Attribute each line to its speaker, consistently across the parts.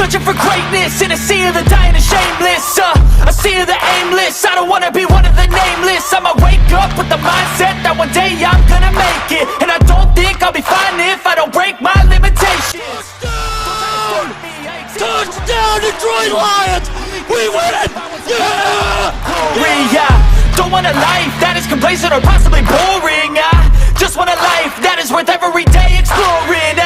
Speaker 1: Searching for greatness in a sea of the dying and shameless. A sea of the aimless. I don't wanna be one of the nameless. I'ma wake up with the mindset that one day I'm gonna make it. And I don't think I'll be fine if I don't break my limitations.
Speaker 2: Touchdown, Detroit Lions! We win it!
Speaker 1: Yeah! Don't want a life that is complacent or possibly boring. I just want a life that is worth every day exploring.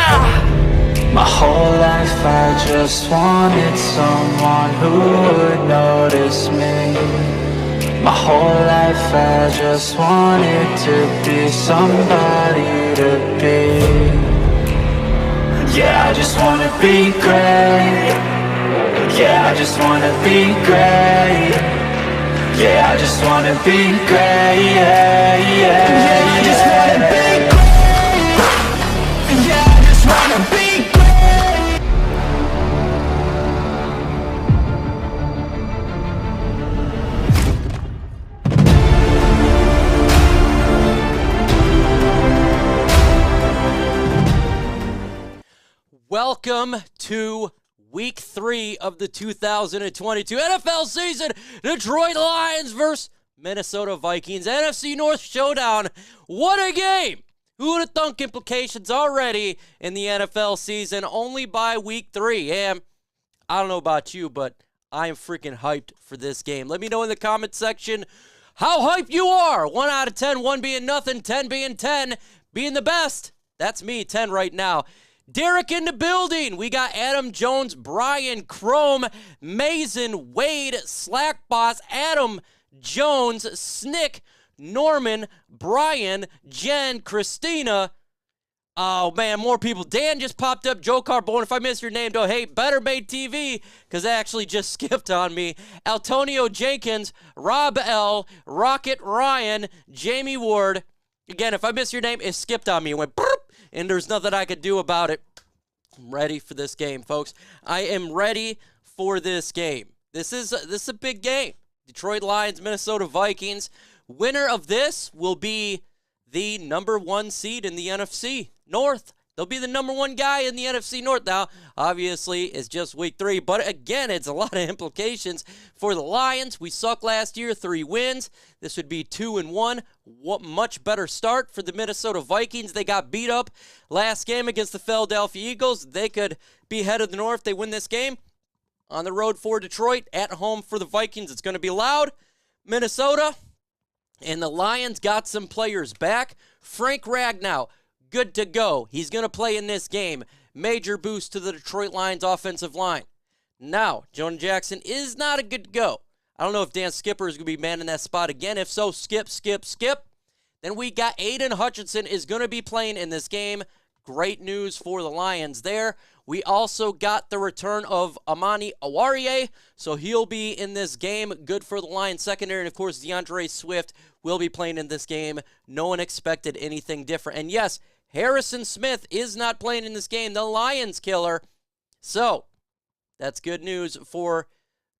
Speaker 3: My whole life I just wanted someone who would notice me. My whole life I just wanted to be somebody to be. Yeah, I just wanna be great. Yeah, I just wanna be great. Yeah, I just wanna be great. Yeah, I just wanna be great. Yeah, I just wanna be great.
Speaker 2: Welcome to Week 3 of the 2022 NFL season. Detroit Lions versus Minnesota Vikings. NFC North showdown. What a game! Who would have thunk implications already in the NFL season only by Week 3? And I don't know about you, but I am freaking hyped for this game. Let me know in the comment section how hyped you are. 1 out of 10, 1 being nothing, 10 being 10, being the best. That's me, 10 right now. Derek in the building. We got Adam Jones, Brian, Chrome, Mason, Wade, Slack Boss, Adam Jones, Snick, Norman, Brian, Jen, Christina. Oh, man, more people. Dan just popped up. Joe Carbone. If I missed your name, though, hey, Better Made TV, because that actually just skipped on me. Antonio Jenkins, Rob L., Rocket Ryan, Jamie Ward. Again, if I missed your name, it skipped on me. It went, burp, and there's nothing I could do about it. I'm ready for this game, folks. I am ready for this game. This is a big game. Detroit Lions, Minnesota Vikings. Winner of this will be the number 1 seed in the NFC North. They'll be the number 1 guy in the NFC North. Now, obviously, it's just Week 3, but again, it's a lot of implications for the Lions. We sucked last year, 3 wins. This would be 2-1. What much better start for the Minnesota Vikings. They got beat up last game against the Philadelphia Eagles. They could be head of the North. They win this game. On the road for Detroit, at home for the Vikings. It's going to be loud. Minnesota and the Lions got some players back. Frank Ragnow, good to go. He's going to play in this game. Major boost to the Detroit Lions offensive line. Now, Jonah Jackson is not a good to go. I don't know if Dan Skipper is going to be manning that spot again. If so, skip. Then we got Aiden Hutchinson is going to be playing in this game. Great news for the Lions there. We also got the return of Amani Awarie, so he'll be in this game. Good for the Lions secondary. And, of course, DeAndre Swift will be playing in this game. No one expected anything different. And, yes, Harrison Smith is not playing in this game, the Lions killer. So, that's good news for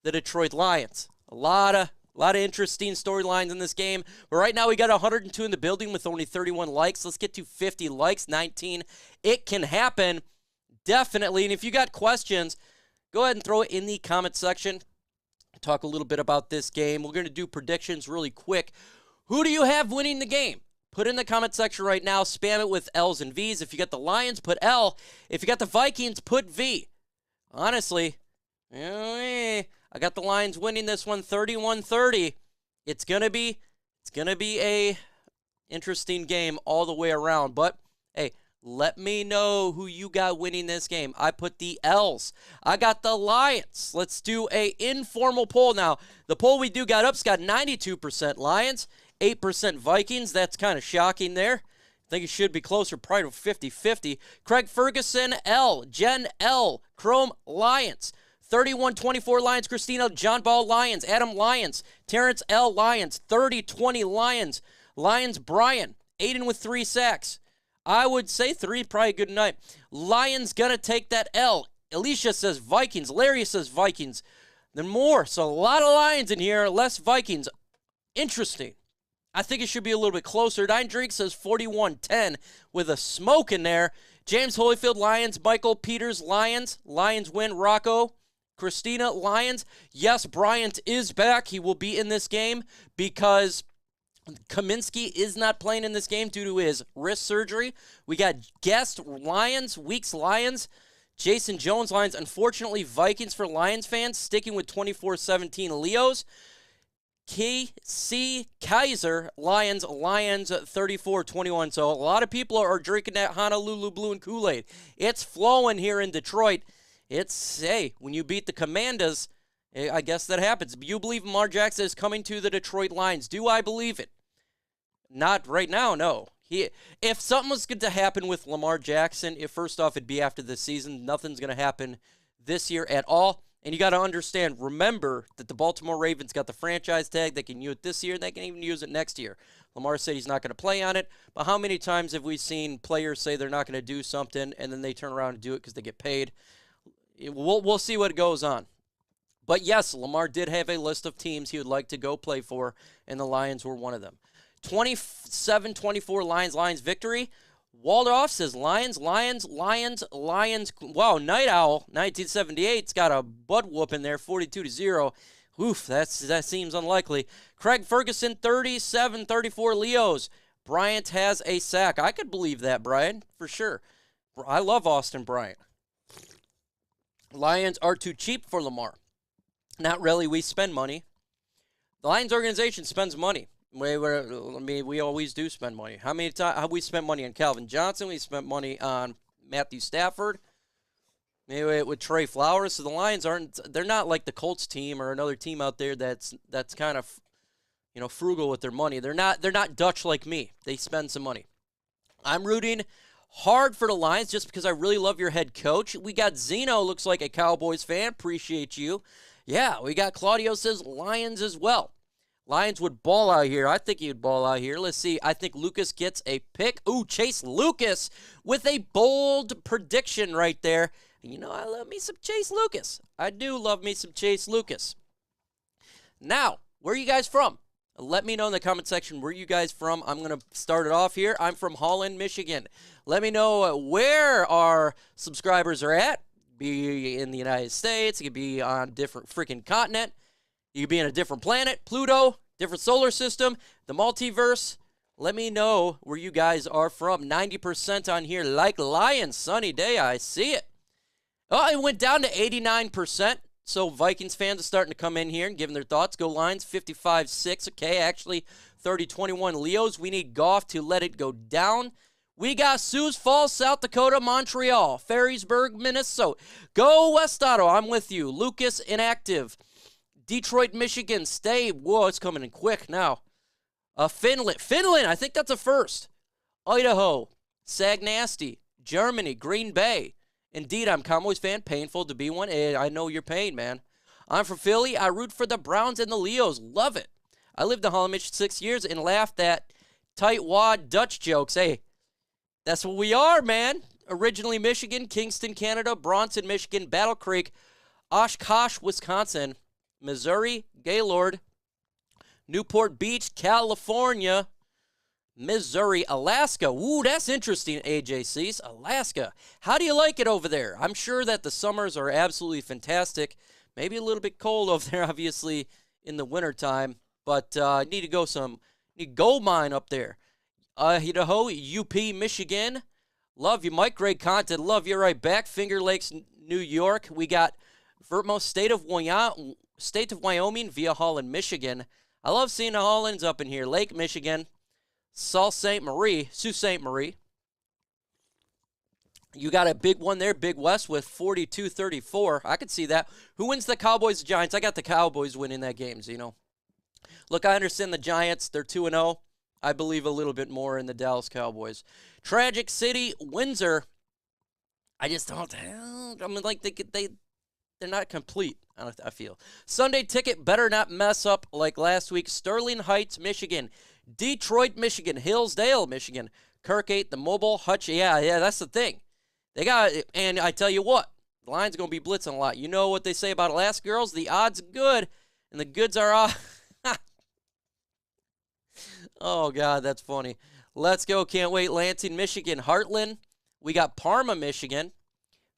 Speaker 2: the Detroit Lions. A lot of interesting storylines in this game. But right now we got 102 in the building with only 31 likes. Let's get to 50 likes, 19. It can happen, definitely. And if you got questions, go ahead and throw it in the comment section. Talk a little bit about this game. We're going to do predictions really quick. Who do you have winning the game? Put in the comment section right now. Spam it with L's and V's. If you got the Lions, put L. If you got the Vikings, put V. Honestly, I got the Lions winning this one 31-30. It's gonna be a interesting game all the way around. But hey, let me know who you got winning this game. I put the L's. I got the Lions. Let's do a informal poll now. The poll we do got up's got 92% Lions, 8% Vikings. That's kind of shocking there. I think it should be closer, probably to 50-50. Craig Ferguson, L. Jen, L. Chrome, Lions. 31-24 Lions. Christina, John Ball, Lions. Adam, Lions. Terrence, L. Lions. 30-20 Lions. Lions, Brian. Aiden with 3 sacks. I would say 3, probably a good night. Lions gonna take that L. Alicia says Vikings. Larry says Vikings. Then more. So a lot of Lions in here, less Vikings. Interesting. I think it should be a little bit closer. Nine Drink says 41-10 with a smoke in there. James Holyfield, Lions. Michael Peters, Lions. Lions win. Rocco, Christina, Lions. Yes, Bryant is back. He will be in this game because Kaminsky is not playing in this game due to his wrist surgery. We got Guest, Lions. Weeks, Lions. Jason Jones, Lions. Unfortunately, Vikings for Lions fans, sticking with 24-17 Leos. KC Kaiser, Lions 34-21. So a lot of people are drinking that Honolulu Blue and Kool-Aid. It's flowing here in Detroit. It's, hey, when you beat the Commanders, I guess that happens. You believe Lamar Jackson is coming to the Detroit Lions. Do I believe it? Not right now, no. If something was going to happen with Lamar Jackson, first off, it'd be after the season. Nothing's going to happen this year at all. And you got to understand, remember that the Baltimore Ravens got the franchise tag. They can use it this year. They can even use it next year. Lamar said he's not going to play on it. But how many times have we seen players say they're not going to do something, and then they turn around and do it because they get paid? We'll see what goes on. But yes, Lamar did have a list of teams he would like to go play for, and the Lions were one of them. 27-24 Lions victory. Waldorf says Lions. Wow, Night Owl, 1978's got a butt whooping there, 42-0. Oof, that seems unlikely. Craig Ferguson, 37-34 Leos. Bryant has a sack. I could believe that, Brian, for sure. I love Austin Bryant. Lions are too cheap for Lamar. Not really. We spend money. The Lions organization spends money. We always do spend money. How many times have we spent money on Calvin Johnson? We spent money on Matthew Stafford. Maybe with Trey Flowers. So the Lions they're not like the Colts team or another team out there that's kind of, frugal with their money. They're not Dutch like me. They spend some money. I'm rooting hard for the Lions just because I really love your head coach. We got Zeno, looks like a Cowboys fan. Appreciate you. Yeah, we got Claudio says Lions as well. Lions would ball out here. I think he would ball out here. Let's see. I think Lucas gets a pick. Ooh, Chase Lucas with a bold prediction right there. I love me some Chase Lucas. I do love me some Chase Lucas. Now, where are you guys from? Let me know in the comment section where you guys from. I'm going to start it off here. I'm from Holland, Michigan. Let me know where our subscribers are at. Be in the United States. It could be on a different freaking continent. You could be on a different planet, Pluto, different solar system, the multiverse. Let me know where you guys are from. 90% on here like Lions. Sunny day, I see it. Oh, it went down to 89%. So Vikings fans are starting to come in here and giving their thoughts. Go Lions, 55-6. Okay, actually 30-21 Leos. We need Goff to let it go down. We got Sioux Falls, South Dakota, Montreal, Ferrysburg, Minnesota. Go West Otto, I'm with you. Lucas, inactive. Detroit, Michigan, stay. Whoa, it's coming in quick now. Finland, I think that's a first. Idaho, Sagnasty, Germany, Green Bay. Indeed, I'm a Cowboys fan. Painful to be one. I know your pain, man. I'm from Philly. I root for the Browns and the Leos. Love it. I lived in Holland, Michigan 6 years and laughed at tight-wad Dutch jokes. Hey, that's what we are, man. Originally Michigan, Kingston, Canada, Bronson, Michigan, Battle Creek, Oshkosh, Wisconsin, Missouri, Gaylord, Newport Beach, California, Missouri, Alaska. Ooh, that's interesting, AJCs. Alaska. How do you like it over there? I'm sure that the summers are absolutely fantastic. Maybe a little bit cold over there, obviously, in the wintertime. But need gold mine up there. Idaho, UP, Michigan. Love you, Mike. Great content. Love you right back. Finger Lakes, New York. We got Vermont, State of Wyoming via Holland, Michigan. I love seeing the Hollands up in here. Lake Michigan. Sault Ste. Marie. You got a big one there, Big West with 42-34. I could see that. Who wins the Cowboys, Giants? I got the Cowboys winning that game, Zeno. Look, I understand the Giants. They're 2-0. I believe a little bit more in the Dallas Cowboys. Tragic City, Windsor. I just don't. I mean, like they're not complete. I feel. Sunday ticket better not mess up like last week. Sterling Heights, Michigan. Detroit, Michigan. Hillsdale, Michigan. Kirkgate, the mobile Hutch. Yeah, that's the thing. They got it. And I tell you what, the Lions are going to be blitzing a lot. You know what they say about Alaska girls? The odds are good, and the goods are off. Oh, God, that's funny. Let's go. Can't wait. Lansing, Michigan. Heartland. We got Parma, Michigan.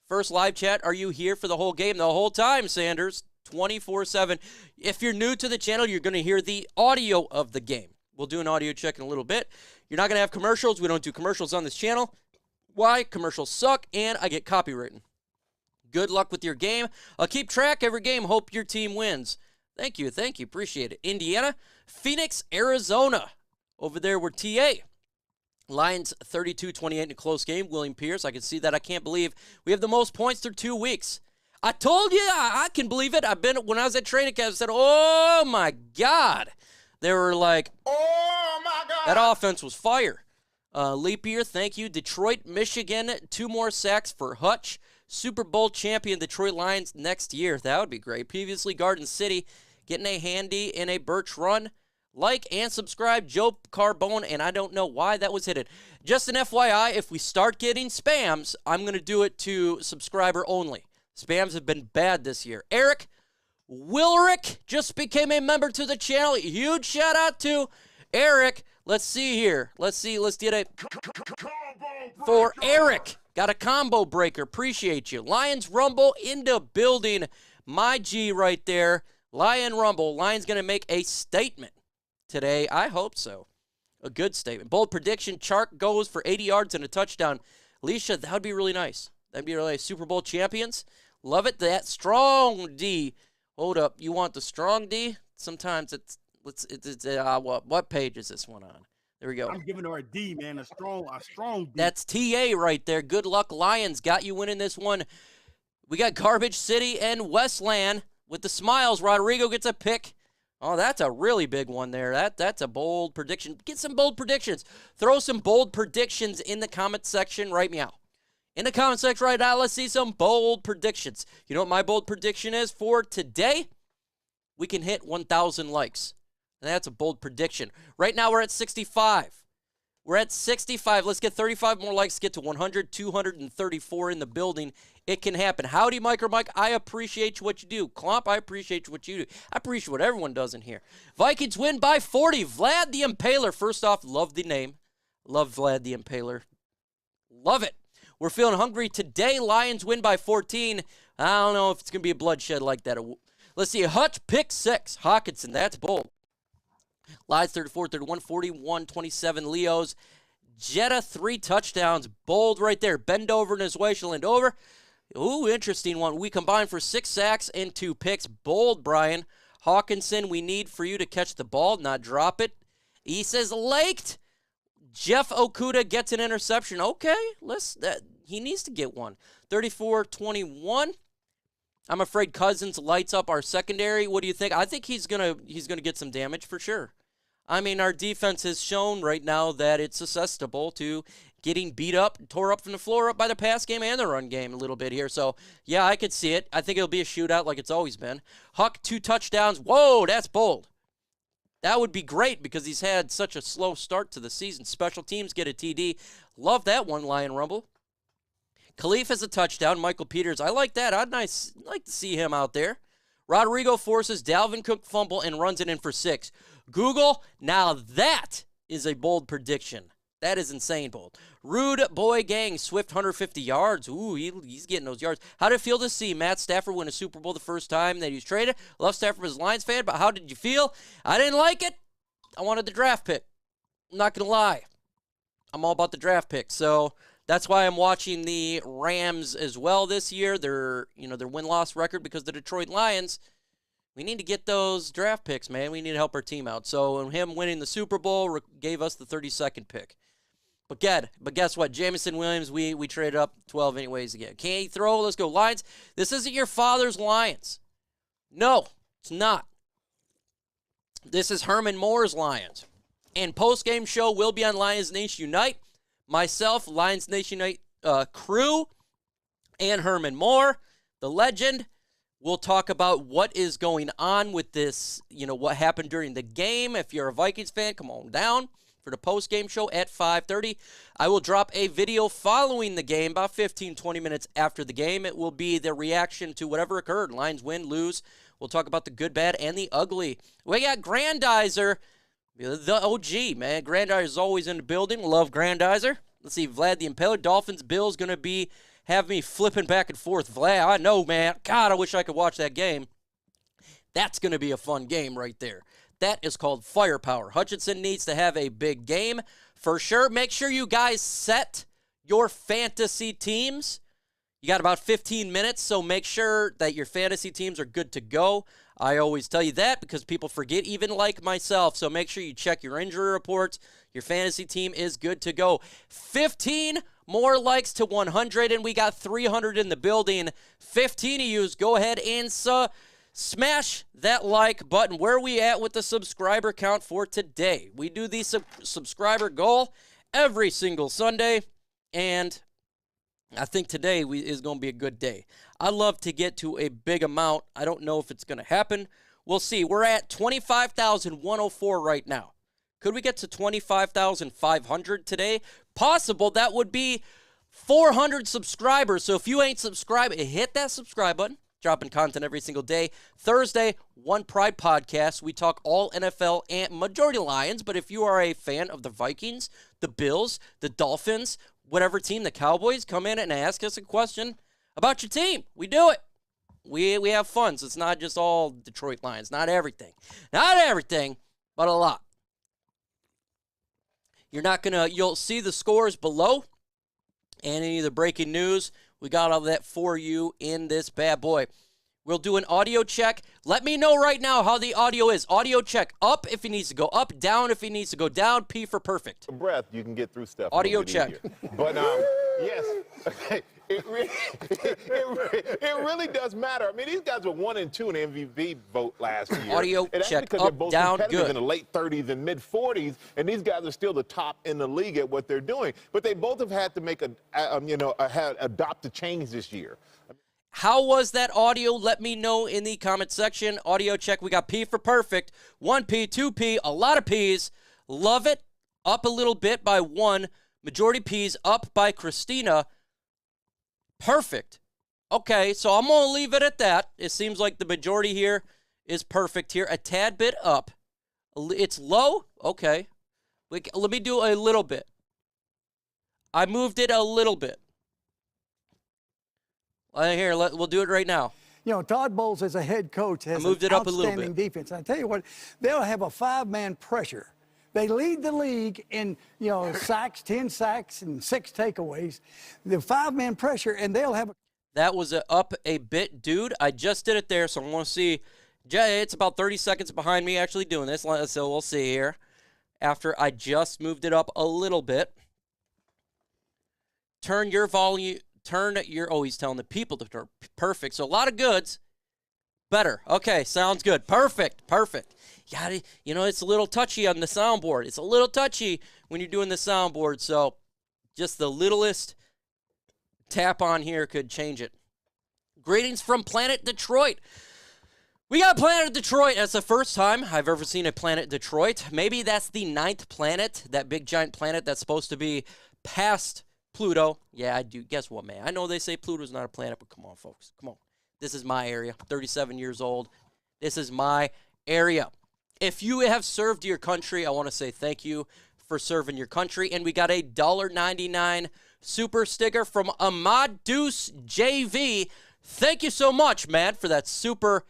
Speaker 2: First live chat, are you here for the whole game? The whole time, Sanders, 24/7. If you're new to the channel, you're going to hear the audio of the game. We'll do an audio check in a little bit. You're not going to have commercials. We don't do commercials on this channel. Why? Commercials suck, and I get copywritten. Good luck with your game. I'll keep track every game. Hope your team wins. Thank you. Appreciate it. Indiana, Phoenix, Arizona. Over there, we're TA. Lions 32-28 in a close game. William Pierce, I can see that. I can't believe we have the most points through 2 weeks. I told you, I can believe it. When I was at training camp, I said, oh my God. They were like, oh my God. That offense was fire. Leap year, thank you. Detroit, Michigan, 2 more sacks for Hutch. Super Bowl champion Detroit Lions next year. That would be great. Previously, Garden City, getting a handy in a Birch run. Like and subscribe, Joe Carbone, and I don't know why that was hidden. Just an FYI, if we start getting spams, I'm going to do it to subscriber only. Spams have been bad this year. Eric Wilrick just became a member to the channel. Huge shout out to Eric. Let's see here. Let's get a for Eric. Got a combo breaker. Appreciate you. Lions Rumble into building. My G right there. Lion Rumble. Lions going to make a statement today. I hope so. A good statement. Bold prediction. Chark goes for 80 yards and a touchdown. Alicia, that would be really nice. That'd be really nice. Super Bowl champions. Love it. That strong D. Hold up. You want the strong D? Sometimes what page is this one on? There we go.
Speaker 4: I'm giving her a D, man. A strong D.
Speaker 2: That's TA right there. Good luck, Lions. Got you winning this one. We got Garbage City and Westland with the smiles. Rodrigo gets a pick. Oh, that's a really big one there. That's a bold prediction. Get some bold predictions. Throw some bold predictions in the comment section right now. In the comment section right now, let's see some bold predictions. You know what my bold prediction is for today? We can hit 1,000 likes. And that's a bold prediction. Right now, we're at 65. We're at 65. Let's get 35 more likes to get to 100, 234 in the building. It can happen. Howdy, MicroMike. I appreciate what you do. Klomp, I appreciate what you do. I appreciate what everyone does in here. Vikings win by 40. Vlad the Impaler. First off, love the name. Love Vlad the Impaler. Love it. We're feeling hungry today. Lions win by 14. I don't know if it's going to be a bloodshed like that. Let's see. Hutch pick 6. Hawkinson. That's bold. Lions 34, 31, 41, 27. Leos. Jetta 3 touchdowns. Bold right there. Bend over in his way. She'll end over. Ooh, interesting one. We combined for 6 sacks and 2 picks. Bold, Brian. Hawkinson, we need for you to catch the ball, not drop it. He says laked. Jeff Okuda gets an interception. Okay, he needs to get one. 34-21. I'm afraid Cousins lights up our secondary. What do you think? I think he's gonna get some damage for sure. I mean, our defense has shown right now that it's susceptible to getting beat up, tore up from the floor up by the pass game and the run game a little bit here. So, yeah, I could see it. I think it'll be a shootout like it's always been. Huck, 2 touchdowns. Whoa, that's bold. That would be great because he's had such a slow start to the season. Special teams get a TD. Love that one, Lion Rumble. Khalif has a touchdown. Michael Peters, I like that. I'd like to see him out there. Rodrigo forces Dalvin Cook fumble and runs it in for 6. Google, now that is a bold prediction. That is insane bold. Rude Boy Gang, Swift 150 yards. Ooh, he's getting those yards. How did it feel to see Matt Stafford win a Super Bowl the first time that he was traded? Love Stafford as a Lions fan, but how did you feel? I didn't like it. I wanted the draft pick. I'm not going to lie. I'm all about the draft pick. So that's why I'm watching the Rams as well this year. Their win-loss record because the Detroit Lions. We need to get those draft picks, man. We need to help our team out. So him winning the Super Bowl gave us the 32nd pick. But guess what? Jamison Williams, we traded up 12 anyways again. Can't he throw? Let's go. Lions. This isn't your father's Lions. No, it's not. This is Herman Moore's Lions. And post-game show will be on Lions Nation Unite. Myself, Lions Nation Unite crew, and Herman Moore, the legend. We'll talk about what is going on with this, what happened during the game. If you're a Vikings fan, come on down for the post-game show at 5:30. I will drop a video following the game, about 15-20 minutes after the game. It will be the reaction to whatever occurred. Lions win, lose. We'll talk about the good, bad, and the ugly. We got Grandizer, the OG, man. Grandizer's always in the building. Love Grandizer. Let's see, Vlad the Impaler, Dolphins, Bills going to have me flipping back and forth. Vlad, I know, man. God, I wish I could watch that game. That's going to be a fun game right there. That is called firepower. Hutchinson needs to have a big game for sure. Make sure you guys set your fantasy teams. You got about 15 minutes, so make sure that your fantasy teams are good to go. I always tell you that because people forget, even like myself. So make sure you check your injury reports. Your fantasy team is good to go. 15 more likes to 100, and we got 300 in the building. 15 of you, go ahead and smash that like button. Where are we at with the subscriber count for today? We do the subscriber goal every single Sunday, and I think today is going to be a good day. I'd love to get to a big amount. I don't know if it's going to happen. We'll see. We're at 25,104 right now. Could we get to 25,500 today? Possible. That would be 400 subscribers. So if you ain't subscribed, hit that subscribe button. Dropping content every single day. Thursday, OnePride podcast. We talk all NFL and majority Lions, but if you are a fan of the Vikings, the Bills, the Dolphins, whatever team, the Cowboys, come in and ask us a question about your team. We do it. We have fun, so it's not just all Detroit Lions. Not everything. Not everything, but a lot. You'll see the scores below and any of the breaking news. We got all that for you in this bad boy. We'll do an audio check. Let me know right now how the audio is. Audio check up if it needs to go up, down if it needs to go down. P for perfect.
Speaker 5: Breath, you can get through stuff.
Speaker 2: Audio check.
Speaker 5: But yes, it really does matter. I mean, these guys were 1 and 2 in the MVP vote last year.
Speaker 2: Audio
Speaker 5: and that's
Speaker 2: check
Speaker 5: because
Speaker 2: up,
Speaker 5: they're both
Speaker 2: down,
Speaker 5: competitive
Speaker 2: good.
Speaker 5: in the late 30s and mid 40s, and these guys are still the top in the league at what they're doing. But they both have had to make adopt a change this year.
Speaker 2: How was that audio? Let me know in the comment section. Audio check. We got P for perfect. 1P, 2P, a lot of Ps. Love it. Up a little bit by 1. Majority Ps up by Christina. Perfect. Okay, so I'm going to leave it at that. It seems like the majority here is perfect here. A tad bit up. It's low? Okay. Let me do a little bit. I moved it a little bit. Here, we'll do it right now.
Speaker 6: You know, Todd Bowles as a head coach has
Speaker 2: moved
Speaker 6: an
Speaker 2: it up a little
Speaker 6: outstanding
Speaker 2: bit.
Speaker 6: defense. And I tell you what, they'll have a 5-man pressure. They lead the league in, sacks, 10 sacks, and 6 takeaways. The 5-man pressure, and they'll have
Speaker 2: That was up a bit, dude. I just did it there, so I want to see. It's about 30 seconds behind me actually doing this, so we'll see here. After I just moved it up a little bit. Turn your volume. He's telling the people to turn. Perfect. So a lot of goods. Better. Okay, sounds good. Perfect. Yeah, it's a little touchy on the soundboard. It's a little touchy when you're doing the soundboard. So just the littlest tap on here could change it. Greetings from Planet Detroit. We got Planet Detroit. That's the first time I've ever seen a Planet Detroit. Maybe that's the 9th planet, that big giant planet that's supposed to be past Pluto. Yeah, I do. Guess what, man? I know they say Pluto's not a planet, but come on, folks. Come on. This is my area. 37 years old. This is my area. If you have served your country, I want to say thank you for serving your country. And we got a $1.99 super sticker from Ahmad Deuce JV. Thank you so much, man, for that super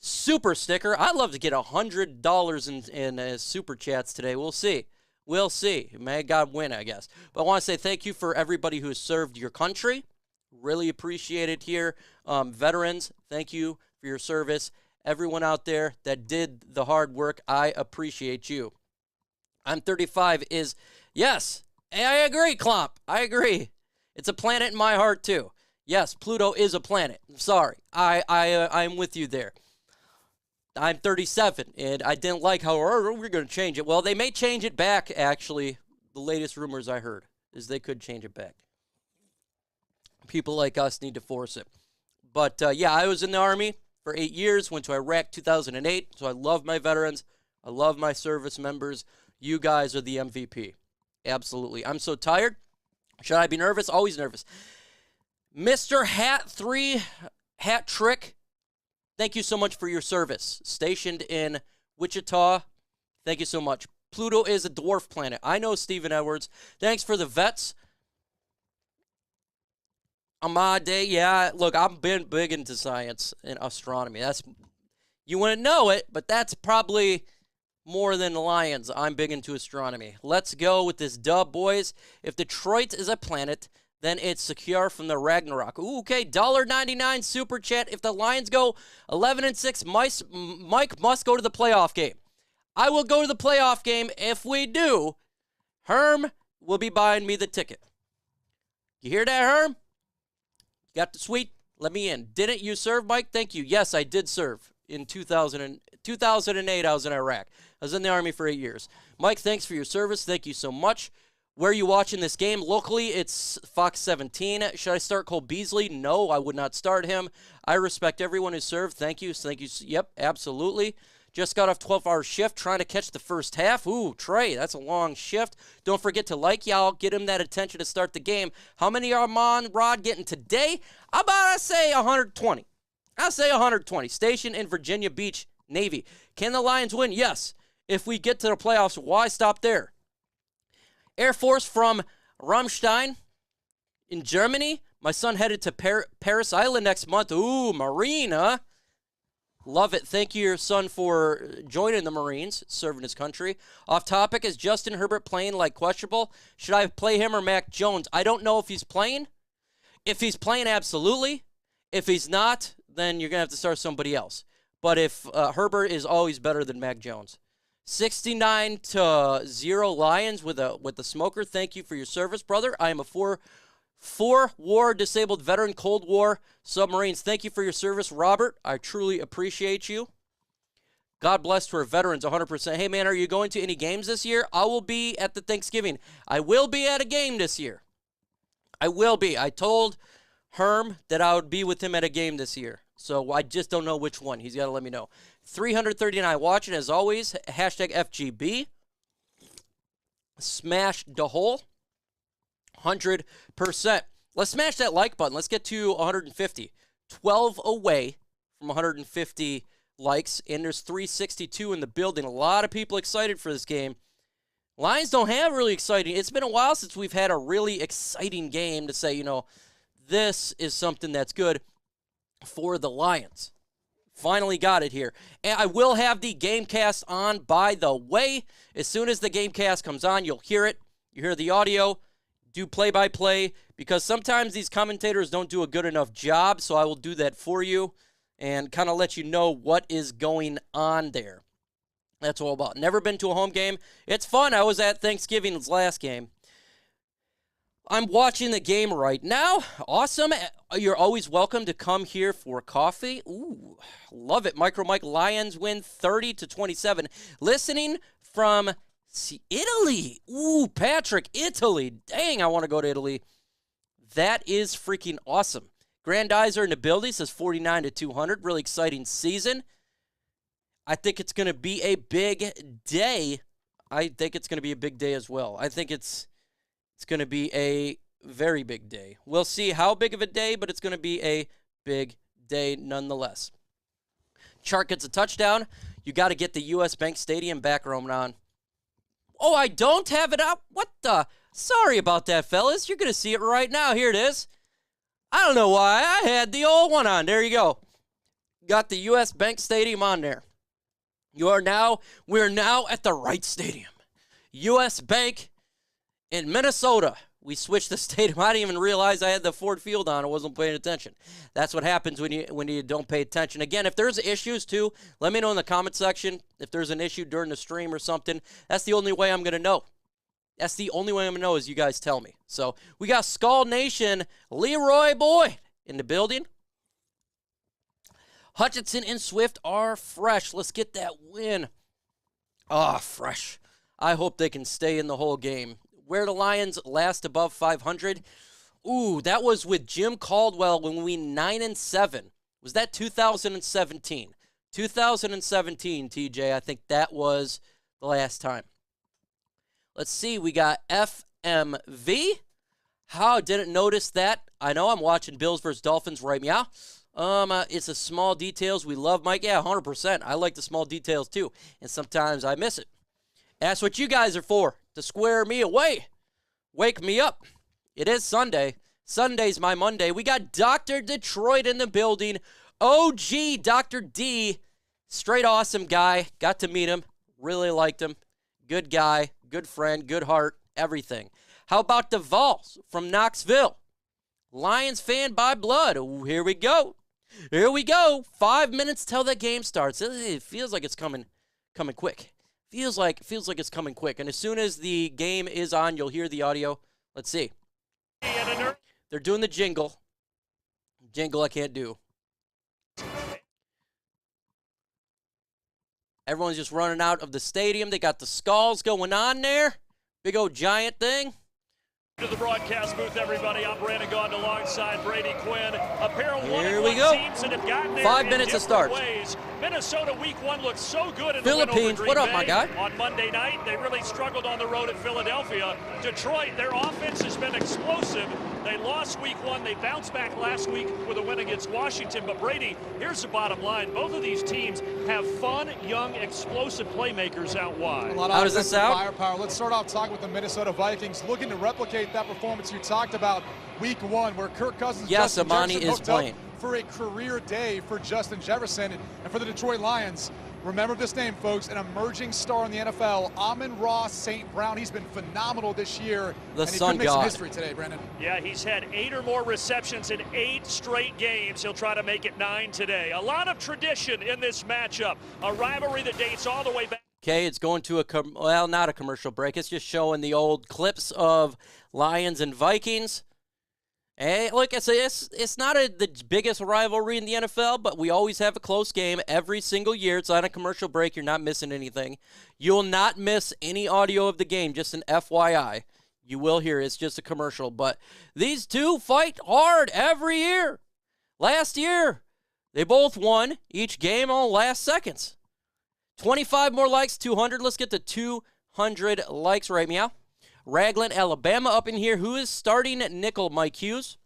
Speaker 2: sticker. I'd love to get $100 in super chats today. We'll see. We'll see. May God win, I guess. But I want to say thank you for everybody who has served your country. Really appreciate it here. Veterans, thank you for your service. Everyone out there that did the hard work, I appreciate you. I'm 35 is, yes, I agree, Klomp. I agree. It's a planet in my heart, too. Yes, Pluto is a planet. Sorry. I'm with you there. I'm 37, and I didn't like how we're going to change it. Well, they may change it back, actually. The latest rumors I heard is they could change it back. People like us need to force it. But, yeah, I was in the Army for 8 years, went to Iraq 2008, so I love my veterans. I love my service members. You guys are the MVP. Absolutely. I'm so tired. Should I be nervous? Always nervous. Mr. Hat Trick, thank you so much for your service. Stationed in Wichita, thank you so much. Pluto is a dwarf planet. I know, Stephen Edwards. Thanks for the vets. Ahmad Day, yeah. Look, I've been big into science and astronomy. You wouldn't know it, but that's probably more than the Lions. I'm big into astronomy. Let's go with this dub, boys. If Detroit is a planet, then it's secure from the Ragnarok. Ooh, okay, $1.99 super chat. If the Lions go 11-6, Mike must go to the playoff game. I will go to the playoff game. If we do, Herm will be buying me the ticket. You hear that, Herm? Got the suite? Let me in. Didn't you serve, Mike? Thank you. Yes, I did serve. In 2008, I was in Iraq. I was in the Army for 8 years. Mike, thanks for your service. Thank you so much. Where are you watching this game? Locally, it's Fox 17. Should I start Cole Beasley? No, I would not start him. I respect everyone who served. Thank you. Thank you. Yep, absolutely. Just got off 12-hour shift trying to catch the first half. Ooh, Trey, that's a long shift. Don't forget to like y'all. Get him that attention to start the game. How many are Armand Rod getting today? I say 120. I'll say 120. Station in Virginia Beach, Navy. Can the Lions win? Yes. If we get to the playoffs, why stop there? Air Force from Ramstein in Germany. My son headed to Paris Island next month. Ooh, Marine, huh? Love it. Thank you, your son, for joining the Marines, serving his country. Off topic, is Justin Herbert playing like questionable? Should I play him or Mac Jones? I don't know if he's playing. If he's playing, absolutely. If he's not, then you're going to have to start somebody else. But if Herbert is always better than Mac Jones. 69-0 Lions with a smoker. Thank you for your service, brother. I am a four-war disabled veteran, Cold War submarines. Thank you for your service, Robert. I truly appreciate you. God bless to our veterans, 100%. Hey, man, are you going to any games this year? I will be at the Thanksgiving. I will be at a game this year. I will be. I told Herm that I would be with him at a game this year. So I just don't know which one. He's got to let me know. 339 watching, as always. Hashtag FGB. Smash the hole. 100%. Let's smash that like button. Let's get to 150. 12 away from 150 likes, and there's 362 in the building. A lot of people excited for this game. Lions don't have really exciting. It's been a while since we've had a really exciting game to say, this is something that's good for the Lions. Finally got it here. And I will have the Gamecast on, by the way. As soon as the Gamecast comes on, you'll hear it. You hear the audio. Do play-by-play, because sometimes these commentators don't do a good enough job, so I will do that for you and kind of let you know what is going on there. That's all about. Never been to a home game. It's fun. I was at Thanksgiving's last game. I'm watching the game right now. Awesome. You're always welcome to come here for coffee. Ooh, love it. MicroMike, Lions win 30-27. Listening from Italy. Ooh, Patrick, Italy. Dang, I want to go to Italy. That is freaking awesome. Grandizer in the building says 49-200. Really exciting season. I think it's going to be a big day. I think it's going to be a big day as well. I think it's going to be a very big day. We'll see how big of a day, but it's going to be a big day nonetheless. Chart gets a touchdown. You got to get the U.S. Bank Stadium background on. Oh, I don't have it up? What the? Sorry about that, fellas. You're going to see it right now. Here it is. I don't know why. I had the old one on. There you go. Got the U.S. Bank Stadium on there. We're now at the right stadium. U.S. Bank in Minnesota. We switched the stadium. I didn't even realize I had the Ford Field on. I wasn't paying attention. That's what happens when you don't pay attention. Again, if there's issues too, let me know in the comment section. If there's an issue during the stream or something, that's the only way I'm going to know. That's the only way I'm going to know is you guys tell me. So we got Skull Nation, Leroy Boyd in the building. Hutchinson and Swift are fresh. Let's get that win. Fresh. I hope they can stay in the whole game. Where the Lions last above 500? Ooh, that was with Jim Caldwell when we 9-7. Was that 2017? 2017, TJ. I think that was the last time. Let's see. We got FMV. How didn't notice that? I know I'm watching Bills versus Dolphins right now. It's the small details we love, Mike. Yeah, 100%. I like the small details too, and sometimes I miss it. That's what you guys are for, to square me away. Wake me up. It is Sunday. Sunday's my Monday. We got Dr. Detroit in the building. OG Dr. D. Straight awesome guy. Got to meet him. Really liked him. Good guy. Good friend. Good heart. Everything. How about DeVals from Knoxville? Lions fan by blood. Ooh, here we go. Here we go. 5 minutes till the game starts. It feels like it's coming quick. Feels like it's coming quick. And as soon as the game is on, you'll hear the audio. Let's see. They're doing the jingle. Jingle I can't do. Everyone's just running out of the stadium. They got the skulls going on there. Big old giant thing.
Speaker 7: To the broadcast booth, everybody. I'm Brandon Gaudin alongside Brady Quinn. A pair of
Speaker 2: Here we go.
Speaker 7: teams that have gotten there
Speaker 2: 5 minutes to start.
Speaker 7: Ways. Minnesota week 1 looks so good in
Speaker 2: Philippines,
Speaker 7: the win over Green
Speaker 2: what up,
Speaker 7: Bay.
Speaker 2: my guy?
Speaker 7: On Monday night, they really struggled on the road at Philadelphia. Detroit, their offense has been explosive. They lost week 1. They bounced back last week with a win against Washington. But Brady, here's the bottom line. Both of these teams have fun, young, explosive playmakers out wide.
Speaker 2: How does this sound?
Speaker 8: Firepower. Let's start off talking with the Minnesota Vikings, looking to replicate that performance you talked about week 1, where Kirk Cousins
Speaker 2: Yes,
Speaker 8: Justin
Speaker 2: Amani
Speaker 8: Jefferson
Speaker 2: is
Speaker 8: hooked up
Speaker 2: playing.
Speaker 8: for a career day for Justin Jefferson and for the Detroit Lions. Remember this name, folks, an emerging star in the NFL, Amon-Ra St. Brown. He's been phenomenal this year.
Speaker 2: The
Speaker 8: and he
Speaker 2: sun
Speaker 8: could make some
Speaker 2: god.
Speaker 8: history today, Brandon.
Speaker 7: Yeah, he's had 8 or more receptions in 8 straight games. He'll try to make it 9 today. A lot of tradition in this matchup. A rivalry that dates all the way back.
Speaker 2: Okay, it's going to not a commercial break. It's just showing the old clips of Lions and Vikings. Hey, like I say, it's not the biggest rivalry in the NFL, but we always have a close game every single year. It's on a commercial break. You're not missing anything. You'll not miss any audio of the game, just an FYI. You will hear it's just a commercial. But these two fight hard every year. Last year, they both won each game on last seconds. 25 more likes, 200. Let's get to 200 likes right meow. Raglan, Alabama up in here. Who is starting at nickel? Mike Hughes.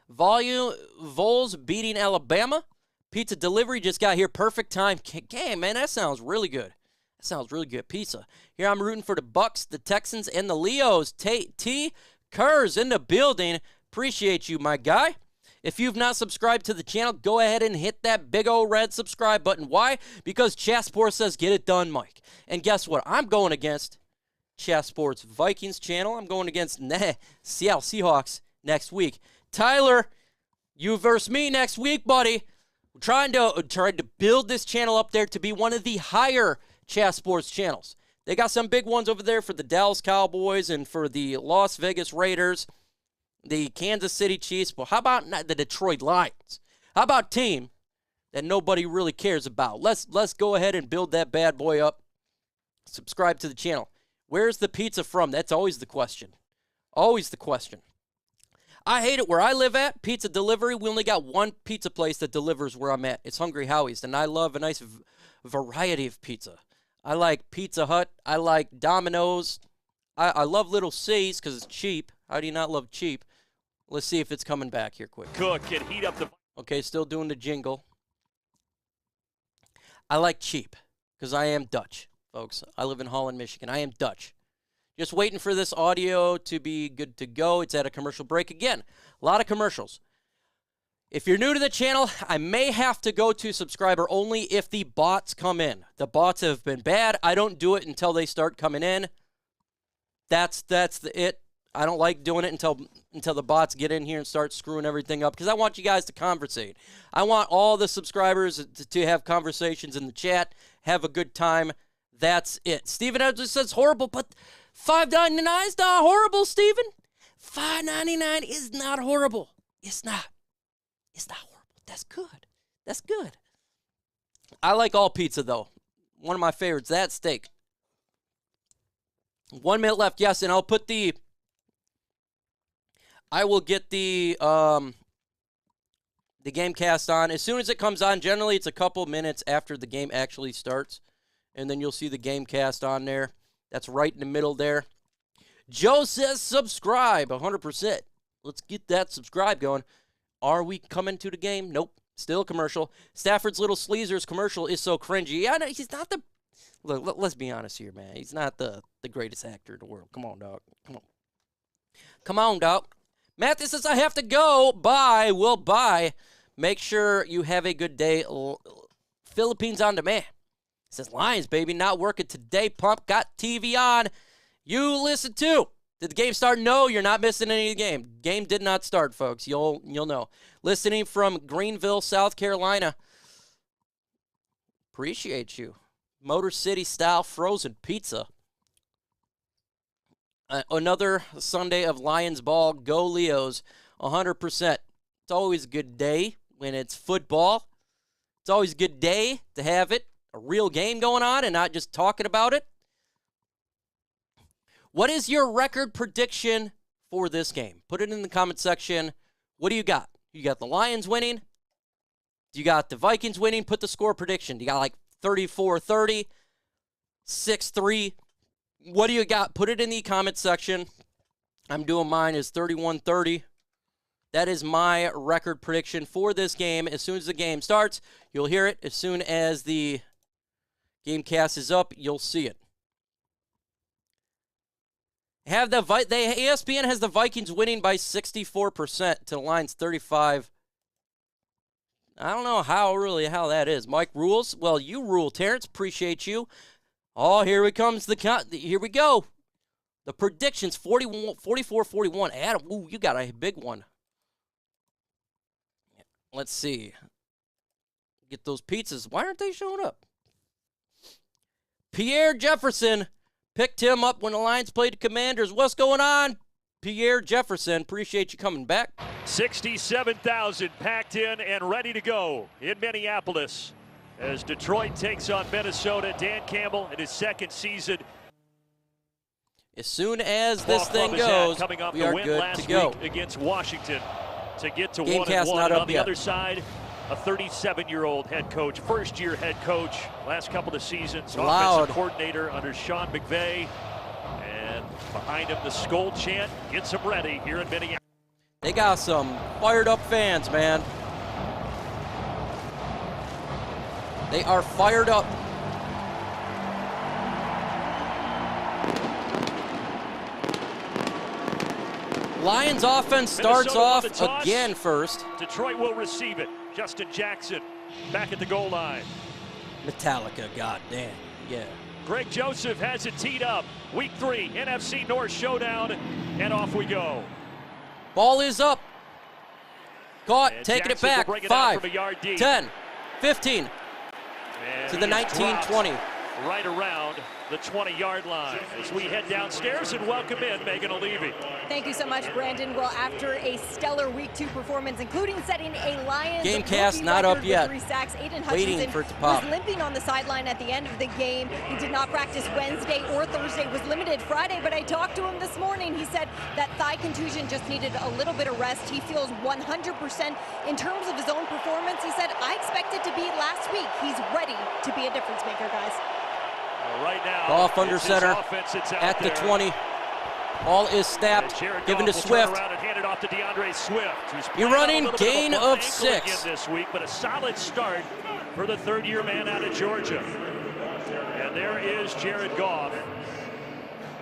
Speaker 2: Vols beating Alabama. Pizza delivery just got here. Perfect time. Game, man, that sounds really good. That sounds really good. Pizza. Here I'm rooting for the Bucks, the Texans, and the Leos. T. Kerrs in the building. Appreciate you, my guy. If you've not subscribed to the channel, go ahead and hit that big old red subscribe button. Why? Because Chassport says get it done, Mike. And guess what? I'm going against Chassport's Vikings channel. I'm going against Seattle Seahawks next week. Tyler, you versus me next week, buddy. We're trying to build this channel up there to be one of the higher Chassport's channels. They got some big ones over there for the Dallas Cowboys and for the Las Vegas Raiders, the Kansas City Chiefs. But how about the Detroit Lions? How about a team that nobody really cares about? Let's go ahead and build that bad boy up. Subscribe to the channel. Where's the pizza from? That's always the question. Always the question. I hate it where I live at. Pizza delivery. We only got one pizza place that delivers where I'm at. It's Hungry Howie's, and I love a nice variety of pizza. I like Pizza Hut. I like Domino's. I love Little C's because it's cheap. How do you not love cheap? Let's see if it's coming back here quick.
Speaker 7: Cook can heat up the.
Speaker 2: Okay, still doing the jingle. I like cheap because I am Dutch, folks. I live in Holland, Michigan. I am Dutch. Just waiting for this audio to be good to go. It's at a commercial break again. A lot of commercials. If you're new to the channel, I may have to go to subscriber only if the bots come in. The bots have been bad. I don't do it until they start coming in. That's it. I don't like doing it until the bots get in here and start screwing everything up because I want you guys to conversate. I want all the subscribers to have conversations in the chat, have a good time. That's it. Steven Edwards says horrible, but $5.99 is not horrible, Steven. $5.99 is not horrible. It's not. It's not horrible. That's good. That's good. I like all pizza, though. One of my favorites, that steak. 1 minute left, yes, and I will get the game cast on. As soon as it comes on, generally it's a couple minutes after the game actually starts, and then you'll see the game cast on there. That's right in the middle there. Joe says subscribe, 100%. Let's get that subscribe going. Are we coming to the game? Nope. Still a commercial. Stafford's Little Sleezers commercial is so cringy. Yeah, no, he's not the Look, let's be honest here, man. He's not the greatest actor in the world. Come on, dog. Come on, dog. Matthew says, I have to go. Bye. We'll bye. Make sure you have a good day. Philippines on demand. Says, Lions, baby, not working today. Pump got TV on. You listen too. Did the game start? No, you're not missing any of the game. Game did not start, folks. You'll know. Listening from Greenville, South Carolina. Appreciate you. Motor City style frozen pizza. Another Sunday of Lions ball. Go Leos. 100%. It's always a good day when it's football. It's always a good day to have it. A real game going on and not just talking about it. What is your record prediction for this game? Put it in the comment section. What do you got? You got the Lions winning? You got the Vikings winning? Put the score prediction. You got like 34-30, 6-3. What do you got? Put it in the comment section. I'm doing mine as 31-30. That is my record prediction for this game. As soon as the game starts, you'll hear it. As soon as the game cast is up, you'll see it. ESPN has the Vikings winning by 64% to the Lions 35. I don't know how that is. Mike rules. Well, you rule, Terrence. Appreciate you. Oh, here we go. The predictions 44-41. Adam, ooh, you got a big one. Let's see. Get those pizzas. Why aren't they showing up? Pierre Jefferson picked him up when the Lions played the Commanders. What's going on, Pierre Jefferson? Appreciate you coming back.
Speaker 7: 67,000 packed in and ready to go in Minneapolis as Detroit takes on Minnesota. Dan Campbell in his second season.
Speaker 2: As soon as this thing goes, we are good to go.
Speaker 7: Against Washington to get to 1-1.
Speaker 2: Not up
Speaker 7: on the
Speaker 2: yet.
Speaker 7: other side, a 37-year-old head coach, first-year head coach, last couple of seasons, offensive coordinator under Sean McVay. And behind him, the Skol chant gets him ready here in Minneapolis.
Speaker 2: They got some fired-up fans, man. They are fired up. Lions offense starts off again first.
Speaker 7: Detroit will receive it. Justin Jackson back at the goal line.
Speaker 2: Metallica, goddamn, yeah.
Speaker 7: Greg Joseph has it teed up. Week 3, NFC North showdown, and off we go.
Speaker 2: Ball is up. Caught,
Speaker 7: And
Speaker 2: taking
Speaker 7: Jackson
Speaker 2: it back.
Speaker 7: will bring it
Speaker 2: 5,
Speaker 7: out from a yard deep.
Speaker 2: 10, 15,
Speaker 7: And
Speaker 2: to the
Speaker 7: he is
Speaker 2: 19-20.
Speaker 7: dropped right around the 20-yard line as we head downstairs and welcome in Megan O'Leary.
Speaker 9: Thank you so much, Brandon. Well, after a stellar Week 2 performance, including setting a Lions
Speaker 2: Game cast not up yet.
Speaker 9: 3 sacks, Aiden
Speaker 2: Waiting
Speaker 9: Hutchinson
Speaker 2: for it to pop.
Speaker 9: was limping on the sideline at the end of the game. He did not practice Wednesday or Thursday, was limited Friday, but I talked to him this morning. He said that thigh contusion just needed a little bit of rest. He feels 100% in terms of his own performance. He said, I expected to be last week. He's ready to be a difference maker, guys.
Speaker 7: Right now,
Speaker 2: Goff under center at the 20. Ball is snapped, given to Swift.
Speaker 7: And off to DeAndre Swift.
Speaker 2: You're running gain of 6
Speaker 7: this week, but a solid start for the third-year man out of Georgia. And there is Jared Goff.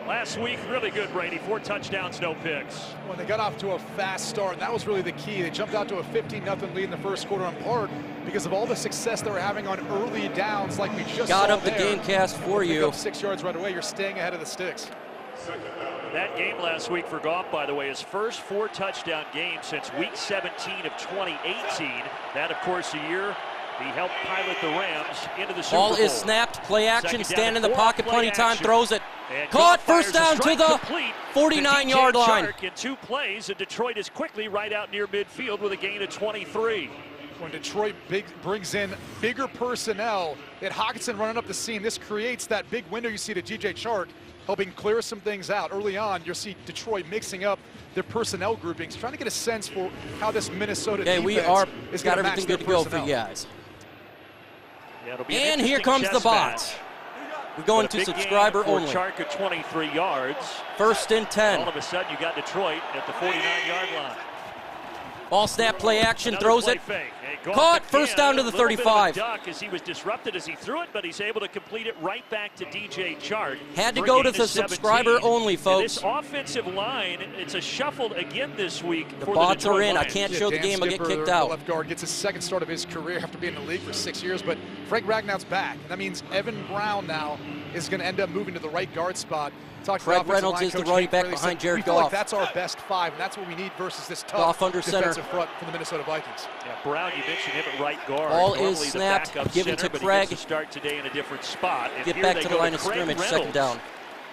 Speaker 7: Last week, really good, Brady. 4 touchdowns, no picks.
Speaker 8: When they got off to a fast start, and that was really the key. They jumped out to a 15-0 lead in the first quarter, in part because of all the success they were having on early downs, like we just
Speaker 2: got
Speaker 8: saw
Speaker 2: up the
Speaker 8: there.
Speaker 2: game cast for
Speaker 8: Pick
Speaker 2: you.
Speaker 8: up 6 yards right away. You're staying ahead of the sticks.
Speaker 7: That game last week for Goff, by the way, his first 4-touchdown game since Week 17 of 2018. That, of course, the year he helped pilot the Rams into the Super Bowl.
Speaker 2: Ball is snapped, play action,
Speaker 7: Second down
Speaker 2: stand in the
Speaker 7: and
Speaker 2: pocket,
Speaker 7: 4,
Speaker 2: plenty
Speaker 7: play
Speaker 2: time,
Speaker 7: action.
Speaker 2: throws it.
Speaker 7: And
Speaker 2: Caught,
Speaker 7: Goff
Speaker 2: first
Speaker 7: fires a
Speaker 2: down to
Speaker 7: strike
Speaker 2: the
Speaker 7: complete
Speaker 2: 49-yard
Speaker 7: to DJ
Speaker 2: line.
Speaker 7: Chark in 2 plays, and Detroit is quickly right out near midfield with a gain of 23.
Speaker 8: When Detroit brings in bigger personnel, they had Hockenson running up the seam. This creates that big window you see to DJ Chark, helping clear some things out. Early on, you'll see Detroit mixing up their personnel groupings, trying to get a sense for how this Minnesota defense is going to match
Speaker 2: everything
Speaker 8: their
Speaker 2: good to go
Speaker 8: personnel.
Speaker 2: for you guys.
Speaker 7: Yeah, it'll be
Speaker 2: And
Speaker 7: an
Speaker 2: here
Speaker 7: interesting
Speaker 2: comes the
Speaker 7: chess
Speaker 2: bots.
Speaker 7: match.
Speaker 2: We're going
Speaker 7: But a
Speaker 2: to
Speaker 7: big
Speaker 2: subscriber
Speaker 7: gain for
Speaker 2: only.
Speaker 7: Chark at 23 yards.
Speaker 2: First and 10.
Speaker 7: All of a sudden, you got Detroit at the 49-yard line.
Speaker 2: Ball snap, play action,
Speaker 7: Another
Speaker 2: throws
Speaker 7: play
Speaker 2: it.
Speaker 7: fake. And
Speaker 2: Caught,
Speaker 7: Goff
Speaker 2: first
Speaker 7: again,
Speaker 2: down to the
Speaker 7: a little bit of a
Speaker 2: 35.
Speaker 7: duck as he was disrupted as he threw it, but he's able to complete it right back to DJ Chark.
Speaker 2: Had to
Speaker 7: for a
Speaker 2: go to
Speaker 7: gain
Speaker 2: the
Speaker 7: of 17.
Speaker 2: subscriber only,
Speaker 7: And
Speaker 2: folks.
Speaker 7: this offensive line, it's a shuffle again this week
Speaker 2: The
Speaker 7: for
Speaker 2: bots
Speaker 7: the Detroit
Speaker 2: are in.
Speaker 7: Lions.
Speaker 2: I can't show the
Speaker 8: Dan
Speaker 2: game. I'll get
Speaker 8: Skipper,
Speaker 2: kicked
Speaker 8: the
Speaker 2: out.
Speaker 8: left guard, gets his second start of his career after being in the league for 6 years, but Frank Ragnow's back. And that means Evan Brown now is going to end up moving to the right guard spot.
Speaker 2: Fred Reynolds is the running back behind Jared
Speaker 8: we feel like
Speaker 2: Goff.
Speaker 8: that's our best five, and that's what we need versus this tough
Speaker 2: Goff under center.
Speaker 8: defensive front for the Minnesota Vikings.
Speaker 7: Yeah, Brown, you mentioned him at right guard.
Speaker 2: Ball is
Speaker 7: Normally the
Speaker 2: snapped,
Speaker 7: backup
Speaker 2: given
Speaker 7: center,
Speaker 2: to
Speaker 7: but
Speaker 2: Craig.
Speaker 7: He gets to start today in a different spot. And
Speaker 2: Get
Speaker 7: here
Speaker 2: back
Speaker 7: they
Speaker 2: to
Speaker 7: go
Speaker 2: the line of
Speaker 7: Craig
Speaker 2: scrimmage,
Speaker 7: Reynolds.
Speaker 2: second down.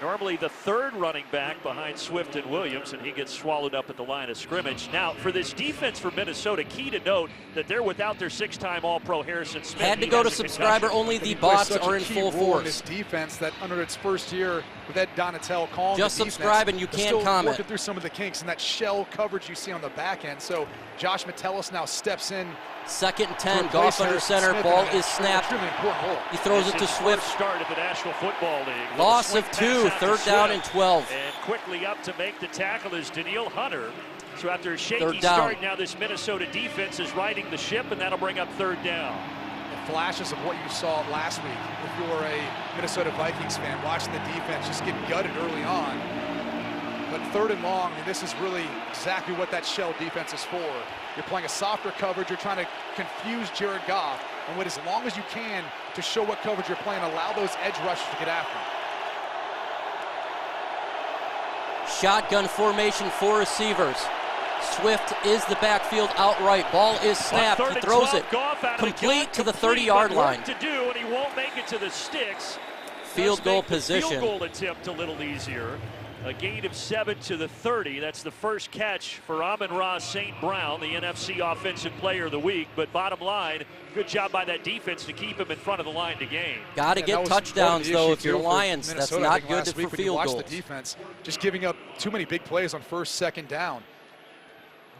Speaker 7: Normally the third running back behind Swift and Williams, and he gets swallowed up at the line of scrimmage. Now, for this defense for Minnesota, key to note that they're without their 6-time All-Pro Harrison Smith.
Speaker 2: Had to
Speaker 7: He
Speaker 2: go to
Speaker 7: has a
Speaker 2: subscriber
Speaker 7: concussion.
Speaker 2: only.
Speaker 8: And
Speaker 2: The
Speaker 8: he plays
Speaker 2: bots
Speaker 8: such
Speaker 2: are
Speaker 8: a
Speaker 2: in
Speaker 8: key
Speaker 2: full
Speaker 8: role in this
Speaker 2: force.
Speaker 8: defense that under its first year with Ed Donatel calling
Speaker 2: Just
Speaker 8: the defense,
Speaker 2: subscribe and you
Speaker 8: they're
Speaker 2: can
Speaker 8: still
Speaker 2: comment.
Speaker 8: working through some of the kinks and that shell coverage you see on the back end. So Josh Metellus now steps in.
Speaker 2: Second and
Speaker 8: to
Speaker 2: 10.
Speaker 8: replace
Speaker 2: Goff under
Speaker 8: Harrison
Speaker 2: center.
Speaker 8: Smith
Speaker 2: Ball
Speaker 8: in an
Speaker 2: is snapped.
Speaker 8: extremely important role.
Speaker 2: He throws
Speaker 7: It's
Speaker 2: it to
Speaker 7: his
Speaker 2: Swift.
Speaker 7: first start of the National Football League. With a
Speaker 2: Loss
Speaker 7: swing
Speaker 2: of
Speaker 7: pass
Speaker 2: 2.
Speaker 7: out to
Speaker 2: Third down
Speaker 7: Swift.
Speaker 2: and 12.
Speaker 7: And quickly up to make the tackle is Daniil Hunter. So after a shaky
Speaker 2: Third down.
Speaker 7: start, now this Minnesota defense is riding the ship, and that'll bring up third down.
Speaker 8: The flashes of what you saw last week, if you were a Minnesota Vikings fan, watching the defense just get gutted early on. But third and long, I mean, this is really exactly what that shell defense is for. You're playing a softer coverage. You're trying to confuse Jared Goff and wait as long as you can to show what coverage you're playing. Allow those edge rushers to get after him.
Speaker 2: Shotgun formation, 4 receivers. Swift is the backfield outright. Ball is snapped.
Speaker 7: On
Speaker 2: He
Speaker 7: third and
Speaker 2: throws
Speaker 7: 12,
Speaker 2: it
Speaker 7: Goff out of the
Speaker 2: complete
Speaker 7: gun,
Speaker 2: to the
Speaker 7: complete,
Speaker 2: 30-yard
Speaker 7: but work
Speaker 2: line.
Speaker 7: to do, and he won't make it to the sticks.
Speaker 2: Field
Speaker 7: Does
Speaker 2: goal
Speaker 7: make the
Speaker 2: position.
Speaker 7: Field goal attempt a little easier. A gain of 7 to the 30. That's the first catch for Amon-Ra St. Brown, the NFC Offensive Player of the Week. But bottom line, good job by that defense to keep him in front of the line to gain.
Speaker 2: Got to
Speaker 8: Yeah, that
Speaker 2: get
Speaker 8: was part
Speaker 2: touchdowns,
Speaker 8: of the
Speaker 2: though,
Speaker 8: issue,
Speaker 2: if you're
Speaker 8: too, for
Speaker 2: Lions. That's
Speaker 8: Minnesota, I
Speaker 2: not
Speaker 8: think,
Speaker 2: good
Speaker 8: last
Speaker 2: for
Speaker 8: week when you
Speaker 2: field
Speaker 8: watched
Speaker 2: goals.
Speaker 8: the defense just giving up too many big plays on first, second down.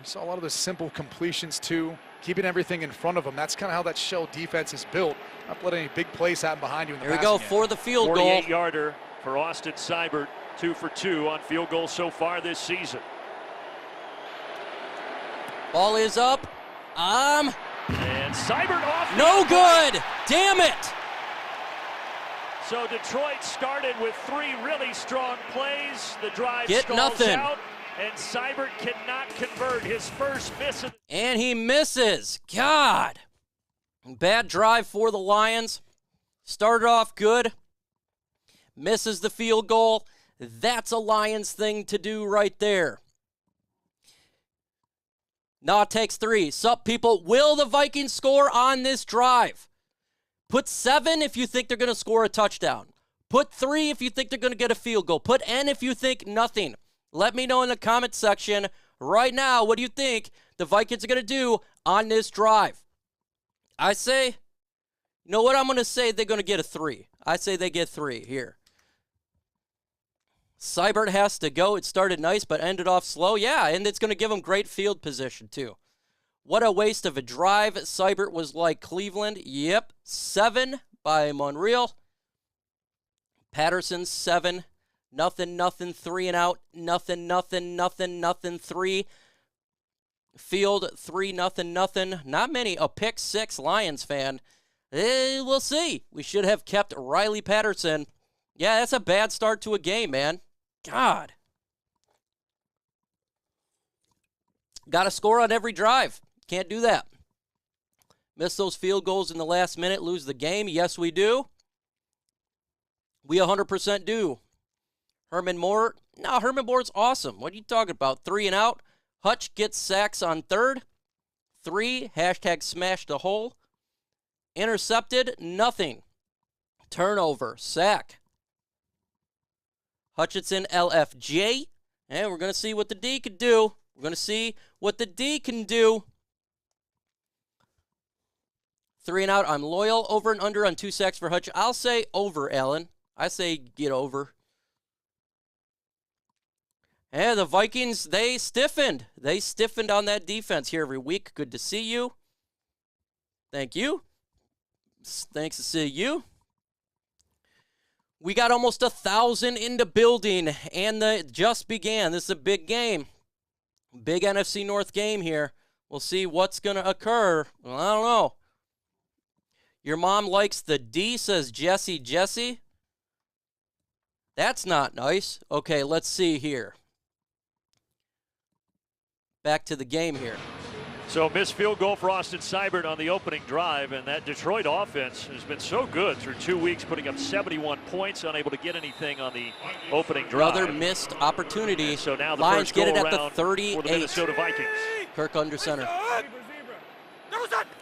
Speaker 8: We saw a lot of those simple completions, too, keeping everything in front of them. That's kind of how that shell defense is built. Not letting any big plays happen behind you in the
Speaker 2: Here we go
Speaker 8: passing game.
Speaker 2: for the field goal.
Speaker 7: 48-yarder for Austin Seibert. 2 for 2 on field goals so far this season.
Speaker 2: Ball is up.
Speaker 7: And Seibert off. the
Speaker 2: No
Speaker 7: outside.
Speaker 2: good. Damn it.
Speaker 7: So Detroit started with 3 really strong plays. The drive
Speaker 2: Get
Speaker 7: stalls
Speaker 2: nothing.
Speaker 7: out, and Seibert cannot convert his first miss.
Speaker 2: And he misses. God. Bad drive for the Lions. Started off good. Misses the field goal. That's a Lions thing to do right there. Now it takes 3. Sup, people? Will the Vikings score on this drive? Put 7 if you think they're going to score a touchdown. Put 3 if you think they're going to get a field goal. Put N if you think nothing. Let me know in the comment section right now, what do you think the Vikings are going to do on this drive? I say, you know what I'm going to say? They're going to get a 3. I say they get 3 here. Seibert has to go. It started nice, but ended off slow. Yeah, and it's going to give him great field position, too. What a waste of a drive. Seibert was like Cleveland. Yep. 7 by Monreal. Patterson, 7. Nothing, 3 and out. Nothing, 3. Field, 3, nothing. Not many. A pick 6, Lions fan. We'll see. We should have kept Riley Patterson. Yeah, that's a bad start to a game, man. God. Got to score on every drive. Can't do that. Miss those field goals in the last minute, lose the game. Yes, we do. We 100% do. Herman Moore. No, Herman Moore's awesome. What are you talking about? 3 and out. Hutch gets sacks on 3rd. 3. Hashtag smash the hole. Intercepted. Nothing. Turnover. Sack. Hutchinson, LFJ. And we're going to see what the D can do. We're going to see what the D can do. 3 and out. I'm loyal. Over and under on 2 sacks for Hutch. I'll say over, Allen. I say get over. And the Vikings, they stiffened. They stiffened on that defense here every week. Good to see you. Thank you. Thanks to see you. We got almost 1,000 in the building, and it just began. This is a big game. Big NFC North game here. We'll see what's going to occur. Well, I don't know. Your mom likes the D, says Jesse. That's not nice. Okay, let's see here. Back to the game here.
Speaker 7: So missed field goal for Austin Seibert on the opening drive, and that Detroit offense has been so good through 2 weeks, putting up 71 points, unable to get anything on the opening drive.
Speaker 2: Another missed opportunity.
Speaker 7: And so now the
Speaker 2: Lions
Speaker 7: first
Speaker 2: get it
Speaker 7: goal
Speaker 2: at the
Speaker 7: around
Speaker 2: 38.
Speaker 7: for the Minnesota Vikings.
Speaker 2: Kirk under center.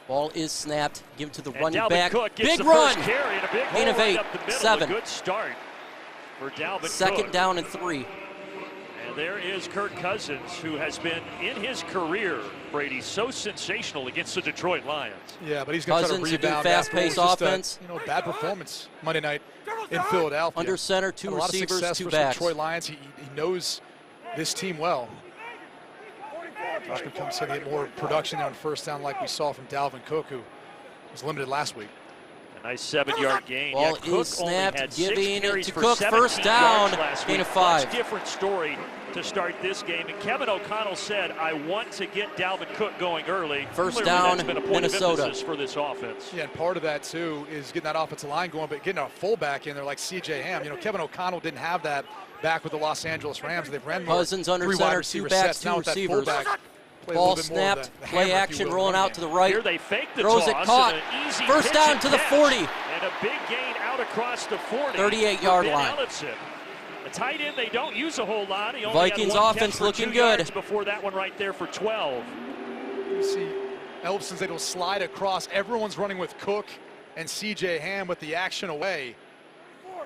Speaker 2: Ball is snapped. Give it to the
Speaker 7: And
Speaker 2: running
Speaker 7: Dalvin
Speaker 2: back.
Speaker 7: Cook gets
Speaker 2: Big
Speaker 7: the
Speaker 2: run.
Speaker 7: first carry and a big
Speaker 2: Gain
Speaker 7: hole
Speaker 2: of
Speaker 7: right
Speaker 2: 8,
Speaker 7: up the middle.
Speaker 2: 7.
Speaker 7: A good start for Dalvin
Speaker 2: Second
Speaker 7: Cook.
Speaker 2: down and 3.
Speaker 7: And there is Kirk Cousins, who has been in his career, Brady, so sensational against the Detroit Lions.
Speaker 8: Yeah, but he's going to try to
Speaker 2: Cousins, who do
Speaker 8: rebound.
Speaker 2: fast-paced offense.
Speaker 8: Bad performance Monday night in Philadelphia.
Speaker 2: Under center, 2
Speaker 8: Had a lot of
Speaker 2: receivers,
Speaker 8: success
Speaker 2: 2
Speaker 8: for
Speaker 2: backs.
Speaker 8: Detroit Lions. He knows this team well. Josh McCown's going to get more production on first down like we saw from Dalvin Cook, who was limited last week.
Speaker 7: A nice 7-yard gain.
Speaker 2: Ball
Speaker 7: Cook
Speaker 2: is snapped,
Speaker 7: only had
Speaker 2: giving
Speaker 7: 6 carries
Speaker 2: to
Speaker 7: for
Speaker 2: Cook.
Speaker 7: 17
Speaker 2: First down,
Speaker 7: yards last
Speaker 2: gain
Speaker 7: week.
Speaker 2: of 5.
Speaker 7: Much different story to start this game. And Kevin O'Connell said, I want to get Dalvin Cook going early.
Speaker 2: First
Speaker 7: Clearly
Speaker 2: down,
Speaker 7: that's been a point
Speaker 2: Minnesota.
Speaker 7: of emphasis for this offense.
Speaker 8: Yeah, and part of that, too, is getting that offensive line going, but getting a fullback in there like C.J. Ham. Kevin O'Connell didn't have that back with the Los Angeles Rams. They've ran more
Speaker 2: Cousins under
Speaker 8: 3
Speaker 2: center,
Speaker 8: wide
Speaker 2: 2
Speaker 8: receiver
Speaker 2: backs,
Speaker 8: sets.
Speaker 2: 2
Speaker 8: Now with that
Speaker 2: receivers.
Speaker 8: fullback, play a
Speaker 2: Ball
Speaker 8: little bit more of
Speaker 2: snapped,
Speaker 8: the
Speaker 2: play
Speaker 8: hammer, if you
Speaker 2: action,
Speaker 8: will,
Speaker 2: rolling
Speaker 8: run
Speaker 2: out
Speaker 8: game.
Speaker 2: to the right.
Speaker 7: Here they fake the
Speaker 2: Throws
Speaker 7: toss,
Speaker 2: it, caught.
Speaker 7: and an easy
Speaker 2: First
Speaker 7: pitch
Speaker 2: down
Speaker 7: and
Speaker 2: to the
Speaker 7: catch.
Speaker 2: 40.
Speaker 7: And a big gain out across the 40.
Speaker 2: 38-yard
Speaker 7: for Ben
Speaker 2: line.
Speaker 7: Ellison. A tight end they don't use a whole lot. He only
Speaker 2: Vikings
Speaker 7: had 1
Speaker 2: offense
Speaker 7: catch for
Speaker 2: looking
Speaker 7: 2
Speaker 2: good.
Speaker 7: yards before that one right there for 12.
Speaker 8: You see Elfson's able to slide across. Everyone's running with Cook and C.J. Ham with the action away.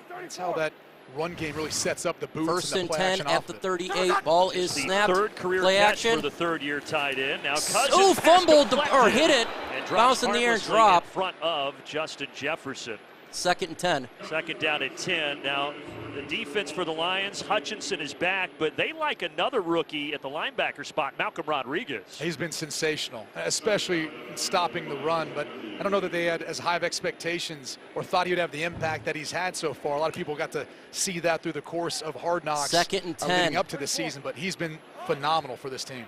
Speaker 8: That's how that run game really sets up the boots
Speaker 2: First
Speaker 8: and
Speaker 2: and
Speaker 8: the play
Speaker 2: 10
Speaker 8: action
Speaker 2: at
Speaker 8: off
Speaker 2: the
Speaker 8: it.
Speaker 2: 38. Ball is
Speaker 7: The
Speaker 2: snapped.
Speaker 7: third career
Speaker 2: Play
Speaker 7: catch
Speaker 2: action.
Speaker 7: for the third-year tight end. Now Cousins
Speaker 2: Oh,
Speaker 7: pass
Speaker 2: fumbled
Speaker 7: deflected
Speaker 2: or hit it.
Speaker 7: and
Speaker 2: Bounce in the air and
Speaker 7: harmlessly
Speaker 2: drop.
Speaker 7: in front of Justin Jefferson.
Speaker 2: Second and 10.
Speaker 7: Second down at 10. Now, the defense for the Lions, Hutchinson is back, but they like another rookie at the linebacker spot, Malcolm Rodriguez.
Speaker 8: He's been sensational, especially stopping the run, but I don't know that they had as high of expectations or thought he would have the impact that he's had so far. A lot of people got to see that through the course of Hard Knocks
Speaker 2: Second and 10.
Speaker 8: leading up to the season, but he's been phenomenal for this team.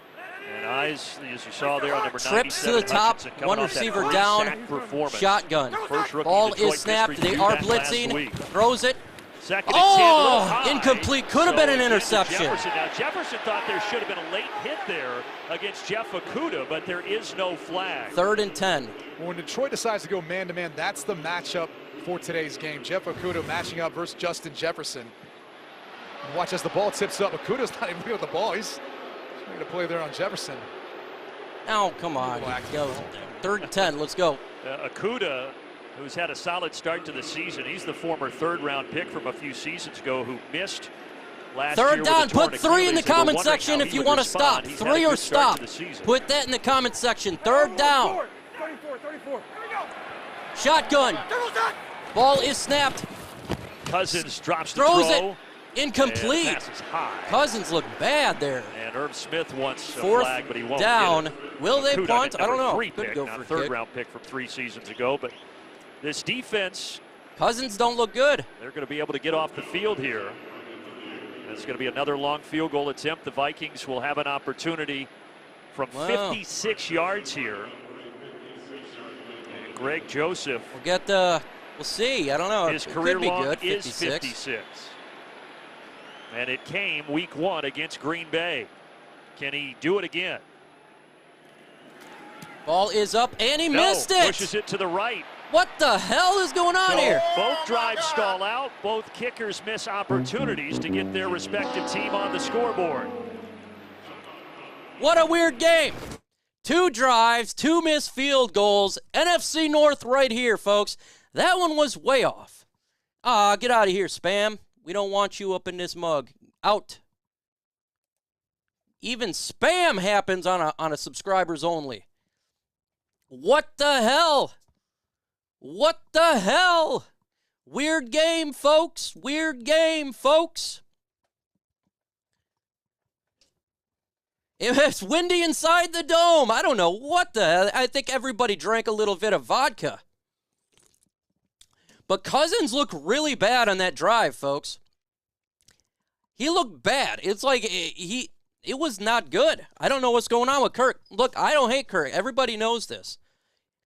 Speaker 7: And eyes, as you saw there on number 97,
Speaker 2: Trips to the top,
Speaker 7: Hutchinson coming
Speaker 2: one
Speaker 7: off that
Speaker 2: receiver
Speaker 7: great
Speaker 2: down,
Speaker 7: sack performance.
Speaker 2: shotgun.
Speaker 7: First rookie
Speaker 2: Ball
Speaker 7: Detroit
Speaker 2: is snapped.
Speaker 7: history
Speaker 2: They
Speaker 7: to do
Speaker 2: are
Speaker 7: that last
Speaker 2: blitzing.
Speaker 7: week.
Speaker 2: Throws it.
Speaker 7: Second and 10, a little high.
Speaker 2: Incomplete. Could have been an
Speaker 7: So,
Speaker 2: interception.
Speaker 7: Jefferson. Now, Jefferson thought there should have been a late hit there against Jeff Okudah, but there is no flag.
Speaker 2: Third and 10.
Speaker 8: When Detroit decides to go man-to-man, that's the matchup for today's game. Jeff Okudah matching up versus Justin Jefferson. And watch as the ball tips up. Okudah's not even with the ball. He's making a play there on Jefferson.
Speaker 2: Oh, come on. Go. Third and 10. Let's go.
Speaker 7: Okudah, who's had a solid start to the season. He's the former third-round pick from a few seasons ago who missed last year
Speaker 2: Third
Speaker 7: with
Speaker 2: down.
Speaker 7: a torn
Speaker 2: Put 3 in the
Speaker 7: Achilles. They were
Speaker 2: comment
Speaker 7: wondering
Speaker 2: section
Speaker 7: how
Speaker 2: if
Speaker 7: he
Speaker 2: you
Speaker 7: would
Speaker 2: want to
Speaker 7: respond.
Speaker 2: stop.
Speaker 7: He's had a
Speaker 2: 3 or
Speaker 7: good start
Speaker 2: stop.
Speaker 7: to the season.
Speaker 2: Put that in the comment section. Third down.
Speaker 6: 34.
Speaker 2: Shotgun. Ball is snapped.
Speaker 7: Cousins drops the
Speaker 2: Throws
Speaker 7: throw.
Speaker 2: it. Incomplete.
Speaker 7: And the pass is high.
Speaker 2: Cousins look bad there.
Speaker 7: And Irv Smith wants a
Speaker 2: Fourth
Speaker 7: flag, but he won't
Speaker 2: down.
Speaker 7: get it.
Speaker 2: Will they
Speaker 7: Okudah,
Speaker 2: punt? I don't know.
Speaker 7: number 3
Speaker 2: Could
Speaker 7: pick,
Speaker 2: go
Speaker 7: not
Speaker 2: for a
Speaker 7: third
Speaker 2: kick.
Speaker 7: round pick from 3 seasons ago. But this defense,
Speaker 2: Cousins don't look good.
Speaker 7: they're going to be able to get off the field here. It's going to be another long field goal attempt. The Vikings will have an opportunity from 56 yards here. And Greg Joseph.
Speaker 2: We'll see. I don't know.
Speaker 7: His
Speaker 2: It
Speaker 7: career
Speaker 2: could be
Speaker 7: long
Speaker 2: good.
Speaker 7: is
Speaker 2: 56.
Speaker 7: 56. And it came week 1 against Green Bay. Can he do it again?
Speaker 2: Ball is up, and he missed it.
Speaker 7: Pushes it to the right.
Speaker 2: What the hell is going on
Speaker 7: So
Speaker 2: here?
Speaker 7: both drives stall out. Both kickers miss opportunities to get their respective team on the scoreboard.
Speaker 2: What a weird game. 2 drives, 2 missed field goals. NFC North right here, folks. That one was way off. Get out of here, Spam. We don't want you up in this mug. Out. Even spam happens on a subscribers only. What the hell? What the hell? Weird game, folks. Weird game, folks. It's windy inside the dome. I don't know what the hell. I think everybody drank a little bit of vodka. But Cousins looked really bad on that drive, folks. He looked bad. It's like it was not good. I don't know what's going on with Kirk. Look, I don't hate Kirk. Everybody knows this.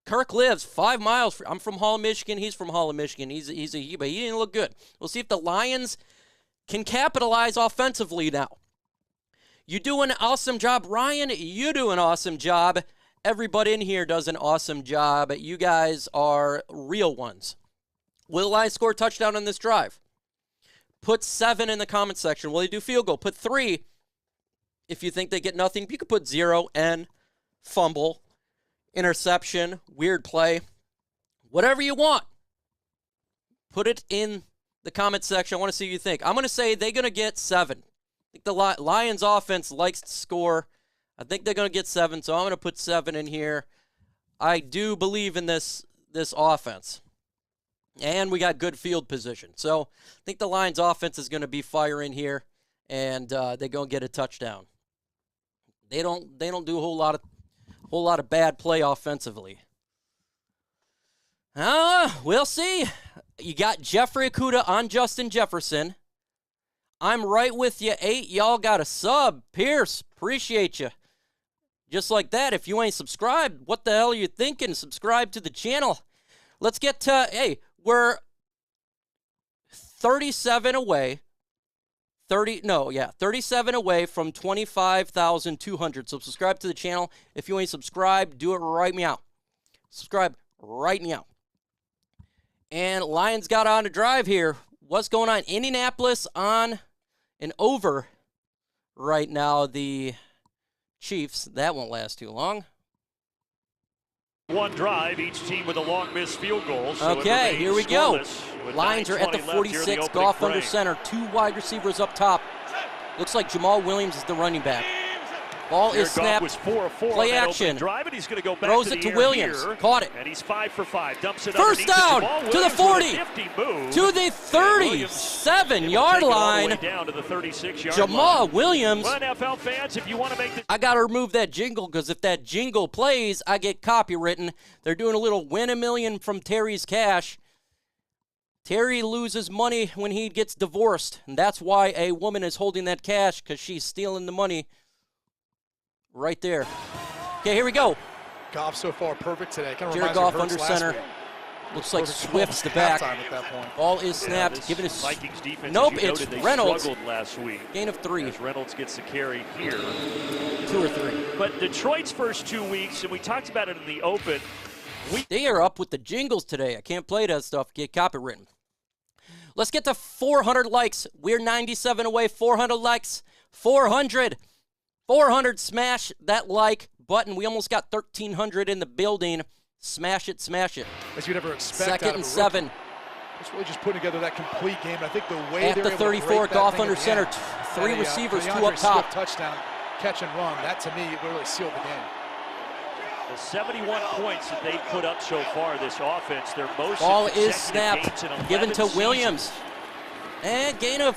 Speaker 2: Kirk lives 5 miles. I'm from Hall, Michigan. He's from Hall, Michigan. But he didn't look good. We'll see if the Lions can capitalize offensively now. You do an awesome job, Ryan. You do an awesome job. Everybody in here does an awesome job. You guys are real ones. Will the Lions score a touchdown on this drive? Put 7 in the comment section. Will they do field goal? Put 3. If you think they get nothing, you could put 0, N, fumble, interception, weird play, whatever you want. Put it in the comment section. I want to see what you think. I'm going to say they're going to get 7. I think the Lions offense likes to score. I think they're going to get 7, so I'm going to put 7 in here. I do believe in this offense. And we got good field position. So I think the Lions offense is going to be firing here, and they're going to get a touchdown. They don't do a whole lot of bad play offensively. We'll see. You got Jeffrey Okudah on Justin Jefferson. I'm right with you. 8, y'all got a sub. Pierce, appreciate you. Just like that, if you ain't subscribed, what the hell are you thinking? Subscribe to the channel. Let's get to, hey, we're 37 away. 37 away from 25,200. So subscribe to the channel. If you ain't subscribed, do it right meow. Subscribe right meow. And Lions got on a drive here. What's going on? Indianapolis on an over right now. The Chiefs, that won't last too long.
Speaker 7: One drive, each team with a long missed field goal. So
Speaker 2: okay, here we go. Lions are at the 46, Goff under center, 2 wide receivers up top. Looks like Jamal Williams is the running back. Ball is snapped. Play action. Throws it to Williams. Caught it.
Speaker 7: And he's 5 for 5. Dumps it
Speaker 2: first down to the 40. To the 37-yard line.
Speaker 7: Down to the 36-yard
Speaker 2: Jamal Williams.
Speaker 7: Well, NFL fans, if you want to make the
Speaker 2: I got to remove that jingle because if that jingle plays, I get copywritten. They're doing a little win a million from Terry's cash. Terry loses money when he gets divorced, and that's why a woman is holding that cash, because she's stealing the money right there. Okay, here we go.
Speaker 8: Goff so far perfect today. Kind of
Speaker 2: Jared Goff under center. Looks like Swift's the back.
Speaker 8: At that point.
Speaker 2: Ball is snapped. Given his
Speaker 7: Vikings defense.
Speaker 2: nope, it's Reynolds.
Speaker 7: Last week.
Speaker 2: Gain of 3.
Speaker 7: As Reynolds gets the carry here.
Speaker 2: 2 or 3.
Speaker 7: But Detroit's first 2 weeks, and we talked about it in the open.
Speaker 2: They are up with the jingles today. I can't play that stuff. Get copywritten. Let's get to 400 likes. We're 97 away. 400 likes. 400. 400. Smash that like button. We almost got 1,300 in the building. Smash it, smash it.
Speaker 8: As you'd ever expect.
Speaker 2: 2nd and 7.
Speaker 8: It's really just putting together that complete game. I think the way
Speaker 2: at the 34, Goff under center. 3 receivers, 2 up top.
Speaker 8: Touchdown, catch and run. That to me really sealed the game.
Speaker 7: The 71 points that they've put up so far, this offense, their most.
Speaker 2: Ball is snapped, given to Williams. And gain of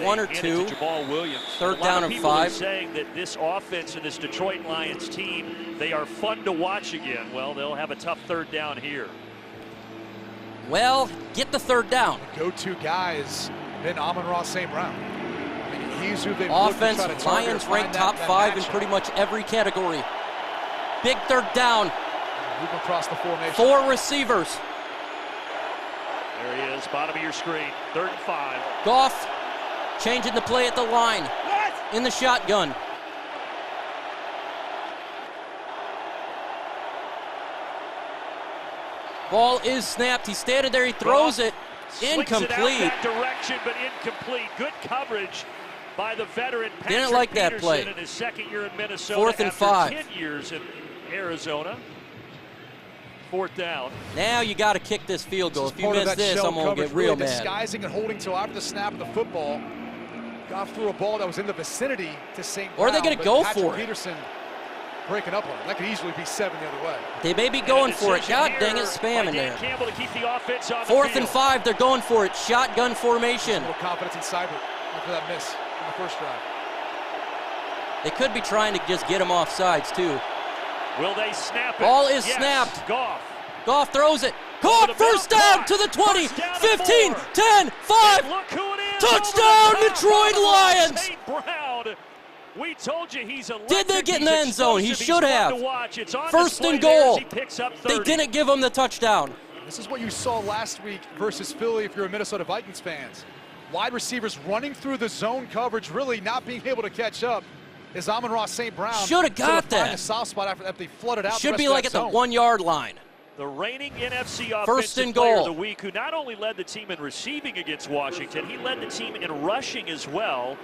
Speaker 2: 1 or 2.
Speaker 7: Jamal Williams.
Speaker 2: 3rd down and 5.
Speaker 7: Are saying that this offense and this Detroit Lions team, they are fun to watch again. Well, they'll have a tough 3rd down here.
Speaker 2: Well, get the 3rd down.
Speaker 8: Go-to guys been Amon-Ra St. Brown. I mean, he's who they've
Speaker 2: offense, Lions ranked top 5 in pretty much every category. Big 3rd down.
Speaker 8: Move across the formation.
Speaker 2: 4 receivers.
Speaker 7: There he is, bottom of your screen. 3rd and 5.
Speaker 2: Goff changing the play at the line. In the shotgun. Ball is snapped. He's standing there. He throws it. Incomplete.
Speaker 7: It out that direction, but incomplete. Good coverage by the veteran Patrick
Speaker 2: Didn't like that
Speaker 7: Peterson
Speaker 2: play.
Speaker 7: In his 2nd year in Minnesota.
Speaker 2: 4th and 5.
Speaker 7: 10 years in Arizona. 4th down.
Speaker 2: Now you got to kick this field goal. If you miss this, I'm going to get
Speaker 8: really
Speaker 2: real mad.
Speaker 8: Disguising and holding till after the snap of the football. Goff threw a ball that was in the vicinity to St.
Speaker 2: Or are they going to go for it?
Speaker 8: Peterson breaking up on it. That could easily be 7 the other way.
Speaker 2: They may be going for it. God dang it, spam in there.
Speaker 7: Campbell to keep the offense on
Speaker 2: 4th and 5, they're going for it. Shotgun formation.
Speaker 8: A little confidence in Cyber after that miss in the first drive.
Speaker 2: They could be trying to just get him off sides, too.
Speaker 7: Will they snap it?
Speaker 2: Ball is snapped.
Speaker 7: Goff.
Speaker 2: Goff throws it. Caught, first down to the 20, 15, 10, 5.
Speaker 7: Look who it is.
Speaker 2: Touchdown, Detroit Lions.
Speaker 7: St. Brown We told you he's electric.
Speaker 2: Did they get in the end zone? He should have. First and
Speaker 7: goal.
Speaker 2: goal. They didn't give him the touchdown.
Speaker 8: This is what you saw last week versus Philly if you're a Minnesota Vikings fans. Wide receivers running through the zone coverage, really not being able to catch up. Is Amon-Ra St. Brown
Speaker 2: should have got that.
Speaker 8: A soft spot after they flooded out.
Speaker 2: Should be like at the 1 yard line.
Speaker 7: The reigning NFC
Speaker 2: First
Speaker 7: offensive
Speaker 2: and
Speaker 7: player
Speaker 2: goal.
Speaker 7: of the week, who not only led the team in receiving against Washington, he led the team in rushing as well,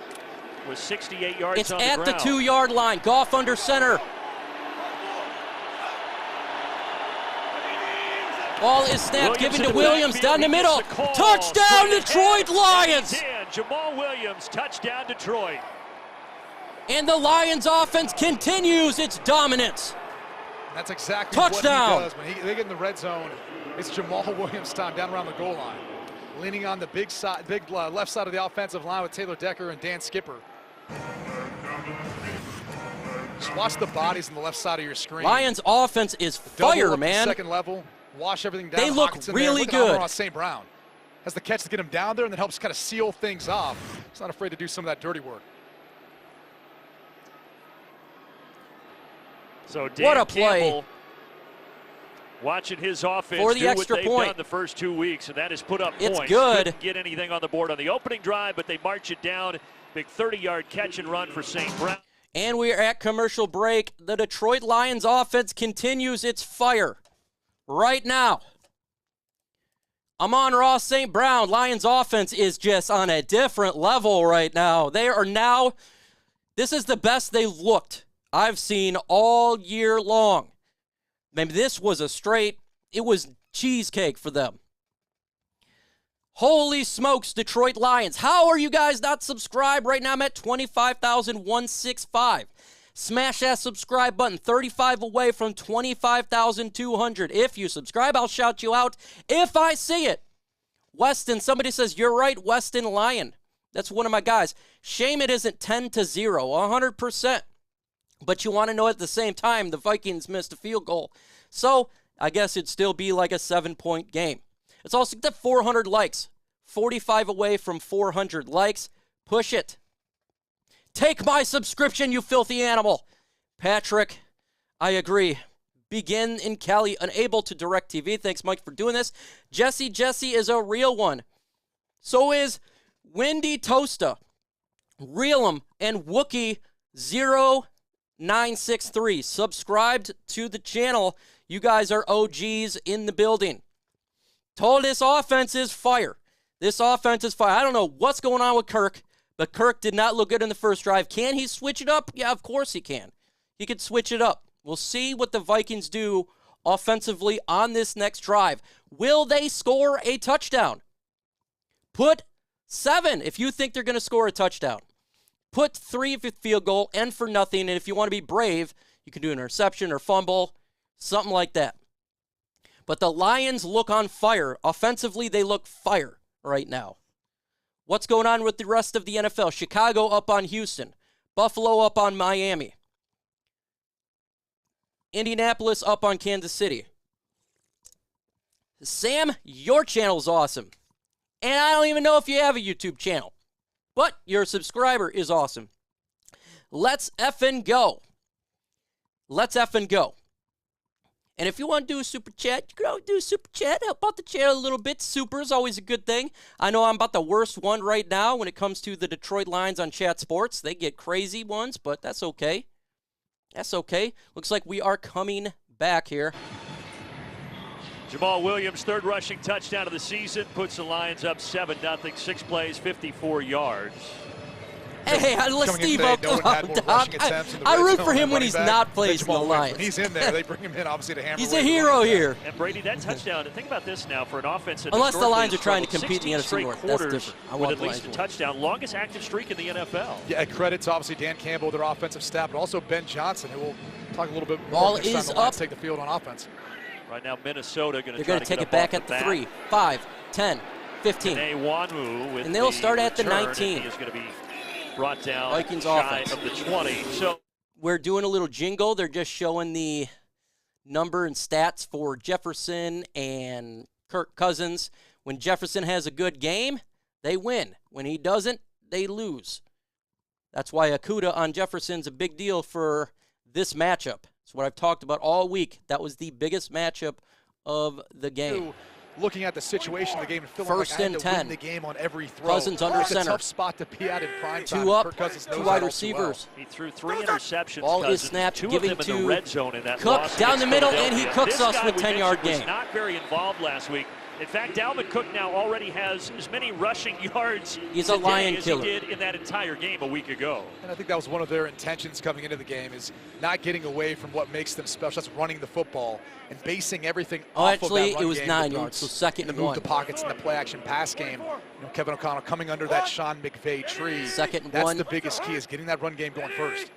Speaker 7: with 68 yards
Speaker 2: it's
Speaker 7: on the
Speaker 2: at
Speaker 7: ground.
Speaker 2: the 2 yard line. Goff under center. Ball is snapped, given to Williams down the middle. Touchdown, Detroit Lions!
Speaker 7: Jamal Williams, touchdown, Detroit.
Speaker 2: And the Lions offense continues its dominance.
Speaker 8: That's exactly
Speaker 2: touchdown.
Speaker 8: What he does. When they get in the red zone, it's Jamal Williams time down around the goal line. Leaning on the big left side of the offensive line with Taylor Decker and Dan Skipper. Just watch the bodies on the left side of your screen.
Speaker 2: Lions offense is fire, man.
Speaker 8: Second level, wash everything down.
Speaker 2: They look really good.
Speaker 8: St. Brown has the catch to get him down there and then helps kind of seal things off. He's not afraid to do some of that dirty work.
Speaker 7: So Dan
Speaker 2: what a play.
Speaker 7: Campbell watching his offense
Speaker 2: for the
Speaker 7: do
Speaker 2: extra
Speaker 7: what they've
Speaker 2: point
Speaker 7: done the first 2 weeks, and that has put up
Speaker 2: it's
Speaker 7: points.
Speaker 2: Good.
Speaker 7: Couldn't get anything on the board on the opening drive, but they march it down. Big 30-yard catch and run for St. Brown.
Speaker 2: And we are at commercial break. The Detroit Lions offense continues its fire right now. Amon-Ra St. Brown, Lions offense is just on a different level right now. They are now, this is the best they've looked I've seen all year long. Maybe this was it was cheesecake for them. Holy smokes, Detroit Lions. How are you guys not subscribed right now? I'm at 25,165. Smash that subscribe button. 35 away from 25,200. If you subscribe, I'll shout you out if I see it. Weston, somebody says, you're right, Weston Lion. That's one of my guys. Shame it isn't 10-0, 100%. But you want to know at the same time, the Vikings missed a field goal. So I guess it'd still be like a 7-point game. It's also got 400 likes. 45 away from 400 likes. Push it. Take my subscription, you filthy animal. Patrick, I agree. Begin in Cali, unable to direct TV. Thanks, Mike, for doing this. Jesse is a real one. So is Wendy Tosta, Realum, and Wookie 0963. Subscribed to the channel. You guys are OGs in the building. Told this offense is fire. This offense is fire. I don't know what's going on with Kirk, but Kirk did not look good in the first drive. Can he switch it up? Yeah, of course he can. He could switch it up. We'll see what the Vikings do offensively on this next drive. Will they score a touchdown? Put 7 if you think they're going to score a touchdown. Put 3 if it's field goal, and for nothing. And if you want to be brave, you can do an interception or fumble, something like that. But the Lions look on fire. Offensively, they look fire right now. What's going on with the rest of the NFL? Chicago up on Houston. Buffalo up on Miami. Indianapolis up on Kansas City. Sam, your channel's awesome. And I don't even know if you have a YouTube channel. But your subscriber is awesome. Let's effing go. Let's effing go. And if you want to do a super chat, you can always do a super chat. Help out the channel a little bit. Super is always a good thing. I know I'm about the worst one right now when it comes to the Detroit Lions on Chat Sports. They get crazy ones, but that's okay. That's okay. Looks like we are coming back here.
Speaker 7: Jamal Williams, third rushing touchdown of the season, puts the Lions up 7-0, 6 plays, 54 yards.
Speaker 2: Hey, I let Steve up. I root for him when he's not playing for the Lions.
Speaker 8: When he's in there, they bring him in, obviously, to hammer.
Speaker 2: He's a hero here.
Speaker 7: And Brady, that touchdown, think about this now for an offense that
Speaker 2: unless the Lions are trying to compete in the NFC North, that's different. I
Speaker 7: with
Speaker 2: want
Speaker 7: at least a touchdown, longest active streak in the NFL.
Speaker 8: Yeah, credits obviously Dan Campbell, their offensive staff, but also Ben Johnson, who will talk a little bit more
Speaker 2: Ball
Speaker 8: next time
Speaker 2: is
Speaker 8: the Lions
Speaker 2: up.
Speaker 8: take the field on offense.
Speaker 7: Right now, Minnesota going to
Speaker 2: They're going to take it back at the 3, 5, 10, 15.
Speaker 7: And
Speaker 2: they'll start at the 19.
Speaker 7: He is going to be brought down
Speaker 2: Vikings
Speaker 7: shy
Speaker 2: offense.
Speaker 7: of the 20. So
Speaker 2: we're doing a little jingle. They're just showing the number and stats for Jefferson and Kirk Cousins. When Jefferson has a good game, they win. When he doesn't, they lose. That's why Akuda on Jefferson's a big deal for this matchup. It's what I've talked about all week. That was the biggest matchup of the game.
Speaker 8: Looking at the situation of the game and feeling
Speaker 2: First
Speaker 8: like I had
Speaker 2: and
Speaker 8: to win
Speaker 2: 10.
Speaker 8: the game on every throw.
Speaker 2: Cousins under
Speaker 8: It's
Speaker 2: center.
Speaker 8: a tough spot to be at in prime time.
Speaker 2: Two up,
Speaker 8: Kirk Cousins knows
Speaker 2: two
Speaker 8: that
Speaker 2: wide
Speaker 8: all too
Speaker 2: receivers.
Speaker 7: He threw 3 interceptions.
Speaker 2: Ball is
Speaker 7: Cousins,
Speaker 2: snapped,
Speaker 7: 2 of
Speaker 2: giving
Speaker 7: them in
Speaker 2: to
Speaker 7: the red zone in that
Speaker 2: Cook
Speaker 7: loss
Speaker 2: down the
Speaker 7: against
Speaker 2: middle, and he
Speaker 7: Philadelphia.
Speaker 2: cooks
Speaker 7: This
Speaker 2: us
Speaker 7: guy
Speaker 2: with
Speaker 7: we
Speaker 2: 10-yard
Speaker 7: mentioned was
Speaker 2: gain.
Speaker 7: not very involved last week. In fact, Dalvin Cook now already has as many rushing yards
Speaker 2: He's a
Speaker 7: today
Speaker 2: lion
Speaker 7: as
Speaker 2: killer.
Speaker 7: he did in that entire game a week ago.
Speaker 8: And I think that was one of their intentions coming into the game, is not getting away from what makes them special. That's running the football and basing everything off
Speaker 2: Actually,
Speaker 8: of that run
Speaker 2: it was
Speaker 8: game
Speaker 2: 9
Speaker 8: with
Speaker 2: yards, so
Speaker 8: the
Speaker 2: second
Speaker 8: the
Speaker 2: and
Speaker 8: move
Speaker 2: 1.
Speaker 8: to pockets and the play-action pass game. Kevin O'Connell coming under that Sean McVay tree.
Speaker 2: Second and
Speaker 8: That's
Speaker 2: 1.
Speaker 8: the biggest key, is getting that run game going first.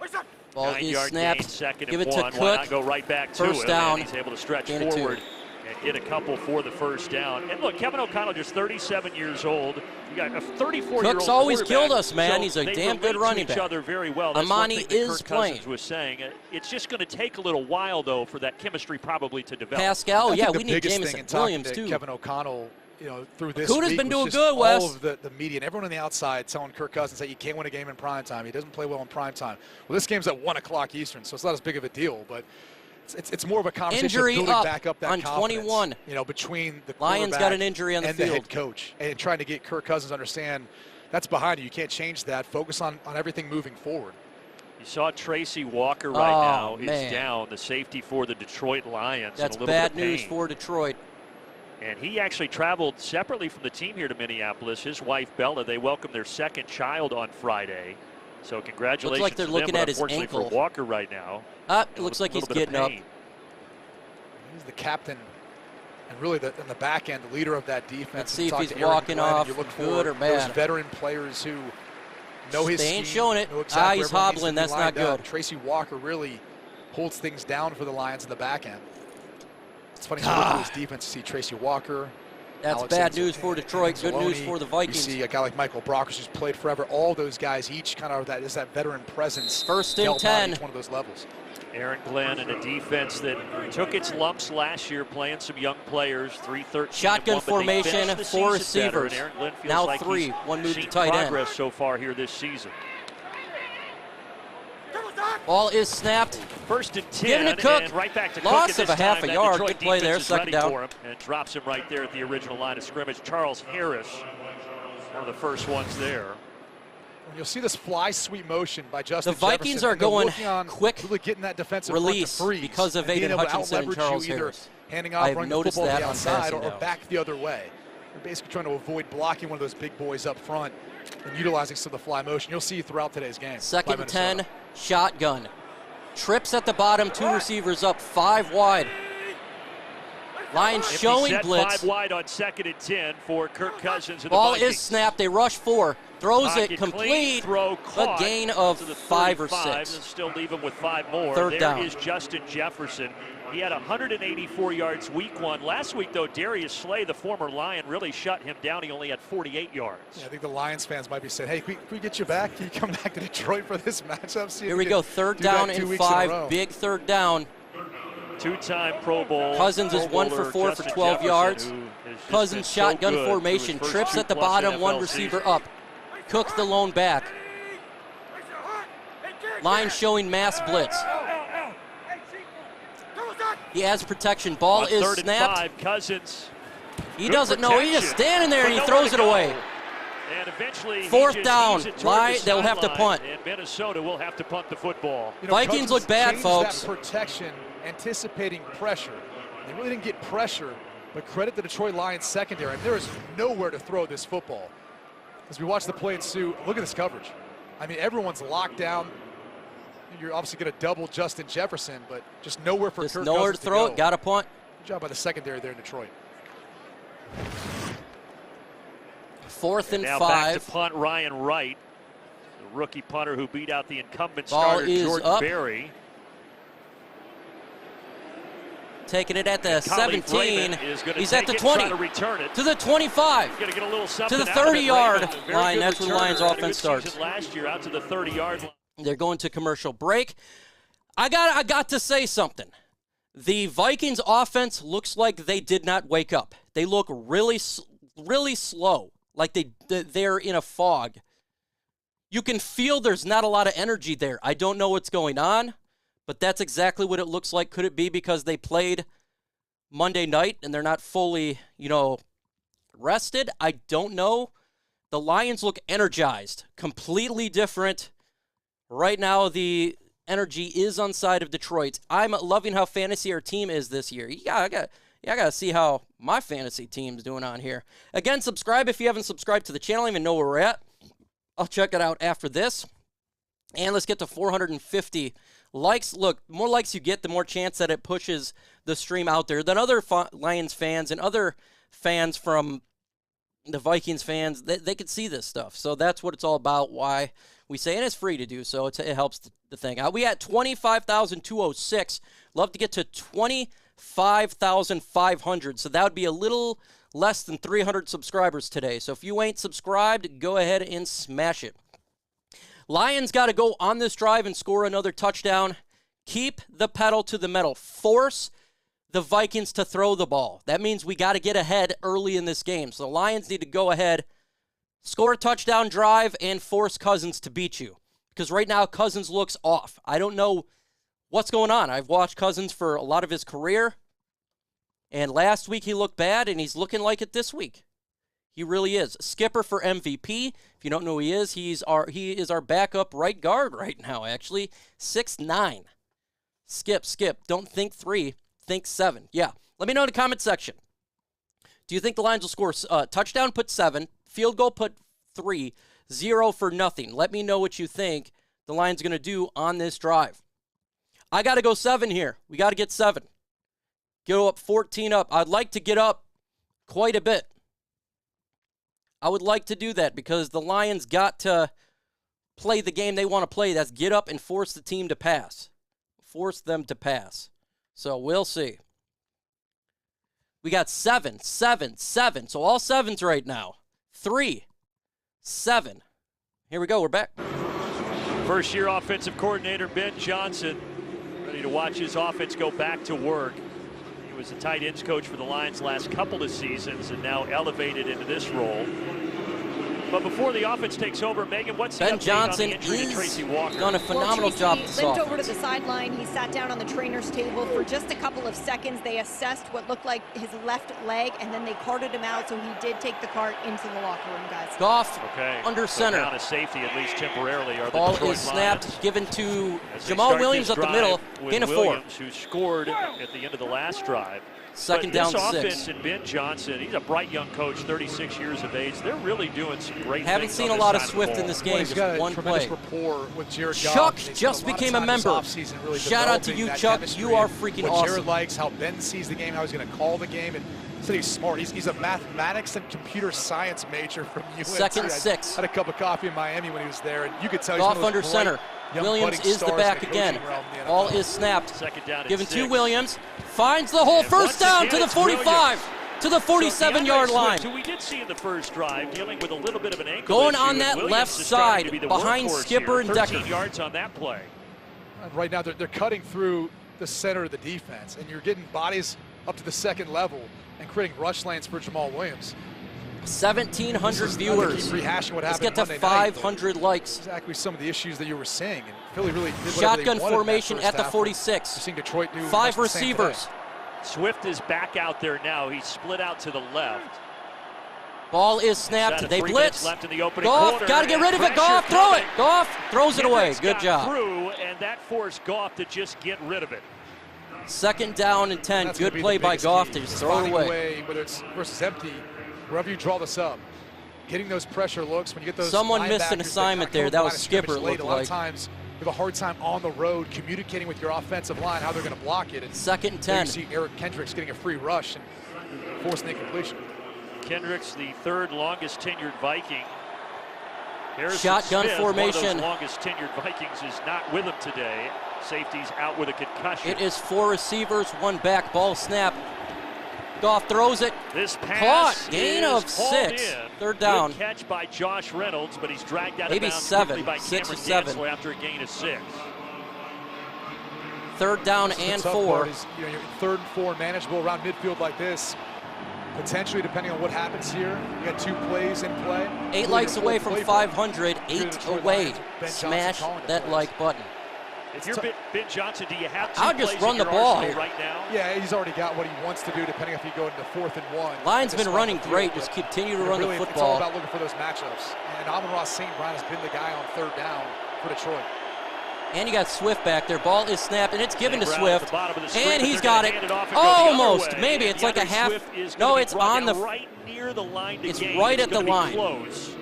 Speaker 2: Ball is
Speaker 7: 9-yard
Speaker 2: snapped.
Speaker 7: gain, second
Speaker 2: Give
Speaker 7: and
Speaker 2: it to
Speaker 7: 1.
Speaker 2: Cook.
Speaker 7: Why not go right back to
Speaker 2: First
Speaker 7: him?
Speaker 2: down.
Speaker 7: And he's able to stretch
Speaker 2: Gain of 2.
Speaker 7: forward and get a couple for the first down. And look, Kevin O'Connell just 37 years old. You got a 34-year-old
Speaker 2: Cook's always
Speaker 7: quarterback.
Speaker 2: killed us, man.
Speaker 7: So
Speaker 2: He's a
Speaker 7: they
Speaker 2: damn
Speaker 7: relate
Speaker 2: good
Speaker 7: to
Speaker 2: running
Speaker 7: each
Speaker 2: back.
Speaker 7: other very well. That's
Speaker 2: Amani
Speaker 7: one thing that
Speaker 2: is
Speaker 7: Kirk Cousins
Speaker 2: playing.
Speaker 7: was saying. It's just going to take a little while, though, for that chemistry probably to develop.
Speaker 2: Pascal,
Speaker 8: I
Speaker 2: yeah,
Speaker 8: think
Speaker 2: we
Speaker 8: the
Speaker 2: need
Speaker 8: biggest thing
Speaker 2: Jameson
Speaker 8: in talking
Speaker 2: Williams,
Speaker 8: to
Speaker 2: too.
Speaker 8: Kevin O'Connell, through this
Speaker 2: Kuda's
Speaker 8: week
Speaker 2: been
Speaker 8: was
Speaker 2: doing
Speaker 8: just
Speaker 2: good, Wes.
Speaker 8: all of the media and everyone on the outside telling Kirk Cousins that you can't win a game in prime time. He doesn't play well in prime time. Well, this game's at 1 o'clock Eastern, so it's not as big of a deal, but it's more of a conversation
Speaker 2: Injury
Speaker 8: of building
Speaker 2: up
Speaker 8: back up that
Speaker 2: on
Speaker 8: confidence,
Speaker 2: 21.
Speaker 8: between the
Speaker 2: Lions got
Speaker 8: quarterback
Speaker 2: an injury on the
Speaker 8: and
Speaker 2: field.
Speaker 8: the head coach, and trying to get Kirk Cousins to understand that's behind you. You can't change that. Focus on everything moving forward.
Speaker 7: You saw Tracy Walker right now is down, the safety for the Detroit Lions.
Speaker 2: That's
Speaker 7: in a little
Speaker 2: bad
Speaker 7: bit of
Speaker 2: news
Speaker 7: pain.
Speaker 2: for Detroit.
Speaker 7: And he actually traveled separately from the team here to Minneapolis. His wife, Bella, they welcomed their second child on Friday. So congratulations
Speaker 2: Looks like they're
Speaker 7: to
Speaker 2: looking
Speaker 7: them,
Speaker 2: at
Speaker 7: but
Speaker 2: his
Speaker 7: unfortunately
Speaker 2: ankle.
Speaker 7: for Walker right now.
Speaker 2: It looks like he's
Speaker 7: little bit of
Speaker 2: getting up.
Speaker 7: pain.
Speaker 8: He's the captain and really in the back end, the leader of that defense.
Speaker 2: Let's see if
Speaker 8: Talk
Speaker 2: he's
Speaker 8: to Aaron
Speaker 2: walking
Speaker 8: Glenn, and
Speaker 2: off
Speaker 8: you look for
Speaker 2: good or
Speaker 8: those
Speaker 2: bad.
Speaker 8: veteran players who know his
Speaker 2: They ain't
Speaker 8: scheme,
Speaker 2: showing it.
Speaker 8: know exactly
Speaker 2: He's
Speaker 8: where everyone needs
Speaker 2: hobbling.
Speaker 8: to be
Speaker 2: That's not
Speaker 8: lined up.
Speaker 2: good.
Speaker 8: Tracy Walker really holds things down for the Lions in the back end. It's funny to look at his defense to see Tracy Walker.
Speaker 2: That's
Speaker 8: Alex
Speaker 2: bad news for Detroit. Good news
Speaker 8: Anzalone.
Speaker 2: for the Vikings.
Speaker 8: You see a guy like Michael Brockers who's played forever. All those guys, each kind of that veteran presence.
Speaker 2: First and
Speaker 8: dealt out
Speaker 2: 10.
Speaker 8: Each one of those levels.
Speaker 7: Aaron Glenn and a defense that took its lumps last year playing some young players, 3-13.
Speaker 2: Shotgun formation, 4 receivers. Now
Speaker 7: like
Speaker 2: 3.
Speaker 7: he's
Speaker 2: One move to
Speaker 7: seen
Speaker 2: tight end.
Speaker 7: progress so far here this season.
Speaker 2: Ball is snapped.
Speaker 7: First and 10,
Speaker 2: Giving it to Cook.
Speaker 7: and right back to
Speaker 2: Loss
Speaker 7: Cook.
Speaker 2: of a half a
Speaker 7: That
Speaker 2: yard.
Speaker 7: Detroit
Speaker 2: Good play there.
Speaker 7: defense is
Speaker 2: Second
Speaker 7: ready
Speaker 2: down.
Speaker 7: for him, and drops him right there at the original line of scrimmage. Charles Harris, one of the first ones there.
Speaker 8: You'll see this fly sweep motion by Justin
Speaker 2: The Vikings
Speaker 8: Jefferson,
Speaker 2: are
Speaker 8: and they're
Speaker 2: going
Speaker 8: working on
Speaker 2: quick
Speaker 8: really getting that defensive
Speaker 2: release
Speaker 8: front to freeze
Speaker 2: because of
Speaker 8: and being
Speaker 2: Aiden
Speaker 8: able to
Speaker 2: Hutchinson and
Speaker 8: out-leverage
Speaker 2: Charles
Speaker 8: you, either
Speaker 2: Harris.
Speaker 8: handing
Speaker 2: I
Speaker 8: off,
Speaker 2: have
Speaker 8: running the
Speaker 2: noticed
Speaker 8: football to
Speaker 2: that
Speaker 8: the
Speaker 2: on
Speaker 8: outside,
Speaker 2: passing
Speaker 8: or
Speaker 2: downs.
Speaker 8: back the other way. They're basically trying to avoid blocking one of those big boys up front and utilizing some of the fly motion. You'll see throughout today's game.
Speaker 2: Second
Speaker 8: by
Speaker 2: and 10,
Speaker 8: Minnesota.
Speaker 2: shotgun. Trips at the bottom, 2 receivers up, 5 wide. Lions
Speaker 7: Empty
Speaker 2: showing
Speaker 7: set,
Speaker 2: blitz.
Speaker 7: 5 wide on second and 10 for Kirk Cousins. And
Speaker 2: Ball
Speaker 7: the Vikings.
Speaker 2: is snapped. They rush 4. Throws
Speaker 7: Pocket
Speaker 2: it
Speaker 7: clean,
Speaker 2: complete.
Speaker 7: throw
Speaker 2: A
Speaker 7: caught
Speaker 2: gain of
Speaker 7: to the
Speaker 2: 5 or
Speaker 7: 35,
Speaker 2: 6.
Speaker 7: and still leave him with 5 more.
Speaker 2: Third
Speaker 7: There
Speaker 2: down.
Speaker 7: is Justin Jefferson. He had 184 yards week 1. Last week, though, Darius Slay, the former Lion, really shut him down. He only had 48 yards.
Speaker 8: Yeah, I think the Lions fans might be saying, hey, can we get you back? Can you come back to Detroit for this matchup? See if
Speaker 2: Here
Speaker 8: you
Speaker 2: we
Speaker 8: can
Speaker 2: go. Third
Speaker 8: do that
Speaker 2: down
Speaker 8: 2
Speaker 2: and
Speaker 8: weeks in a
Speaker 2: 5.
Speaker 8: row.
Speaker 2: Big third down.
Speaker 7: 2-time Pro Bowl.
Speaker 2: Cousins is
Speaker 7: Pro
Speaker 2: 1 for
Speaker 7: Bowler
Speaker 2: 4 for
Speaker 7: Justin
Speaker 2: 12
Speaker 7: Jefferson,
Speaker 2: yards.
Speaker 7: who has just
Speaker 2: Cousins
Speaker 7: been so
Speaker 2: shotgun
Speaker 7: good
Speaker 2: formation.
Speaker 7: through his first
Speaker 2: Trips at the
Speaker 7: 2+
Speaker 2: bottom, 1
Speaker 7: NFL
Speaker 2: receiver
Speaker 7: seasons.
Speaker 2: up. Cook the lone back. Lions showing mass blitz. He has protection. Ball
Speaker 7: On
Speaker 2: is
Speaker 7: 3rd and
Speaker 2: snapped.
Speaker 7: 5, Cousins.
Speaker 2: He
Speaker 7: Good
Speaker 2: doesn't know. He's just
Speaker 7: protection,
Speaker 2: standing there and
Speaker 7: but
Speaker 2: he
Speaker 7: nowhere
Speaker 2: throws
Speaker 7: to
Speaker 2: it
Speaker 7: go.
Speaker 2: away.
Speaker 7: And eventually,
Speaker 2: Fourth
Speaker 7: he just
Speaker 2: down.
Speaker 7: heaves it toward the
Speaker 2: They'll have to
Speaker 7: sideline,
Speaker 2: punt.
Speaker 7: And Minnesota will have to punt the football.
Speaker 2: Vikings
Speaker 8: Cousins
Speaker 2: look bad,
Speaker 8: changed
Speaker 2: folks.
Speaker 8: That protection, anticipating pressure. They really didn't get pressure, but credit the Detroit Lions secondary. And there is nowhere to throw this football. As we watch the play ensue, look at this coverage. I mean, everyone's locked down. You're obviously going to double Justin Jefferson, but just nowhere for
Speaker 2: Just
Speaker 8: Kirk
Speaker 2: nowhere to
Speaker 8: Cousins
Speaker 2: throw
Speaker 8: go.
Speaker 2: it. Got a punt.
Speaker 8: Good job by the secondary there in Detroit.
Speaker 2: 4th and
Speaker 7: Now back to
Speaker 2: 5.
Speaker 7: punt Ryan Wright, the rookie punter who beat out the incumbent
Speaker 2: Ball
Speaker 7: starter
Speaker 2: is
Speaker 7: Jordan
Speaker 2: up.
Speaker 7: Berry.
Speaker 2: Taking it at the
Speaker 7: Collie
Speaker 2: 17.
Speaker 7: Raymond is gonna
Speaker 2: He's at
Speaker 7: take
Speaker 2: the
Speaker 7: it,
Speaker 2: 20.
Speaker 7: try to return it.
Speaker 2: To the 25.
Speaker 7: He's gonna get a little
Speaker 2: To
Speaker 7: something
Speaker 2: the
Speaker 7: out of it.
Speaker 2: 30-yard
Speaker 7: Raymond, a very
Speaker 2: line.
Speaker 7: good
Speaker 2: That's where the
Speaker 7: returner.
Speaker 2: Lions
Speaker 7: Had a good
Speaker 2: offense
Speaker 7: season
Speaker 2: starts.
Speaker 7: last year out to the 30-yard line.
Speaker 2: They're going to commercial break. I got to say something. The Vikings offense looks like they did not wake up. They look really slow, like they're in a fog. You can feel there's not a lot of energy there. I don't know what's going on, but that's exactly what it looks like. Could it be because they played Monday night and they're not fully, rested? I don't know. The Lions look energized, completely different. Right now, the energy is on side of Detroit. I'm loving how fantasy our team is this year. I got to see how my fantasy team's doing on here. Again, subscribe if you haven't subscribed to the channel. I don't even know where we're at. I'll check it out after this. And let's get to 450 likes. Look, the more likes you get, the more chance that it pushes the stream out there. Then other Lions fans and other fans from the Vikings fans, they could see this stuff. So that's what it's all about, why we say, and it's free to do so. It helps the thing out. We at 25,206. Love to get to 25,500. So that would be a little less than 300 subscribers today. So if you ain't subscribed, go ahead and smash it. Lions got to go on this drive and score another touchdown. Keep the pedal to the metal. Force the Vikings to throw the ball. That means we got to get ahead early in this game. So the Lions need to go ahead, score a touchdown drive, and force Cousins to beat you. Because right now, Cousins looks off. I don't know what's going on. I've watched Cousins for a lot of his career. And last week he looked bad, and he's looking like it this week. He really is. Skipper for MVP. If you don't know who he is our backup right guard right now, actually. 6'9". Skip. Don't think 3, think 7. Yeah. Let me know in the comment section. Do you think the Lions will score touchdown, put 7, field goal, put 3, 0 for nothing? Let me know what you think the Lions are going to do on this drive. I got to go 7 here. We got to get 7. Go up 14 up. I'd like to get up quite a bit. I would like to do that because the Lions got to play the game they want to play. That's get up and force the team to pass. Force them to pass. So we'll see. We got 7. So all 7s right now. 3, 7. Here we go. We're back.
Speaker 7: First-year offensive coordinator Ben Johnson ready to watch his offense go back to work. He was a tight ends coach for the Lions last couple of seasons and now elevated into this role. But before the offense takes over, Megan, what's the
Speaker 2: Ben
Speaker 7: update
Speaker 2: Johnson
Speaker 7: on the injury to Tracy Walker?
Speaker 2: Done a phenomenal job.
Speaker 9: He limped over to the sideline. He sat down on the trainer's table for just a couple of seconds. They assessed what looked like his left leg, and then they carted him out. So he did take the cart into the locker room, guys.
Speaker 2: Goff under center.
Speaker 7: Down to safety, at least temporarily.
Speaker 2: Ball is snapped, given to Jamal Williams at the middle. Gain of 4.
Speaker 7: Williams, who scored at the end of the last drive.
Speaker 2: Second down, 6.
Speaker 7: This offense and Ben Johnson, he's a bright young coach, 36 years of age. They're really doing some great things.
Speaker 2: Haven't seen a lot of Swift in this game, just one play.
Speaker 8: Rapport with Jared Goff.
Speaker 2: Chuck just became a member.
Speaker 8: Really
Speaker 2: shout out to you, Chuck. You are freaking
Speaker 8: what
Speaker 2: awesome.
Speaker 8: Jared likes, how Ben sees the game, how he's going to call the game, and said he's smart. He's a mathematics and computer science major from UNC.
Speaker 2: Second 6.
Speaker 8: Had a cup of coffee in Miami when he was there, and you could tell
Speaker 2: Goff under center. Williams is the back again. Ball is snapped. Given to Williams. Finds the hole. First down to the 45. To the 47-yard line.
Speaker 7: Who we did see in the first drive, dealing with a little bit of an ankle
Speaker 2: going
Speaker 7: issue,
Speaker 2: on that left side behind Skipper and Decker.
Speaker 7: 13 yards on that play.
Speaker 8: Right now they're cutting through the center of the defense, and you're getting bodies up to the second level and creating rush lanes for Jamal Williams.
Speaker 2: 1,700 viewers. Let's get to 500 likes.
Speaker 8: Exactly some of the issues that you were seeing. And Philly really did
Speaker 2: shotgun formation at the 46.
Speaker 8: You're seeing Detroit do
Speaker 2: 5 receivers.
Speaker 7: Swift is back out there now. He's split out to the left.
Speaker 2: Ball is snapped. They blitz.
Speaker 7: Left in the opening
Speaker 2: Goff, got to get rid of it. Goff, throw it. Goff throws it away. Good job.
Speaker 7: Through, and that forced Goff to just get rid of it.
Speaker 2: Second down and 10. Good play by Goff to just throw it away.
Speaker 8: Whether it's versus empty, wherever you draw this up, getting those pressure looks when you get those.
Speaker 2: Someone missed an assignment there. That was Skipper. It looked
Speaker 8: a lot of times you have a hard time on the road communicating with your offensive line how they're going to block it. And
Speaker 2: second and 10.
Speaker 8: You see Eric Kendricks getting a free rush and forcing the incompletion.
Speaker 7: Kendricks, the third longest tenured Viking. Harrison
Speaker 2: Shotgun
Speaker 7: Smith,
Speaker 2: formation.
Speaker 7: one of those longest tenured Vikings, is not with him today. Safety's out with a concussion.
Speaker 2: It is 4 receivers, 1 back. Ball snap. Goff throws it.
Speaker 7: This pass
Speaker 2: caught. Gain of 6. Third down.
Speaker 7: Good catch by Josh Reynolds, but he's dragged out of bounds
Speaker 2: 7.
Speaker 7: by
Speaker 2: 6 or
Speaker 7: Cameron
Speaker 2: 7.
Speaker 7: Dantzler after a gain of 6.
Speaker 2: Third down and 4.
Speaker 8: Is, you're 3rd and 4 manageable around midfield like this. Potentially, depending on what happens here, you got 2 plays in play.
Speaker 2: 8 likes away from 500, 8 away. Smash that like button.
Speaker 7: If you're Ben Johnson, do you have 2
Speaker 2: I'll just
Speaker 7: plays
Speaker 2: run
Speaker 7: in
Speaker 2: the
Speaker 7: your
Speaker 2: ball
Speaker 7: arsenal
Speaker 2: here.
Speaker 7: right now?
Speaker 8: Yeah, he's already got what he wants to do, depending if you go into 4th and 1.
Speaker 2: Lions been running great. Just continue to run the football.
Speaker 8: It's all about looking for those matchups. And Amon-Ra St. Brown has been the guy on 3rd down for Detroit.
Speaker 2: And you got Swift back there. Ball is snapped, and it's given to Swift.
Speaker 7: And
Speaker 2: he's got it. Almost. Maybe it's like a half. No, it's on the.
Speaker 7: Right near the line.
Speaker 2: It's right at the line.
Speaker 7: Close.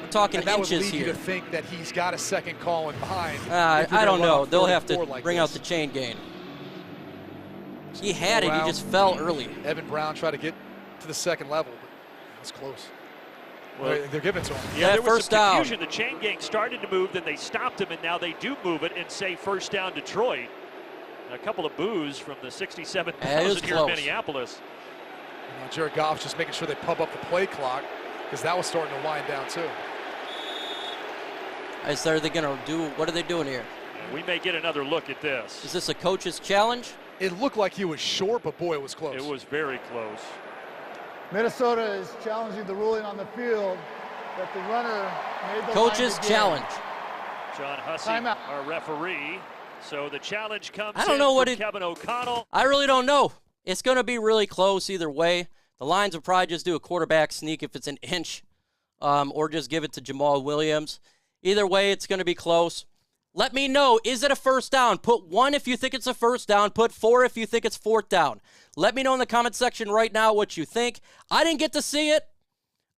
Speaker 2: We're talking
Speaker 8: and that
Speaker 2: inches
Speaker 8: would lead
Speaker 2: here.
Speaker 8: you to think that he's got a second call in behind.
Speaker 2: I don't know. They'll have to bring out the chain gain. He had it. He just fell early.
Speaker 8: Evan Brown tried to get to the second level, but it's close. Well, they're giving it to him.
Speaker 7: Yeah, there was
Speaker 2: first
Speaker 7: some
Speaker 2: down.
Speaker 7: confusion. The chain gang started to move, then they stopped him, and now they do move it and say first down Detroit. And a couple of boos from the 67,000 here in Minneapolis.
Speaker 8: You know, Jared Goff's just making sure they pump up the play clock because that was starting to wind down too.
Speaker 2: Are they going to do? What are they doing here?
Speaker 7: Yeah, we may get another look at this.
Speaker 2: Is this a coach's challenge?
Speaker 8: It looked like he was short, but boy, it was close.
Speaker 7: It was very close.
Speaker 10: Minnesota is challenging the ruling on the field that the runner made the
Speaker 2: coach's challenge.
Speaker 7: John Hussey, our referee. So the challenge comes from Kevin O'Connell.
Speaker 2: I really don't know. It's going to be really close either way. The Lions will probably just do a quarterback sneak if it's an inch, or just give it to Jamal Williams. Either way, it's going to be close. Let me know, is it a first down? Put 1 if you think it's a first down. Put 4 if you think it's 4th down. Let me know in the comment section right now what you think. I didn't get to see it.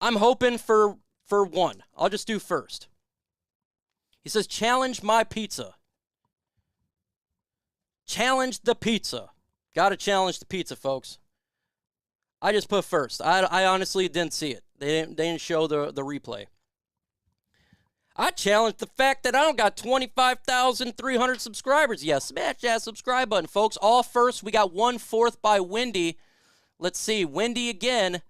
Speaker 2: I'm hoping for 1. I'll just do first. He says, challenge my pizza. Challenge the pizza. Got to challenge the pizza, folks. I just put first. I honestly didn't see it. They didn't show the replay. I challenge the fact that I don't got 25,300 subscribers. Yeah, smash that subscribe button, folks. All first. We got 1/4 by Wendy. Let's see. Wendy again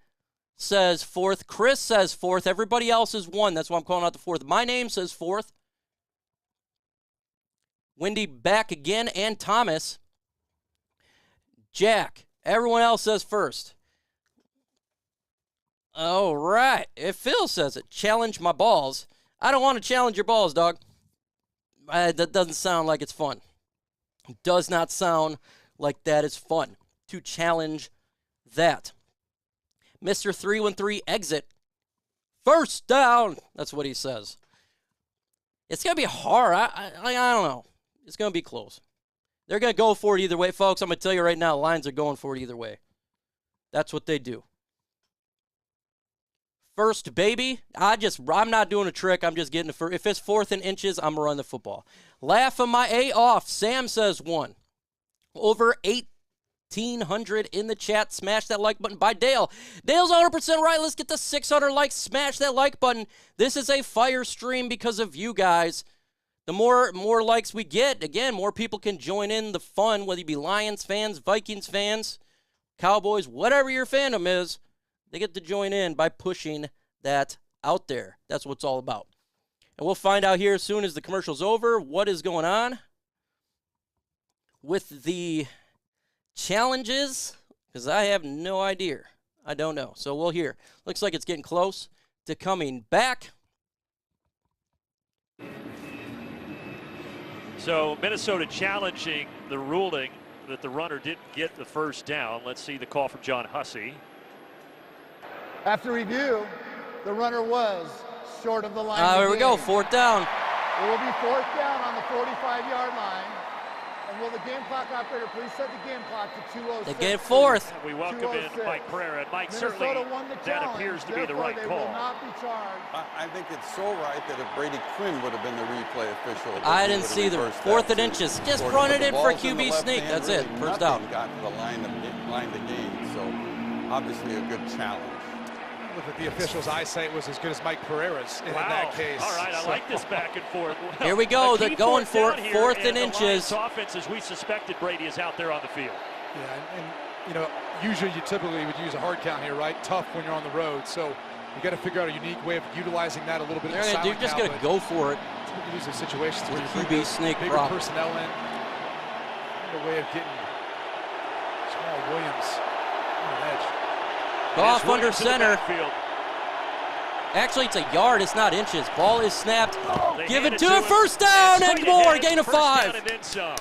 Speaker 2: says 4th. Chris says 4th. Everybody else is 1. That's why I'm calling out the 4th. My name says 4th. Wendy back again, and Thomas. Jack. Everyone else says 1st. All right. If Phil says it, challenge my balls. I don't want to challenge your balls, dog. That doesn't sound like it's fun. It does not sound like that is fun to challenge that. Mr. 313 exit. First down. That's what he says. It's going to be hard. I don't know. It's going to be close. They're going to go for it either way, folks. I'm going to tell you right now, Lions are going for it either way. That's what they do. First, baby. I'm not doing a trick. I'm just getting the first. If it's 4th and inches, I'm going to run the football. Laugh my A off. Sam says 1. Over 1,800 in the chat. Smash that like button by Dale. Dale's 100% right. Let's get to 600 likes. Smash that like button. This is a fire stream because of you guys. The more likes we get, again, more people can join in the fun, whether you be Lions fans, Vikings fans, Cowboys, whatever your fandom is. They get to join in by pushing that out there. That's what it's all about. And we'll find out here as soon as the commercial's over what is going on with the challenges, because I have no idea. I don't know. So we'll hear. Looks like it's getting close to coming back.
Speaker 7: So Minnesota challenging the ruling that the runner didn't get the first down. Let's see the call from John Hussey.
Speaker 10: After review, the runner was short of the line.
Speaker 2: Here we go, 4th down.
Speaker 10: It will be 4th down on the 45-yard line. And will the game clock operator please set the game clock to 2:06?
Speaker 2: They get 4th.
Speaker 7: We welcome in Mike Pereira. And Mike, certainly that appears to be the right call.
Speaker 10: Will not be charged.
Speaker 11: I think it's so right that if Brady Quinn would have been the replay official.
Speaker 2: I didn't see the 4th and inches. Just run it in for a QB sneak. That's it. First down.
Speaker 11: Got to the line to gain. So obviously a good challenge.
Speaker 8: Look at the official's eyesight was as good as Mike Pereira's in that case.
Speaker 7: All right, I like this back and forth. Well,
Speaker 2: here we go. They're going for it. 4th and inches.
Speaker 7: The offense, as we suspected, Brady is out there on the field.
Speaker 8: Yeah, and you know, usually you typically would use a hard count here, right? Tough when you're on the road. So you got to figure out a unique way of utilizing that a little bit.
Speaker 2: They're just going to go for it.
Speaker 8: These are situations where you
Speaker 2: QB sneak
Speaker 8: bigger
Speaker 2: prop.
Speaker 8: personnel in. Find a way of getting Jamal Williams on an edge.
Speaker 2: Goff under
Speaker 7: Williams in the
Speaker 2: center.
Speaker 7: backfield.
Speaker 2: Actually, it's a yard. It's not inches. Ball is snapped.
Speaker 7: They
Speaker 2: Give
Speaker 7: hand
Speaker 2: it to
Speaker 7: him.
Speaker 2: him. First down and
Speaker 7: Straight
Speaker 2: more.
Speaker 7: ahead,
Speaker 2: Gain of
Speaker 7: first down
Speaker 2: 5.
Speaker 7: and then some.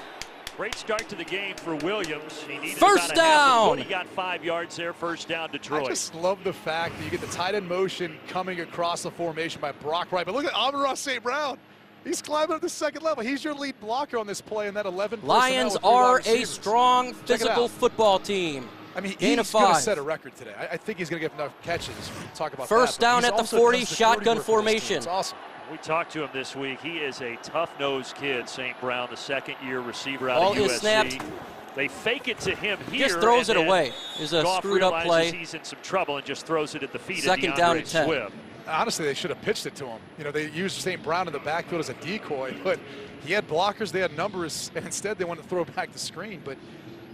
Speaker 7: Great start to the game for Williams. He needed
Speaker 2: First
Speaker 7: about a half a foot.
Speaker 2: down.
Speaker 7: He got 5 yards there. First down, Detroit.
Speaker 8: I just love the fact that you get the tight end motion coming across the formation by Brock Wright. But look at Amon-Ra St. Brown. He's climbing up the second level. He's your lead blocker on this play in that 11
Speaker 2: Lions are a strong physical football team.
Speaker 8: I mean,
Speaker 2: Gain of
Speaker 8: he's going
Speaker 2: 5.
Speaker 8: to set a record today. I think he's going to get enough catches. We'll talk about
Speaker 2: First
Speaker 8: that.
Speaker 2: down
Speaker 8: He's
Speaker 2: at the
Speaker 8: also
Speaker 2: 40,
Speaker 8: does the
Speaker 2: shotgun
Speaker 8: dirty work for this team.
Speaker 2: formation.
Speaker 8: It's awesome.
Speaker 7: We talked to him this week. He is a tough-nosed kid, St. Brown, the second-year receiver out
Speaker 2: Ball
Speaker 7: of
Speaker 2: is
Speaker 7: USC.
Speaker 2: snapped.
Speaker 7: They fake it to him here.
Speaker 2: Just throws
Speaker 7: and
Speaker 2: it
Speaker 7: then
Speaker 2: away. There's a
Speaker 7: Goff
Speaker 2: screwed up
Speaker 7: realizes
Speaker 2: play.
Speaker 7: he's in some trouble and just throws it at the feet
Speaker 2: Second
Speaker 7: of
Speaker 2: down
Speaker 7: DeAndre
Speaker 2: and 10.
Speaker 7: Swift.
Speaker 8: Honestly, they should have pitched it to him. You know, they used St. Brown in the backfield as a decoy, but he had blockers, they had numbers, and instead they wanted to throw back the screen. But,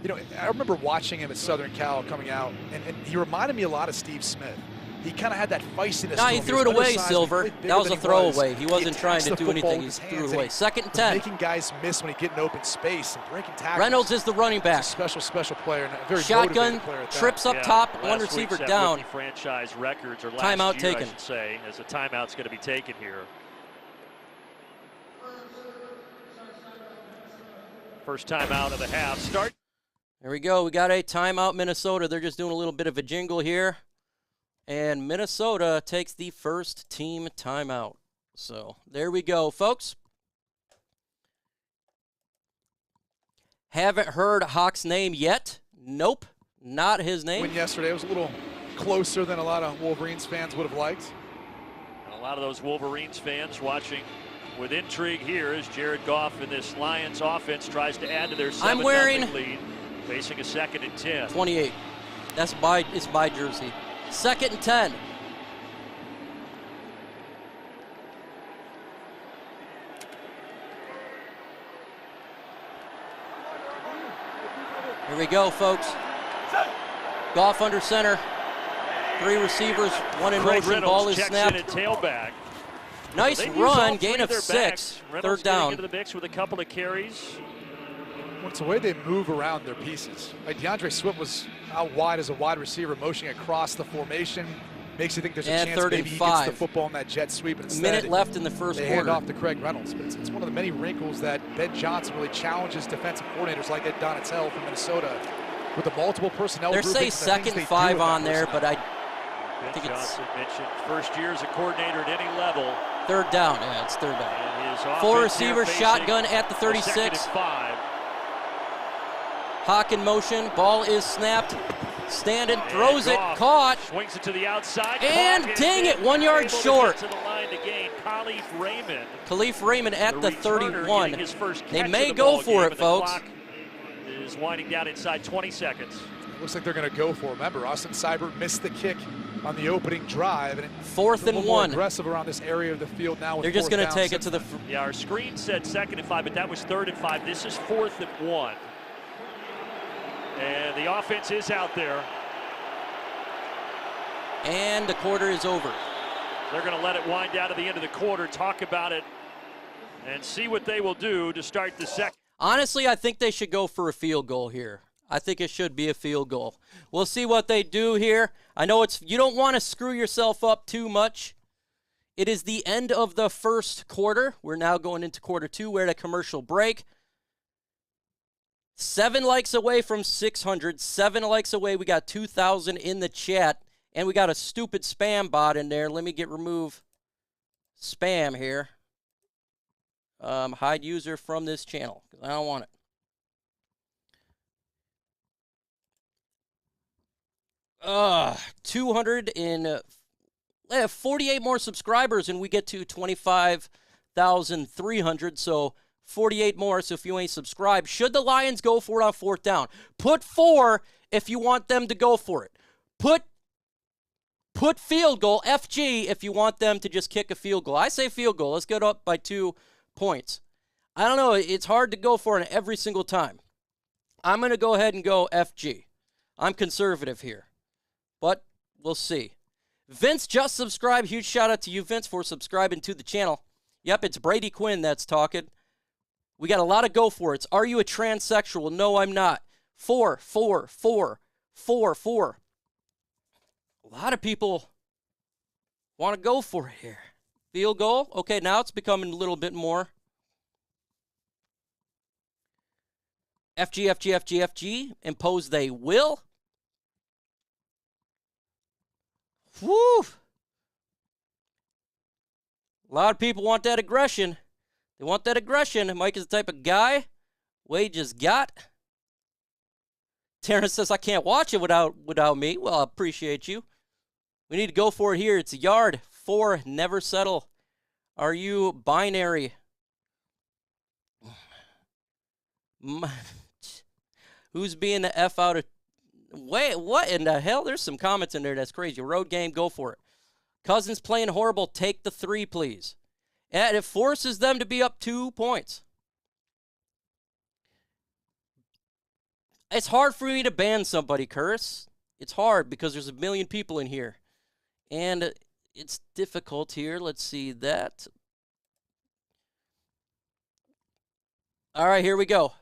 Speaker 8: you know, I remember watching him at Southern Cal coming out, and he reminded me a lot of Steve Smith. He kind of had that feistiness.
Speaker 2: No,
Speaker 8: to
Speaker 2: he
Speaker 8: him.
Speaker 2: threw it
Speaker 8: was
Speaker 2: away,
Speaker 8: undersized,
Speaker 2: Silver.
Speaker 8: bigger
Speaker 2: That was
Speaker 8: than
Speaker 2: a throwaway. He
Speaker 8: He
Speaker 2: wasn't trying
Speaker 8: attacks
Speaker 2: to
Speaker 8: the
Speaker 2: do
Speaker 8: football
Speaker 2: anything. He
Speaker 8: with his
Speaker 2: threw
Speaker 8: hands,
Speaker 2: it away.
Speaker 8: and
Speaker 2: Second and
Speaker 8: he's
Speaker 2: 10.
Speaker 8: making guys miss when he get in open space and breaking tackles.
Speaker 2: Reynolds is the running back.
Speaker 8: He's a special player and a very
Speaker 2: Shotgun,
Speaker 8: motivated player at that.
Speaker 2: trips up
Speaker 7: Yeah,
Speaker 2: top,
Speaker 7: last
Speaker 2: one
Speaker 7: week
Speaker 2: receiver
Speaker 7: set
Speaker 2: down.
Speaker 7: rookie franchise records, or last
Speaker 2: Timeout
Speaker 7: year,
Speaker 2: taken.
Speaker 7: I should say, as a timeout's going to be taken here. First timeout of the half. Start.
Speaker 2: There we go. We got a timeout, Minnesota. They're just doing a little bit of a jingle here. And Minnesota takes the first team timeout. So there we go, folks. Haven't heard Hawk's name yet? Nope, not his name.
Speaker 8: Win yesterday was a little closer than a lot of Wolverines fans would have liked.
Speaker 7: And a lot of those Wolverines fans watching with intrigue here as Jared Goff and this Lions offense tries to add to their 7-0 lead, facing a 2nd and 10.
Speaker 2: 28. It's by jersey. 2nd and 10. Here we go, folks. Goff under center. 3 receivers, 1 in
Speaker 7: Craig
Speaker 2: motion.
Speaker 7: Reynolds
Speaker 2: Ball is
Speaker 7: checks
Speaker 2: snapped.
Speaker 7: in at tailback.
Speaker 2: Nice
Speaker 7: They use
Speaker 2: run,
Speaker 7: all
Speaker 2: gain
Speaker 7: three
Speaker 2: of
Speaker 7: their
Speaker 2: 6.
Speaker 7: backs. Reynolds
Speaker 2: Third down.
Speaker 7: into the mix with a couple of carries.
Speaker 8: Well, it's the way they move around their pieces. Like DeAndre Swift was out wide as a wide receiver, motioning across the formation. Makes you think there's a
Speaker 2: And
Speaker 8: chance
Speaker 2: 3rd
Speaker 8: maybe
Speaker 2: and
Speaker 8: he
Speaker 2: 5.
Speaker 8: gets the football in that jet sweep.
Speaker 2: A minute left in the first
Speaker 8: they
Speaker 2: quarter.
Speaker 8: hand off to Craig Reynolds. But it's one of the many wrinkles that Ben Johnson really challenges defensive coordinators like Ed Donatell from Minnesota with the multiple personnel
Speaker 2: They
Speaker 8: groupings
Speaker 2: say
Speaker 8: and the things
Speaker 2: 2nd
Speaker 8: they
Speaker 2: and
Speaker 8: do
Speaker 2: 5
Speaker 8: with that
Speaker 2: on there,
Speaker 8: personnel.
Speaker 2: but I think
Speaker 7: Ben
Speaker 2: it's
Speaker 7: Johnson mentioned first year as a coordinator at any level.
Speaker 2: 3rd down. Yeah, it's 3rd down.
Speaker 7: And his
Speaker 2: 4
Speaker 7: offense here
Speaker 2: receivers,
Speaker 7: facing
Speaker 2: shotgun at the
Speaker 7: a 2nd
Speaker 2: 36.
Speaker 7: and 5.
Speaker 2: Hawk in motion. Ball is snapped. Standing, throws it,
Speaker 7: Goff
Speaker 2: caught.
Speaker 7: Swings it to the outside.
Speaker 2: And
Speaker 7: caught,
Speaker 2: dang it,
Speaker 7: then
Speaker 2: 1 yard
Speaker 7: able to
Speaker 2: short.
Speaker 7: get to the line to gain.
Speaker 2: Khalif Raymond at the
Speaker 7: returner
Speaker 2: 31.
Speaker 7: getting his first
Speaker 2: They
Speaker 7: catch
Speaker 2: may
Speaker 7: of the
Speaker 2: go
Speaker 7: ball
Speaker 2: for
Speaker 7: game,
Speaker 2: it,
Speaker 7: and
Speaker 2: folks.
Speaker 7: The clock is winding down inside 20 seconds.
Speaker 8: Looks like they're going to go for it. Remember, Austin Seibert missed the kick on the opening drive. And
Speaker 2: 4th
Speaker 8: a little
Speaker 2: and
Speaker 8: more
Speaker 2: 1.
Speaker 8: aggressive around this area of the field now. With
Speaker 2: They're just
Speaker 8: going
Speaker 2: to take it to the.
Speaker 7: Yeah, our screen said 2nd and 5, but that was 3rd and 5. This is 4th and 1. And the offense is out there.
Speaker 2: And the quarter is over.
Speaker 7: They're going to let it wind down to the end of the quarter, talk about it, and see what they will do to start the second.
Speaker 2: Honestly, I think they should go for a field goal here. I think it should be a field goal. We'll see what they do here. I know you don't want to screw yourself up too much. It is the end of the first quarter. We're now going into quarter 2. We're at a commercial break. 7 likes away from 600. 7 likes away. We got 2,000 in the chat. And we got a stupid spam bot in there. Let me remove spam here. Hide user from this channel because I don't want it. 248 more subscribers and we get to 25,300. So 48 more. So if you ain't subscribed, should the Lions go for it on 4th down? Put 4 if you want them to go for it. Put field goal, FG, if you want them to just kick a field goal. I say field goal. Let's get up by 2 points. I don't know. It's hard to go for it every single time. I'm going to go ahead and go FG. I'm conservative here. But we'll see. Vince just subscribed. Huge shout out to you, Vince, for subscribing to the channel. Yep, it's Brady Quinn that's talking. We got a lot of go for it's. Are you a transsexual? No, I'm not. 4, 4, 4, 4, 4. A lot of people want to go for it here. Field goal. Okay, now it's becoming a little bit more. FG. Impose they will. Woo! A lot of people want that aggression. They want that aggression. Mike is the type of guy Wade just got. Terrence says, I can't watch it without me. Well, I appreciate you. We need to go for it here. It's a yard. 4, never settle. Are you binary? Who's being the F out of... Wait, what in the hell? There's some comments in there that's crazy. Road game, go for it. Cousins playing horrible. Take the 3, please. And it forces them to be up 2 points. It's hard for me to ban somebody, Curtis. It's hard because there's a million people in here. And it's difficult here. Let's see that. All right, here we go.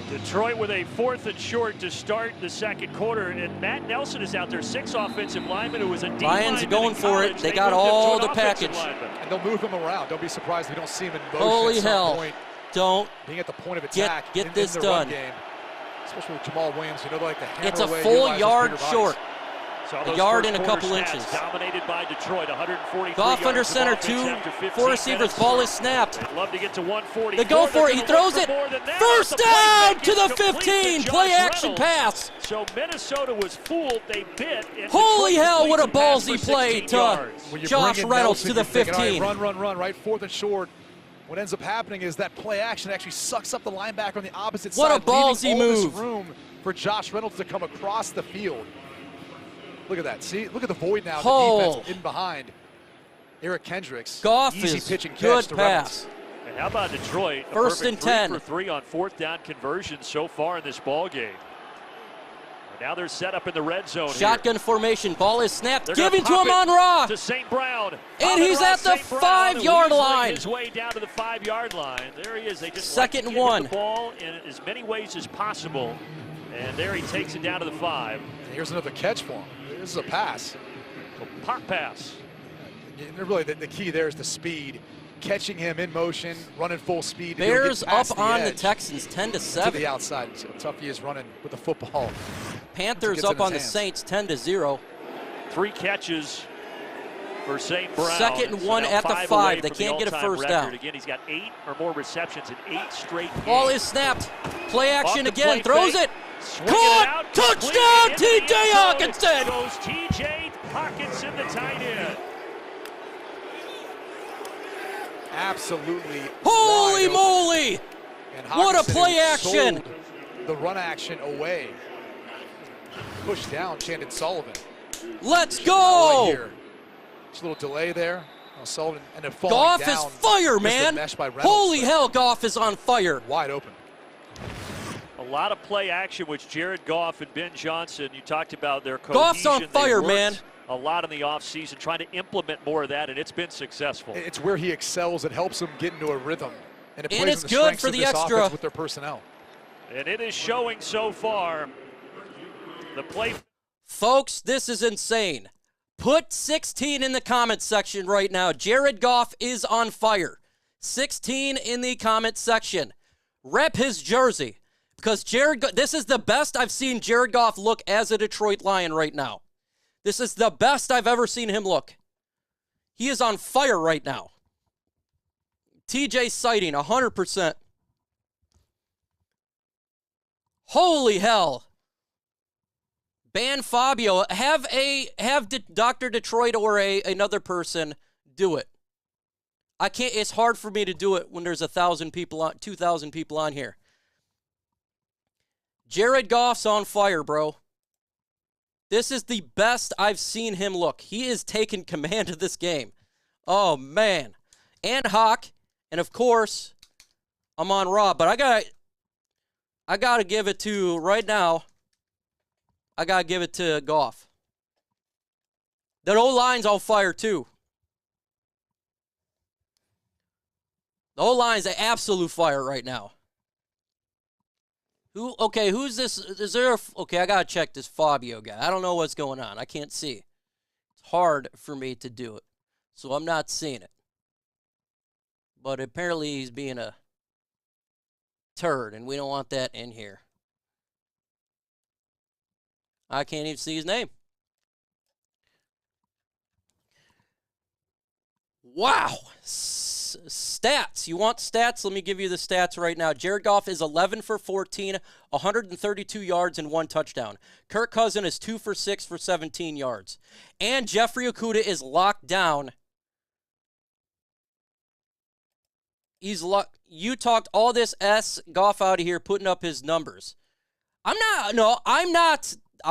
Speaker 7: Detroit with a 4th and short to start the second quarter, and Matt Nelson is out there, 6 offensive linemen who was a D
Speaker 2: Lions are going for it. They got
Speaker 7: moved him to
Speaker 2: all
Speaker 7: an
Speaker 2: the
Speaker 7: offensive
Speaker 2: package.
Speaker 7: lineman.
Speaker 8: And they'll move him around. Don't be surprised if you don't see him in motion
Speaker 2: Holy
Speaker 8: at some
Speaker 2: hell.
Speaker 8: point.
Speaker 2: Don't
Speaker 8: Being at the point of attack
Speaker 2: get
Speaker 8: in
Speaker 2: this
Speaker 8: the
Speaker 2: done.
Speaker 8: run game. Especially with Jamal Williams, you know, they like to hammer
Speaker 2: It's a
Speaker 8: away,
Speaker 2: full
Speaker 8: utilize those
Speaker 2: yard
Speaker 8: bigger bodies.
Speaker 2: short.
Speaker 7: So
Speaker 2: A yard and a couple
Speaker 7: stats
Speaker 2: inches.
Speaker 7: Dominated by Detroit, 143
Speaker 2: Goff under
Speaker 7: yards of
Speaker 2: center,
Speaker 7: offense
Speaker 2: 4 receivers. Ball is snapped.
Speaker 7: They'd love to get to 140.
Speaker 2: They go for it. He throws it. First down to the 15. Play action pass.
Speaker 7: So Minnesota was fooled. They bit. And
Speaker 2: Holy
Speaker 7: Detroit
Speaker 2: hell, what a
Speaker 7: completes the
Speaker 2: ballsy
Speaker 7: pass for
Speaker 2: play
Speaker 7: 16
Speaker 2: to
Speaker 7: yards.
Speaker 8: When you
Speaker 2: Josh
Speaker 8: bring in
Speaker 2: Reynolds
Speaker 8: Nelson,
Speaker 2: to the
Speaker 8: you're thinking, all
Speaker 2: 15.
Speaker 8: right, right, 4th and short. What ends up happening is that play action actually sucks up the linebacker on the opposite
Speaker 2: What
Speaker 8: side.
Speaker 2: a ballsy
Speaker 8: leaving all
Speaker 2: move.
Speaker 8: This room for Josh Reynolds to come across the field. Look at that. See, look at the void now.
Speaker 2: Oh.
Speaker 8: The defense in behind. Eric Kendricks.
Speaker 2: Goff
Speaker 8: Easy
Speaker 2: is
Speaker 8: pitch and catch
Speaker 2: good
Speaker 8: to
Speaker 2: pass.
Speaker 8: Reynolds.
Speaker 7: And how about Detroit? A
Speaker 2: First
Speaker 7: perfect
Speaker 2: and 10.
Speaker 7: 3 for 3 on 4th down conversion so far in this ball game. Now they're set up in the red zone.
Speaker 2: Shotgun formation. Ball is snapped.
Speaker 7: They're
Speaker 2: Giving to
Speaker 7: gonna
Speaker 2: him
Speaker 7: pop
Speaker 2: on
Speaker 7: it
Speaker 2: Raw.
Speaker 7: to St. Brown.
Speaker 2: And he's at the 5-yard line.
Speaker 7: His way down to the 5-yard line. There he is. They just
Speaker 2: Second
Speaker 7: like
Speaker 2: and
Speaker 7: to get
Speaker 2: 1.
Speaker 7: the ball in as many ways as possible. And there he takes it down to the 5.
Speaker 8: Here's another catch for him. This is a pass.
Speaker 7: A pop pass.
Speaker 8: And really, the key there is the speed. Catching him in motion, running full speed.
Speaker 2: Bears
Speaker 8: to get
Speaker 2: up on the
Speaker 8: edge
Speaker 2: Texans 10-7.
Speaker 8: to the outside. See how tough he is running with the football.
Speaker 2: Panthers
Speaker 8: Gets
Speaker 2: up
Speaker 8: in his
Speaker 2: on the
Speaker 8: hands.
Speaker 2: Saints 10-0.
Speaker 7: 3 catches for St. Brown.
Speaker 2: Second and
Speaker 7: So
Speaker 2: 1
Speaker 7: now
Speaker 2: at the
Speaker 7: 5
Speaker 2: 5.
Speaker 7: away
Speaker 2: They
Speaker 7: from the
Speaker 2: can't get a
Speaker 7: all-time
Speaker 2: first
Speaker 7: record.
Speaker 2: down.
Speaker 7: Again, he's got 8 or more receptions in 8 straight games.
Speaker 2: Ball is snapped. Play action
Speaker 7: Off the
Speaker 2: again.
Speaker 7: play
Speaker 2: Throws
Speaker 7: fake.
Speaker 2: it.
Speaker 7: Swinging
Speaker 2: Caught.
Speaker 7: it out,
Speaker 2: Touchdown,
Speaker 7: complete into the
Speaker 2: T.J.
Speaker 7: end zone.
Speaker 2: Hawkinson.
Speaker 7: Goes T.J. Hawkinson, the tight end.
Speaker 8: Absolutely.
Speaker 2: Holy
Speaker 8: wide
Speaker 2: moly.
Speaker 8: open. And
Speaker 2: What a
Speaker 8: Hawkinson
Speaker 2: play action.
Speaker 8: sold the run action away. Pushed down Chandon Sullivan.
Speaker 2: Let's
Speaker 8: Right
Speaker 2: go.
Speaker 8: here. Just a little delay there. Sullivan ended up falling
Speaker 2: Goff
Speaker 8: down.
Speaker 2: is fire,
Speaker 8: Missed the
Speaker 2: man.
Speaker 8: mesh by Reynolds,
Speaker 2: Holy
Speaker 8: but
Speaker 2: hell, Goff is on fire.
Speaker 8: Wide open.
Speaker 7: A lot of play action, which Jared Goff and Ben Johnson, you talked about their cohesion.
Speaker 2: Goff's on
Speaker 7: They
Speaker 2: fire,
Speaker 7: worked
Speaker 2: man.
Speaker 7: A lot in the offseason, trying to implement more of that, and it's been successful.
Speaker 8: It's where he excels. It helps him get into a rhythm. And it
Speaker 2: And
Speaker 8: plays
Speaker 2: it's
Speaker 8: in the
Speaker 2: good
Speaker 8: strengths
Speaker 2: for
Speaker 8: of
Speaker 2: the
Speaker 8: this
Speaker 2: extra.
Speaker 8: offense with their personnel.
Speaker 7: And it is showing so far. The play.
Speaker 2: Folks, this is insane. Put 16 in the comments section right now. Jared Goff is on fire. 16 in the comments section. Rep his jersey. Because this is the best I've seen Jared Goff look as a Detroit Lion right now. This is the best I've ever seen him look. He is on fire right now. TJ sighting, 100%. Holy hell. Ban Fabio. Have Dr. Detroit or another person do it. I can't. It's hard for me to do it when there's 1,000 people on, 2,000 people on here. Jared Goff's on fire, bro. This is the best I've seen him look. He is taking command of this game. Oh, man. And Hawk. And, of course, I'm on Raw. But I got to give it to, right now, I got to give it to Goff. That O-line's on fire, too. The O-line's an absolute fire right now. Okay, who's this? Is there okay, I got to check this Fabio guy. I don't know what's going on. I can't see. It's hard for me to do it, so I'm not seeing it. But apparently he's being a turd, and we don't want that in here. I can't even see his name. Wow. Stats. You want stats? Let me give you the stats right now. Jared Goff is 11 for 14, 132 yards and 1 touchdown. Kirk Cousins is 2 for 6 for 17 yards. And Jeffrey Okudah is locked down. You talked all this Goff out of here putting up his numbers. I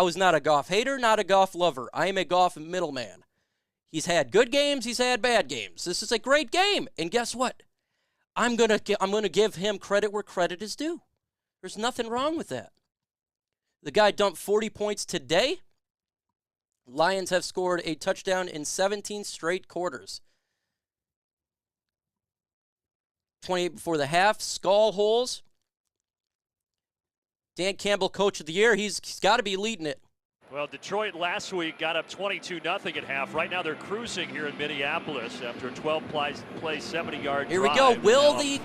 Speaker 2: was not a Goff hater, not a Goff lover. I am a Goff middleman. He's had good games, he's had bad games. This is a great game. And guess what? I'm gonna give him credit where credit is due. There's nothing wrong with that. The guy dumped 40 points today. Lions have scored a touchdown in 17 straight quarters. 28 before the half. Skull holes. Dan Campbell, Coach of the Year. He's got to be leading it.
Speaker 7: Well, Detroit last week got up 22-0 at half. Right now they're cruising here in Minneapolis after a 12-play 70-yard drive.
Speaker 2: Here we go. Will the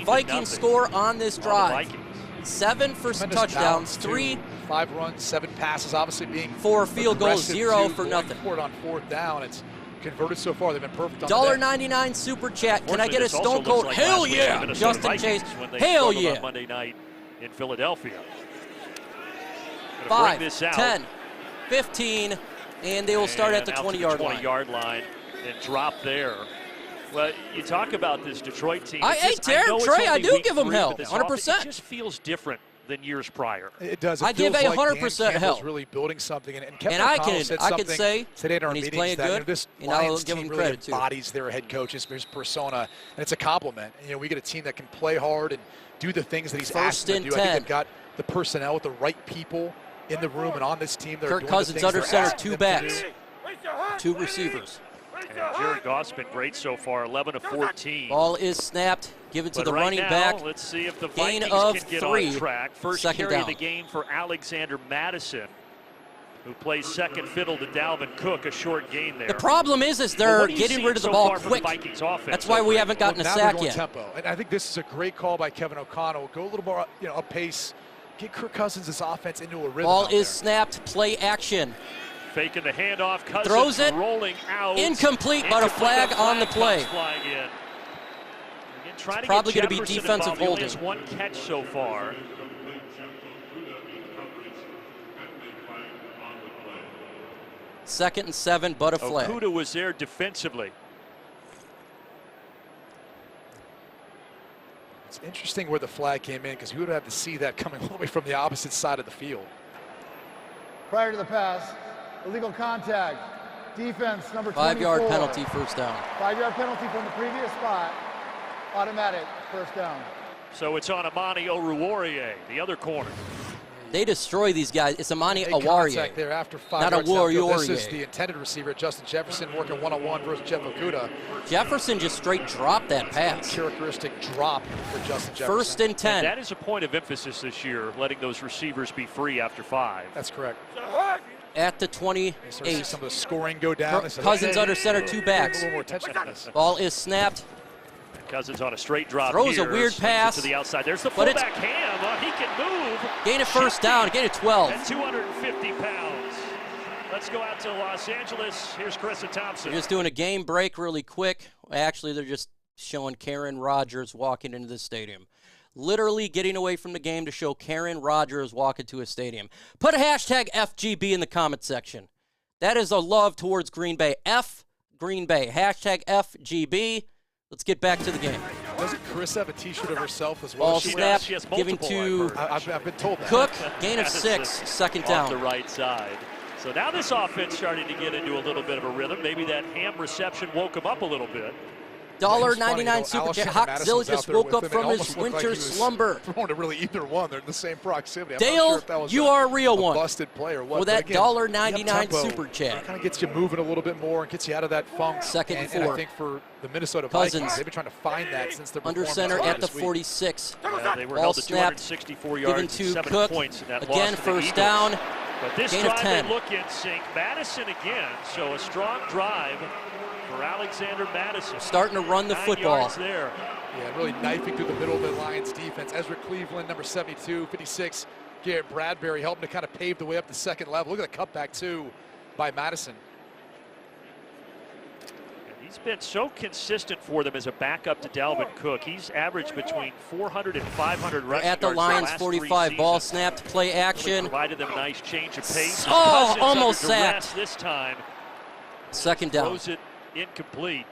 Speaker 2: Vikings score on this drive? 7 for touchdowns, 3.
Speaker 8: 5 runs, 7 passes, obviously being
Speaker 2: 4 field goals, 0 for nothing.
Speaker 8: On 4th down, it's converted so far. They've been perfect on
Speaker 2: $1.99 super chat. Can I get a Stone Cold? Hell yeah! Justin Chase. Hell yeah!
Speaker 7: Monday night in Philadelphia.
Speaker 2: 5, 10, 15, and they will start at the 20-yard
Speaker 7: line and drop there. Well, you talk about this Detroit team.
Speaker 2: I do give them help, 100%.
Speaker 7: It just feels different than years prior.
Speaker 8: It does.
Speaker 2: I give 100% help.
Speaker 8: Really building something, and Kevin
Speaker 2: I
Speaker 8: can
Speaker 2: say
Speaker 8: today in our
Speaker 2: he's
Speaker 8: meetings
Speaker 2: playing
Speaker 8: that
Speaker 2: good,
Speaker 8: this
Speaker 2: and I'll
Speaker 8: Lions
Speaker 2: give
Speaker 8: team
Speaker 2: him
Speaker 8: really
Speaker 2: credit too.
Speaker 8: embodies their head coach, his persona, and it's a compliment. We get a team that can play hard and do the things that he's asked them to do. I think they've got the personnel with the right people in the room and on this team.
Speaker 2: Kirk Cousins under center, 2 backs, 2 receivers.
Speaker 7: And Jared Goff's been great so far, 11 of 14.
Speaker 2: Ball is snapped, given to the
Speaker 7: right
Speaker 2: running
Speaker 7: now,
Speaker 2: back.
Speaker 7: Let's see if the
Speaker 2: Gain
Speaker 7: Vikings
Speaker 2: of
Speaker 7: can get
Speaker 2: 3,
Speaker 7: on track. First
Speaker 2: second
Speaker 7: carry
Speaker 2: down.
Speaker 7: of the game for Alexander Madison, who plays second fiddle to Dalvin Cook, a short gain there.
Speaker 2: The problem is they're getting rid of the ball quick. That's why we haven't gotten a sack yet.
Speaker 8: Tempo. And I think this is a great call by Kevin O'Connell. Go a little more, up pace. Get Kirk Cousins' offense into a rhythm.
Speaker 2: Ball is snapped, play action.
Speaker 7: Faking the handoff, Cousins
Speaker 2: throws it,
Speaker 7: rolling out.
Speaker 2: Incomplete, but a flag on the play.
Speaker 7: It's
Speaker 2: probably going to be defensive holding.
Speaker 7: He has 1 catch so far.
Speaker 2: Second and 7, but a flag.
Speaker 7: Okudah was there defensively.
Speaker 8: It's interesting where the flag came in because you would have to see that coming all the way from the opposite side of the field.
Speaker 10: Prior to the pass, illegal contact, defense number 24.
Speaker 2: 5-yard penalty, first down.
Speaker 10: 5-yard penalty from the previous spot, automatic first down.
Speaker 7: So it's on Amani Oruwariye, the other corner.
Speaker 2: They destroy these guys. It's Amani
Speaker 8: Oruwariye there after 5
Speaker 2: not
Speaker 8: yards.
Speaker 2: Oruwariye.
Speaker 8: This is the intended receiver, Justin Jefferson, working one-on-one versus Jeff Okudah.
Speaker 2: Jefferson just straight dropped that pass.
Speaker 8: Characteristic drop for Justin Jefferson.
Speaker 2: First and 10.
Speaker 7: And that is a point of emphasis this year, letting those receivers be free after 5.
Speaker 8: That's correct.
Speaker 2: At the 28.
Speaker 8: Some of the scoring go down.
Speaker 2: Cousins under center, 2 backs.
Speaker 8: A little more attention to this.
Speaker 2: Ball is snapped.
Speaker 7: Cousins on a straight drop.
Speaker 2: Throws a weird pass
Speaker 7: to the outside. There's the fullback Ham. He can move.
Speaker 2: Gain a first down. Gain a 12.
Speaker 7: At 250 pounds. Let's go out to Los Angeles. Here's Chris and Thompson.
Speaker 2: They're just doing a game break really quick. Actually, they're just showing Karen Rodgers walking into the stadium. Literally getting away from the game to show Karen Rodgers walking to a stadium. Put a hashtag FGB in the comment section. That is a love towards Green Bay. F Green Bay. Hashtag FGB. Let's get back to the game.
Speaker 8: Doesn't Chris have a T-shirt of herself as well?
Speaker 2: Ball snap, giving to
Speaker 8: I've been told that.
Speaker 2: Cook. Gain of 6, second down.
Speaker 7: Off the right side. So now this offense starting to get into a little bit of a rhythm. Maybe that Ham reception woke him up a little bit.
Speaker 2: $1.99 super chat. Hawkzilla just woke up from his winter slumber.
Speaker 8: Throwing to really either one. They're in the same proximity.
Speaker 2: Dale, you are a real one.
Speaker 8: Busted player. What?
Speaker 2: For that $1.99 super chat.
Speaker 8: Kind of gets you moving a little bit more and gets you out of that funk.
Speaker 2: Second and 4.
Speaker 8: And I think for the Minnesota Vikings, they've been trying to find that since their
Speaker 2: under center at the 46.
Speaker 7: They were
Speaker 2: Ball
Speaker 7: held to
Speaker 2: snapped,
Speaker 7: 264
Speaker 2: given
Speaker 7: yards
Speaker 2: to
Speaker 7: and 7
Speaker 2: Cook.
Speaker 7: points in that
Speaker 2: Again,
Speaker 7: loss to
Speaker 2: first
Speaker 7: the Eagles.
Speaker 2: down.
Speaker 7: But this
Speaker 2: Gain of
Speaker 7: drive
Speaker 2: 10.
Speaker 7: they look at St. Madison again, so a strong drive for Alexander Madison.
Speaker 2: Starting to run the
Speaker 7: 9
Speaker 2: football.
Speaker 7: yards there.
Speaker 8: Yeah, really knifing through the middle of the Lions defense. Ezra Cleveland, number 72, 56. Garrett Bradbury helping to kind of pave the way up the second level. Look at the cutback, too, by Madison.
Speaker 7: He's been so consistent for them as a backup to Dalvin Cook. He's averaged between 400 and 500 rushing
Speaker 2: At the
Speaker 7: yards
Speaker 2: Lions,
Speaker 7: last
Speaker 2: 45.
Speaker 7: 3
Speaker 2: Ball
Speaker 7: seasons.
Speaker 2: snapped, play action.
Speaker 7: Provided them a nice change of pace.
Speaker 2: Oh,
Speaker 7: Cousins
Speaker 2: almost
Speaker 7: under duress
Speaker 2: sacked.
Speaker 7: this time.
Speaker 2: Second down.
Speaker 7: Throws it incomplete.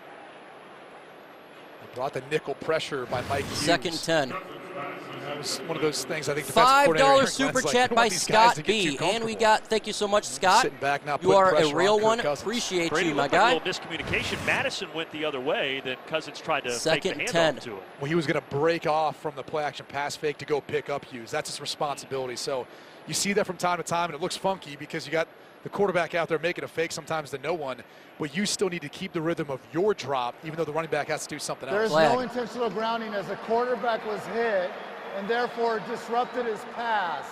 Speaker 8: Brought the nickel pressure by Mike Hughes.
Speaker 2: Second 10.
Speaker 8: That was one of those things I think
Speaker 2: $5 super chat by Scott B. And we got, thank you so much, Scott.
Speaker 8: Sitting back now,
Speaker 2: you are a
Speaker 8: on
Speaker 2: real one.
Speaker 8: Cousins.
Speaker 2: Appreciate
Speaker 7: Brady
Speaker 2: you, my
Speaker 7: looked
Speaker 2: guy.
Speaker 7: like a little miscommunication. Madison went the other way, then Cousins tried to
Speaker 2: Second
Speaker 7: fake the
Speaker 2: 10.
Speaker 7: handoff to him.
Speaker 8: Well, he was going to break off from the play action pass fake to go pick up Hughes. That's his responsibility. So you see that from time to time, and it looks funky because you got the quarterback out there making a fake sometimes to no one, but you still need to keep the rhythm of your drop, even though the running back has to do something else.
Speaker 10: There's no intentional grounding as the quarterback was hit and therefore disrupted his pass.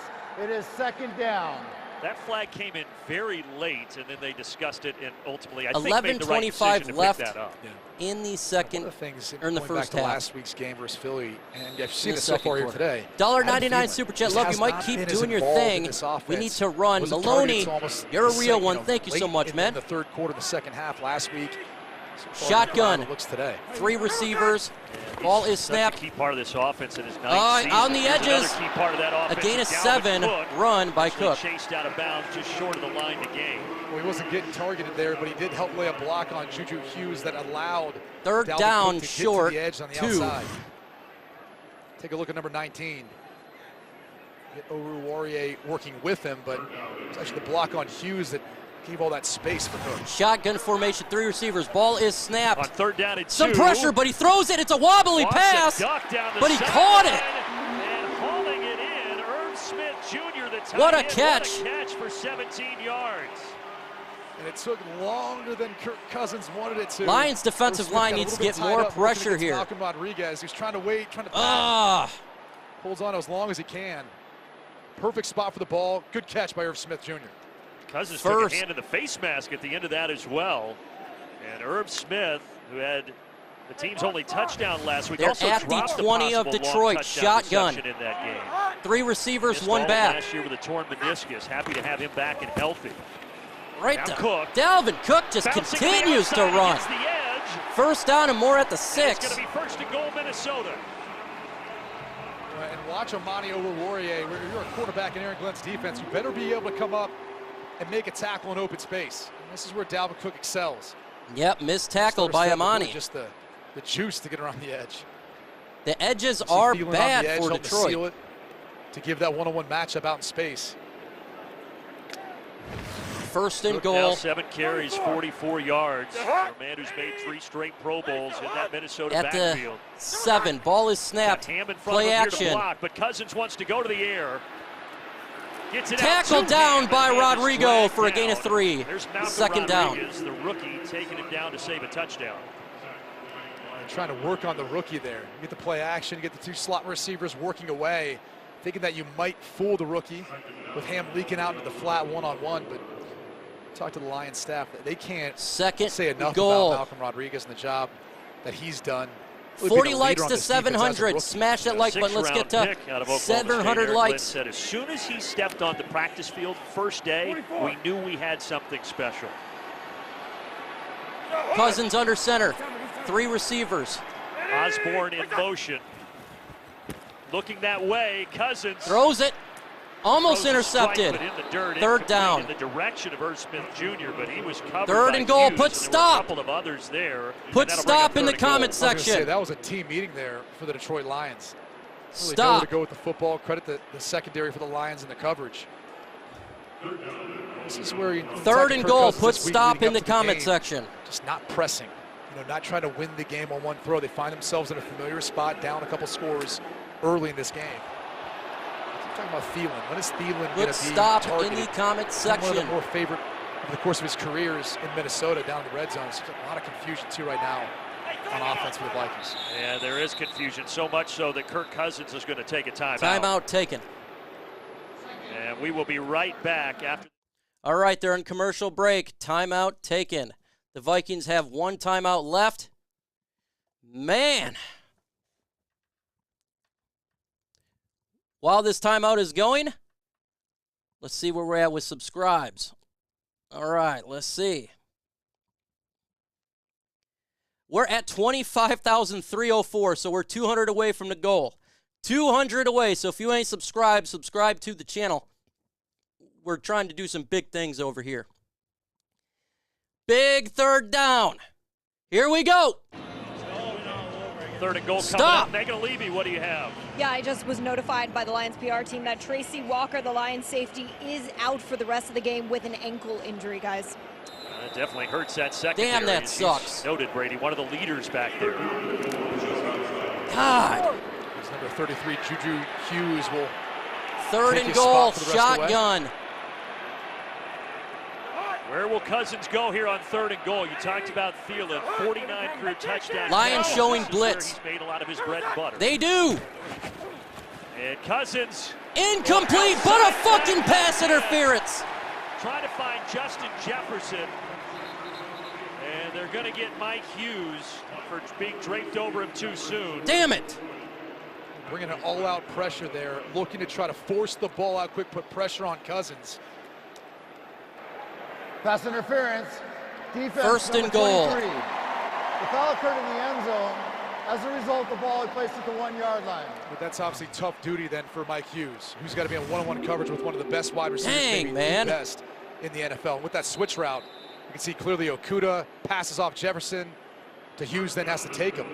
Speaker 10: It is second down.
Speaker 7: That flag came in very late, and then they discussed it, and ultimately, I think made the right decision
Speaker 2: 11:25
Speaker 7: to
Speaker 2: left
Speaker 7: pick that up.
Speaker 2: in the second,
Speaker 8: One of the things
Speaker 2: or in the
Speaker 8: going
Speaker 2: first
Speaker 8: back to
Speaker 2: half.
Speaker 8: last week's game versus Philly, and you've seen
Speaker 2: the
Speaker 8: it so
Speaker 2: second
Speaker 8: far here
Speaker 2: quarter.
Speaker 8: today.
Speaker 2: $1.99 super chat. Love you, Mike. Keep doing your thing. We need to run. Maloney, you're a real one. Thank you so much, man.
Speaker 8: In the third quarter, the second half last week.
Speaker 2: Shotgun.
Speaker 8: Looks today.
Speaker 2: 3 receivers. Ball is snapped.
Speaker 7: Key part of this offense in his ninth season.
Speaker 2: On the
Speaker 7: Here's
Speaker 2: edges.
Speaker 7: another key part of that
Speaker 2: A
Speaker 7: offense.
Speaker 2: gain of
Speaker 7: Dalvin
Speaker 2: 7.
Speaker 7: Cook
Speaker 2: Run by Cook.
Speaker 7: chased out of bounds just short of the line to gain.
Speaker 8: Well, he wasn't getting targeted there, but he did help lay a block on Juju Hughes that allowed
Speaker 2: Third
Speaker 8: Dalvin
Speaker 2: down,
Speaker 8: Cook to
Speaker 2: short.
Speaker 8: get to the edge on the
Speaker 2: 2.
Speaker 8: outside. Take a look at number 19. Get Oruwariye working with him, but it's actually the block on Hughes that gave all that space for Cook.
Speaker 2: Shotgun formation, 3 receivers. Ball is snapped.
Speaker 7: On third down and 2.
Speaker 2: Some pressure, but he throws it. It's a wobbly pass, but he caught it.
Speaker 7: And hauling it in, Irv Smith Jr. the tight
Speaker 2: What a
Speaker 7: end.
Speaker 2: catch.
Speaker 7: What a catch for 17 yards.
Speaker 8: And it took longer than Kirk Cousins wanted it to.
Speaker 2: Lions defensive
Speaker 8: Irv Smith
Speaker 2: line
Speaker 8: got a
Speaker 2: needs to
Speaker 8: little
Speaker 2: get
Speaker 8: bit tied
Speaker 2: more
Speaker 8: up,
Speaker 2: pressure
Speaker 8: working
Speaker 2: here.
Speaker 8: against Malcolm Rodriguez, who's trying to wait, trying to holds on as long as he can. Perfect spot for the ball. Good catch by Irv Smith Jr.
Speaker 7: Cousins took a hand in the face mask at the end of that as well. And Irv Smith, who had the team's only touchdown last week,
Speaker 2: They're
Speaker 7: also
Speaker 2: at the
Speaker 7: dropped
Speaker 2: 20 of
Speaker 7: possible long
Speaker 2: Detroit.
Speaker 7: touchdown
Speaker 2: Shotgun.
Speaker 7: reception in that game.
Speaker 2: 3 receivers,
Speaker 7: Missed
Speaker 2: 1
Speaker 7: all
Speaker 2: back.
Speaker 7: last year with a torn meniscus. Happy to have him back and healthy.
Speaker 2: Right
Speaker 7: Now
Speaker 2: there.
Speaker 7: Cook.
Speaker 2: Dalvin Cook just
Speaker 7: Bouncing
Speaker 2: continues
Speaker 7: the
Speaker 2: to
Speaker 7: outside
Speaker 2: run.
Speaker 7: against the edge.
Speaker 2: First down and more at the
Speaker 7: And
Speaker 2: 6.
Speaker 7: it's going to be first and goal, Minnesota.
Speaker 8: And watch Amani Oruwariye. Where you're a quarterback in Aaron Glenn's defense, you better be able to come up and make a tackle in open space. And this is where Dalvin Cook excels.
Speaker 2: Yep, missed tackle by
Speaker 8: First step,
Speaker 2: Amani.
Speaker 8: really just the juice to get around the edge.
Speaker 2: The edges
Speaker 8: See
Speaker 2: are
Speaker 8: Thielen on
Speaker 2: bad
Speaker 8: the edge,
Speaker 2: for
Speaker 8: helping to seal
Speaker 2: Detroit.
Speaker 8: it, to give that one-on-one matchup out in space.
Speaker 2: First and
Speaker 7: Cook
Speaker 2: goal.
Speaker 7: now 7 carries, 44 yards. A man who's made 3 straight Pro Bowls in that Minnesota
Speaker 2: At the
Speaker 7: backfield.
Speaker 2: 7. Ball is snapped.
Speaker 7: Ham in front
Speaker 2: Play
Speaker 7: of him here to
Speaker 2: action.
Speaker 7: block, but Cousins wants to go to the air. Gets it
Speaker 2: Tackled
Speaker 7: out
Speaker 2: down by
Speaker 7: and is
Speaker 2: Rodrigo
Speaker 7: dragged
Speaker 2: for a gain of
Speaker 7: down.
Speaker 2: 3.
Speaker 7: There's Malcolm
Speaker 2: Second down.
Speaker 7: Rodriguez, the rookie, taking him down to save a touchdown.
Speaker 8: And trying to work on the rookie there. You get the play action, you get the 2 slot receivers working away, thinking that you might fool the rookie with Ham leaking out into the flat one-on-one, but talk to the Lions staff. They can't say enough
Speaker 2: goal.
Speaker 8: about Malcolm Rodriguez and the job that he's done.
Speaker 2: 40 likes to 700. Smash that like button. Let's get to 700 likes.
Speaker 7: Said as soon as he stepped on the practice field first day, we knew we had something special.
Speaker 2: Cousins under center. 3 receivers.
Speaker 7: Osborne in motion. Looking that way, Cousins
Speaker 2: Throws it. Almost
Speaker 7: throws a strike,
Speaker 2: intercepted.
Speaker 7: but in the dirt,
Speaker 2: Third down.
Speaker 7: in the direction of Irv Smith Jr., but he was covered
Speaker 2: Third
Speaker 7: by
Speaker 2: and goal.
Speaker 7: Hughes,
Speaker 2: Put
Speaker 7: and there were
Speaker 2: stop.
Speaker 7: a couple of others there.
Speaker 2: Put
Speaker 7: and that'll
Speaker 2: stop
Speaker 7: bring
Speaker 2: in
Speaker 7: up
Speaker 2: the
Speaker 7: third and
Speaker 2: comment
Speaker 7: goal.
Speaker 2: section.
Speaker 8: That was a team meeting there for the Detroit Lions. Really know where
Speaker 2: Stop.
Speaker 8: to go with the football. Credit the secondary for the Lions and the coverage. This is where you
Speaker 2: Third and goal. Put
Speaker 8: this week
Speaker 2: stop
Speaker 8: leading
Speaker 2: in the
Speaker 8: up to
Speaker 2: comment
Speaker 8: game,
Speaker 2: section.
Speaker 8: Just not pressing. not trying to win the game on one throw. They find themselves in a familiar spot, down a couple scores early in this game. I'm talking about Thielen. When is Thielen going to be
Speaker 2: stop
Speaker 8: targeted?
Speaker 2: in the comment section.
Speaker 8: One of the more favorite over the course of his careers in Minnesota down in the red zone. There's a lot of confusion too right now on offense for the Vikings.
Speaker 7: Yeah, there is confusion, so much so that Kirk Cousins is going to take a timeout.
Speaker 2: Timeout taken.
Speaker 7: And we will be right back after.
Speaker 2: All right, they're in commercial break. Timeout taken. The Vikings have one timeout left. Man. While this timeout is going, let's see where we're at with subscribes. All right, let's see. We're at 25,304, so we're 200 away from the goal. 200 away, so if you ain't subscribed, subscribe to the channel. We're trying to do some big things over here. Big third down. Here we go.
Speaker 7: Third and goal
Speaker 2: Stop.
Speaker 7: coming up. Megan Levy, what do you have?
Speaker 9: Yeah, I just was notified by the Lions PR team that Tracy Walker, the Lions safety, is out for the rest of the game with an ankle injury, guys.
Speaker 7: It definitely hurts that secondary.
Speaker 2: Damn, that sucks.
Speaker 7: Noted, Brady, one of the leaders back there.
Speaker 2: God.
Speaker 8: There's number 33, Juju Hughes will
Speaker 2: Third
Speaker 8: take
Speaker 2: and
Speaker 8: his
Speaker 2: goal,
Speaker 8: spot for the rest of the way.
Speaker 2: shotgun.
Speaker 7: Where will Cousins go here on third and goal? You talked about Thielen, 49 career touchdowns.
Speaker 2: Lions showing blitz.
Speaker 7: He's made a lot of his bread and butter.
Speaker 2: They do.
Speaker 7: And Cousins.
Speaker 2: Incomplete, but a fucking pass interference.
Speaker 7: Trying to find Justin Jefferson. And they're going to get Mike Hughes for being draped over him too soon.
Speaker 2: Damn it.
Speaker 8: Bringing an all-out pressure there, looking to try to force the ball out quick, put pressure on Cousins.
Speaker 10: Pass interference. Defense
Speaker 2: First and
Speaker 10: number
Speaker 2: goal.
Speaker 10: 23. The foul occurred in the end zone. As a result, the ball is placed at the 1 yard line.
Speaker 8: But that's obviously tough duty then for Mike Hughes, who's got to be in one-on-one coverage with one of the best wide receivers,
Speaker 2: Dang,
Speaker 8: maybe
Speaker 2: man.
Speaker 8: the best in the NFL. And with that switch route, you can see clearly Okudah passes off Jefferson to Hughes, then has to take him.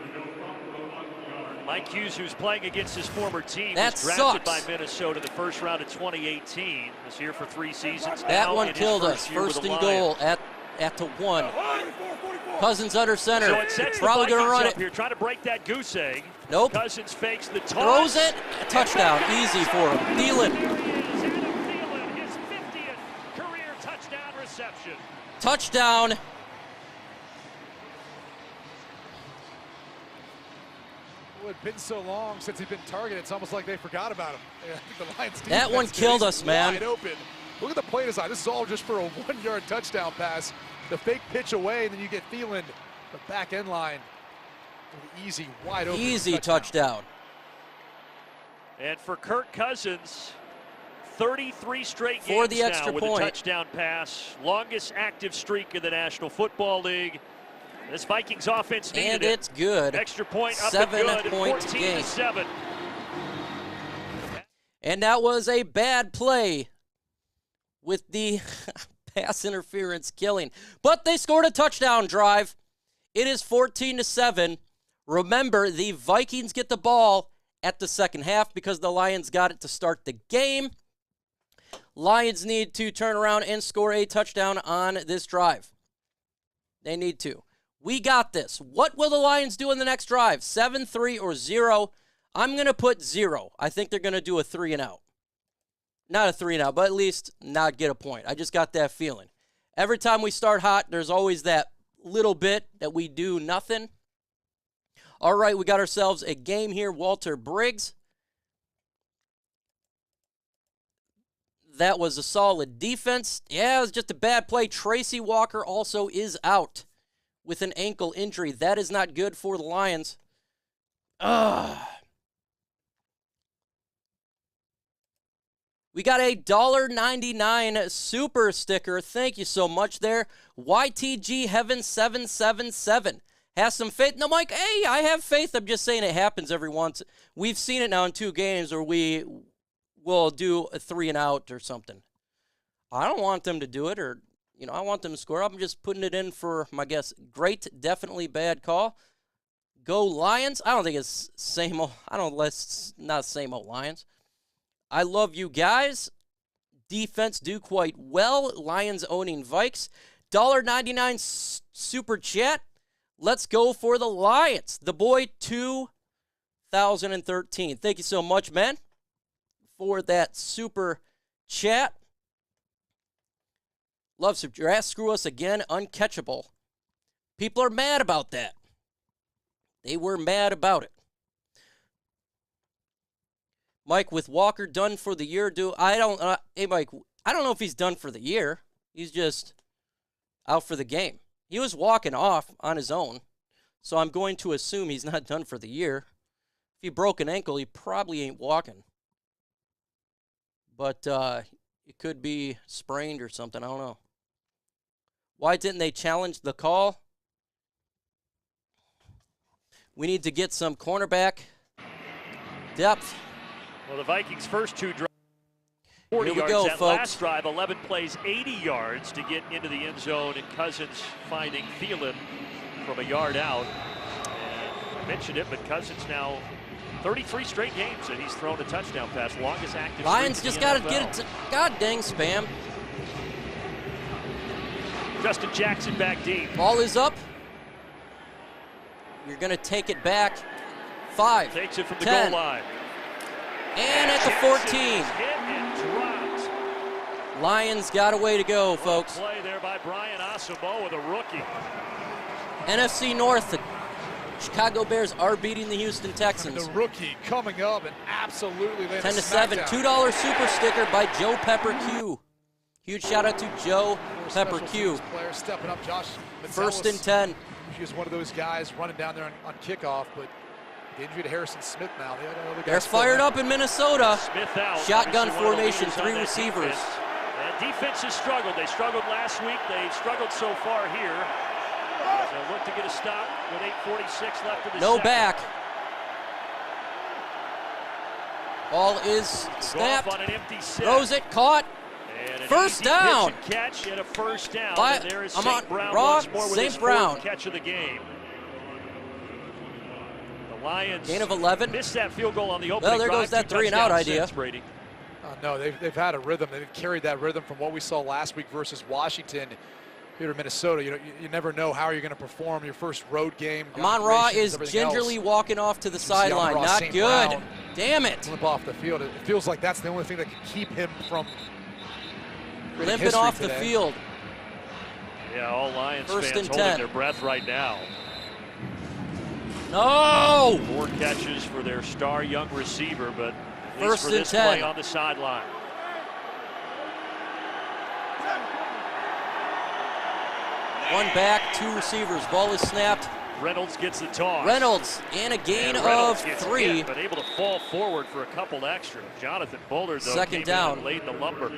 Speaker 7: Mike Hughes, who's playing against his former team,
Speaker 2: That
Speaker 7: was drafted
Speaker 2: sucks.
Speaker 7: by Minnesota the first round of 2018. Was here for 3 seasons.
Speaker 2: That
Speaker 7: now
Speaker 2: one
Speaker 7: in his
Speaker 2: killed
Speaker 7: first
Speaker 2: us.
Speaker 7: year with
Speaker 2: First
Speaker 7: the
Speaker 2: and goal
Speaker 7: Lions.
Speaker 2: at the 1. Cousins under center.
Speaker 7: So it sets
Speaker 2: Probably
Speaker 7: the
Speaker 2: going to
Speaker 7: Vikings
Speaker 2: run
Speaker 7: up
Speaker 2: it.
Speaker 7: here, trying to break that goose egg.
Speaker 2: Nope.
Speaker 7: Cousins fakes the toss.
Speaker 2: Throws it. Touchdown. Easy for him. Thielen.
Speaker 7: Adam Thielen, his 50th career touchdown reception.
Speaker 2: Touchdown.
Speaker 8: Well, it's been so long since he's been targeted, it's almost like they forgot about him. Yeah, I think the Lions
Speaker 2: That one
Speaker 8: defense
Speaker 2: killed
Speaker 8: is
Speaker 2: us, man.
Speaker 8: Wide open. Look at the play design. This is all just for a 1 yard touchdown pass. The fake pitch away, and then you get Thielen, the back end line. Easy, wide open.
Speaker 2: Easy touchdown.
Speaker 7: And for Kirk Cousins, 33 straight
Speaker 2: For
Speaker 7: games
Speaker 2: the extra
Speaker 7: now with
Speaker 2: point.
Speaker 7: a touchdown pass. Longest active streak in the National Football League. This Vikings offense needed
Speaker 2: And
Speaker 7: it.
Speaker 2: it's good.
Speaker 7: Extra point up
Speaker 2: 7
Speaker 7: and good.
Speaker 2: point
Speaker 7: 14
Speaker 2: game.
Speaker 7: to 7.
Speaker 2: And that was a bad play with the pass interference killing. But they scored a touchdown drive. It is 14 to 7. Remember, the Vikings get the ball at the second half because the Lions got it to start the game. Lions need to turn around and score a touchdown on this drive. They need to. We got this. What will the Lions do in the next drive? 7-3 or 0? I'm going to put 0. I think they're going to do a 3 and out. Not a 3 and out, but at least not get a point. I just got that feeling. Every time we start hot, there's always that little bit that we do nothing. All right, we got ourselves a game here. Walter Briggs. That was a solid defense. Yeah, it was just a bad play. Tracy Walker also is out with an ankle injury. That is not good for the Lions. We got a $1.99 super sticker. Thank you so much there. YTG Heaven 777 has some faith. No, Mike, hey, I have faith. I'm just saying it happens every once. We've seen it now in 2 games where we will do a 3 and out or something. I don't want them to do it, or I want them to score. I'm just putting it in for my guess. Great, definitely bad call. Go Lions. I don't think it's same old. Not same old Lions. I love you guys. Defense do quite well. Lions owning Vikes. $1.99 super chat. Let's go for the Lions. The boy 2013. Thank you so much, man, for that super chat. Loves to draft screw us again. Uncatchable. People are mad about that. They were mad about it. Mike, with Walker done for the year, hey, Mike, I don't know if he's done for the year. He's just out for the game. He was walking off on his own, so I'm going to assume he's not done for the year. If he broke an ankle, he probably ain't walking. But it could be sprained or something. I don't know. Why didn't they challenge the call? We need to get some cornerback depth.
Speaker 7: Well, the Vikings' first 2 drives, 40 yards.
Speaker 2: Go,
Speaker 7: that
Speaker 2: folks.
Speaker 7: last drive, 11 plays, 80 yards to get into the end zone, and Cousins finding Thielen from a yard out. And I mentioned it, but Cousins now 33 straight games that he's thrown a touchdown pass, longest active.
Speaker 2: Lions just got to get it to god dang spam.
Speaker 7: Justin Jackson back deep.
Speaker 2: Ball is up. You're going to take it back. 5.
Speaker 7: Takes it from the
Speaker 2: 10.
Speaker 7: goal line.
Speaker 2: And at the 14.
Speaker 7: Hit and dropped.
Speaker 2: Lions got a way to go, folks.
Speaker 7: Play there by Brian Asamoah with a rookie.
Speaker 2: NFC North, the Chicago Bears are beating the Houston Texans.
Speaker 8: The rookie coming up and absolutely
Speaker 2: 10-7. $2 super sticker by Joe Pepper Q. Huge shout out to Joe Pepper Q.
Speaker 8: Player stepping up, Josh.
Speaker 2: First and 10.
Speaker 8: He was one of those guys running down there on kickoff, but the injury to Harrison Smith now.
Speaker 2: They're fired up in Minnesota.
Speaker 7: Smith out.
Speaker 2: Shotgun
Speaker 7: Obviously
Speaker 2: formation, 3 receivers.
Speaker 7: And defense has struggled. They struggled last week. They've struggled so far here. So look to get a stop with 8:46 left in the
Speaker 2: No
Speaker 7: second.
Speaker 2: back. Ball is snapped.
Speaker 7: On an empty set.
Speaker 2: Throws it, caught.
Speaker 7: And an
Speaker 2: First
Speaker 7: easy
Speaker 2: down.
Speaker 7: pitch and catch and a first down.
Speaker 2: By,
Speaker 7: and there is
Speaker 2: I'm
Speaker 7: St.
Speaker 2: on
Speaker 7: Brown
Speaker 2: raw.
Speaker 7: once more with his
Speaker 2: St. Brown.
Speaker 7: fourth catch of the game. The Lions
Speaker 2: gain of 11.
Speaker 7: Missed that field goal on the opening
Speaker 2: Well, there
Speaker 7: drive.
Speaker 2: goes that
Speaker 7: 2
Speaker 2: 3-and-out
Speaker 7: touchdowns
Speaker 2: idea.
Speaker 7: since, Brady.
Speaker 8: No, they've had a rhythm. They've carried that rhythm from what we saw last week versus Washington here in Minnesota. You never know how you're going to perform your first road game.
Speaker 2: Amon-Ra is gingerly walking off to the sideline. Not
Speaker 8: St.
Speaker 2: good.
Speaker 8: Brown
Speaker 2: Damn it.
Speaker 8: limp off the field. It feels like that's the only thing that can keep him from
Speaker 2: limping off the field.
Speaker 7: Yeah, all Lions
Speaker 2: First
Speaker 7: fans
Speaker 2: and
Speaker 7: holding
Speaker 2: 10.
Speaker 7: their breath right now.
Speaker 2: No!
Speaker 7: 4 catches for their star young receiver, but at least
Speaker 2: First
Speaker 7: for
Speaker 2: and
Speaker 7: this
Speaker 2: 10.
Speaker 7: play on the sideline.
Speaker 2: One back, 2 receivers. Ball is snapped.
Speaker 7: Reynolds gets the toss.
Speaker 2: Reynolds and a gain
Speaker 7: And Reynolds
Speaker 2: of
Speaker 7: gets
Speaker 2: 3.
Speaker 7: hit, but able to fall forward for a couple extra. Jonathan Bullard, though,
Speaker 2: Second
Speaker 7: came
Speaker 2: down.
Speaker 7: in and laid the lumber.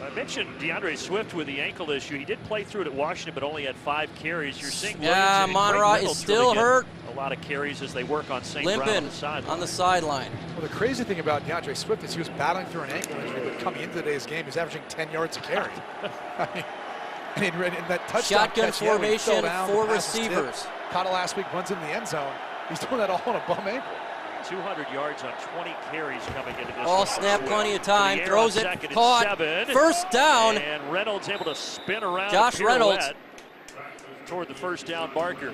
Speaker 7: I mentioned DeAndre Swift with the ankle issue. He did play through it at Washington, but only had 5 carries. You're seeing
Speaker 2: Yeah,
Speaker 7: Williams and
Speaker 2: Amon-Ra
Speaker 7: Greg
Speaker 2: is
Speaker 7: Reynolds
Speaker 2: still
Speaker 7: really get
Speaker 2: hurt.
Speaker 7: a lot of carries as they work on St. Brown
Speaker 2: Limping
Speaker 7: on the sideline.
Speaker 8: Well, the crazy thing about DeAndre Swift is he was battling through an ankle injury, but coming into today's game, he's averaging 10 yards a carry. I mean, in that touchdown
Speaker 2: Shotgun
Speaker 8: catch, yeah, when he fell
Speaker 2: formation,
Speaker 8: down,
Speaker 2: 4
Speaker 8: the pass was
Speaker 2: receivers.
Speaker 8: tipped. Caught it last week, runs into the end zone. He's doing that all on a bum ankle.
Speaker 7: 200 yards on 20 carries coming into this
Speaker 2: Ball
Speaker 7: one.
Speaker 2: snap,
Speaker 7: Swift.
Speaker 2: plenty of
Speaker 7: To
Speaker 2: time.
Speaker 7: the air
Speaker 2: Throws
Speaker 7: on
Speaker 2: it,
Speaker 7: second and
Speaker 2: caught.
Speaker 7: 7.
Speaker 2: First down.
Speaker 7: And Reynolds able to spin around.
Speaker 2: Josh
Speaker 7: a pirouette
Speaker 2: Reynolds.
Speaker 7: toward the first down marker.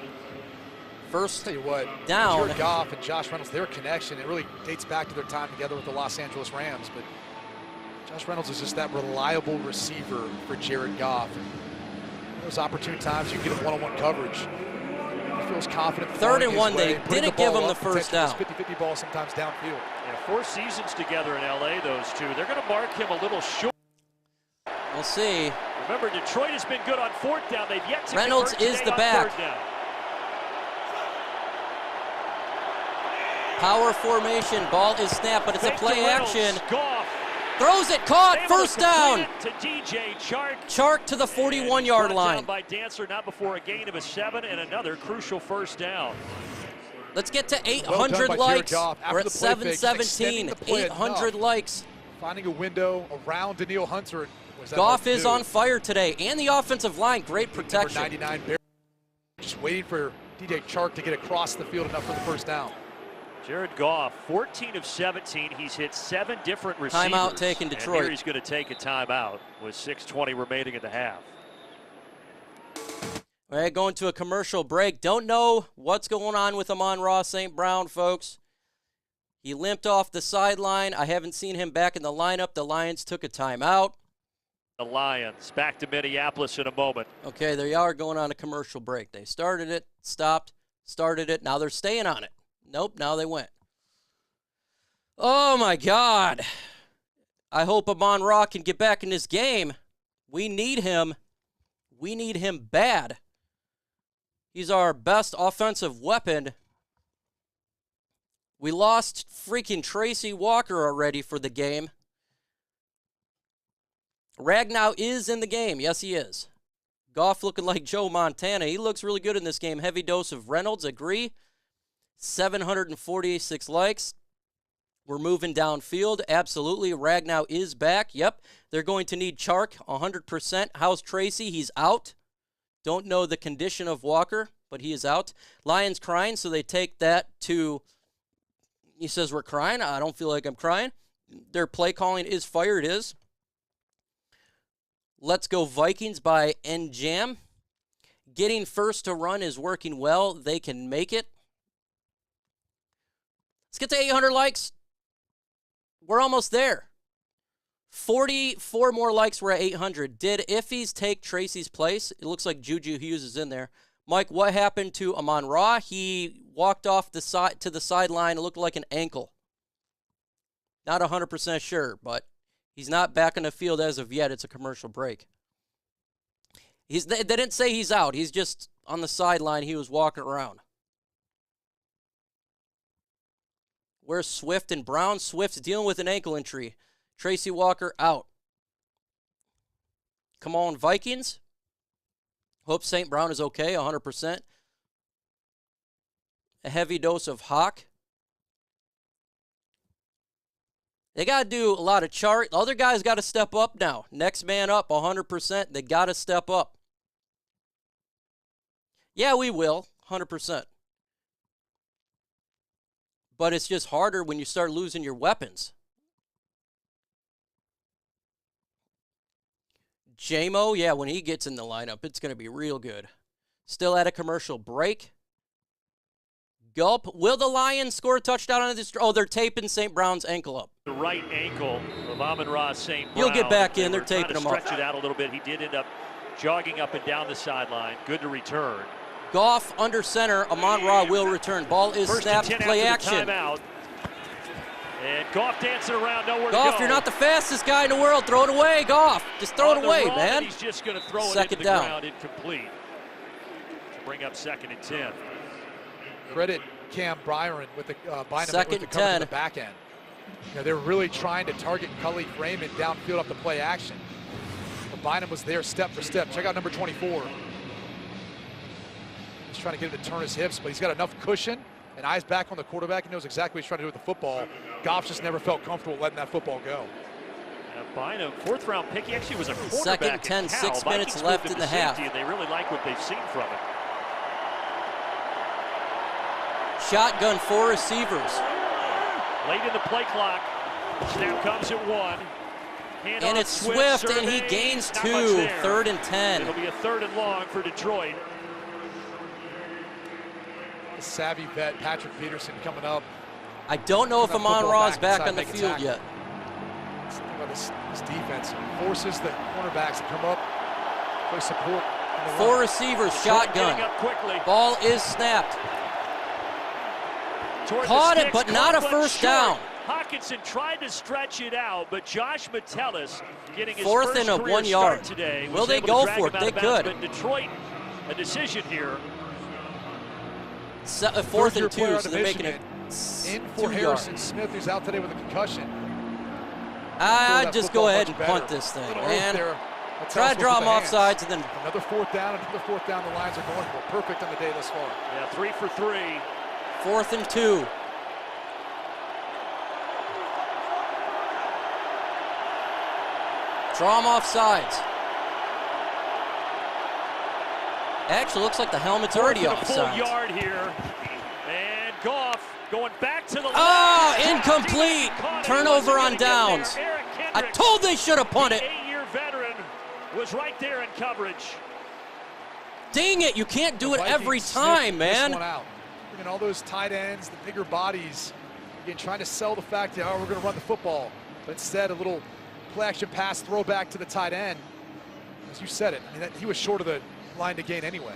Speaker 2: First
Speaker 8: Tell you what,
Speaker 2: down.
Speaker 8: Jared Goff and Josh Reynolds, their connection, it really dates back to their time together with the Los Angeles Rams. But Josh Reynolds is just that reliable receiver for Jared Goff. And those opportune times you get him one-on-one coverage. He feels confident.
Speaker 2: 3rd and 1, they
Speaker 8: way, putting
Speaker 2: didn't
Speaker 8: the
Speaker 2: give
Speaker 8: ball
Speaker 2: him the
Speaker 8: up,
Speaker 2: first
Speaker 8: potentially
Speaker 2: down.
Speaker 8: 50-50 ball sometimes downfield.
Speaker 7: Yeah, 4 seasons together in LA, those two. They're going to mark him a little short.
Speaker 2: We'll see.
Speaker 7: Remember, Detroit has been good on 4th down. They've yet to
Speaker 2: Reynolds
Speaker 7: convert
Speaker 2: is
Speaker 7: today
Speaker 2: the
Speaker 7: on
Speaker 2: back.
Speaker 7: 3rd down.
Speaker 2: Power formation. Ball is snapped, but it's a
Speaker 7: Fake to
Speaker 2: play
Speaker 7: Reynolds.
Speaker 2: action.
Speaker 7: Goff
Speaker 2: Throws it, caught.
Speaker 7: able
Speaker 2: First
Speaker 7: to complete
Speaker 2: down.
Speaker 7: it to DJ Chark.
Speaker 2: Chark to the 41-yard
Speaker 7: Brought
Speaker 2: line.
Speaker 7: down by Dancer, not before a gain of a 7 and another crucial first down.
Speaker 2: Let's get to
Speaker 8: Well done
Speaker 2: 800
Speaker 8: by Jared
Speaker 2: likes.
Speaker 8: Goff. After
Speaker 2: We're at
Speaker 8: the play fake, just
Speaker 2: 717.
Speaker 8: extending the play
Speaker 2: 800
Speaker 8: enough.
Speaker 2: likes.
Speaker 8: Finding a window around Daniil Hunter. Was that
Speaker 2: Goff
Speaker 8: hard to
Speaker 2: is
Speaker 8: do?
Speaker 2: on fire today, and the offensive line, great
Speaker 8: Number
Speaker 2: protection.
Speaker 8: 99, Bear. Just waiting for DJ Chark to get across the field enough for the first down.
Speaker 7: Jared Goff, 14 of 17. He's hit 7 different receivers.
Speaker 2: Timeout taken,
Speaker 7: And
Speaker 2: Detroit.
Speaker 7: here he's going to take a timeout with 6:20 remaining in the half.
Speaker 2: All right, going to a commercial break. Don't know what's going on with Amon-Ra St. Brown, folks. He limped off the sideline. I haven't seen him back in the lineup. The Lions took a timeout.
Speaker 7: The Lions back to Minneapolis in a moment.
Speaker 2: Okay, they are going on a commercial break. They started it, stopped, started it. Now they're staying on it. Nope, now they went. Oh, my God. I hope Amon-Ra can get back in this game. We need him. We need him bad. He's our best offensive weapon. We lost freaking Tracy Walker already for the game. Ragnow is in the game. Yes, he is. Goff looking like Joe Montana. He looks really good in this game. Heavy dose of Reynolds. Agree. 746 likes. We're moving downfield. Absolutely. Ragnow is back. Yep. They're going to need Chark 100%. How's Tracy? He's out. Don't know the condition of Walker, but he is out. Lions crying, so they take that to, he says, we're crying. I don't feel like I'm crying. Their play calling is fire. It is. Let's go Vikings by NJam. Getting first to run is working well. They can make it. Let's get to 800 likes. We're almost there. 44 more likes. We're at 800. Did Iffy's take Tracy's place? It looks like Juju Hughes is in there. Mike, what happened to Amon-Ra? He walked off the side to the sideline. It looked like an ankle. Not 100% sure, but he's not back on the field as of yet. It's a commercial break. They didn't say he's out. He's just on the sideline. He was walking around. Where's Swift and Brown? Swift's dealing with an ankle injury. Tracy Walker out. Come on, Vikings. Hope St. Brown is okay, 100%. A heavy dose of Hawk. They got to do a lot of chart. The other guys got to step up now. Next man up, 100%. They got to step up. Yeah, we will, 100%. But it's just harder when you start losing your weapons. J-Mo, yeah, when he gets in the lineup, it's going to be real good. Still at a commercial break. Gulp. Will the Lions score a touchdown on this? Oh, they're taping St. Brown's ankle up.
Speaker 7: The right ankle of Amon-Ra St. Brown.
Speaker 2: He'll get back in. They're taping him up.
Speaker 7: Stretch it out a little bit. He did end up jogging up and down the sideline. Good to return.
Speaker 2: Goff under center. Amon-Ra will return. Ball is snapped. Play action.
Speaker 7: And Goff dancing around, nowhere to go.
Speaker 2: Goff, you're not the fastest guy in the world. Throw it away, Goff. Just throw it away, man.
Speaker 7: He's just going to throw it into the ground, incomplete. To bring up 2nd and 10.
Speaker 8: Credit Cam Byron with the
Speaker 2: Second
Speaker 8: with the cover to the back end. You know, they're really trying to target Khalif Raymond downfield up the play action. But Bynum was there step for step. Check out number 24. He's trying to get him to turn his hips, but he's got enough cushion and eyes back on the quarterback. He knows exactly what he's trying to do with the football. Goff just never felt comfortable letting that football go.
Speaker 7: Bynum, 4th round pick. He actually was a quarterback.
Speaker 2: 2nd, 10, 6 minutes left in the half.
Speaker 7: And they really like what they've seen from it.
Speaker 2: Shotgun, 4 receivers.
Speaker 7: Late in the play clock. Snap comes at 1.
Speaker 2: And it's Swift, and he gains 2. 3rd and 10.
Speaker 7: It'll be a 3rd and long for Detroit.
Speaker 8: The savvy vet, Patrick Peterson, coming up.
Speaker 2: I don't know if Amon-Ra is back on the field yet.
Speaker 8: Think about this defense. Forces the cornerbacks to come up, play support.
Speaker 2: 4 receivers, shotgun. Ball is snapped. Caught it, but not a first down.
Speaker 7: Hawkinson tried to stretch it out, but Josh Metellus getting his
Speaker 2: 4th
Speaker 7: first
Speaker 2: and 1 yard
Speaker 7: today.
Speaker 2: Will they go for it? They could.
Speaker 7: But Detroit, a decision here.
Speaker 2: 4th and 2, so they're making it
Speaker 8: in for Harrison Smith, who's out today with a concussion.
Speaker 2: I'd just go ahead and punt this thing, man. Try to draw him off sides, and then
Speaker 8: another 4th down. The Lions are going for. Perfect on the day thus far.
Speaker 7: Yeah, 3 for 3.
Speaker 2: 4th and 2. Draw him off sides. Actually, looks like the helmet's already off sides.
Speaker 7: Full yard here. And Goff going back to the left.
Speaker 2: Oh, incomplete. Turnover on downs. I told they should have punted.
Speaker 7: The 8-year veteran was right there in coverage.
Speaker 2: Dang it, you can't do it
Speaker 8: The
Speaker 2: every
Speaker 8: Vikings
Speaker 2: time,
Speaker 8: sniffed
Speaker 2: man.
Speaker 8: This one out. Bringing all those tight ends, the bigger bodies, again, trying to sell the fact that, oh, we're going to run the football. But instead, a little play-action pass throwback to the tight end. As you said it, I mean, he was short of the line to gain anyway.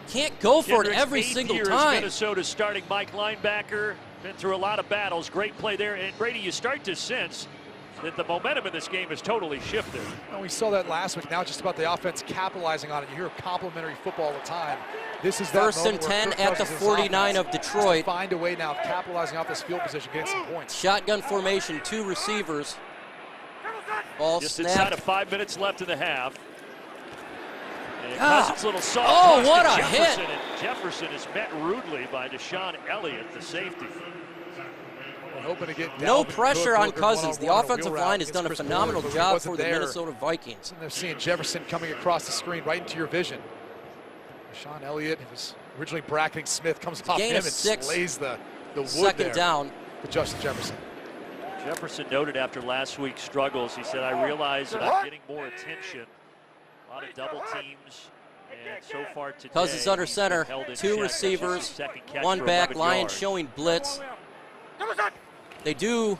Speaker 2: Can't go for
Speaker 7: Kendrick's
Speaker 2: it every
Speaker 7: 8th
Speaker 2: single
Speaker 7: year as
Speaker 2: time.
Speaker 7: Minnesota's starting Mike linebacker. Been through a lot of battles. Great play there. And Brady, you start to sense that the momentum in this game has totally shifted.
Speaker 8: And we saw that last week. Now it's just about the offense capitalizing on it. You hear complimentary football all the time. This is that
Speaker 2: First and
Speaker 8: moment where
Speaker 2: 10
Speaker 8: Kirk
Speaker 2: at the
Speaker 8: Cousins'
Speaker 2: 49
Speaker 8: offense
Speaker 2: of
Speaker 8: has to
Speaker 2: Detroit.
Speaker 8: find a way now of capitalizing off this field position, getting some points.
Speaker 2: Shotgun formation, 2 receivers. Ball
Speaker 7: Just
Speaker 2: snapped.
Speaker 7: inside of 5 minutes left in the half. And
Speaker 2: Ah.
Speaker 7: Cousins' little soft
Speaker 2: Oh,
Speaker 7: toss
Speaker 2: what
Speaker 7: to
Speaker 2: a
Speaker 7: Jefferson,
Speaker 2: hit.
Speaker 7: and Jefferson is met rudely by Deshaun Elliott, the safety.
Speaker 8: We're hoping to get
Speaker 2: No
Speaker 8: Dalvin
Speaker 2: pressure
Speaker 8: Cook
Speaker 2: on
Speaker 8: working
Speaker 2: Cousins. The
Speaker 8: one-on-one on a
Speaker 2: offensive
Speaker 8: wheel route
Speaker 2: line has
Speaker 8: against
Speaker 2: done a
Speaker 8: Chris
Speaker 2: phenomenal
Speaker 8: Boyd, but he
Speaker 2: job
Speaker 8: wasn't
Speaker 2: for the
Speaker 8: there.
Speaker 2: Minnesota Vikings.
Speaker 8: And they're seeing Jefferson coming across the screen right into your vision. Deshaun Elliott was originally bracketing Smith, comes off
Speaker 2: Gain
Speaker 8: him
Speaker 2: of
Speaker 8: and
Speaker 2: 6.
Speaker 8: slays the wood
Speaker 2: Second
Speaker 8: there
Speaker 2: down.
Speaker 8: to Justin Jefferson.
Speaker 7: Jefferson noted after last week's struggles, he said, I realize that I'm getting more attention. A lot of double teams. And so far today,
Speaker 2: Cousins under center,
Speaker 7: held in
Speaker 2: 2
Speaker 7: check.
Speaker 2: receivers,
Speaker 7: Second catch
Speaker 2: 1
Speaker 7: for
Speaker 2: back.
Speaker 7: 11
Speaker 2: Lions
Speaker 7: yards.
Speaker 2: showing blitz. They do.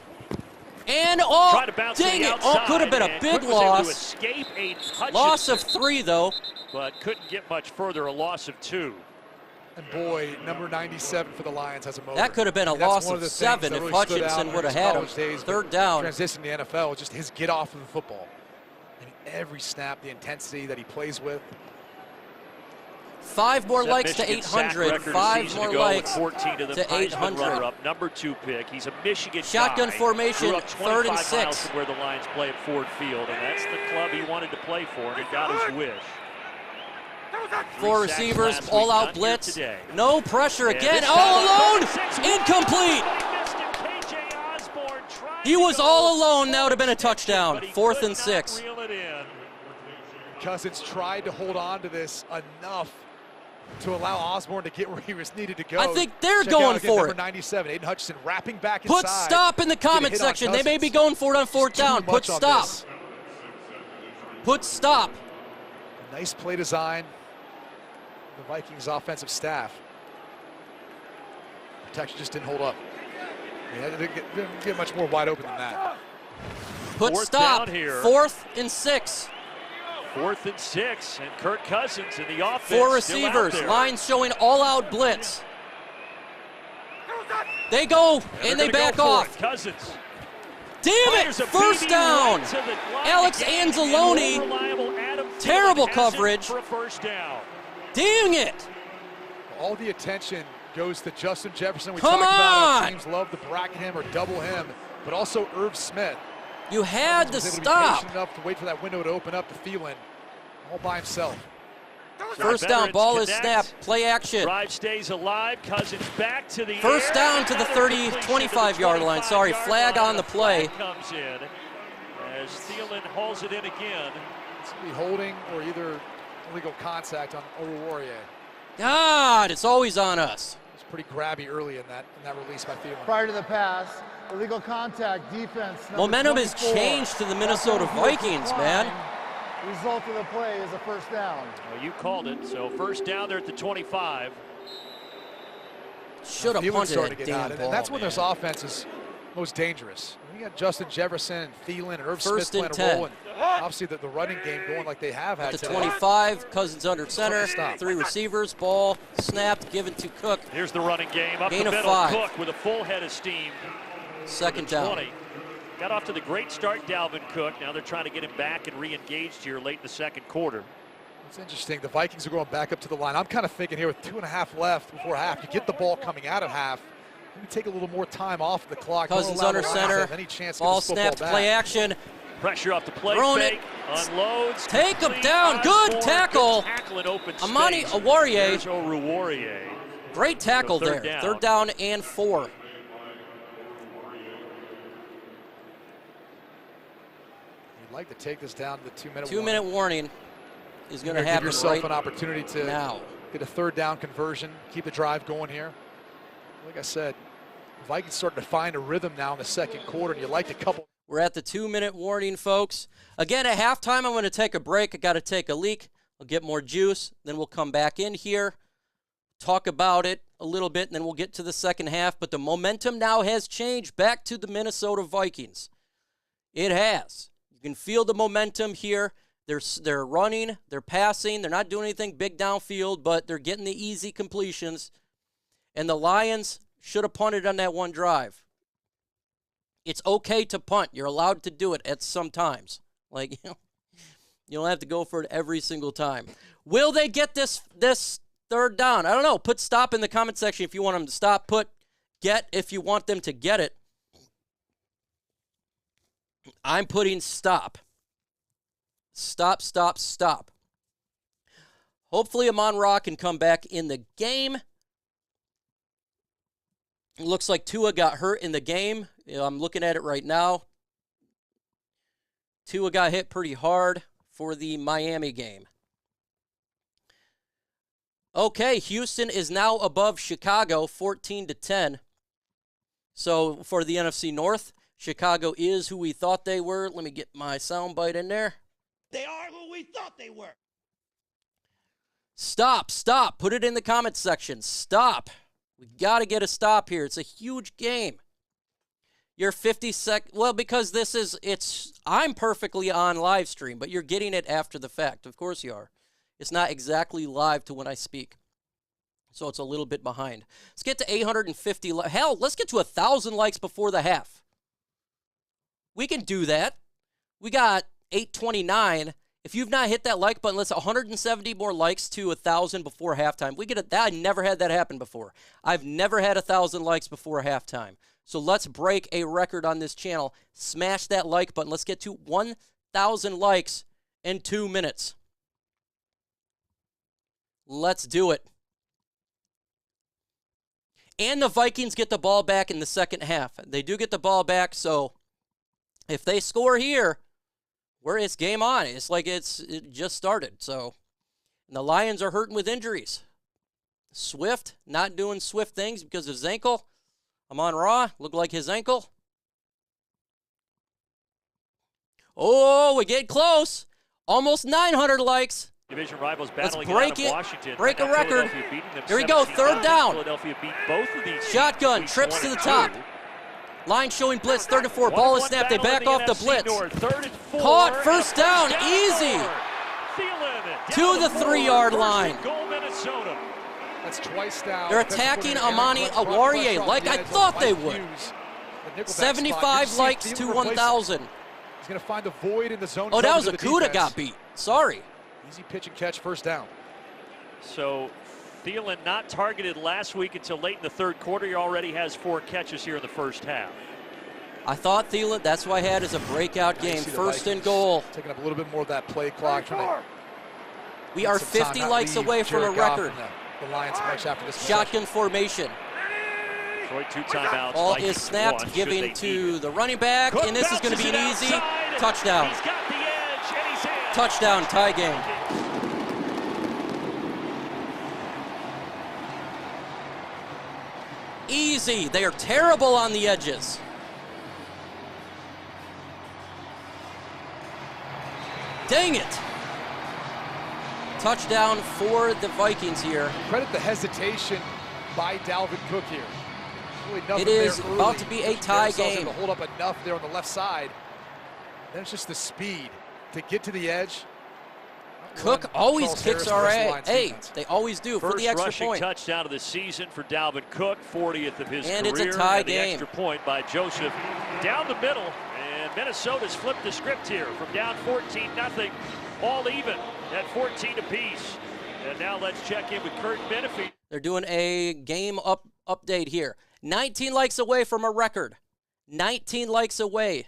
Speaker 2: And
Speaker 7: Tried to bounce to
Speaker 2: dang
Speaker 7: the
Speaker 2: it.
Speaker 7: outside,
Speaker 2: Could have been a
Speaker 7: and
Speaker 2: big
Speaker 7: Cook was able to
Speaker 2: loss.
Speaker 7: escape a Hutchinson,
Speaker 2: Loss of 3, though.
Speaker 7: but couldn't get much further. A loss of 2.
Speaker 8: And boy, number 97 for the Lions has a motor.
Speaker 2: That could have been a
Speaker 8: I mean, that's
Speaker 2: loss
Speaker 8: one
Speaker 2: of
Speaker 8: the things
Speaker 2: 7
Speaker 8: that
Speaker 2: if
Speaker 8: really stood out
Speaker 2: Hutchinson
Speaker 8: during
Speaker 2: would have
Speaker 8: his
Speaker 2: had him.
Speaker 8: college days, but
Speaker 2: Third down.
Speaker 8: Transition to the NFL, just his get off of the football. And every snap, the intensity that he plays with.
Speaker 2: 5 more
Speaker 7: Set
Speaker 2: likes to
Speaker 7: Michigan sack
Speaker 2: 800.
Speaker 7: record a
Speaker 2: 5
Speaker 7: season
Speaker 2: more
Speaker 7: ago
Speaker 2: likes
Speaker 7: with 14 to the Heisman
Speaker 2: 800.
Speaker 7: runner-up, number 2 pick. He's a Michigan
Speaker 2: Shotgun
Speaker 7: guy.
Speaker 2: formation,
Speaker 7: Grew up
Speaker 2: 3rd and
Speaker 7: 25 miles
Speaker 2: 6.
Speaker 7: from where the Lions play at Ford Field, and that's the club he wanted to play for, and he got his wish.
Speaker 2: 4
Speaker 7: 3 sacks
Speaker 2: receivers,
Speaker 7: last week,
Speaker 2: all-out
Speaker 7: none here
Speaker 2: blitz.
Speaker 7: today.
Speaker 2: No pressure
Speaker 7: And
Speaker 2: again.
Speaker 7: this
Speaker 2: All
Speaker 7: time,
Speaker 2: alone.
Speaker 7: 6,
Speaker 2: Incomplete.
Speaker 7: They missed him. KJ Osborne tried
Speaker 2: He
Speaker 7: to
Speaker 2: was
Speaker 7: go
Speaker 2: all alone. That would have been a
Speaker 7: extension,
Speaker 2: touchdown.
Speaker 7: but he
Speaker 2: 4th
Speaker 7: could
Speaker 2: and
Speaker 7: not
Speaker 2: 6.
Speaker 7: reel it in.
Speaker 8: Cousins tried to hold on to this enough to allow Osborne to get where he was needed to go.
Speaker 2: I think they're
Speaker 8: Check
Speaker 2: going
Speaker 8: out again,
Speaker 2: for
Speaker 8: number
Speaker 2: it.
Speaker 8: 97, Aiden Hutchinson wrapping back
Speaker 2: Put
Speaker 8: inside.
Speaker 2: stop in the
Speaker 8: Get a
Speaker 2: comment
Speaker 8: hit on
Speaker 2: section. They may be
Speaker 8: Cousins.
Speaker 2: going for it on 4th
Speaker 8: Too
Speaker 2: down. Put
Speaker 8: much on
Speaker 2: stop.
Speaker 8: this.
Speaker 2: Put stop.
Speaker 8: Nice play design. The Vikings offensive staff. Protection just didn't hold up. Yeah, they didn't get much more wide open than that.
Speaker 2: Put
Speaker 7: 4th
Speaker 2: stop.
Speaker 7: down here.
Speaker 2: 4th and 6.
Speaker 7: 4th and 6, and Kirk Cousins in the offense.
Speaker 2: 4
Speaker 7: still out
Speaker 2: receivers.
Speaker 7: there.
Speaker 2: Lions showing all-out blitz. They go, and they
Speaker 7: they're gonna
Speaker 2: back
Speaker 7: go for
Speaker 2: off.
Speaker 7: it. Cousins.
Speaker 2: Damn it!
Speaker 7: Fires a
Speaker 2: First
Speaker 7: BB
Speaker 2: down.
Speaker 7: right to the line
Speaker 2: Alex
Speaker 7: again, and
Speaker 2: Anzalone.
Speaker 7: more reliable Adam
Speaker 2: Terrible
Speaker 7: Thielen has it
Speaker 2: coverage.
Speaker 7: for a first down.
Speaker 2: Dang it!
Speaker 8: All the attention goes to Justin Jefferson. We
Speaker 2: Come
Speaker 8: talked about
Speaker 2: on!
Speaker 8: how teams love to bracket him or double him, but also Irv Smith.
Speaker 2: You had to
Speaker 8: Was able to be
Speaker 2: stop.
Speaker 8: patient enough to wait for that window to open up to Thielen, all by himself.
Speaker 2: First down,
Speaker 7: Veterans
Speaker 2: ball is
Speaker 7: connect.
Speaker 2: snapped. Play action.
Speaker 7: Drive stays alive. Cousins back to the
Speaker 2: First
Speaker 7: air.
Speaker 2: down to the
Speaker 7: Another
Speaker 2: 30,
Speaker 7: completion to
Speaker 2: 25-yard line. Sorry,
Speaker 7: 25-yard
Speaker 2: flag
Speaker 7: line.
Speaker 2: on the play.
Speaker 7: Flag comes in as Thielen hauls it in again.
Speaker 8: It's going to be holding or either illegal contact on Oruwariye.
Speaker 2: God, it's always on us.
Speaker 8: It's pretty grabby early in that release by Thielen.
Speaker 10: Prior to the pass, illegal contact, defense. number
Speaker 2: Momentum has
Speaker 10: 24.
Speaker 2: changed to the Minnesota
Speaker 10: That penalty is
Speaker 2: Vikings,
Speaker 10: declined.
Speaker 2: man.
Speaker 10: Result of the play is a first down.
Speaker 7: Well, you called it. So first down there at the 25.
Speaker 2: Should have
Speaker 8: Thielen's
Speaker 2: punted
Speaker 8: starting
Speaker 2: that
Speaker 8: to get hot,
Speaker 2: damn
Speaker 8: and
Speaker 2: ball,
Speaker 8: that's when
Speaker 2: man.
Speaker 8: this offense is most dangerous. You got Justin Jefferson and Thielen and Irv
Speaker 2: First
Speaker 8: Smith
Speaker 2: and
Speaker 8: playing a
Speaker 2: 10.
Speaker 8: role, and obviously the running game going like they have had
Speaker 2: At the
Speaker 8: today.
Speaker 2: 25, Cousins under center.
Speaker 8: Stop.
Speaker 2: 3 receivers, ball snapped, given to Cook.
Speaker 7: Here's the running game. Up
Speaker 2: Gain
Speaker 7: the
Speaker 2: of
Speaker 7: middle,
Speaker 2: 5.
Speaker 7: Cook with a full head of steam.
Speaker 2: Second
Speaker 7: The
Speaker 2: down.
Speaker 7: 20. Got off to the great start, Dalvin Cook. Now they're trying to get him back and re-engaged here late in the second quarter.
Speaker 8: It's interesting. The Vikings are going back up to the line. I'm kind of thinking here with 2.5 left before half, you get the ball coming out of half. Maybe take a little more time off the clock. Don't
Speaker 2: Cousins
Speaker 8: allow
Speaker 2: under
Speaker 8: the Lions to
Speaker 2: center.
Speaker 8: have any chance to get
Speaker 2: Ball
Speaker 8: this football
Speaker 2: snapped,
Speaker 8: back.
Speaker 2: play action.
Speaker 7: Pressure off the play
Speaker 2: Throwing
Speaker 7: fake.
Speaker 2: it.
Speaker 7: Unloads.
Speaker 2: Take him
Speaker 7: complete.
Speaker 2: down. Good
Speaker 7: Osborne,
Speaker 2: tackle.
Speaker 7: good tackle in open
Speaker 2: Amani
Speaker 7: space.
Speaker 2: Oruwariye.
Speaker 7: There's Oruwariye.
Speaker 2: Great tackle
Speaker 7: So
Speaker 2: there.
Speaker 7: third down.
Speaker 2: Third down and 4.
Speaker 8: You'd like to take this down to the 2-minute
Speaker 2: 2-minute warning is going to
Speaker 8: Give
Speaker 2: happen
Speaker 8: yourself
Speaker 2: right
Speaker 8: an opportunity to
Speaker 2: now.
Speaker 8: get a third down conversion, keep the drive going here. Like I said, Vikings starting to find a rhythm now in the second quarter, and you like to couple.
Speaker 2: We're at the 2-minute warning, folks. Again, at halftime, I'm going to take a break. I got to take a leak. I'll get more juice. Then we'll come back in here, talk about it a little bit, and then we'll get to the second half. But the momentum now has changed back to the Minnesota Vikings. It has. You can feel the momentum here. They're running, they're passing, they're not doing anything big downfield, but they're getting the easy completions. And the Lions should have punted on that one drive. It's okay to punt. You're allowed to do it at some times. Like, you don't have to go for it every single time. Will they get this third down? I don't know. Put stop in the comment section if you want them to stop. Put get if you want them to get it. I'm putting stop. Stop, stop, stop. Hopefully Amon-Ra can come back in the game. It looks like Tua got hurt in the game. I'm looking at it right now. Tua got hit pretty hard for the Miami game. Okay, Houston is now above Chicago, 14-10. So for the NFC North, Chicago is who we thought they were. Let me get my soundbite in there.
Speaker 12: They are who we thought they were.
Speaker 2: Stop, stop. Put it in the comments section. Stop. We got to get a stop here. It's a huge game. You're 50 seconds. Well, because I'm perfectly on live stream, but you're getting it after the fact. Of course you are. It's not exactly live to when I speak. So it's a little bit behind. Let's get to 850. Hell, let's get to 1,000 likes before the half. We can do that. We got 829. If you've not hit that like button, let's 170 more likes to 1,000 before halftime. We get it. I never had that happen before. I've never had 1,000 likes before halftime. So let's break a record on this channel. Smash that like button. Let's get to 1,000 likes in 2 minutes. Let's do it. And the Vikings get the ball back in the second half. They do get the ball back, so if they score here, it's game on. It's like it just started. So and the Lions are hurting with injuries. Swift not doing Swift things because of his ankle. Amon-Ra looked like his ankle. Oh, we get close. Almost 900 likes.
Speaker 7: Division rivals battling
Speaker 2: Let's break
Speaker 7: out of Washington.
Speaker 2: Break a record. Here we go. Third down.
Speaker 7: Philadelphia beat both of these.
Speaker 2: Shotgun trips to the top. Line showing blitz, 3rd and 4. Ball is snapped. They back off the blitz. Caught, first down, easy. To the 3-yard line.
Speaker 8: That's twice down.
Speaker 2: They're attacking Amani Awarie like I thought they would. 75 likes to 1,000.
Speaker 8: He's going to find the void in the zone.
Speaker 2: Oh, that was Akuda got beat. Sorry.
Speaker 8: Easy pitch and catch, first down.
Speaker 7: So Thielen not targeted last week until late in the third quarter. He already has 4 catches here in the first half.
Speaker 2: I thought Thielen, that's why I had as a breakout game. First and goal.
Speaker 8: Taking up a little bit more of that play clock.
Speaker 2: We are 50 likes away from a record.
Speaker 8: The Lions much after this
Speaker 2: shotgun formation.
Speaker 7: Detroit 2 timeouts.
Speaker 2: Ball is snapped, giving to the running back, and this is going to be an easy touchdown.
Speaker 7: He's got the edge, and he's in.
Speaker 2: Touchdown, tie game. Easy. They are terrible on the edges. Dang it. Touchdown for the Vikings here.
Speaker 8: Credit the hesitation by Dalvin Cook here. Really
Speaker 2: it is about to be a tie game.
Speaker 8: To hold up enough there on the left side. Then it's just the speed to get to the edge.
Speaker 2: Cook always kicks our ass. Hey, they always do for the extra
Speaker 7: rushing
Speaker 2: point.
Speaker 7: Touchdown of the season for Dalvin Cook, 40th of his
Speaker 2: and
Speaker 7: career.
Speaker 2: It's a tie
Speaker 7: and the
Speaker 2: game.
Speaker 7: Extra point by Joseph down the middle. And Minnesota's flipped the script here from down 14-0, all even at 14 apiece. And now let's check in with Kurt Menefee.
Speaker 2: They're doing a game update here. 19 likes away from a record. 19 likes away.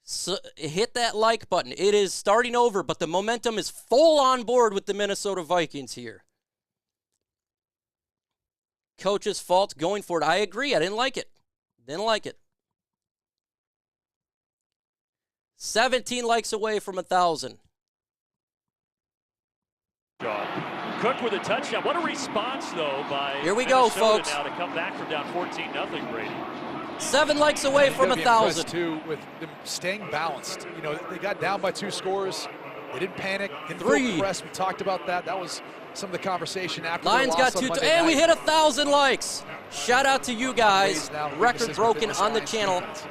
Speaker 2: So hit that like button. It is starting over, but the momentum is full on board with the Minnesota Vikings here. Coach's fault going for it. I agree. I didn't like it. Didn't like it. 17 likes away from 1,000.
Speaker 7: Cook with a touchdown. What a response, though, by
Speaker 2: Here we go,
Speaker 7: Minnesota
Speaker 2: folks.
Speaker 7: Now to come back from down 14-0, Brady.
Speaker 2: 7 likes away from 1,000.
Speaker 8: Too, with them staying balanced. You know, they got down by 2 scores. They didn't panic. In
Speaker 2: Three.
Speaker 8: full press, we talked about that. That was some of the conversation after
Speaker 2: Lions
Speaker 8: the loss
Speaker 2: got
Speaker 8: on
Speaker 2: 2,
Speaker 8: Monday
Speaker 2: and we
Speaker 8: night.
Speaker 2: hit 1,000 likes. Shout out to you guys.
Speaker 8: Now,
Speaker 2: Record
Speaker 8: weaknesses
Speaker 2: broken
Speaker 8: within this
Speaker 2: on the
Speaker 8: Lions
Speaker 2: channel.
Speaker 8: defense.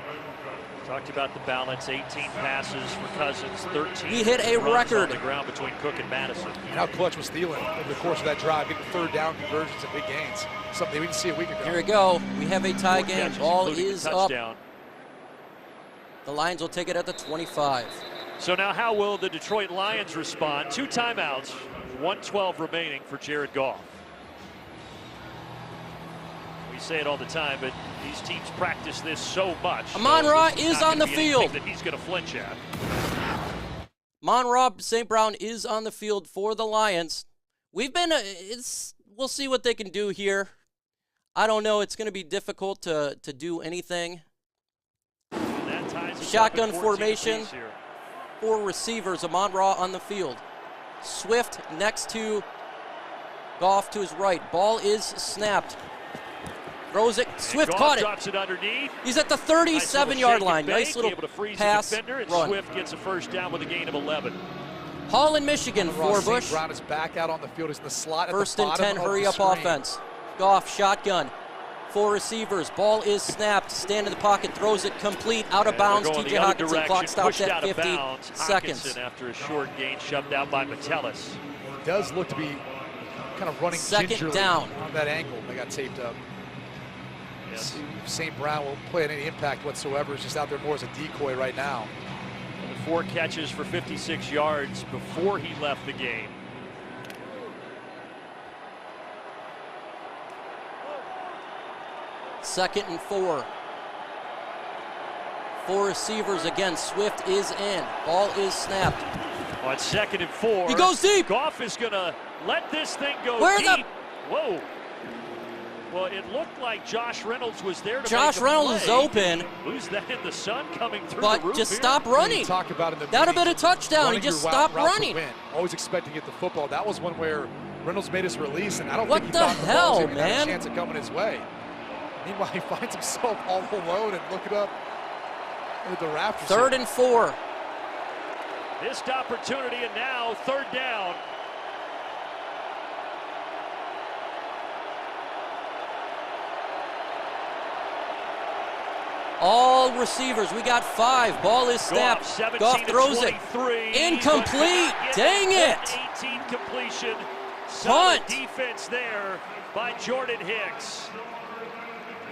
Speaker 7: Talked about the balance, 18 passes for Cousins, 13
Speaker 2: We hit a
Speaker 7: runs
Speaker 2: record.
Speaker 7: on the ground between Cook and Madison.
Speaker 8: And how clutch was Thielen over the course of that drive, getting third down conversions and big gains. Something we didn't see a week ago.
Speaker 2: Here we go. We have a tie
Speaker 7: 4
Speaker 2: game.
Speaker 7: catches,
Speaker 2: Ball
Speaker 7: including
Speaker 2: is
Speaker 7: the
Speaker 2: up.
Speaker 7: touchdown.
Speaker 2: The Lions will take it at the 25.
Speaker 7: So now how will the Detroit Lions respond? 2 timeouts, 1:12 remaining for Jared Goff. We say it all the time, but these teams practice this so much.
Speaker 2: Amon-Ra
Speaker 7: this
Speaker 2: is
Speaker 7: not
Speaker 2: on the
Speaker 7: gonna be
Speaker 2: field.
Speaker 7: anything that he's going to flinch at.
Speaker 2: Monroe St. Brown is on the field for the Lions. We've been, we'll see what they can do here. I don't know. It's going to be difficult to do anything.
Speaker 7: That ties us up
Speaker 2: Shotgun
Speaker 7: at 14
Speaker 2: formation.
Speaker 7: apiece here.
Speaker 2: 4 receivers. Amon-Ra on the field. Swift next to Goff to his right. Ball is snapped. Throws it. Swift
Speaker 7: Goff
Speaker 2: caught it.
Speaker 7: drops it underneath.
Speaker 2: He's at the 37-yard line. Nice little
Speaker 7: able to freeze
Speaker 2: pass
Speaker 7: the defender, and
Speaker 2: run.
Speaker 7: Swift gets a first down with a gain of 11.
Speaker 2: Hall in Michigan for
Speaker 8: Ross
Speaker 2: Bush.
Speaker 8: St. Brown is back out on the field. He's in the slot at
Speaker 2: First
Speaker 8: the
Speaker 2: and
Speaker 8: bottom
Speaker 2: 10,
Speaker 8: of
Speaker 2: hurry
Speaker 8: the
Speaker 2: up
Speaker 8: screen.
Speaker 2: offense. Goff, shotgun. 4 receivers. Ball is snapped. Stand in the pocket, throws it complete, out of bounds.
Speaker 7: Going
Speaker 2: TJ
Speaker 7: the other
Speaker 2: Hawkinson,
Speaker 7: direction,
Speaker 2: clock stops
Speaker 7: pushed
Speaker 2: at
Speaker 7: out of
Speaker 2: 50
Speaker 7: bounds.
Speaker 2: seconds.
Speaker 7: Hawkinson, after a short gain, shoved out by Metellus.
Speaker 8: He does look to be kind of running
Speaker 2: Second
Speaker 8: gingerly
Speaker 2: down.
Speaker 8: on that angle. They got taped up.
Speaker 7: Yes.
Speaker 8: St. Brown won't play at any impact whatsoever. He's just out there more as a decoy right now.
Speaker 7: 4 catches for 56 yards before he left the game.
Speaker 2: Second and 4. 4 receivers again. Swift is in. Ball is snapped.
Speaker 7: On 2nd and 4.
Speaker 2: He goes deep.
Speaker 7: Goff is going to let this thing go
Speaker 2: Where's
Speaker 7: deep.
Speaker 2: the-
Speaker 7: Whoa. Well, it looked like Josh Reynolds was there to
Speaker 2: Josh
Speaker 7: make a
Speaker 2: Reynolds is
Speaker 7: play.
Speaker 2: open.
Speaker 7: Who's that in the sun coming through
Speaker 2: But
Speaker 7: the roof
Speaker 2: just
Speaker 7: here?
Speaker 2: stop running.
Speaker 8: Talk about in the
Speaker 2: That'd have been a
Speaker 8: meetings,
Speaker 2: touchdown. He
Speaker 8: running
Speaker 2: just
Speaker 8: your
Speaker 2: stopped
Speaker 8: route to
Speaker 2: running.
Speaker 8: win. Always expecting to get the football. That was one where Reynolds made his release, and I don't
Speaker 2: What
Speaker 8: think he
Speaker 2: the
Speaker 8: thought the
Speaker 2: hell,
Speaker 8: ball was even had
Speaker 2: man?
Speaker 8: a chance of coming his way. Meanwhile, he finds himself all alone and looking up at the rafters.
Speaker 2: 3rd and 4.
Speaker 7: Missed opportunity, and now 3rd down.
Speaker 2: All receivers. We got 5. Ball is snapped. Goff throws it. Incomplete. Dang it.
Speaker 7: 18 completion.
Speaker 2: Punt.
Speaker 7: Solid defense there by Jordan Hicks.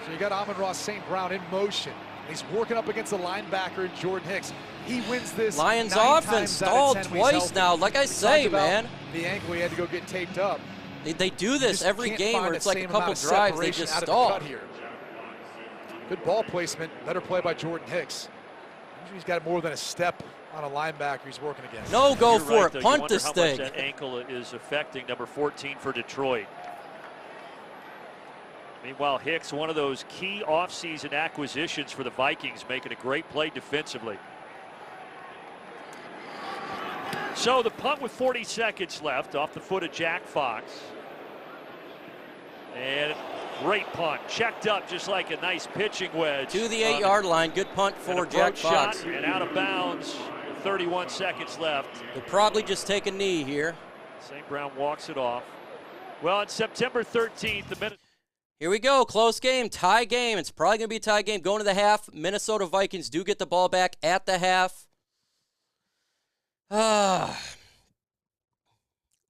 Speaker 8: So you got Amon-Ra St. Brown in motion. He's working up against the linebacker, Jordan Hicks. He wins this.
Speaker 2: Lions
Speaker 8: 9
Speaker 2: offense
Speaker 8: times out of
Speaker 2: stalled
Speaker 8: 10 when he's
Speaker 2: twice
Speaker 8: healthy.
Speaker 2: now. Like I
Speaker 8: We
Speaker 2: say,
Speaker 8: talked about
Speaker 2: man.
Speaker 8: The ankle he had to go get taped up.
Speaker 2: They do this
Speaker 8: Just
Speaker 2: every
Speaker 8: can't
Speaker 2: game
Speaker 8: find
Speaker 2: where
Speaker 8: the
Speaker 2: it's like a
Speaker 8: same
Speaker 2: couple
Speaker 8: amount of
Speaker 2: drives, they
Speaker 8: separation
Speaker 2: just
Speaker 8: out of the
Speaker 2: stall.
Speaker 8: cut here. Good ball placement. Better play by Jordan Hicks. Usually he's got more than a step on a linebacker he's working against.
Speaker 2: No, go
Speaker 7: You're
Speaker 2: for
Speaker 7: right,
Speaker 2: it.
Speaker 7: though. You
Speaker 2: Punt
Speaker 7: wonder
Speaker 2: this
Speaker 7: how
Speaker 2: thing.
Speaker 7: much that ankle is affecting number 14 for Detroit. Meanwhile, Hicks, one of those key offseason acquisitions for the Vikings, making a great play defensively. So the punt with 40 seconds left off the foot of Jack Fox. And great punt. Checked up just like a nice pitching wedge.
Speaker 2: To the 8-yard line. Good punt for Jack Fox.
Speaker 7: Shot and out of bounds. 31 seconds left.
Speaker 2: They'll probably just take a knee here.
Speaker 7: St. Brown walks it off. Well, on September 13th, the minute.
Speaker 2: Here we go. Close game. Tie game. It's probably going to be a tie game. Going to the half. Minnesota Vikings do get the ball back at the half.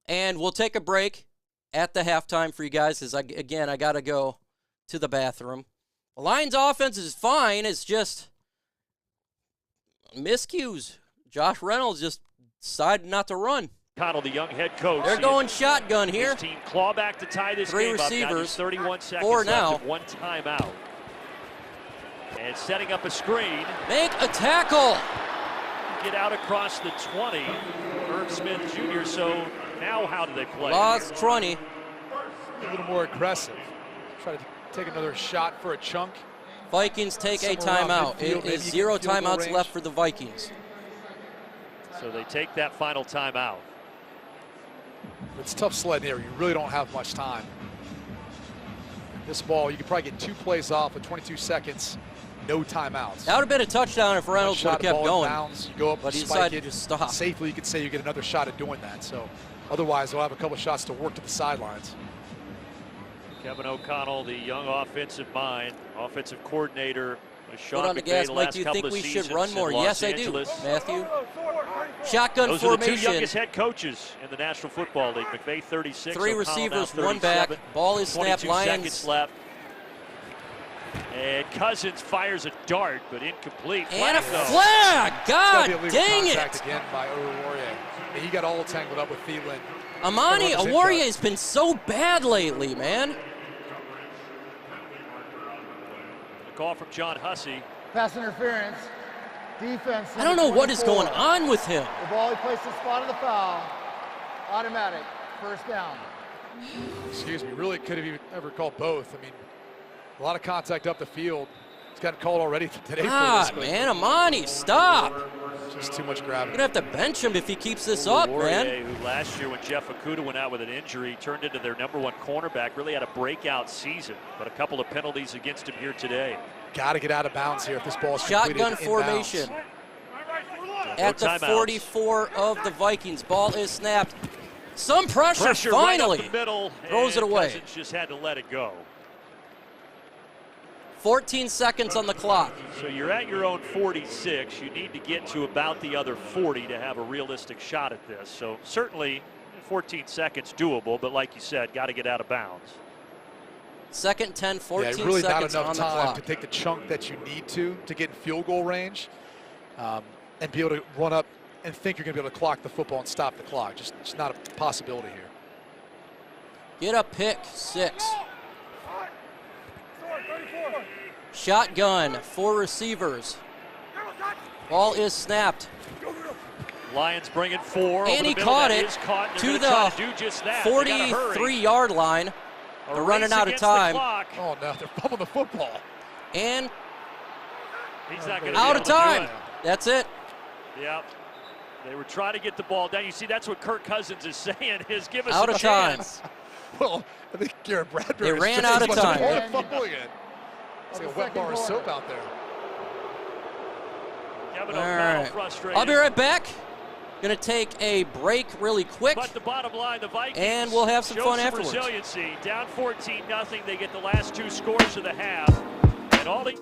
Speaker 2: And we'll take a break at the halftime for you guys because, I got to go to the bathroom. The Lions offense is fine. It's just miscues. Josh Reynolds just decided not to run.
Speaker 7: Connell, the young head coach.
Speaker 2: They're going shotgun here.
Speaker 7: His team claw back to tie this
Speaker 2: 3
Speaker 7: game
Speaker 2: receivers.
Speaker 7: up. Now there's 31 seconds
Speaker 2: 4
Speaker 7: left
Speaker 2: now.
Speaker 7: and 1 timeout. And setting up a screen.
Speaker 2: Make a tackle.
Speaker 7: Get out across the 20. Herb Smith Jr. So now how do they play?
Speaker 2: Lost 20.
Speaker 8: A little more aggressive. Try to take another shot for a chunk.
Speaker 2: Vikings take a
Speaker 8: Somewhere around
Speaker 2: timeout.
Speaker 8: midfield,
Speaker 2: It
Speaker 8: maybe
Speaker 2: is
Speaker 8: you
Speaker 2: 0
Speaker 8: get field goal
Speaker 2: timeouts
Speaker 8: range.
Speaker 2: left for the Vikings.
Speaker 7: So they take that final timeout.
Speaker 8: It's tough sledding here. You really don't have much time. This ball, you could probably get 2 plays off with 22 seconds no timeouts.
Speaker 2: That would have been a touchdown if Reynolds would have kept going.
Speaker 8: Bounds, you go up,
Speaker 2: but he
Speaker 8: spike
Speaker 2: decided
Speaker 8: it.
Speaker 2: to just stop.
Speaker 8: Safely, you could say you get another shot at doing that. So otherwise, they'll have a couple shots to work to the sidelines.
Speaker 7: Kevin O'Connell, the young offensive mind, offensive coordinator.
Speaker 2: Foot on the gas, Mike. Do you think we should run more? Yes, I do, Matthew. Shotgun
Speaker 7: Those
Speaker 2: formation.
Speaker 7: are the two youngest head coaches in the National Football League. McVay 36.
Speaker 2: Three
Speaker 7: O'Connell
Speaker 2: receivers,
Speaker 7: now
Speaker 2: one back.
Speaker 7: 37.
Speaker 2: Ball is snapped.
Speaker 7: 22
Speaker 2: Lions.
Speaker 7: seconds left. And Cousins fires a dart, but incomplete.
Speaker 2: And a
Speaker 7: though.
Speaker 2: flag! God dang
Speaker 8: contact
Speaker 2: it!
Speaker 8: Again by Oruwariye. He got all tangled up with Thielen.
Speaker 2: Amani Oruwariye has been so bad lately, man.
Speaker 7: A call from John Hussey.
Speaker 10: Pass interference. Defense.
Speaker 2: I don't know what is going on with him.
Speaker 10: The ball he placed the spot of the foul. Automatic. First down.
Speaker 8: Excuse me. Really could have ever called both. I mean, a lot of contact up the field. He's gotten called already today.
Speaker 2: God, man, Amani, stop.
Speaker 8: Just too much gravity.
Speaker 2: You're going to have to bench him if he keeps this up, man.
Speaker 7: Who last year when Jeff Okudah went out with an injury, turned into their #1 cornerback, really had a breakout season, but a couple of penalties against him here today.
Speaker 8: Got to get out of bounds here if this ball is
Speaker 2: Shotgun formation at the 44 of the Vikings. Ball is snapped. Some pressure finally.
Speaker 7: Right up the middle,
Speaker 2: throws it away.
Speaker 7: Cousins just had to let it go.
Speaker 2: 14 seconds on the clock.
Speaker 7: So you're at your own 46. You need to get to about the other 40 to have a realistic shot at this. So certainly 14 seconds doable, but like you said, got to get out of bounds.
Speaker 2: Second 10, 14
Speaker 8: really
Speaker 2: seconds
Speaker 8: not enough
Speaker 2: on the
Speaker 8: time
Speaker 2: clock.
Speaker 8: to take the chunk that you need to get in field goal range and be able to run up and think you're going to be able to clock the football and stop the clock. Just not a possibility here.
Speaker 2: Get a pick, 6. Shotgun, 4 receivers. Ball is snapped.
Speaker 7: Lions bringing 4.
Speaker 2: And he caught it to the 43-yard line. They're running out of time.
Speaker 8: Oh, no, they're fumbling the football.
Speaker 2: And
Speaker 7: he's not going
Speaker 2: out of time. That's it.
Speaker 7: Yep. They were trying to get the ball down. You see, that's what Kirk Cousins is saying, is give us
Speaker 2: out
Speaker 7: a
Speaker 2: of
Speaker 7: chance.
Speaker 2: time.
Speaker 8: Well, I think Garrett Bradbury.
Speaker 2: They ran out of time.
Speaker 8: Fumbling it. It's like a wet bar of soap out there.
Speaker 7: Kevin
Speaker 2: All
Speaker 7: O'Connell
Speaker 2: right.
Speaker 7: frustrated.
Speaker 2: I'll be right back. Going to take a break really quick.
Speaker 7: But the bottom line, the Vikings
Speaker 2: and we'll have some fun afterwards.
Speaker 7: Resiliency. Down 14-0. They get the last 2 scores of the half. And all the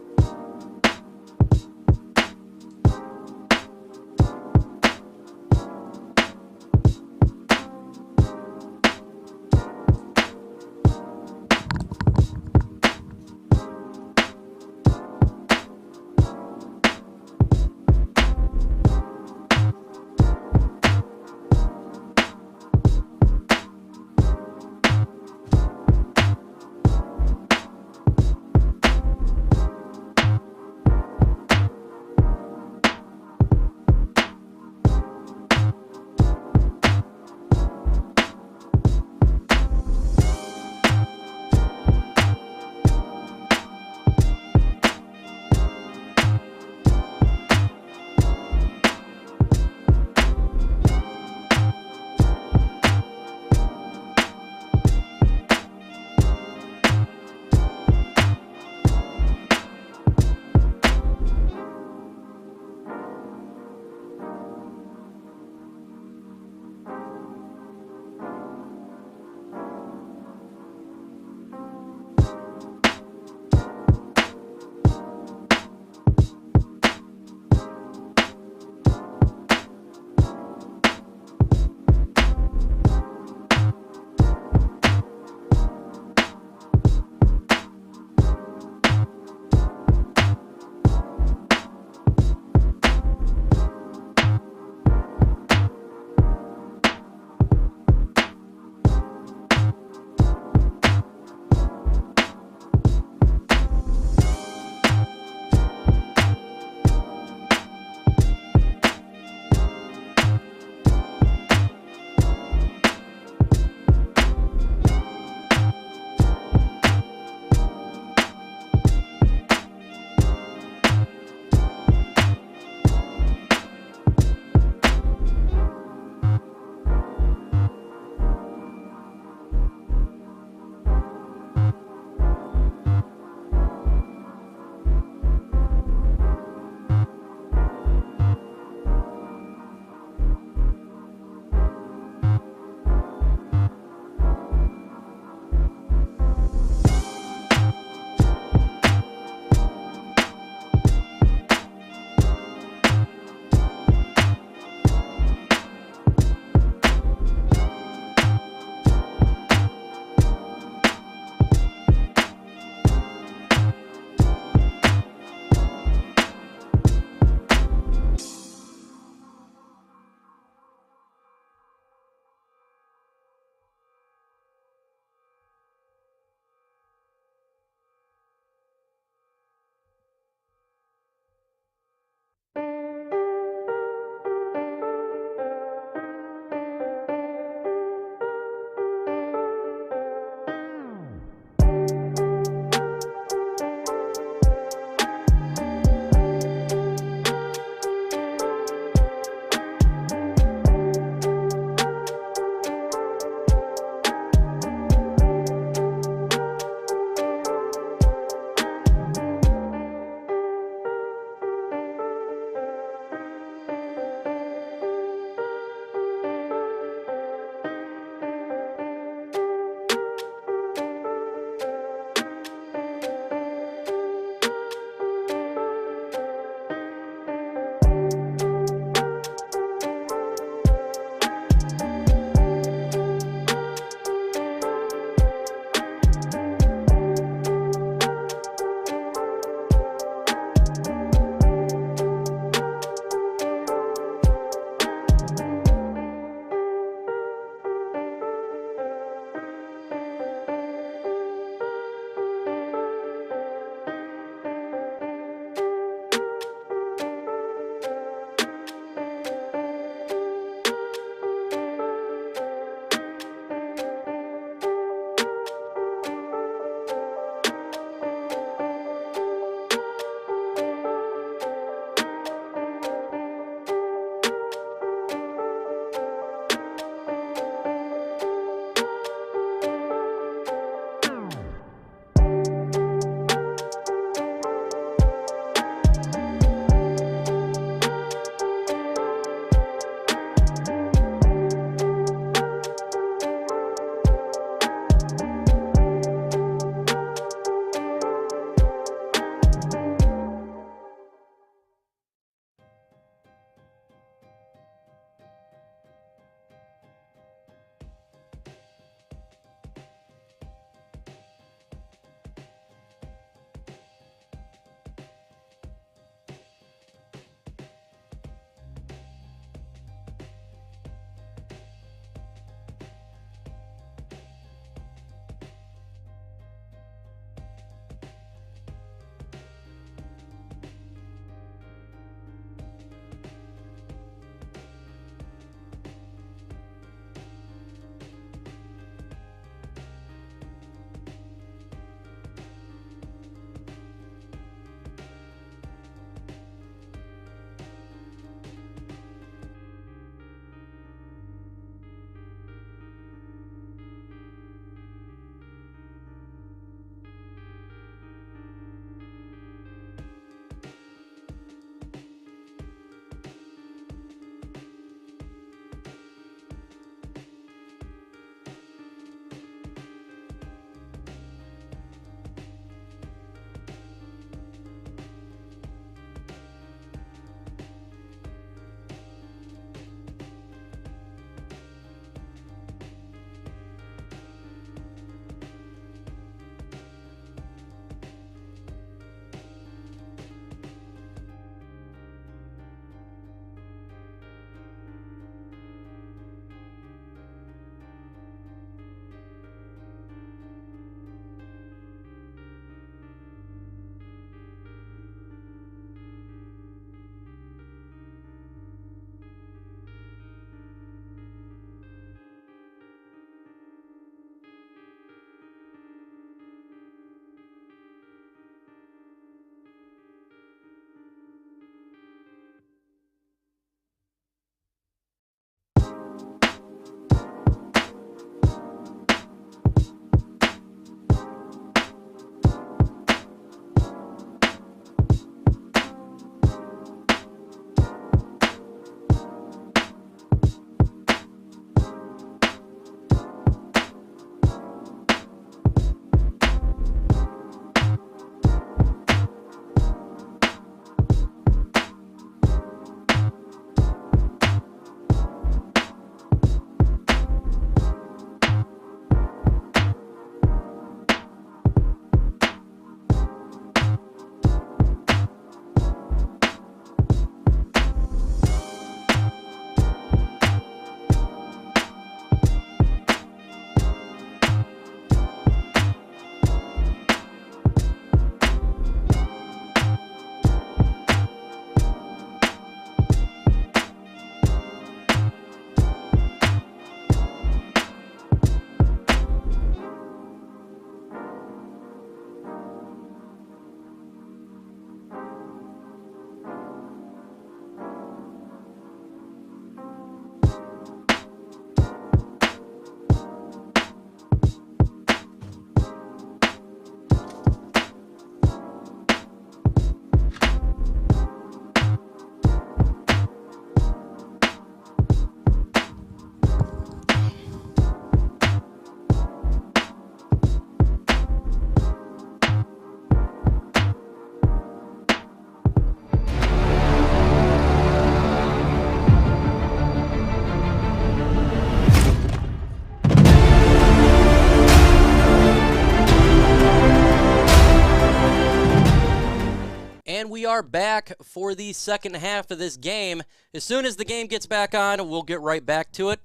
Speaker 2: are back for the second half of this game. As soon as the game gets back on, we'll get right back to it.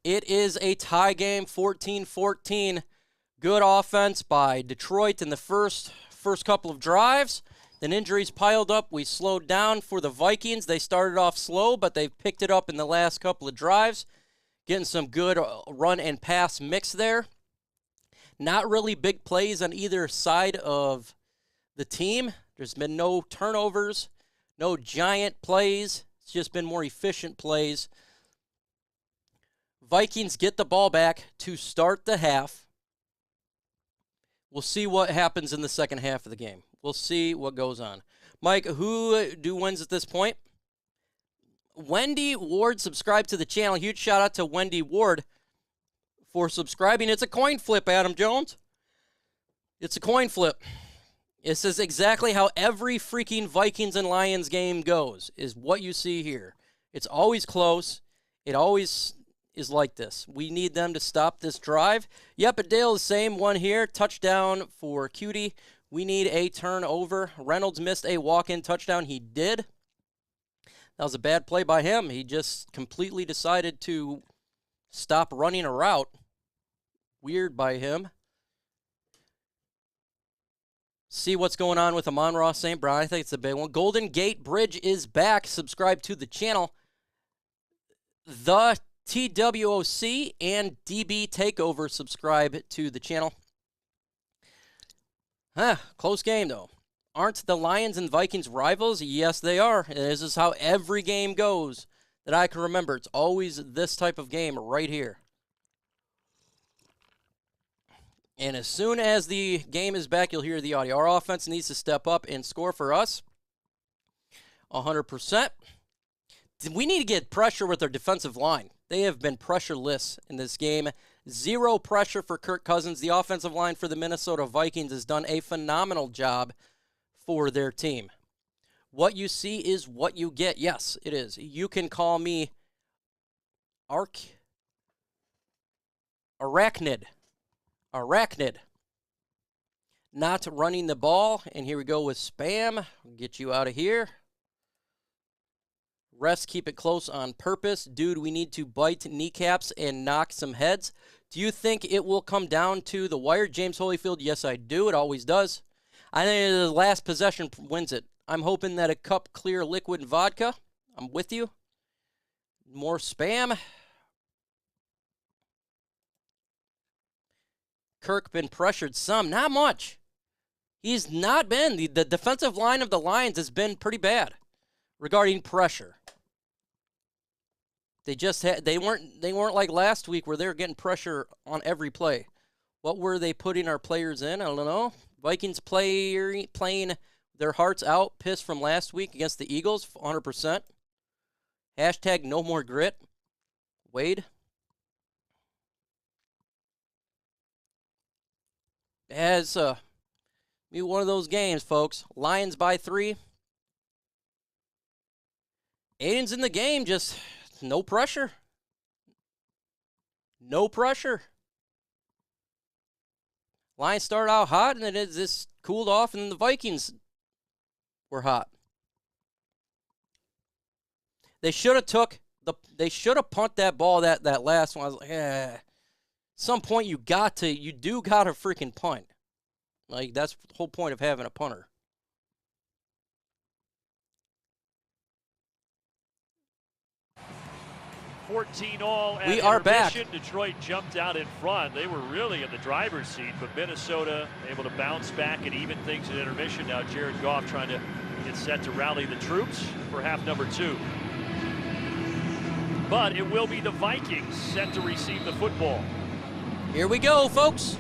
Speaker 2: It is a tie game, 14-14. Good offense by Detroit in the first couple of drives. Then injuries piled up. We slowed down for the Vikings. They started off slow, but they've picked it up in the last couple of drives. Getting some good run and pass mix there. Not really big plays on either side of the team. There's been no turnovers, no giant plays. It's just been more efficient plays. Vikings get the ball back to start the half. We'll see what happens in the second half of the game. We'll see what goes on. Mike, who wins at this point? Wendy Ward subscribed to the channel. Huge shout out to Wendy Ward for subscribing. It's a coin flip, Adam Jones. It's a coin flip. It says exactly how every freaking Vikings and Lions game goes, is what you see here. It's always close. It always is like this. We need them to stop this drive. Yep, at Dale, the same one here. Touchdown for Cutie. We need a turnover. Reynolds missed a walk-in touchdown. He did. That was a bad play by him. He just completely decided to stop running a route. Weird by him. See what's going on with Amon-Ra St. Brown. I think it's a big one. Golden Gate Bridge is back. Subscribe to the channel. The TWOC and DB Takeover subscribe to the channel. Close game, though. Aren't the Lions and Vikings rivals? Yes, they are. And this is how every game goes that I can remember. It's always this type of game right here. And as soon as the game is back, you'll hear the audio. Our offense needs to step up and score for us. 100%. We need to get pressure with our defensive line. They have been pressureless in this game. Zero pressure for Kirk Cousins. The offensive line for the Minnesota Vikings has done a phenomenal job for their team. What you see is what you get. Yes, it is. You can call me Arachnid. Not running the ball. And here we go with spam. Get you out of here. Refs keep it close on purpose. Dude, we need to bite kneecaps and knock some heads. Do you think it will come down to the wire? James Holyfield, yes, I do. It always does. I think the last possession wins it. I'm hoping that a cup clear liquid vodka. I'm with you. More spam. Kirk been pressured some. Not much. He's not been. The defensive line of the Lions has been pretty bad regarding pressure. They just they weren't like last week where they were getting pressure on every play. What were they putting our players in? I don't know. Vikings playing their hearts out, pissed from last week against the Eagles, 100%. Hashtag no more grit. Wade. As be one of those games, folks. Lions by 3. Aiden's in the game, just no pressure. No pressure. Lions started out hot, and then it just cooled off, and then the Vikings were hot. They should have punted that ball that last one. I was like, At some point you do got to freaking punt. Like, that's the whole point of having a punter.
Speaker 7: We
Speaker 2: are back.
Speaker 7: Detroit jumped out in front. They were really in the driver's seat, but Minnesota able to bounce back and even things at intermission. Now Jared Goff trying to get set to rally the troops for half number 2. But it will be the Vikings set to receive the football.
Speaker 2: Here we go, folks.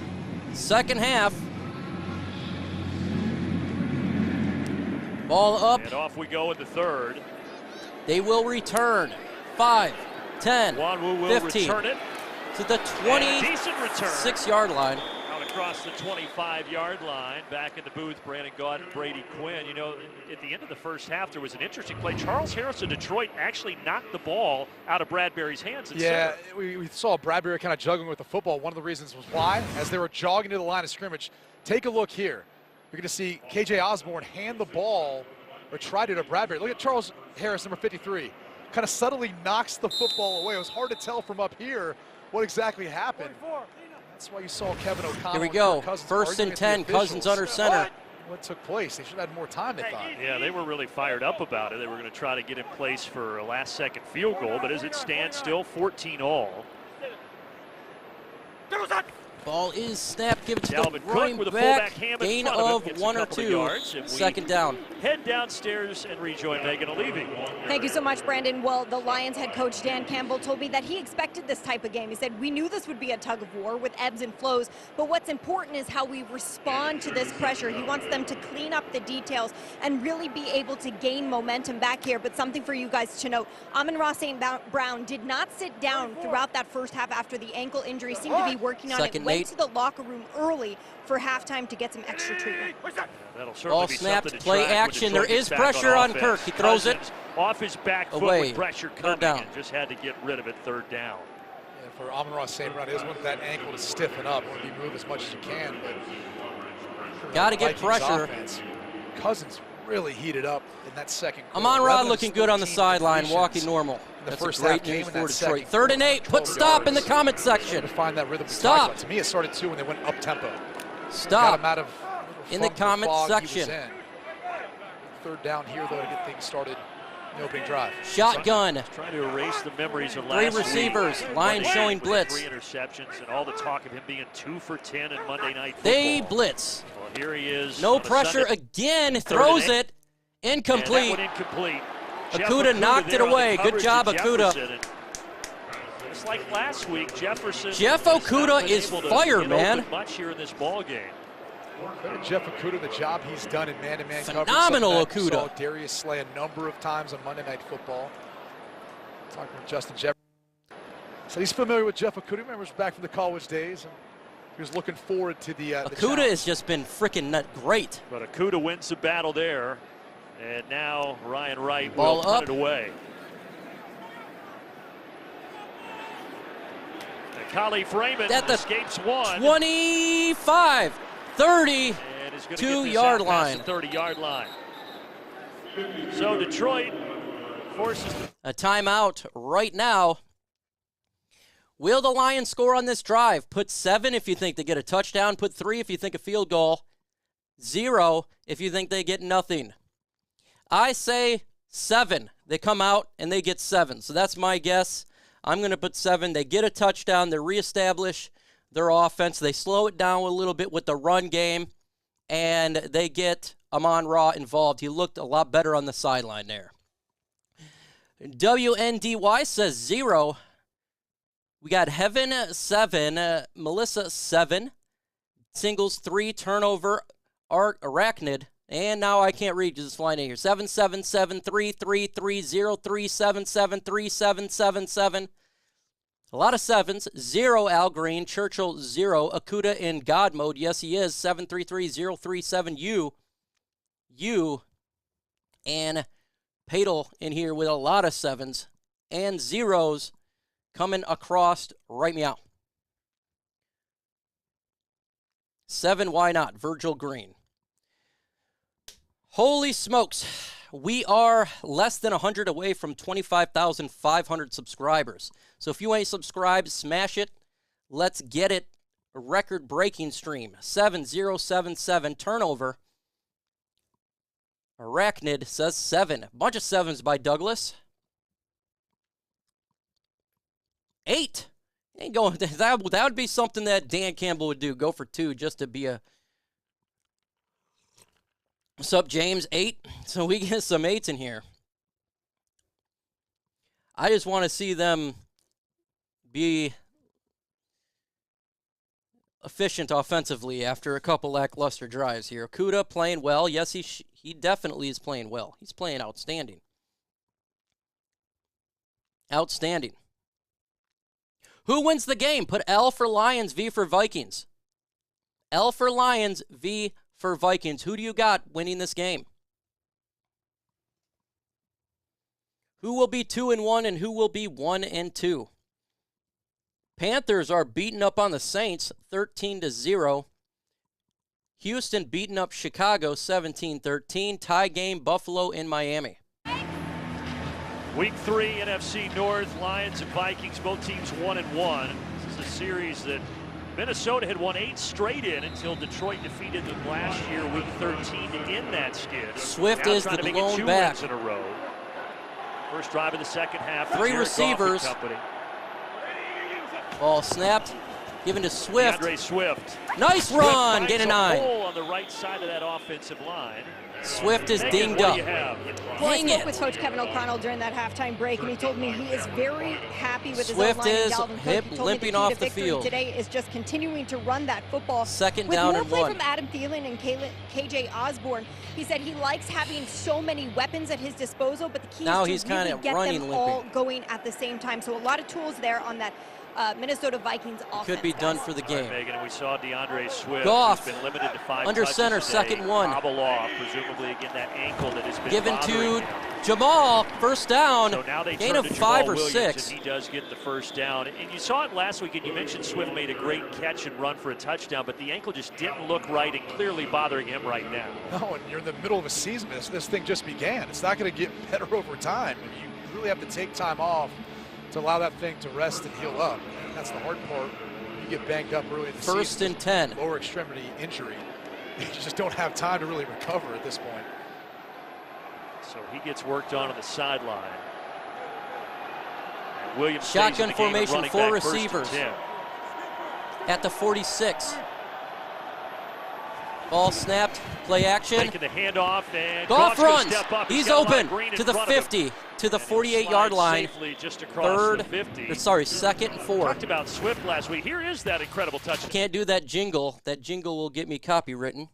Speaker 2: Second half. Ball up.
Speaker 7: And off we go in the third.
Speaker 2: They will return. 5, 10,
Speaker 7: Wanwu will
Speaker 2: 15
Speaker 7: return it
Speaker 2: to the 26-yard line.
Speaker 7: Out across the 25-yard line. Back in the booth, Brandon Gaudin, Brady Quinn. You know, at the end of the first half, there was an interesting play. Charles Harris of Detroit actually knocked the ball out of Bradbury's hands.
Speaker 8: Yeah, we saw Bradbury kind of juggling with the football. One of the reasons was why, as they were jogging to the line of scrimmage. Take a look here. You're going to see KJ Osborne hand the ball or tried to Bradbury. Look at Charles Harris, number 53. Kind of subtly knocks the football away. It was hard to tell from up here what exactly happened. That's why you saw Kevin O'Connell.
Speaker 2: Here we go. First and 10, Cousins under center.
Speaker 8: What took place? They should have had more time, they thought.
Speaker 7: Yeah, they were really fired up about it. They were going to try to get in place for a last-second field goal, but as it stands, still 14-all.
Speaker 2: Ball is snapped, give it to
Speaker 7: Dalvin
Speaker 2: the running
Speaker 7: Cook with a
Speaker 2: back.
Speaker 7: fullback ham
Speaker 2: Gain
Speaker 7: in front
Speaker 2: of
Speaker 7: him,
Speaker 2: 1 or 2. Second down.
Speaker 7: Head downstairs and rejoin Megan O'Leary.
Speaker 9: Thank you so much, Brandon. Well, the Lions head coach Dan Campbell told me that he expected this type of game. He said, we knew this would be a tug of war with ebbs and flows, but what's important is how we respond to this pressure. He wants them to clean up the details and really be able to gain momentum back here. But something for you guys to note, Amon-Ra St. Brown did not sit down throughout that first half after the ankle injury. Seemed to be working on it. Went to the locker room early for halftime to get some extra treatment.
Speaker 2: Ball snapped, play action. There is pressure on Kirk. He throws it
Speaker 7: off his back foot
Speaker 2: away.
Speaker 7: with pressure coming down. Just had to get rid of it, third down.
Speaker 8: Yeah, for Amon-Ra St. Brown, he doesn't want that ankle to stiffen up. Want to be moved as much as you can. But
Speaker 2: got to get pressure.
Speaker 8: Offense, Cousins really heated up in that second quarter.
Speaker 2: Amon-Ra looking good on the sideline, walking normal. That's
Speaker 8: first
Speaker 2: great news for Detroit. 3rd and 8. Put stop in the comment section.
Speaker 8: To find that rhythm.
Speaker 2: Stop.
Speaker 8: To me, it started 2 when they went up tempo.
Speaker 2: Stop.
Speaker 8: Got him out of
Speaker 2: in the comment section.
Speaker 8: 3rd down here, though, to get things started in the opening drive.
Speaker 2: Shotgun.
Speaker 7: Trying to erase the memories of
Speaker 2: 3
Speaker 7: last
Speaker 2: receivers.
Speaker 7: week.
Speaker 2: Lions showing blitz.
Speaker 7: 3 interceptions and all the talk of him being 2 for 10 in Monday Night Football.
Speaker 2: They blitz.
Speaker 7: Well, here he is.
Speaker 2: No pressure again. Throws it. Incomplete.
Speaker 7: Incomplete.
Speaker 2: Akuda knocked it away. Good job, Akuda.
Speaker 7: Just like last week, Jefferson.
Speaker 2: Jeff Okudah is fire, man.
Speaker 7: Much here in this ball game.
Speaker 8: Jeff Okudah, the job he's done in man-to-man coverage.
Speaker 2: Phenomenal
Speaker 8: Okudah. Saw
Speaker 2: Okudah.
Speaker 8: Darius Slay a number of times on Monday Night Football. Talking with Justin Jefferson. So he's familiar with Jeff Okudah. Remembers back from the college days. And he was looking forward to the
Speaker 2: Okudah has just been freaking great.
Speaker 7: But Okudah wins the battle there. And now Ryan Wright
Speaker 2: Ball
Speaker 7: will
Speaker 2: up.
Speaker 7: put it away. And Kali Freeman escapes one.
Speaker 2: 25, 30, 2-yard line.
Speaker 7: 30-yard line. So Detroit forces
Speaker 2: a timeout right now. Will the Lions score on this drive? Put 7 if you think they get a touchdown. Put 3 if you think a field goal. 0 if you think they get nothing. I say 7. They come out and they get 7. So that's my guess. I'm going to put 7. They get a touchdown. They reestablish their offense. They slow it down a little bit with the run game. And they get Amon-Ra involved. He looked a lot better on the sideline there. WNDY says 0. We got Heaven 7. Melissa 7. Singles 3. Turnover. Arachnid. And now I can't read, just flying in here. 777-333-0377-3777. A lot of 7s. 0 Al Green. Churchill 0. Akuda in God mode. Yes, he is. 733-037-U. U. And Padel in here with a lot of 7s and 0s coming across right meow. 7, why not? Virgil Green. Holy smokes, we are less than 100 away from 25,500 subscribers. So if you ain't subscribed, smash it. Let's get it. A record-breaking stream. 7077 turnover. Arachnid says 7. A bunch of 7s by Douglas. 8. Ain't going. That would be something that Dan Campbell would do. Go for 2 just to be a. What's up, James? 8. So we get some 8s in here. I just want to see them be efficient offensively after a couple lackluster drives here. Okudah playing well. Yes, he definitely is playing well. He's playing outstanding. Outstanding. Who wins the game? Put L for Lions, V for Vikings. L for Lions, V for Vikings. Who do you got winning this game? Who will be 2-1 and who will be 1-2? Panthers are beating up on the Saints 13-0. Houston beating up Chicago 17-13. Tie game, Buffalo in Miami.
Speaker 7: Week 3, NFC North, Lions and Vikings, both teams 1-1. This is a series that Minnesota had won 8 straight in until Detroit defeated them last year, Week 13, to end that skid.
Speaker 2: Swift
Speaker 7: now
Speaker 2: is the lone back.
Speaker 7: 2 wins in a row. First drive of the second half.
Speaker 2: 3 receivers. Ball snapped. Given to Swift.
Speaker 7: DeAndre Swift.
Speaker 2: Nice run. Gain a 9.
Speaker 7: Hole on the right side of that offensive line.
Speaker 2: Swift is dinged up.
Speaker 9: Well, I spoke with Coach Kevin O'Connell during that halftime break, and he told me he is very happy with his
Speaker 2: Swift
Speaker 9: O-line.
Speaker 2: is limping off the
Speaker 9: victory
Speaker 2: field.
Speaker 9: Today is just continuing to run that football.
Speaker 2: Second down and 1.
Speaker 9: With more play from Adam Thielen and KJ Osborne, he said he likes having so many weapons at his disposal, but the key
Speaker 2: now
Speaker 9: is to really get them all going at the same time. So a lot of tools there on that Minnesota Vikings offense.
Speaker 2: Could be done for the game.
Speaker 7: Right, Megan, and we saw DeAndre Swift.
Speaker 2: Goff,
Speaker 7: been limited to 5
Speaker 2: under center,
Speaker 7: today.
Speaker 2: second 1.
Speaker 7: Hobble off, presumably again that ankle that has been
Speaker 2: given to
Speaker 7: him.
Speaker 2: Jamal, first down.
Speaker 7: So now they
Speaker 2: gain
Speaker 7: turn
Speaker 2: of
Speaker 7: to
Speaker 2: 5
Speaker 7: Jamal
Speaker 2: or
Speaker 7: Williams,
Speaker 2: 6.
Speaker 7: And he does get the first down. And you saw it last week, and you mentioned Swift made a great catch and run for a touchdown, but the ankle just didn't look right and clearly bothering him right now.
Speaker 8: No, and you're in the middle of a season. This thing just began. It's not going to get better over time. You really have to take time off to allow that thing to rest and heal up. And that's the hard part. You get banged up early in the season.
Speaker 2: First and 10.
Speaker 8: Lower extremity injury. You just don't have time to really recover at this point.
Speaker 7: So he gets worked on the sideline. And Williams
Speaker 2: shotgun formation, 4 receivers.
Speaker 7: 10.
Speaker 2: At the 46. Ball snapped, play action.
Speaker 7: Taking the handoff, and
Speaker 2: Goff runs.
Speaker 7: Step up.
Speaker 2: He's open to the 50, to the 48-yard line.
Speaker 7: Just across the 50.
Speaker 2: Second and 4.
Speaker 7: Talked about Swift last week. Here is that incredible touch.
Speaker 2: Can't do that jingle. That jingle will get me copywritten.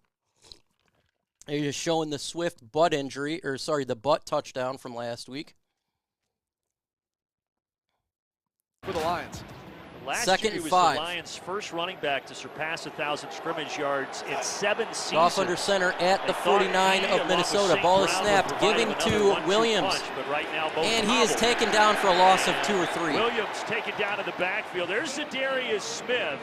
Speaker 2: You're just showing the Swift butt injury, or sorry, the butt touchdown from last week.
Speaker 8: For the Lions.
Speaker 7: Last
Speaker 2: second
Speaker 7: year, he was
Speaker 2: and 5.
Speaker 7: the Lions' first running back to surpass 1,000 scrimmage yards in 7 seasons.
Speaker 2: Goff under center at the 49 of Minnesota. Ball is snapped, giving to Williams. And he is taken down for a loss of 2 or 3.
Speaker 7: Williams taken down in the backfield. There's Zadarius Smith.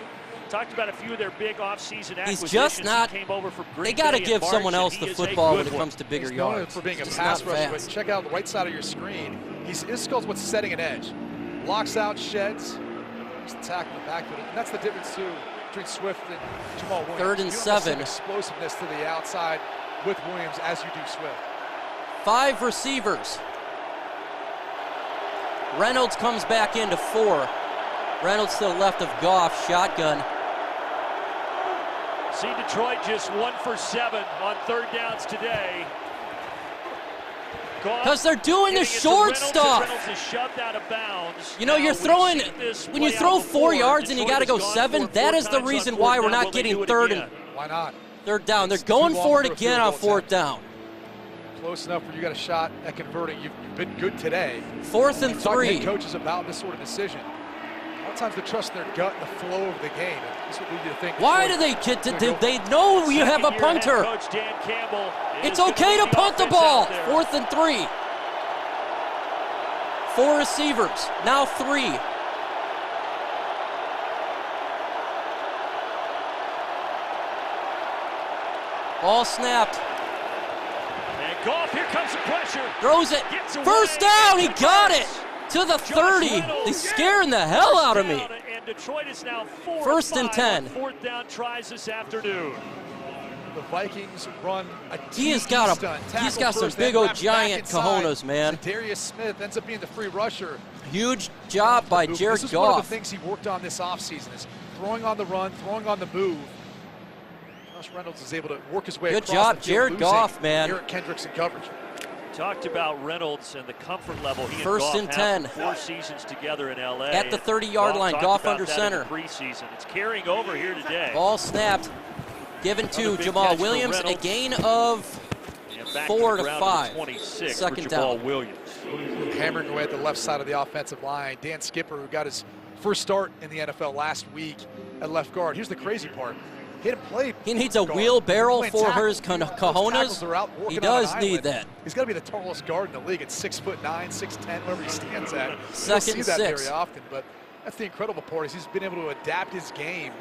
Speaker 7: Talked about a few of their big offseason acquisitions.
Speaker 2: He's just not.
Speaker 7: He came over from Green
Speaker 2: They got to
Speaker 7: Bay
Speaker 2: give
Speaker 7: in
Speaker 2: someone
Speaker 7: March,
Speaker 2: else the
Speaker 7: and
Speaker 2: football when it
Speaker 7: one.
Speaker 2: comes to bigger
Speaker 8: He's known
Speaker 2: yards.
Speaker 8: for being a
Speaker 2: He's
Speaker 8: pass
Speaker 2: not
Speaker 8: rusher,
Speaker 2: fast.
Speaker 8: but check out the right side of your screen. His skill's what's setting an edge. Locks out, sheds, just attacking the backfield. And that's the difference too between Swift and Jamal Williams.
Speaker 2: 3rd and 7.
Speaker 8: Explosiveness to the outside with Williams as you do Swift.
Speaker 2: 5 receivers. Reynolds comes back into 4. Reynolds to the left of Goff, shotgun.
Speaker 7: See Detroit just 1 for 7 on 3rd downs today.
Speaker 2: Because they're doing the short stuff.
Speaker 7: Reynolds is shoved out of bounds.
Speaker 2: You know, you're throwing, when you throw 4 yards and you got to go 7, that is the reason why we're not getting 3rd down. They're going for it again on 4th down.
Speaker 8: Close enough where you got a shot at converting. You've been good today.
Speaker 2: 4th and 3.
Speaker 8: Head coaches about this sort of decision. A lot of times they trust their gut and the flow of the game. This would lead you to think.
Speaker 2: Why do they get to? They know you have a punter. It's okay to punt the ball. 4th and 3. 4 receivers. Now 3. Ball snapped.
Speaker 7: And Goff, here comes the pressure.
Speaker 2: Throws it. First down. He got it. To the 30. They're scaring the hell out of me.
Speaker 7: And Detroit is now 4
Speaker 2: 1st and 10.
Speaker 7: 4th down tries this afternoon.
Speaker 8: The Vikings run a
Speaker 2: He's got some big old giant cojones, man.
Speaker 8: Zadarius Smith ends up being the free rusher.
Speaker 2: Huge job by Jared Goff.
Speaker 8: This is one of the things he worked on this offseason is throwing on the run, throwing on the move. Josh Reynolds is able to work his way
Speaker 2: Good
Speaker 8: across
Speaker 2: job,
Speaker 8: the field,
Speaker 2: Jared Goff, man.
Speaker 8: Eric Kendricks in coverage.
Speaker 7: Talked about Reynolds and the comfort level he and
Speaker 2: 1st
Speaker 7: Goff
Speaker 2: and
Speaker 7: have
Speaker 2: 10.
Speaker 7: 4 seasons together in LA.
Speaker 2: At the 30-yard line, Goff under center.
Speaker 7: Preseason. It's carrying over here today.
Speaker 2: Ball snapped. Given to Jamal Williams, a gain of 4 to 5. Second down.
Speaker 7: Williams.
Speaker 8: Hammering away at the left side of the offensive line. Dan Skipper, who got his first start in the NFL last week at left guard. Here's the crazy part. He didn't play.
Speaker 2: He needs a wheelbarrow for his cojones. He does need that.
Speaker 8: He's got to be the tallest guard in the league at 6'9", 6'10", wherever he stands at. You don't see that very often, but that's the incredible part is he's been able to adapt his game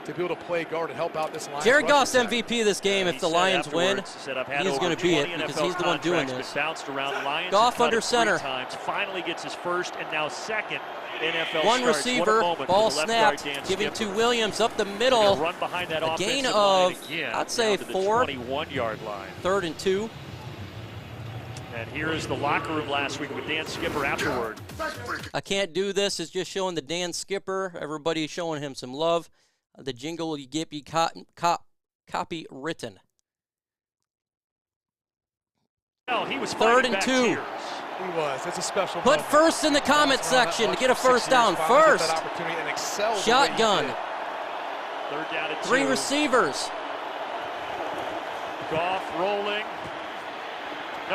Speaker 8: to be able to play guard and help out this Lions.
Speaker 2: Jared Goff's
Speaker 8: rushing attack.
Speaker 2: MVP this game. If the Lions win, he's going to be it because he's the one doing this. Goff under center.
Speaker 7: Finally gets his first and now second NFL
Speaker 2: one
Speaker 7: starts.
Speaker 2: receiver, ball snapped, giving to Williams up the middle.
Speaker 7: Run behind that
Speaker 2: a gain
Speaker 7: line
Speaker 2: of,
Speaker 7: again,
Speaker 2: I'd say, 4.
Speaker 7: 21-yard line.
Speaker 2: 3rd and 2.
Speaker 7: And here is the locker room last week with Dan Skipper afterward.
Speaker 2: I can't do this. It's just showing the Dan Skipper. Everybody showing him some love. The jingle you get be copy written.
Speaker 7: Oh, he was
Speaker 2: 3rd and 2.
Speaker 7: Tears.
Speaker 8: He was. It's a special
Speaker 2: Put
Speaker 8: moment.
Speaker 2: first in the comment section to get a first down. First. Shotgun.
Speaker 7: 3rd down and 2.
Speaker 2: 3 receivers.
Speaker 7: Goff rolling.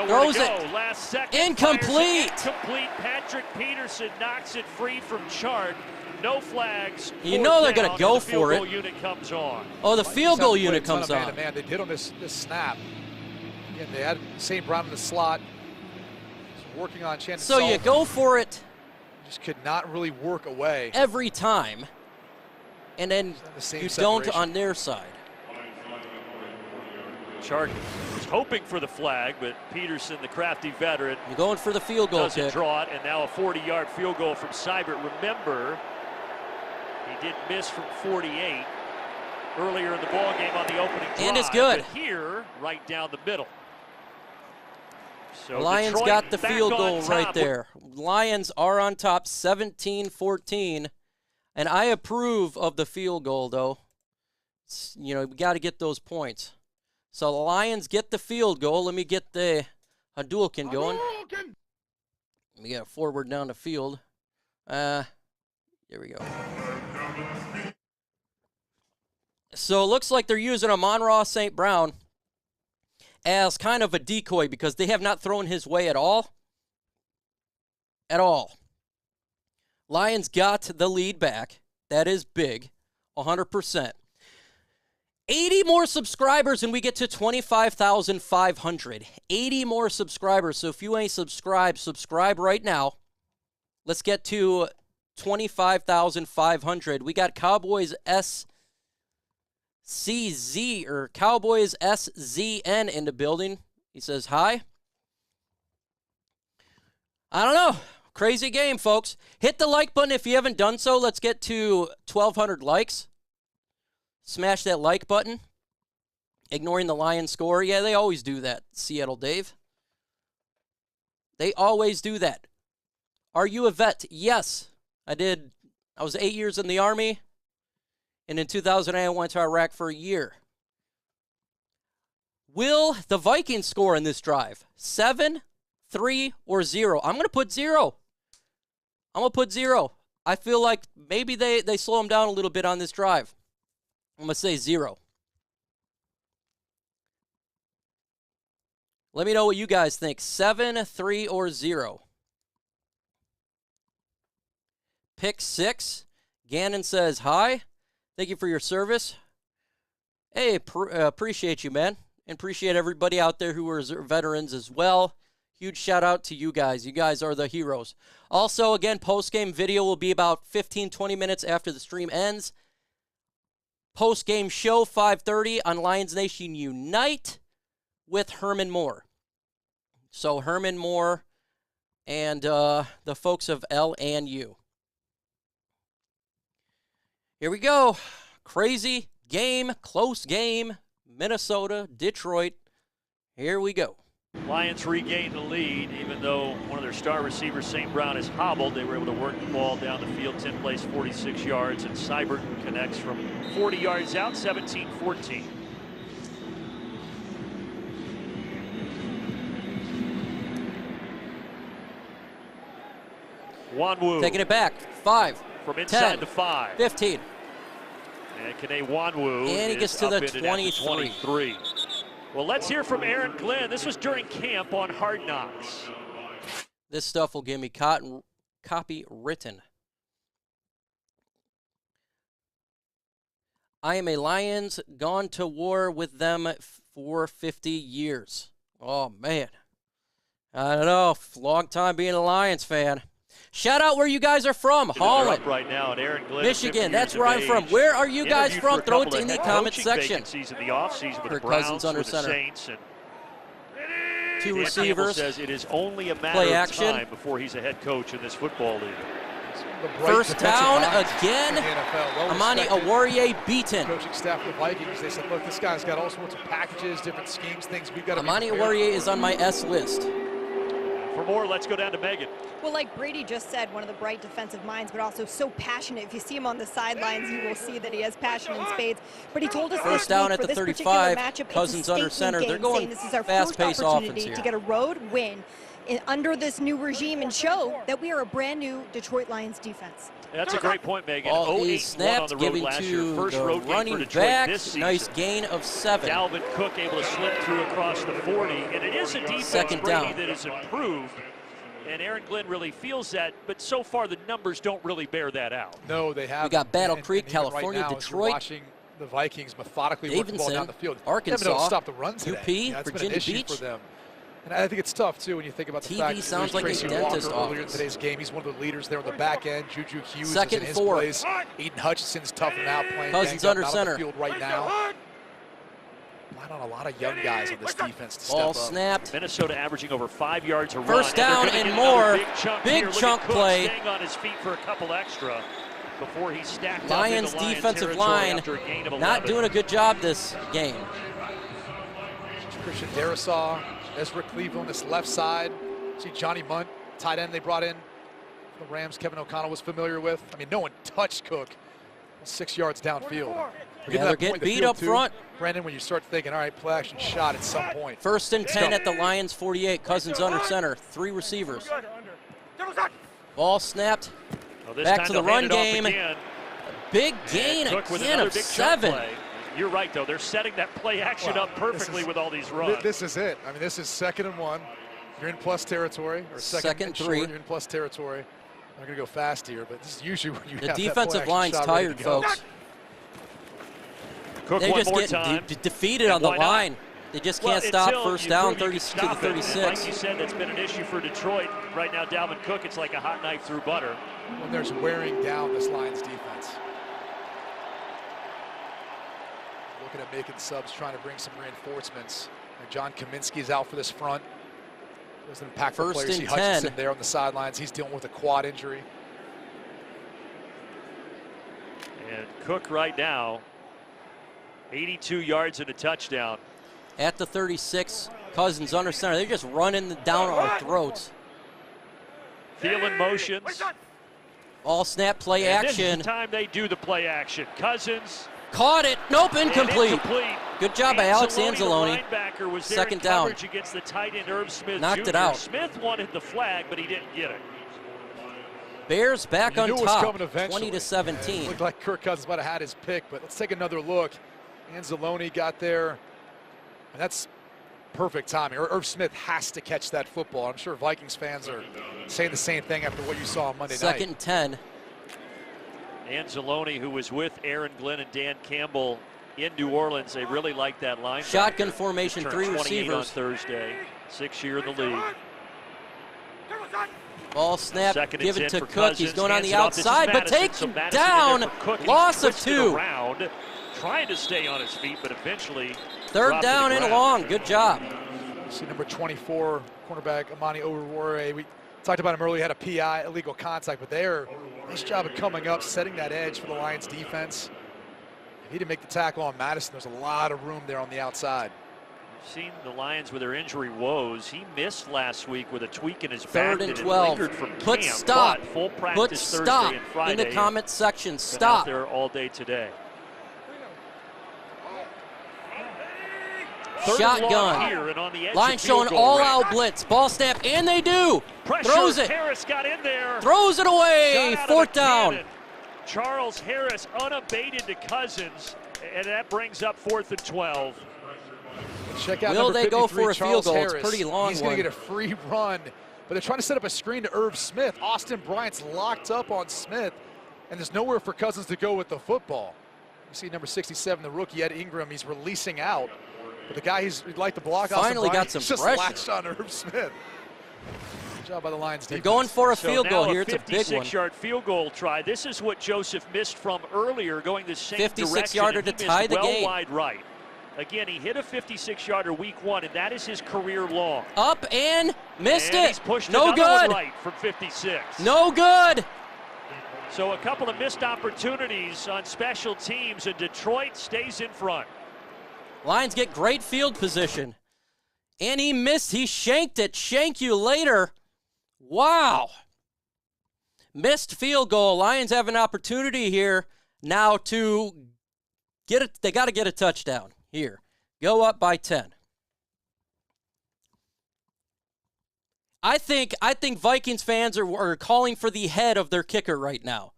Speaker 2: Throws it.
Speaker 7: Last second.
Speaker 2: Incomplete.
Speaker 7: Incomplete. Patrick Peterson knocks it free from Chart. No flags.
Speaker 2: You know they're going to go for it.
Speaker 7: The field goal unit comes on.
Speaker 2: Oh, the field goal unit comes on.
Speaker 8: Man, they did on this snap. Again, they had St. Brown in the slot. Working on Chandon.
Speaker 2: So you go for it.
Speaker 8: Just could not really work away.
Speaker 2: Every time. And then you don't on their side.
Speaker 7: Chart was hoping for the flag, but Peterson, the crafty veteran,
Speaker 2: you're going for the field goal
Speaker 7: doesn't
Speaker 2: kick.
Speaker 7: Draw it, and now a 40-yard field goal from Seibert. Remember, he did miss from 48 earlier in the ball game on the opening drive.
Speaker 2: And it's good.
Speaker 7: But here, right down the middle. So
Speaker 2: Lions
Speaker 7: Detroit
Speaker 2: got the
Speaker 7: back
Speaker 2: field goal
Speaker 7: on
Speaker 2: right
Speaker 7: top.
Speaker 2: there. Lions are on top 17-14. And I approve of the field goal, though. You know, we got to get those points. So the Lions get the field goal. Let me get the Hadouken going. Let me get a forward down the field. There we go. So it looks like they're using Amon-Ra St. Brown as kind of a decoy because they have not thrown his way at all. At all. Lions got the lead back. That is big. 100%. 80 more subscribers and we get to 25,500. 80 more subscribers. So if you ain't subscribed, subscribe right now. Let's get to 25,500. We got Cowboys SCZ or Cowboys SZN in the building. He says hi. I don't know. Crazy game, folks. Hit the like button if you haven't done so. Let's get to 1,200 likes. Smash that like button. Ignoring the Lions score. Yeah, they always do that, Seattle Dave. They always do that. Are you a vet? Yes, I did. I was 8 years in the Army. And in 2008, I went to Iraq for a year. Will the Vikings score in this drive? 7, 3, or 0? I'm going to put 0. I'm going to put 0. I feel like maybe they slow them down a little bit on this drive. I'm going to say 0. Let me know what you guys think. 7, 3, or 0. Pick 6. Gannon says, hi. Thank you for your service. Hey, appreciate you, man. And appreciate everybody out there who are veterans as well. Huge shout out to you guys. You guys are the heroes. Also, again, post-game video will be about 15, 20 minutes after the stream ends. Post-game show, 5:30 on Lions Nation Unite with Herman Moore. So Herman Moore and the folks of L&U. Here we go. Crazy game, close game. Minnesota, Detroit. Here we go.
Speaker 7: Lions regain the lead, even though one of their star receivers, St. Brown, is hobbled. They were able to work the ball down the field, 10 plays, 46 yards, and Seibert connects from 40 yards out, 17-14. Wanwu.
Speaker 2: Taking it back. 5.
Speaker 7: From inside
Speaker 2: 10,
Speaker 7: to 5.
Speaker 2: 15.
Speaker 7: And Kene Wanwu.
Speaker 2: And he gets to the
Speaker 7: 23. Well, let's hear from Aaron Glenn. This was during camp on Hard Knocks.
Speaker 2: This stuff will give me copy written. I am a Lions, gone to war with them for 50 years. Oh, man. I don't know. Long time being a Lions fan. Shout out where you guys are from. Holland,
Speaker 7: right now, and Aaron Glenn,
Speaker 2: Michigan. That's where I'm from. Where are you guys from? Throw it in the comment section.
Speaker 7: In the offseason with
Speaker 2: For
Speaker 7: the Browns,
Speaker 2: Cousins under
Speaker 7: with the
Speaker 2: center.
Speaker 7: Saints, and
Speaker 2: Two
Speaker 7: Dan
Speaker 2: receivers.
Speaker 7: Campbell says it is only a matter
Speaker 2: Play
Speaker 7: of
Speaker 2: action.
Speaker 7: time before he's a head coach in this football league.
Speaker 2: First down again. Amani Awarie beaten.
Speaker 8: Coaching staff of the Vikings, they said, look, this guy's got all sorts of packages, different schemes, things we've got to
Speaker 2: Amani Awarie is on my S list.
Speaker 7: For more, let's go down to Megan.
Speaker 9: Well, like Brady just said, one of the bright defensive minds, but also so passionate. If you see him on the sidelines, you will see that he has passion in spades. But he told us
Speaker 2: First
Speaker 9: this
Speaker 2: down
Speaker 9: week
Speaker 2: at
Speaker 9: for
Speaker 2: the
Speaker 9: this particular
Speaker 2: 35,
Speaker 9: matchup,
Speaker 2: Cousins
Speaker 9: it's a
Speaker 2: under
Speaker 9: statement
Speaker 2: center.
Speaker 9: game,
Speaker 2: They're going
Speaker 9: saying this is our
Speaker 2: fast-paced
Speaker 9: first
Speaker 2: offense
Speaker 9: opportunity
Speaker 2: here.
Speaker 9: to get a road win under this new regime and show that we are a brand new Detroit Lions defense.
Speaker 7: That's a great point, Megan.
Speaker 2: Ball
Speaker 7: 0-8-1
Speaker 2: is snapped,
Speaker 7: on the road
Speaker 2: given
Speaker 7: last
Speaker 2: to
Speaker 7: year. First
Speaker 2: the
Speaker 7: road game for
Speaker 2: running
Speaker 7: Detroit
Speaker 2: back.
Speaker 7: this season.
Speaker 2: Nice gain of 7.
Speaker 7: Dalvin Cook able to slip through across the 40, and it is a defense,
Speaker 2: Second
Speaker 7: Brady,
Speaker 2: down.
Speaker 7: that has improved. And Aaron Glenn really feels that, but so far the numbers don't really bear that out.
Speaker 8: No, they haven't.
Speaker 2: We got Battle
Speaker 8: And
Speaker 2: Creek,
Speaker 8: even
Speaker 2: California,
Speaker 8: right now, as you're
Speaker 2: Detroit.
Speaker 8: watching the Vikings methodically work the ball down
Speaker 2: Davidson,
Speaker 8: the field.
Speaker 2: Arkansas,
Speaker 8: They haven't been able to stop the run today.
Speaker 2: UP,
Speaker 8: Yeah, that's been
Speaker 2: Virginia
Speaker 8: an issue
Speaker 2: Beach.
Speaker 8: for them. And I think it's tough, too, when you think about the
Speaker 2: TV
Speaker 8: fact that
Speaker 2: sounds
Speaker 8: there's
Speaker 2: like a
Speaker 8: Tracy
Speaker 2: dentist
Speaker 8: Walker earlier in
Speaker 2: office.
Speaker 8: today's game. He's one of the leaders there on the back end. Juju Hughes
Speaker 2: Second
Speaker 8: is in his
Speaker 2: 4.
Speaker 8: place. Eden Hutchinson's toughing out, playing
Speaker 2: Cousins
Speaker 8: banged up,
Speaker 2: under
Speaker 8: not on
Speaker 2: center.
Speaker 8: the field right now. Not on a lot of young guys on this defense to
Speaker 2: Ball
Speaker 8: step up.
Speaker 2: snapped.
Speaker 7: Minnesota averaging over 5 yards a run.
Speaker 2: First down
Speaker 7: they're gonna
Speaker 2: and
Speaker 7: get another
Speaker 2: more.
Speaker 7: Big chunk,
Speaker 2: Big
Speaker 7: here. Look
Speaker 2: chunk
Speaker 7: at Cook
Speaker 2: play.
Speaker 7: staying on his feet for a couple extra before he stacked
Speaker 2: Lions
Speaker 7: up into Lions
Speaker 2: defensive
Speaker 7: territory
Speaker 2: line
Speaker 7: after a gain of 11.
Speaker 2: not doing a good job this game.
Speaker 8: Christian Darrisaw, Ezra Cleveland on this left side. See Johnny Munt, tight end they brought in. The Rams, Kevin O'Connell was familiar with. I mean, no one touched Cook 6 yards downfield.
Speaker 2: Yeah, they're getting beat up front.
Speaker 8: Brandon, when you start thinking, all right, play action shot at some point.
Speaker 2: First and 10 at the Lions 48. Cousins under center. 3 receivers. Ball snapped.
Speaker 7: Well,
Speaker 2: Back to the run game. Big gain
Speaker 7: Cook with
Speaker 2: again
Speaker 7: another
Speaker 2: of
Speaker 7: big chunk
Speaker 2: 7.
Speaker 7: play. You're right, though. They're setting that play action up perfectly with all these runs.
Speaker 8: This is it. I mean, this is 2nd and 1. You're in plus territory, or second and
Speaker 2: 3.
Speaker 8: Short, you're in plus territory. I'm going to go fast here, but this is usually when you
Speaker 2: The
Speaker 8: have
Speaker 2: defensive
Speaker 8: that play
Speaker 2: line's
Speaker 8: action shot ready
Speaker 2: tired,
Speaker 8: to go.
Speaker 2: folks.
Speaker 7: Cook
Speaker 2: They're
Speaker 7: one
Speaker 2: just
Speaker 7: more
Speaker 2: getting
Speaker 7: time.
Speaker 2: defeated on the
Speaker 7: why not?
Speaker 2: line. They just
Speaker 7: Well,
Speaker 2: can't stop.
Speaker 7: until
Speaker 2: First
Speaker 7: you
Speaker 2: down,
Speaker 7: prove you
Speaker 2: 30
Speaker 7: can
Speaker 2: to the
Speaker 7: stop it.
Speaker 2: 36.
Speaker 7: Like you said, that's been an issue for Detroit. Right now, Dalvin Cook, it's like a hot knife through butter.
Speaker 8: When there's wearing down this Lions defense. Looking at making subs, trying to bring some reinforcements. And John Kaminsky's out for this front. There's an impactful
Speaker 2: First
Speaker 8: player. See
Speaker 2: and
Speaker 8: Hutchinson
Speaker 2: 10.
Speaker 8: there on the sidelines. He's dealing with a quad injury.
Speaker 7: And Cook right now, 82 yards and a touchdown.
Speaker 2: At the 36, Cousins under center. They're just running down our throats.
Speaker 7: Feeling motions.
Speaker 2: All snap play
Speaker 7: And this is
Speaker 2: action.
Speaker 7: the time they do the play action. Cousins.
Speaker 2: Caught it. Nope,
Speaker 7: and
Speaker 2: incomplete. Good job by Alex
Speaker 7: Anzalone,
Speaker 2: Anzalone.
Speaker 7: the linebacker, was there
Speaker 2: Second
Speaker 7: in
Speaker 2: down.
Speaker 7: coverage against the tight end Irv Smith
Speaker 2: Knocked
Speaker 7: Jr.
Speaker 2: it out.
Speaker 7: Smith wanted the flag, but he didn't get it.
Speaker 2: Bears back
Speaker 8: You
Speaker 2: on
Speaker 8: knew it was
Speaker 2: top,
Speaker 8: coming eventually.
Speaker 2: 20-17.
Speaker 8: It looked like Kirk Cousins might have had his pick, but let's take another look. Anzalone got there, and that's perfect timing. Irv Smith has to catch that football. I'm sure Vikings fans are saying the same thing after what you saw on Monday night.
Speaker 2: Second and 10.
Speaker 7: Anzalone, who was with Aaron Glenn and Dan Campbell in New Orleans, they really like that linebacker.
Speaker 2: Shotgun formation,
Speaker 7: Turned
Speaker 2: 3
Speaker 7: 28 on
Speaker 2: receivers.
Speaker 7: Thursday, 6th year in the league.
Speaker 2: Ball snap,
Speaker 7: Second and
Speaker 2: given
Speaker 7: 10
Speaker 2: to
Speaker 7: for
Speaker 2: Cook. He's
Speaker 7: Cousins,
Speaker 2: going on
Speaker 7: hands
Speaker 2: the
Speaker 7: it off. This is
Speaker 2: outside, but
Speaker 7: Madison.
Speaker 2: taken
Speaker 7: So Madison
Speaker 2: down.
Speaker 7: in there for Cook, and
Speaker 2: Loss
Speaker 7: he
Speaker 2: of
Speaker 7: twisted
Speaker 2: 2.
Speaker 7: around, trying to stay on his feet, but eventually
Speaker 2: Third
Speaker 7: dropped to
Speaker 2: down
Speaker 7: the
Speaker 2: and
Speaker 7: ground.
Speaker 2: long. Good job.
Speaker 8: See number 24, cornerback Amani Oruwariye. We talked about him earlier, had a PI, illegal contact, but they're nice job of coming up, setting that edge for the Lions defense. He didn't make the tackle on Madison. There's a lot of room there on the outside.
Speaker 7: We've seen the Lions with their injury woes. He missed last week with a tweak in his back.
Speaker 2: Third and
Speaker 7: that had
Speaker 2: 12.
Speaker 7: lingered from
Speaker 2: Put
Speaker 7: camp,
Speaker 2: stop.
Speaker 7: but full
Speaker 2: Put
Speaker 7: practice
Speaker 2: stop
Speaker 7: Thursday and Friday.
Speaker 2: in the comment section.
Speaker 7: Been out
Speaker 2: Stop.
Speaker 7: there all day today.
Speaker 2: Shotgun.
Speaker 7: Third and long here and on the edge
Speaker 2: Line
Speaker 7: of field
Speaker 2: showing
Speaker 7: goal
Speaker 2: all
Speaker 7: range.
Speaker 2: out blitz. Ball snap, and they do.
Speaker 7: Pressure.
Speaker 2: Throws it.
Speaker 7: Harris got in there.
Speaker 2: Throws it away.
Speaker 7: Shot out of
Speaker 2: Fourth
Speaker 7: the
Speaker 2: down.
Speaker 7: cannon. Charles Harris unabated to Cousins, and that brings up 4th and 12.
Speaker 8: Check out
Speaker 2: Will
Speaker 8: number
Speaker 2: they go
Speaker 8: 53,
Speaker 2: for a field
Speaker 8: Charles
Speaker 2: goal? It's
Speaker 8: Harris.
Speaker 2: pretty long
Speaker 8: He's going
Speaker 2: one.
Speaker 8: to get a free run, but they're trying to set up a screen to Irv Smith. Austin Bryant's locked up on Smith, and there's nowhere for Cousins to go with the football. You see number 67, the rookie, Ed Ingram, he's releasing out. But the guy he'd like to block,
Speaker 2: Finally
Speaker 8: Austin
Speaker 2: got
Speaker 8: Bryant,
Speaker 2: some
Speaker 8: just
Speaker 2: pressure.
Speaker 8: latched on Irv Smith. Good job by the Lions
Speaker 2: They're
Speaker 8: defense.
Speaker 2: going for a
Speaker 7: So
Speaker 2: field goal
Speaker 7: now
Speaker 2: here. It's a big one.
Speaker 7: 56-yard field goal try. This is what Joseph missed from earlier, going the same
Speaker 2: 56-yarder
Speaker 7: direction.
Speaker 2: to tie the
Speaker 7: well
Speaker 2: game.
Speaker 7: Wide right. Again, he hit a 56-yarder week 1, and that is his career long.
Speaker 2: Up and missed
Speaker 7: and
Speaker 2: it.
Speaker 7: He's pushed
Speaker 2: No
Speaker 7: another
Speaker 2: good.
Speaker 7: one right from 56.
Speaker 2: No good.
Speaker 7: So a couple of missed opportunities on special teams, and Detroit stays in front.
Speaker 2: Lions get great field position. And he missed. He shanked it. Shank you later. Wow. Missed field goal. Lions have an opportunity here now to get it. They got to get a touchdown here. Go up by 10. I think Vikings fans are calling for the head of their kicker right now.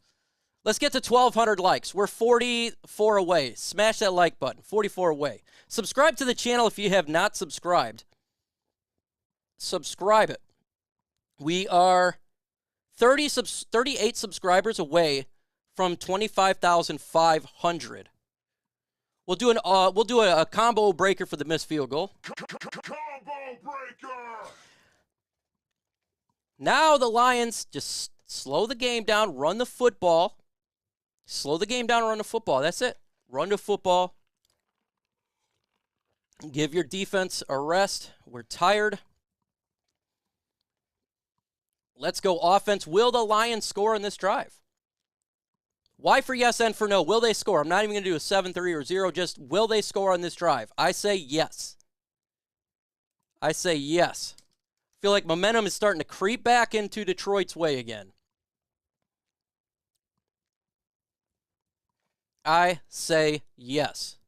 Speaker 2: Let's get to 1,200 likes. We're 44 away. Smash that like button. 44 away. Subscribe to the channel if you have not subscribed. Subscribe it. We are 38 subscribers away from 25,500. We'll do a combo breaker for the missed field goal.
Speaker 5: Combo breaker.
Speaker 2: Now the Lions just slow the game down, run the football. Slow the game down, run the football. That's it. Run the football. Give your defense a rest. We're tired. Let's go offense. Will the Lions score on this drive? Y for yes, N for no. Will they score? I'm not even going to do a 7-3 or 0. Just will they score on this drive? I say yes. I say yes. I feel like momentum is starting to creep back into Detroit's way again. I say yes.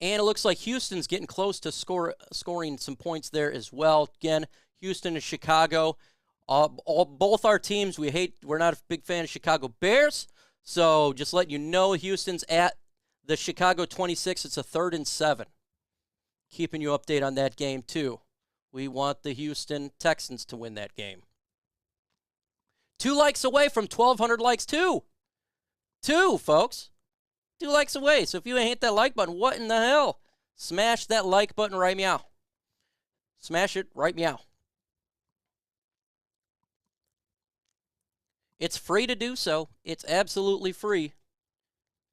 Speaker 2: And it looks like Houston's getting close to scoring some points there as well. Again, Houston and Chicago. Both our teams, we're not a big fan of Chicago Bears. So just letting you know, Houston's at the Chicago 26. It's a 3rd and 7. Keeping you updated on that game too. We want the Houston Texans to win that game. 2 likes away from 1,200 likes. 2, folks. 2 likes away. So if you ain't hit that like button, what in the hell? Smash that like button right meow. Smash it right meow. It's free to do so. It's absolutely free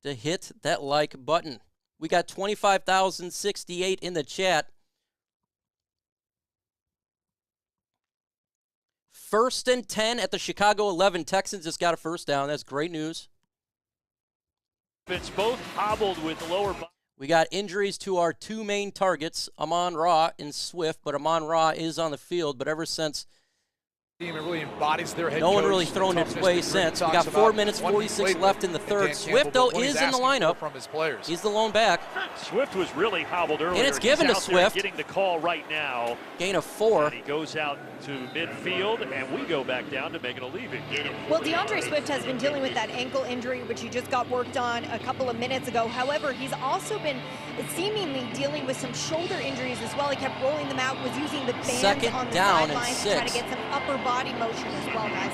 Speaker 2: to hit that like button. We got 25,068 in the chat. 1st and 10 at the Chicago 11. Texans just got a first down. That's great news.
Speaker 7: It's both hobbled with lower body.
Speaker 2: We got injuries to our 2 main targets, Amon-Ra and Swift, but Amon-Ra is on the field. But ever since
Speaker 8: It really embodies their head
Speaker 2: no one
Speaker 8: coach,
Speaker 2: really
Speaker 8: the
Speaker 2: thrown its
Speaker 8: toughness
Speaker 2: way
Speaker 8: that Green
Speaker 2: since. We
Speaker 8: talks
Speaker 2: got 4
Speaker 8: about.
Speaker 2: minutes,
Speaker 8: One
Speaker 2: 46
Speaker 8: played
Speaker 2: left in the
Speaker 8: with
Speaker 2: 3rd.
Speaker 8: Dan
Speaker 2: Swift,
Speaker 8: Campbell,
Speaker 2: though,
Speaker 8: but what
Speaker 2: is
Speaker 8: he's
Speaker 2: in the
Speaker 8: asking
Speaker 2: lineup.
Speaker 8: for from his players.
Speaker 2: He's the lone back.
Speaker 7: Swift was really hobbled earlier.
Speaker 2: And it's given to
Speaker 7: He's out there
Speaker 2: Swift.
Speaker 7: getting the call right now.
Speaker 2: Gain of 4.
Speaker 7: And he goes out to midfield, and we go back down to Megan O'Leary.
Speaker 9: Well, DeAndre Swift has been dealing with that ankle injury, which he just got worked on a couple of minutes ago. However, he's also been seemingly dealing with some shoulder injuries as well. He kept rolling them out, was using the bands
Speaker 2: Second
Speaker 9: on the
Speaker 2: down and
Speaker 9: sidelines to try to
Speaker 2: 6.
Speaker 9: get some upper body motion as well, guys.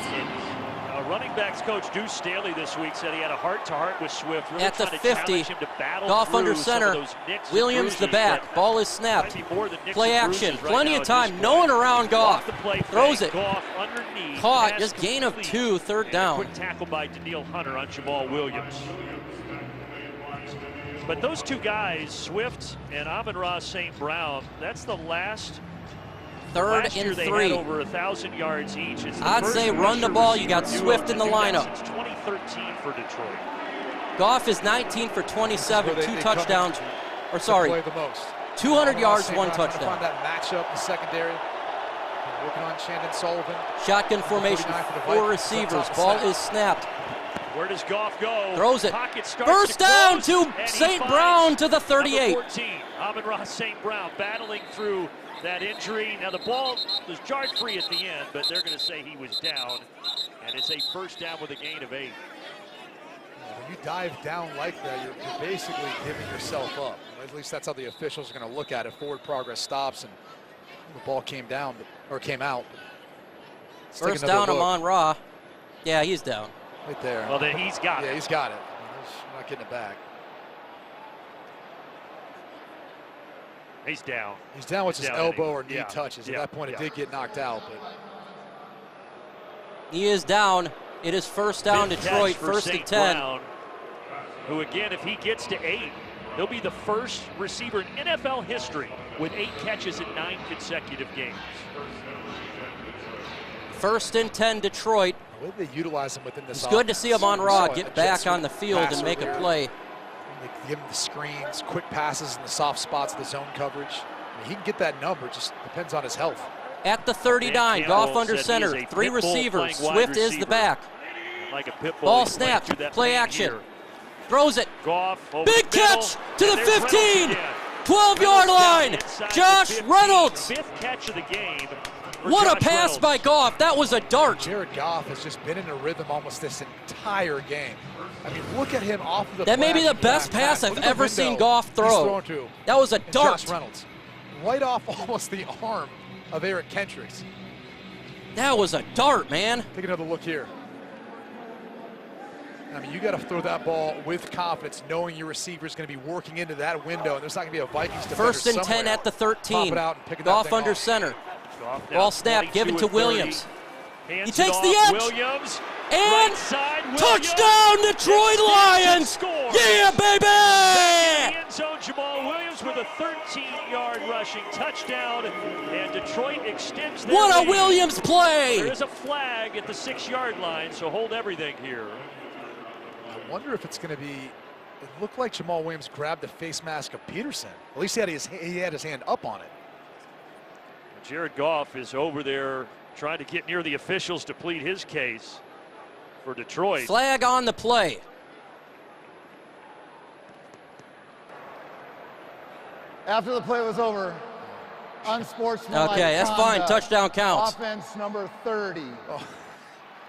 Speaker 7: Running backs coach Deuce Staley this week said he had a heart-to-heart with Swift. Really
Speaker 2: At the
Speaker 7: trying to
Speaker 2: 50,
Speaker 7: challenge him to battle
Speaker 2: Goff
Speaker 7: through
Speaker 2: under
Speaker 7: some
Speaker 2: center.
Speaker 7: of those nicks and
Speaker 2: Williams the
Speaker 7: bruises
Speaker 2: back.
Speaker 7: that
Speaker 2: Ball is snapped.
Speaker 7: might be more than nicks
Speaker 2: Play
Speaker 7: and
Speaker 2: action.
Speaker 7: bruises right
Speaker 2: Plenty
Speaker 7: now
Speaker 2: of
Speaker 7: at
Speaker 2: time.
Speaker 7: this
Speaker 2: No
Speaker 7: point.
Speaker 2: one around Goff.
Speaker 7: Off the play
Speaker 2: Throws
Speaker 7: fake.
Speaker 2: it.
Speaker 7: Goff underneath.
Speaker 2: Caught.
Speaker 7: Pass
Speaker 2: Just gain of
Speaker 7: complete.
Speaker 2: 2. 3rd
Speaker 7: And a
Speaker 2: down.
Speaker 7: quick tackle by Daniil Hunter on Jamal Williams. But those 2 guys, Swift and Amon-Ra St. Brown, that's the last
Speaker 2: 3rd
Speaker 7: Last year
Speaker 2: and
Speaker 7: they
Speaker 2: 3.
Speaker 7: had over 1,000 yards each. It's the
Speaker 2: I'd
Speaker 7: first
Speaker 2: say run the
Speaker 7: rusher
Speaker 2: ball. You got
Speaker 7: receiving
Speaker 2: Swift in the
Speaker 7: duo to do that
Speaker 2: lineup.
Speaker 7: since 2013 for Detroit.
Speaker 2: Goff is 19 for 27,
Speaker 8: Where
Speaker 2: 2
Speaker 8: they
Speaker 2: touchdowns. Or
Speaker 8: to
Speaker 2: sorry,
Speaker 8: play the most.
Speaker 2: 200 yards,
Speaker 8: St.
Speaker 2: 1
Speaker 8: Brown trying to
Speaker 2: touchdown.
Speaker 8: Find that matchup in the secondary. Working on Shandon Sullivan.
Speaker 2: Shotgun formation,
Speaker 8: 49 for the
Speaker 2: 4
Speaker 8: Vikings.
Speaker 2: receivers.
Speaker 8: Top
Speaker 2: Ball
Speaker 8: snap.
Speaker 2: is snapped.
Speaker 7: Where does Goff go?
Speaker 2: Throws it.
Speaker 7: Pocket starts
Speaker 2: First
Speaker 7: to
Speaker 2: down
Speaker 7: close,
Speaker 2: to
Speaker 7: and he
Speaker 2: St.
Speaker 7: finds
Speaker 2: Brown to the
Speaker 7: number
Speaker 2: 38.
Speaker 7: 14, Amon-Ra St. Brown battling through that injury. Now the ball was jarred free at the end, but they're going to say he was down, and it's a first down with a gain of 8.
Speaker 8: When you dive down like that, you're basically giving yourself up. At least that's how the officials are going to look at it. Forward progress stops, and the ball came down, or came out. Let's take
Speaker 2: First
Speaker 8: another
Speaker 2: down,
Speaker 8: look.
Speaker 2: Amon-Ra. Yeah, he's down.
Speaker 8: Right there.
Speaker 7: Well, then he's got it.
Speaker 8: Yeah, he's got it. He's not getting it back.
Speaker 7: He's down.
Speaker 8: He's down with his
Speaker 7: Down
Speaker 8: elbow
Speaker 7: anyway.
Speaker 8: or knee touches. At that point, it did get knocked out. But
Speaker 2: He is down. It is first down,
Speaker 7: Big
Speaker 2: Detroit,
Speaker 7: catch for
Speaker 2: 1st
Speaker 7: St.
Speaker 2: and 10.
Speaker 7: Brown, who, again, if he gets to 8, he'll be the first receiver in NFL history with 8 catches in 9 consecutive games.
Speaker 2: 1st and 10, Detroit.
Speaker 8: the way they utilize him within this
Speaker 2: It's good to see Amon-Ra
Speaker 8: So
Speaker 2: get
Speaker 8: a
Speaker 2: back
Speaker 8: jet
Speaker 2: on the field
Speaker 8: pass
Speaker 2: and make
Speaker 8: over
Speaker 2: a
Speaker 8: there.
Speaker 2: play.
Speaker 8: They give him the screens, quick passes in the soft spots, the zone coverage. I mean, he can get that number, just depends on his health.
Speaker 2: At the 39,
Speaker 7: Dan
Speaker 2: Goff
Speaker 7: Campbell
Speaker 2: under
Speaker 7: said he is
Speaker 2: center,
Speaker 7: a
Speaker 2: 3
Speaker 7: pit bull
Speaker 2: receivers.
Speaker 7: playing wide
Speaker 2: Swift is
Speaker 7: receiver.
Speaker 2: the back.
Speaker 7: Like a pit bull,
Speaker 2: Ball
Speaker 7: he's playing
Speaker 2: snap,
Speaker 7: through that
Speaker 2: play
Speaker 7: lane
Speaker 2: action.
Speaker 7: here.
Speaker 2: Throws it.
Speaker 7: Goff over
Speaker 2: Big
Speaker 7: the middle,
Speaker 2: catch to the
Speaker 7: and there's
Speaker 2: 15.
Speaker 7: Reynolds again.
Speaker 2: 12-yard line.
Speaker 7: Inside
Speaker 2: Josh
Speaker 7: the 15,
Speaker 2: Reynolds.
Speaker 7: 5th catch of the game. for
Speaker 2: What a
Speaker 7: Josh
Speaker 2: pass
Speaker 7: Reynolds.
Speaker 2: by Goff. That was a dart.
Speaker 8: Jared Goff has just been in a rhythm almost this entire game. I mean, look at him off of the
Speaker 2: That may be the
Speaker 8: back
Speaker 2: best pass
Speaker 8: Look
Speaker 2: I've
Speaker 8: at the
Speaker 2: ever seen
Speaker 8: window
Speaker 2: Goff
Speaker 8: he's
Speaker 2: throw.
Speaker 8: thrown to.
Speaker 2: That was a
Speaker 8: And
Speaker 2: dart.
Speaker 8: Josh Reynolds, right off almost the arm of Eric Kendricks.
Speaker 2: That was a dart, man.
Speaker 8: Take another look here. I mean, you got to throw that ball with confidence, knowing your receiver is going to be working into that window, and there's not going to be a Vikings defender
Speaker 2: 1st and 10
Speaker 8: somewhere.
Speaker 2: at the 13.
Speaker 8: Pop it out and pick that
Speaker 2: Goff
Speaker 8: thing
Speaker 2: under
Speaker 8: off.
Speaker 2: center.
Speaker 7: Goff
Speaker 2: Ball
Speaker 7: down
Speaker 2: snap given
Speaker 7: 22
Speaker 2: to
Speaker 7: and 30.
Speaker 2: Williams.
Speaker 7: Hands
Speaker 2: He
Speaker 7: it
Speaker 2: takes
Speaker 7: off.
Speaker 2: the edge.
Speaker 7: Williams,
Speaker 2: And
Speaker 7: right side, Williams.
Speaker 2: touchdown, Detroit Lions.
Speaker 7: Score.
Speaker 2: Yeah, baby.
Speaker 7: Back in the end zone, Jamal Williams with a 13-yard rushing touchdown, and Detroit extends their
Speaker 2: What a
Speaker 7: lead.
Speaker 2: Williams play.
Speaker 7: There is a flag at the 6-yard line, so hold everything here.
Speaker 8: I wonder if it's going to be. It looked like Jamal Williams grabbed the face mask of Peterson. At least he had his hand up on it.
Speaker 7: Jared Goff is over there trying to get near the officials to plead his case for Detroit.
Speaker 2: Flag on the play.
Speaker 10: After the play was over, unsportsmanlike
Speaker 2: Okay, that's fine.
Speaker 10: conduct.
Speaker 2: Touchdown counts.
Speaker 10: Offense number 30.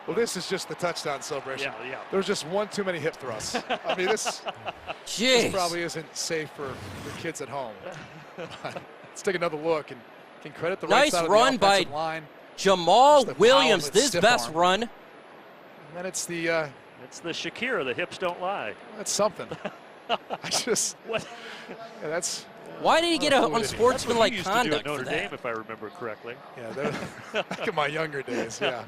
Speaker 8: Well, this is just the touchdown celebration.
Speaker 7: Yeah.
Speaker 8: There's just one too many hip thrusts. I mean, this
Speaker 2: Jeez.
Speaker 8: probably isn't safe for kids at home. Let's take another look and can credit the right
Speaker 2: Nice
Speaker 8: side of
Speaker 2: run
Speaker 8: the
Speaker 2: by
Speaker 8: offensive line.
Speaker 2: Jamal
Speaker 8: Just the power
Speaker 2: Williams,
Speaker 8: of its
Speaker 2: this
Speaker 8: stiff
Speaker 2: best
Speaker 8: arm.
Speaker 2: run.
Speaker 8: And then it's the
Speaker 7: It's the Shakira, the hips don't lie.
Speaker 8: that's something. I just
Speaker 7: What?
Speaker 8: yeah, that's
Speaker 2: Why did he get an
Speaker 8: That's what
Speaker 2: unsportsmanlike
Speaker 7: He used to do at
Speaker 2: conduct
Speaker 7: Notre
Speaker 2: for
Speaker 7: Dame,
Speaker 2: that?
Speaker 7: if I remember correctly.
Speaker 8: yeah. Back in my younger days, yeah.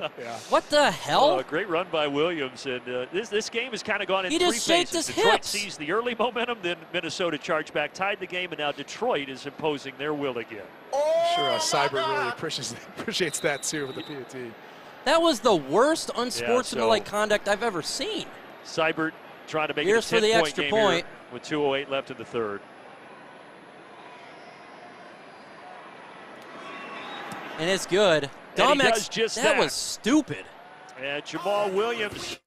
Speaker 2: What the hell?
Speaker 7: Great run by Williams, and this game has kind of gone in
Speaker 2: He
Speaker 7: 3
Speaker 2: just shaked
Speaker 7: phases.
Speaker 2: his
Speaker 7: Detroit
Speaker 2: hips.
Speaker 7: sees the early momentum, then Minnesota charged back, tied the game, and now Detroit is imposing their will again.
Speaker 8: I'm sure Cyber really appreciates that too with the PAT.
Speaker 2: That was the worst unsportsmanlike conduct I've ever seen.
Speaker 7: Seibert trying to make
Speaker 2: Here's
Speaker 7: it a
Speaker 2: for the
Speaker 7: 10-point
Speaker 2: extra
Speaker 7: game
Speaker 2: point.
Speaker 7: here with 2:08 left in the third.
Speaker 2: And it's good.
Speaker 7: And he does just
Speaker 2: that
Speaker 7: that.
Speaker 2: was stupid.
Speaker 7: And Jamal Williams.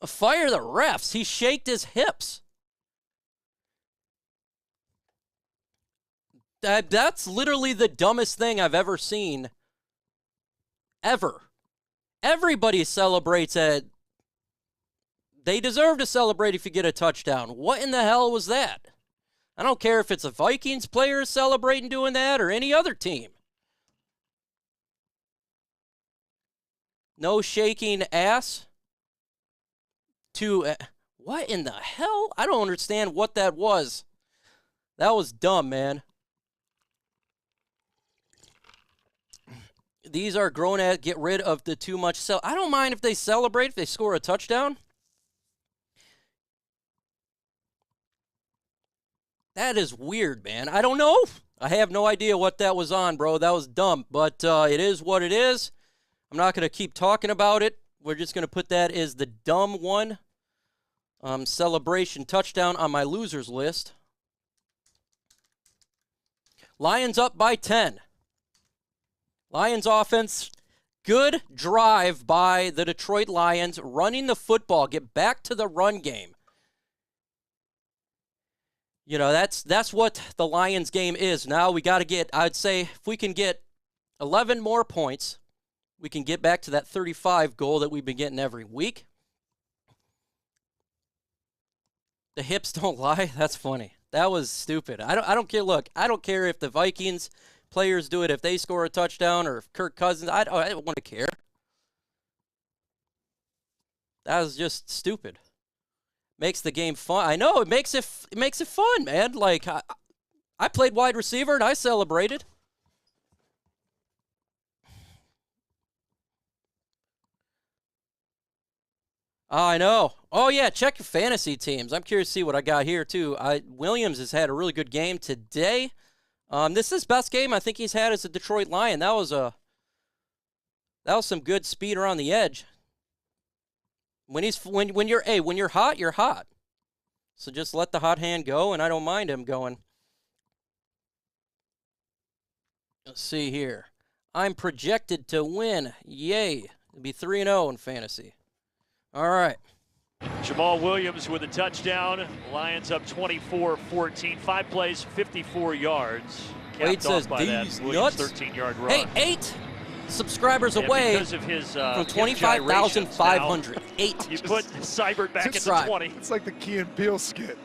Speaker 2: Fire the refs. He shaked his hips. That's literally the dumbest thing I've ever seen. Ever. Everybody celebrates it. They deserve to celebrate if you get a touchdown. What in the hell was that? I don't care if it's a Vikings player celebrating doing that or any other team. No shaking ass to what in the hell? I don't understand what that was. That was dumb, man. These are grown at get rid of the too much I don't mind if they celebrate if they score a touchdown. That is weird, man. I don't know. I have no idea what that was on, bro. That was dumb, but it is what it is. I'm not going to keep talking about it. We're just going to put that as the dumb one. Celebration touchdown on my losers list. Lions up by 10. Lions offense, good drive by the Detroit Lions, running the football, get back to the run game. You know, that's what the Lions game is. Now we got to get, I'd say, if we can get 11 more points, we can get back to that 35 goal that we've been getting every week. The hips don't lie. That's funny. That was stupid. I don't care. Look, I don't care if the Vikings players do it, if they score a touchdown, or if Kirk Cousins. I don't want to care. That was just stupid. Makes the game fun. I know it makes it fun, man. Like I played wide receiver, and I celebrated. Oh, I know. Oh, yeah, check your fantasy teams. I'm curious to see what I got here, too. Williams has had a really good game today. This is his best game I think he's had as a Detroit Lion. That was some good speed around the edge. When you're hot, you're hot. So just let the hot hand go, and I don't mind him going. Let's see here. I'm projected to win. Yay. It'll be 3-0 in fantasy. All right.
Speaker 7: Jamal Williams with a touchdown. Lions up 24-14. 5 plays, 54 yards.
Speaker 2: Wade says,
Speaker 7: by that
Speaker 2: these
Speaker 7: Williams
Speaker 2: nuts.
Speaker 7: 13-yard run.
Speaker 2: Hey, 8 subscribers
Speaker 7: And
Speaker 2: away
Speaker 7: because of his,
Speaker 2: from 25,500. 8.
Speaker 7: You put Seibert back at the 20.
Speaker 8: It's like the Key and Peele skit.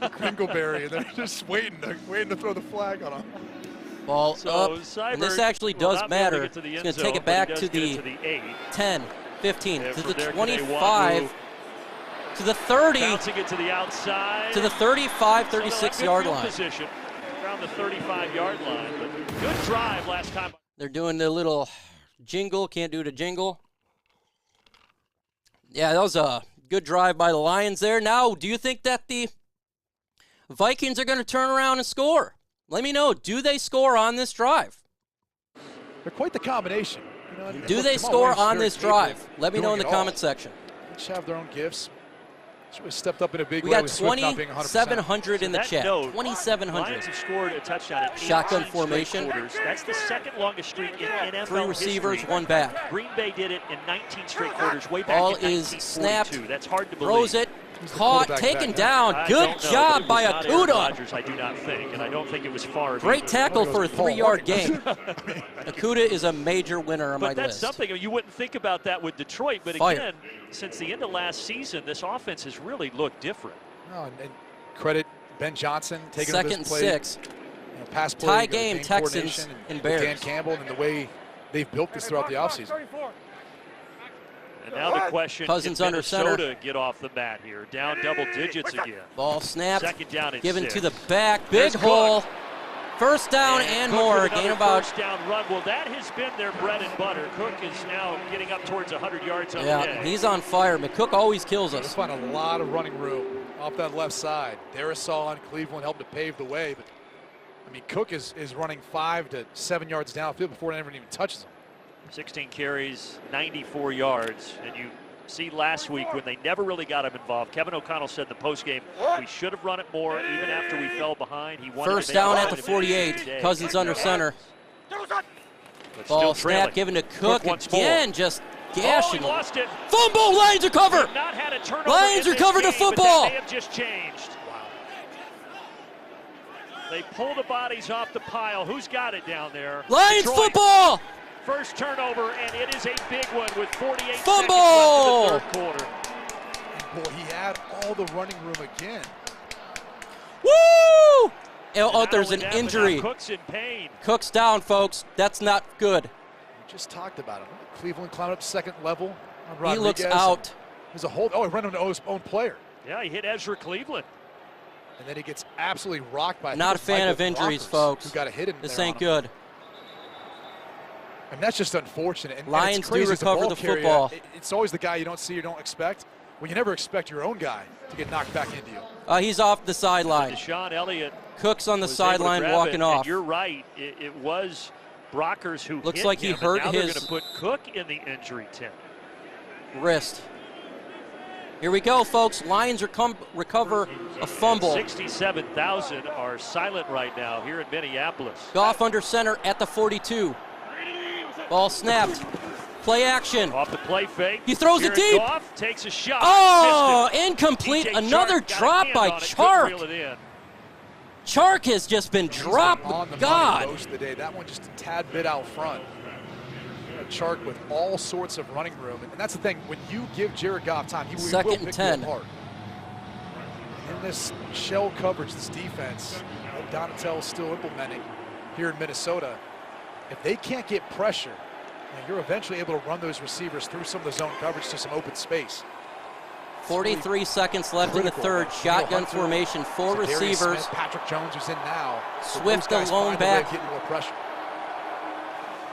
Speaker 8: Crinkleberry, and they're just waiting to throw the flag on him.
Speaker 2: Ball
Speaker 7: So
Speaker 2: up,
Speaker 7: Seibert
Speaker 2: and this actually
Speaker 7: will
Speaker 2: does
Speaker 7: not be able to
Speaker 2: matter.
Speaker 7: get to the
Speaker 2: He's
Speaker 7: end
Speaker 2: going to take
Speaker 7: zone,
Speaker 2: it back
Speaker 7: but he
Speaker 2: to
Speaker 7: does get
Speaker 2: the
Speaker 7: it to the 8.
Speaker 2: 10, 15,
Speaker 7: And
Speaker 2: to
Speaker 7: from
Speaker 2: the
Speaker 7: there,
Speaker 2: 25,
Speaker 7: Kene
Speaker 2: to the 30,
Speaker 7: bouncing it to the outside.
Speaker 2: to the 35, 36-yard line.
Speaker 7: Position around the 35-yard line. But good drive last time.
Speaker 2: They're doing the little jingle. Can't do the jingle. Yeah, that was a good drive by the Lions there. Now, do you think that the Vikings are going to turn around and score? Let me know. Do they score on this drive?
Speaker 8: They're quite the combination. You know,
Speaker 2: Do they
Speaker 8: Jamal
Speaker 2: score
Speaker 8: Williams is
Speaker 2: on
Speaker 8: very
Speaker 2: this
Speaker 8: capable
Speaker 2: drive?
Speaker 8: of
Speaker 2: Let me know in
Speaker 8: doing
Speaker 2: the
Speaker 8: it all.
Speaker 2: comment section.
Speaker 8: Each have their own gifts. Really stepped up in a big
Speaker 2: We
Speaker 8: way.
Speaker 2: got
Speaker 8: with Swift not being 100%.
Speaker 2: 2,700 in the
Speaker 7: That
Speaker 2: chat.
Speaker 7: note,
Speaker 2: 2,700.
Speaker 7: Lions have scored a touchdown at
Speaker 2: Shotgun
Speaker 7: 18
Speaker 2: formation.
Speaker 7: straight quarters. That's the second longest streak in NFL
Speaker 2: 3 receivers,
Speaker 7: history.
Speaker 2: 1 back.
Speaker 7: Green Bay did it in 19 straight quarters, way back
Speaker 2: Ball
Speaker 7: in
Speaker 2: is
Speaker 7: 1942.
Speaker 2: snapped.
Speaker 7: That's hard to believe.
Speaker 2: Throws it. Caught, taken down.
Speaker 7: I
Speaker 2: Good
Speaker 7: don't know,
Speaker 2: job
Speaker 7: but
Speaker 2: by
Speaker 7: it was not Aaron
Speaker 2: Akuda.
Speaker 7: Rodgers, I do not think, and I don't think it was far.
Speaker 2: Great tackle for a 3-yard gain.
Speaker 8: I
Speaker 2: Akuda is a major winner on my
Speaker 7: But that's
Speaker 2: list.
Speaker 7: something you wouldn't think about that with Detroit. But
Speaker 2: Fire.
Speaker 7: again, since the end of last season, this offense has really looked different.
Speaker 8: No, and credit Ben Johnson taking
Speaker 2: Second
Speaker 8: this
Speaker 2: and
Speaker 8: play.
Speaker 2: 6.
Speaker 8: You know, pass play,
Speaker 2: Tie
Speaker 8: game
Speaker 2: game, Texans
Speaker 8: coordination,
Speaker 2: and
Speaker 8: Dan
Speaker 2: Bears.
Speaker 8: Campbell and the way they've built this throughout the offseason.
Speaker 7: And now the question,
Speaker 2: Cousins
Speaker 7: can
Speaker 2: under
Speaker 7: Minnesota
Speaker 2: center.
Speaker 7: get off the mat here? Down double digits again.
Speaker 2: Ball snapped.
Speaker 7: Second down and
Speaker 2: Given
Speaker 7: 6.
Speaker 2: to the back. Big
Speaker 7: There's
Speaker 2: hole.
Speaker 7: Cook.
Speaker 2: First down and
Speaker 7: Cook
Speaker 2: more.
Speaker 7: with
Speaker 2: Gain
Speaker 7: another
Speaker 2: about.
Speaker 7: first down run. Well, that has been their bread and butter. Cook is now getting up towards 100 yards on the
Speaker 2: Yeah,
Speaker 7: day.
Speaker 2: he's on fire. McCook always kills
Speaker 8: They
Speaker 2: us.
Speaker 8: find a lot of running room off that left side. Darisaw and Cleveland helped to pave the way, but I mean, Cook is running 5 to 7 yards downfield before anyone even touches him.
Speaker 7: 16 carries, 94 yards, and you see last week when they never really got him involved. Kevin O'Connell said in the postgame, we should have run it more even after we fell behind. He wanted
Speaker 2: First
Speaker 7: to make
Speaker 2: down
Speaker 7: it
Speaker 2: at the
Speaker 7: happen
Speaker 2: 48.
Speaker 7: today.
Speaker 2: Cousins under center.
Speaker 7: But
Speaker 2: Ball
Speaker 7: still trailing.
Speaker 2: snap given to Cook
Speaker 7: once more.
Speaker 2: again. Just gashing.
Speaker 7: Oh, he lost it.
Speaker 2: Fumble. Lions are covered.
Speaker 7: They've not had a turnover
Speaker 2: Lions
Speaker 7: in
Speaker 2: are
Speaker 7: this
Speaker 2: covered to
Speaker 7: game, but
Speaker 2: football.
Speaker 7: that may have just changed. They pull the bodies off the pile. Who's got it down there?
Speaker 2: Lions
Speaker 7: Detroit.
Speaker 2: football.
Speaker 7: First turnover, and it is a big one with 48
Speaker 2: Fumble.
Speaker 7: seconds left in the third quarter.
Speaker 8: And boy, he had all the running room again.
Speaker 2: Woo! Oh,
Speaker 7: Not
Speaker 2: there's
Speaker 7: only
Speaker 2: an
Speaker 7: that, but now
Speaker 2: injury.
Speaker 7: Cook's in pain.
Speaker 2: Cook's down, folks. That's not good.
Speaker 8: We just talked about it. Cleveland climbed up second level on
Speaker 2: He
Speaker 8: Rodriguez.
Speaker 2: looks out.
Speaker 8: There's a hold. Oh, he ran into his own player.
Speaker 7: Yeah, he hit Ezra Cleveland.
Speaker 8: And then he gets absolutely rocked by.
Speaker 2: Not a fan
Speaker 8: Michael
Speaker 2: of injuries,
Speaker 8: Brockers,
Speaker 2: folks.
Speaker 8: Who got a hit in
Speaker 2: This
Speaker 8: there
Speaker 2: ain't
Speaker 8: on him.
Speaker 2: good.
Speaker 8: And that's just unfortunate. And
Speaker 2: Lions
Speaker 8: it's crazy
Speaker 2: do
Speaker 8: as a
Speaker 2: recover
Speaker 8: ball
Speaker 2: the
Speaker 8: carrier,
Speaker 2: football.
Speaker 8: It's always the guy you don't see or don't expect. When you never expect your own guy to get knocked back into you.
Speaker 2: He's off the sideline.
Speaker 7: Deshaun Elliott
Speaker 2: Cook's on the
Speaker 7: was able to
Speaker 2: sideline
Speaker 7: grab
Speaker 2: walking
Speaker 7: it,
Speaker 2: off.
Speaker 7: And you're right. It was Brockers who
Speaker 2: Looks
Speaker 7: hit
Speaker 2: like he
Speaker 7: him, and
Speaker 2: hurt
Speaker 7: now they're
Speaker 2: his-
Speaker 7: going to put Cook in the injury tent.
Speaker 2: Wrist. Here we go, folks. Lions recover a fumble.
Speaker 7: 67,000 are silent right now here in Minneapolis.
Speaker 2: Goff under center at the 42. Ball snapped. Play action.
Speaker 7: Off the play fake.
Speaker 2: He throws it
Speaker 7: Jared
Speaker 2: deep.
Speaker 7: Goff takes a shot.
Speaker 2: Oh,
Speaker 7: Missed it.
Speaker 2: incomplete.
Speaker 7: DJ
Speaker 2: Another
Speaker 7: Chark got a
Speaker 2: drop
Speaker 7: hand
Speaker 2: by
Speaker 7: on it, couldn't
Speaker 2: Chark.
Speaker 7: reel it in.
Speaker 2: Chark has just been dropped.
Speaker 8: On the
Speaker 2: God.
Speaker 8: money most of the day. That one just a tad bit out front. Chark with all sorts of running room. And that's the thing. When you give Jared Goff time, he will
Speaker 2: Second
Speaker 8: pick
Speaker 2: and 10.
Speaker 8: you apart. In this shell coverage, this defense that Donatell's still implementing here in Minnesota, if they can't get pressure, you're eventually able to run those receivers through some of the zone coverage to some open space.
Speaker 2: 43 seconds left in the third. Shotgun formation, 4 receivers.
Speaker 8: Smith, Patrick Jones is in now.
Speaker 2: Swift alone back.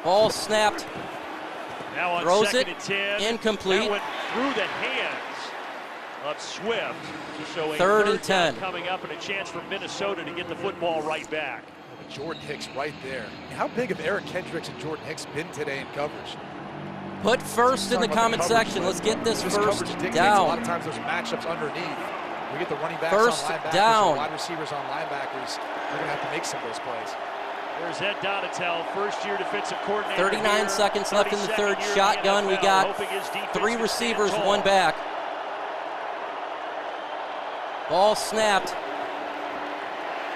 Speaker 2: Ball snapped.
Speaker 7: Now on
Speaker 2: Throws
Speaker 7: second
Speaker 2: it.
Speaker 7: and 10.
Speaker 2: Incomplete.
Speaker 7: That went through the hands of Swift. So a
Speaker 2: Third and
Speaker 7: down
Speaker 2: 10.
Speaker 7: coming up and a chance for Minnesota to get the football right back.
Speaker 8: Jordan Hicks right there. How big have Eric Kendricks and Jordan Hicks been today in coverage?
Speaker 2: Put first in the comment section. Let's get this first
Speaker 8: A
Speaker 2: down.
Speaker 8: lot of times those matchups underneath. We get the running backs
Speaker 2: First
Speaker 8: on linebackers,
Speaker 2: down.
Speaker 8: and wide receivers on linebackers. They're going to have to make some of those plays.
Speaker 7: There's Ed Donatel, first-year defensive coordinator.
Speaker 2: 39
Speaker 7: here,
Speaker 2: seconds left in the
Speaker 7: 32nd
Speaker 2: third.
Speaker 7: year in
Speaker 2: Shotgun.
Speaker 7: the
Speaker 2: We
Speaker 7: NFL,
Speaker 2: got
Speaker 7: hoping his defense
Speaker 2: 3
Speaker 7: can
Speaker 2: receivers,
Speaker 7: stand
Speaker 2: 1
Speaker 7: tall.
Speaker 2: back. Ball snapped.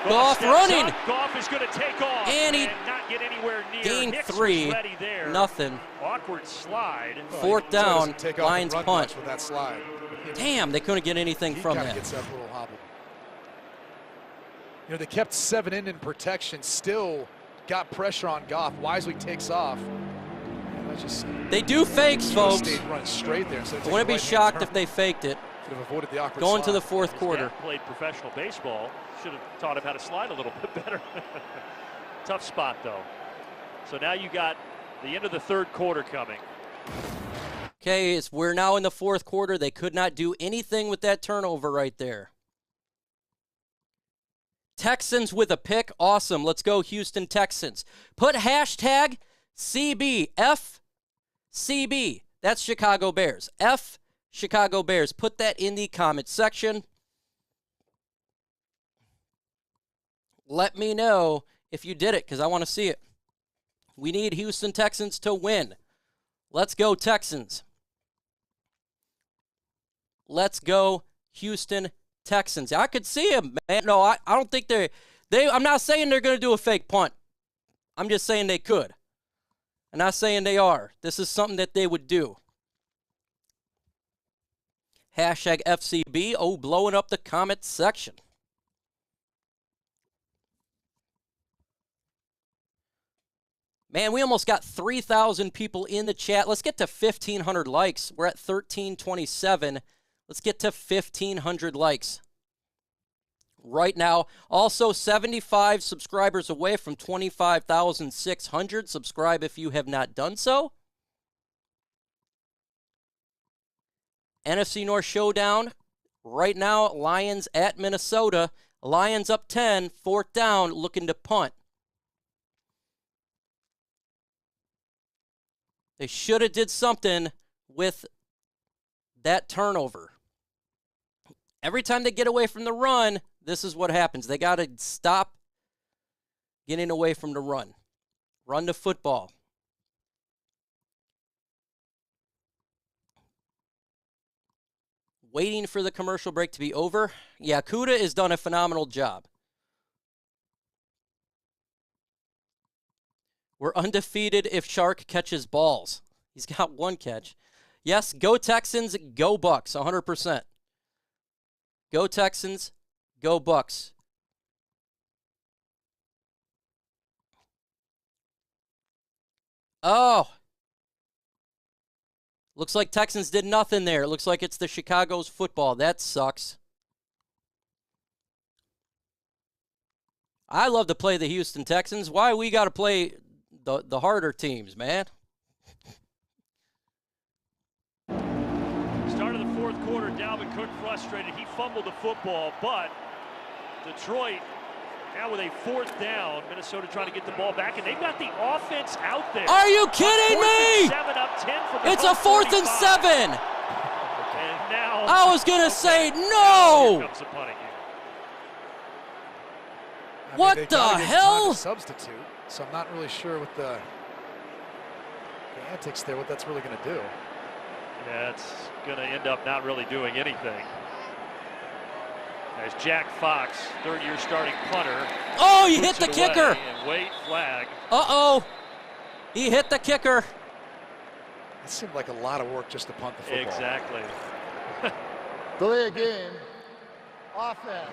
Speaker 2: Goff running.
Speaker 7: Goff is going to take off
Speaker 2: And he
Speaker 7: not get anywhere near.
Speaker 2: gained
Speaker 7: Hicks was
Speaker 2: 3.
Speaker 7: ready there.
Speaker 2: Nothing.
Speaker 7: Awkward slide.
Speaker 2: Fourth down.
Speaker 8: Take off
Speaker 2: Lions
Speaker 8: and run
Speaker 2: punt.
Speaker 8: much with that slide.
Speaker 2: Damn, they couldn't get anything from
Speaker 8: He
Speaker 2: that.
Speaker 8: gets that little hobble. You know, they kept 7 in protection, still got pressure on Goff. Wisely takes off.
Speaker 2: They do fakes, folks.
Speaker 8: Run straight there.
Speaker 2: I wouldn't be shocked if they faked it.
Speaker 8: Could have avoided the awkward
Speaker 2: Going to
Speaker 8: slide.
Speaker 2: the fourth quarter.
Speaker 7: Dad played professional baseball. Should have taught him how to slide a little bit better. Tough spot, though. So now you got the end of the third quarter coming.
Speaker 2: Okay, we're now in the fourth quarter. They could not do anything with that turnover right there. Texans with a pick. Awesome. Let's go, Houston Texans. Put hashtag CBFCB. That's Chicago Bears. F Chicago Bears. Put that in the comment section. Let me know if you did it, because I want to see it. We need Houston Texans to win. Let's go, Texans. Let's go, Houston Texans. I could see them, man. No, I don't think I'm not saying they're going to do a fake punt. I'm just saying they could. I'm not saying they are. This is something that they would do. Hashtag FCB. Oh, blowing up the comment section. Man, we almost got 3,000 people in the chat. Let's get to 1,500 likes. We're at 1,327. Let's get to 1,500 likes right now. Also, 75 subscribers away from 25,600. Subscribe if you have not done so. NFC North Showdown. Right now, Lions at Minnesota. Lions up 10, 4th down, looking to punt. They should have did something with that turnover. Every time they get away from the run, this is what happens. They got to stop getting away from the run. Run the football. Waiting for the commercial break to be over. Yeah, Kuda has done a phenomenal job. We're undefeated if Shark catches balls. He's got 1 catch. Yes, go Texans, go Bucks, 100%. Go Texans, go Bucks. Oh. Looks like Texans did nothing there. It looks like it's the Chicago's football. That sucks. I love to play the Houston Texans. Why we got to play the harder teams, man?
Speaker 7: Start of the fourth quarter, Dalvin Cook frustrated. He fumbled the football, but Detroit now with a 4th down. Minnesota trying to get the ball back, and they've got the offense out there.
Speaker 2: Are you kidding me?
Speaker 7: 7 up 10 from the
Speaker 2: It's a 4th and 7.
Speaker 7: And now
Speaker 2: I was going to say no.
Speaker 7: Here comes the punting game.
Speaker 2: What
Speaker 8: they
Speaker 2: the
Speaker 8: gotta get
Speaker 2: hell?
Speaker 8: time to substitute, so I'm not really sure what the antics there, what that's really going to do.
Speaker 7: Yeah, it's going to end up not really doing anything. As Jack Fox, 3rd-year starting punter.
Speaker 2: Oh, he hit the kicker.
Speaker 7: And wait, flag.
Speaker 2: Uh-oh. He hit the kicker.
Speaker 8: It seemed like a lot of work just to punt the football.
Speaker 7: Exactly.
Speaker 10: Delay a game. Offense.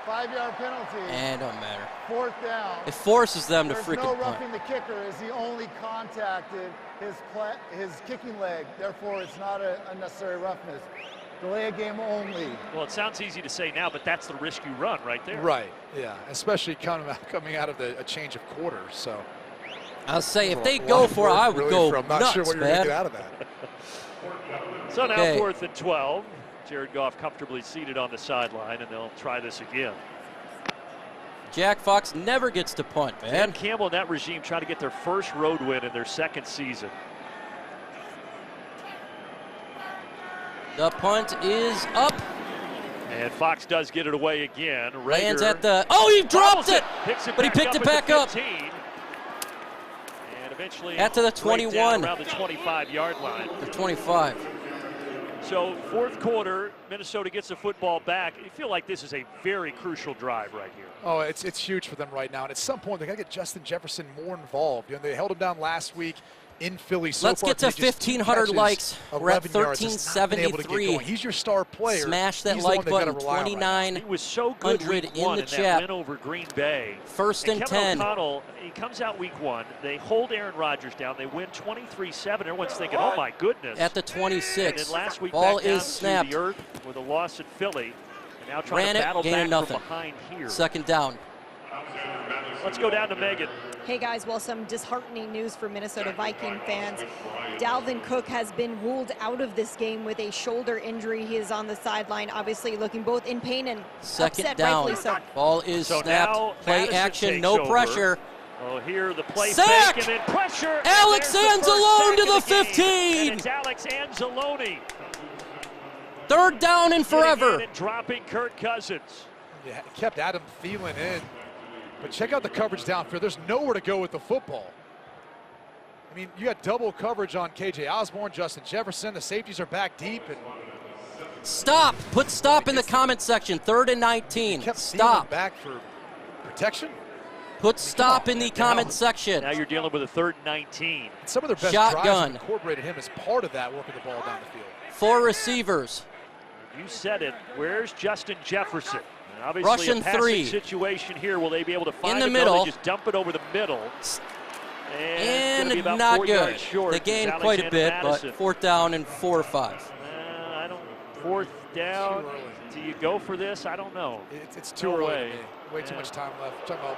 Speaker 10: 5-yard penalty.
Speaker 2: It don't matter.
Speaker 10: 4th down.
Speaker 2: It forces them to
Speaker 10: There's
Speaker 2: freaking
Speaker 10: no
Speaker 2: punt.
Speaker 10: roughing the kicker as he only contacted his kicking leg. Therefore, it's not an unnecessary roughness. Delay a game only.
Speaker 7: Well, it sounds easy to say now, but that's the risk you run right there.
Speaker 8: Right, yeah, especially coming out of a change of quarter. So
Speaker 2: I'll say if they go for it, I would go
Speaker 8: I'm not
Speaker 2: nuts,
Speaker 8: sure what you're going to get out of that.
Speaker 7: So now
Speaker 2: Okay.
Speaker 7: 4th and 12. Jared Goff comfortably seated on the sideline, and they'll try this again.
Speaker 2: Jack Fox never gets to punt, man.
Speaker 7: Dan Campbell and that regime trying to get their first road win in their second season.
Speaker 2: The punt is up.
Speaker 7: And Fox does get it away again.
Speaker 2: Lands
Speaker 7: Rager
Speaker 2: at the, oh, he dropped it!
Speaker 7: Picks it
Speaker 2: But he
Speaker 7: back
Speaker 2: picked
Speaker 7: up
Speaker 2: it
Speaker 7: at
Speaker 2: back
Speaker 7: the
Speaker 2: up.
Speaker 7: 15. And eventually
Speaker 2: At to the
Speaker 7: right
Speaker 2: 21.
Speaker 7: down around the 25-yard line.
Speaker 2: The 25.
Speaker 7: So fourth quarter, Minnesota gets the football back. You feel like this is a very crucial drive right here.
Speaker 8: Oh, it's huge for them right now. And at some point, they got to get Justin Jefferson more involved. You know, they held him down last week in Philly. So
Speaker 2: Let's
Speaker 8: far,
Speaker 2: get to 1,500 likes. We're at 1373.
Speaker 8: He's your star player.
Speaker 2: Smash that
Speaker 8: He's the one
Speaker 2: like
Speaker 8: they gotta
Speaker 2: button.
Speaker 8: rely on right now.
Speaker 2: 29.
Speaker 7: He was so good week
Speaker 2: in
Speaker 7: one
Speaker 2: the
Speaker 7: in
Speaker 2: chat.
Speaker 7: that win over Green Bay.
Speaker 2: First and
Speaker 7: Kevin
Speaker 2: 10.
Speaker 7: O'Connell, he comes out week one. They hold Aaron Rodgers down. They win 23-7. Everyone's thinking, oh my goodness.
Speaker 2: At the 26.
Speaker 7: And then last week
Speaker 2: Ball
Speaker 7: back down
Speaker 2: is snapped.
Speaker 7: to the earth with a loss at Philly. And now trying
Speaker 2: Ran
Speaker 7: to
Speaker 2: it,
Speaker 7: battle
Speaker 2: gaining
Speaker 7: back
Speaker 2: nothing.
Speaker 7: from behind here.
Speaker 2: Second down.
Speaker 7: Let's go down to Megan.
Speaker 9: Hey guys, well, some disheartening news for Minnesota Viking fans. Dalvin Cook has been ruled out of this game with a shoulder injury. He is on the sideline, obviously looking both in pain and
Speaker 2: Second
Speaker 9: upset,
Speaker 2: down.
Speaker 9: rightfully so.
Speaker 2: Ball is
Speaker 7: So
Speaker 2: snapped.
Speaker 7: now
Speaker 2: Play
Speaker 7: Madison
Speaker 2: action,
Speaker 7: takes
Speaker 2: no
Speaker 7: over.
Speaker 2: pressure.
Speaker 7: Oh, here the play
Speaker 2: Sack!
Speaker 7: fake and then pressure. and
Speaker 2: Alex
Speaker 7: there's the first
Speaker 2: Anzalone to
Speaker 7: sack
Speaker 2: the
Speaker 7: of game.
Speaker 2: 15.
Speaker 7: And it's Alex Anzalone.
Speaker 2: Third down and forever.
Speaker 7: And dropping Kirk Cousins.
Speaker 8: Yeah, kept Adam Thielen in. But check out the coverage downfield. There's nowhere to go with the football. I mean, you got double coverage on KJ Osborne, Justin Jefferson. The safeties are back deep. And
Speaker 2: Stop. Put stop in the comment section. 3rd and 19.
Speaker 8: kept
Speaker 2: Stop.
Speaker 8: Thielen back for protection.
Speaker 2: Put stop in the comment section.
Speaker 7: Now you're dealing with a 3rd and 19.
Speaker 8: Some of their best
Speaker 2: Shotgun.
Speaker 8: drives have incorporated him as part of that, working the ball down the field.
Speaker 2: 4 receivers.
Speaker 7: You said it. Where's Justin Jefferson? And obviously
Speaker 2: Russian
Speaker 7: a passing
Speaker 2: 3.
Speaker 7: situation here. Will they be able to find
Speaker 2: the
Speaker 7: him? No,
Speaker 2: middle.
Speaker 7: they just dump it over the middle. And,
Speaker 2: And
Speaker 7: it's gonna be about
Speaker 2: not
Speaker 7: 4
Speaker 2: good.
Speaker 7: yards short.
Speaker 2: They gained
Speaker 7: It's
Speaker 2: quite a
Speaker 7: Alexander
Speaker 2: bit,
Speaker 7: Madison.
Speaker 2: but 4th down and 4 or 5.
Speaker 7: I don't. 4th down. Do you go for this? I don't know.
Speaker 8: It's too
Speaker 7: No
Speaker 8: early
Speaker 7: way.
Speaker 8: to me. Way too
Speaker 7: Yeah.
Speaker 8: much time left. We're talking about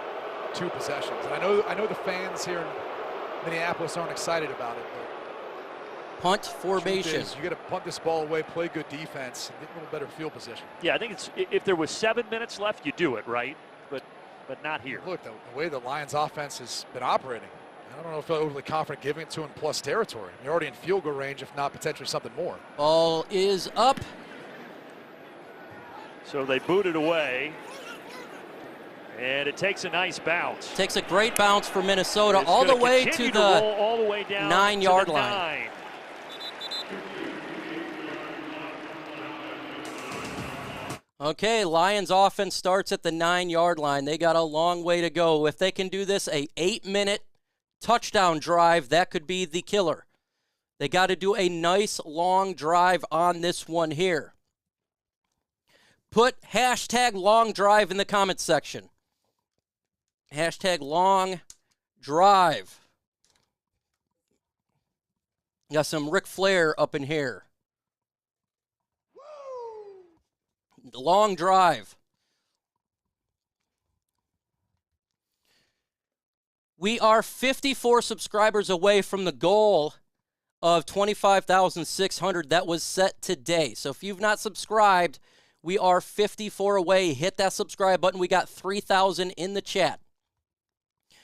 Speaker 8: 2 possessions. And I know the fans here in Minneapolis aren't excited about it, but
Speaker 2: Punt
Speaker 8: truth
Speaker 2: formation.
Speaker 8: is, you got to punt this ball away, play good defense, and get a little better field position.
Speaker 7: Yeah, I think it's if there was 7 minutes left, you do it, right? But not here.
Speaker 8: Look, the way the Lions offense has been operating, I don't know if they're overly confident giving it to him plus territory. You're already in field goal range, if not potentially something more.
Speaker 2: Ball is up.
Speaker 7: So they boot it away. And it takes a nice bounce.
Speaker 2: Takes a great bounce for Minnesota
Speaker 7: It's
Speaker 2: all the
Speaker 7: gonna
Speaker 2: way to
Speaker 7: continue
Speaker 2: the
Speaker 7: roll all the way down
Speaker 2: 9-yard
Speaker 7: to the
Speaker 2: line.
Speaker 7: 9.
Speaker 2: Okay, Lions offense starts at the 9-yard line. They got a long way to go. If they can do this, a 8-minute touchdown drive, that could be the killer. They got to do a nice long drive on this one here. Put hashtag long drive in the comments section. Hashtag long drive. Got some Ric Flair up in here. Long drive. We are 54 subscribers away from the goal of 25,600 that was set today. So if you've not subscribed, we are 54 away. Hit that subscribe button. We got 3,000 in the chat.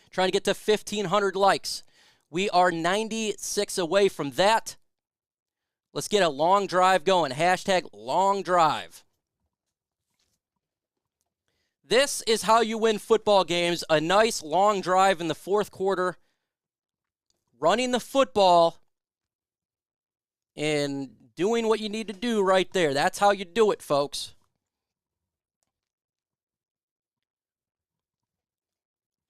Speaker 2: Trying to get to 1,500 likes. We are 96 away from that. Let's get a long drive going. Hashtag long drive. This is how you win football games. A nice long drive in the 4th quarter. Running the football and doing what you need to do right there. That's how you do it, folks.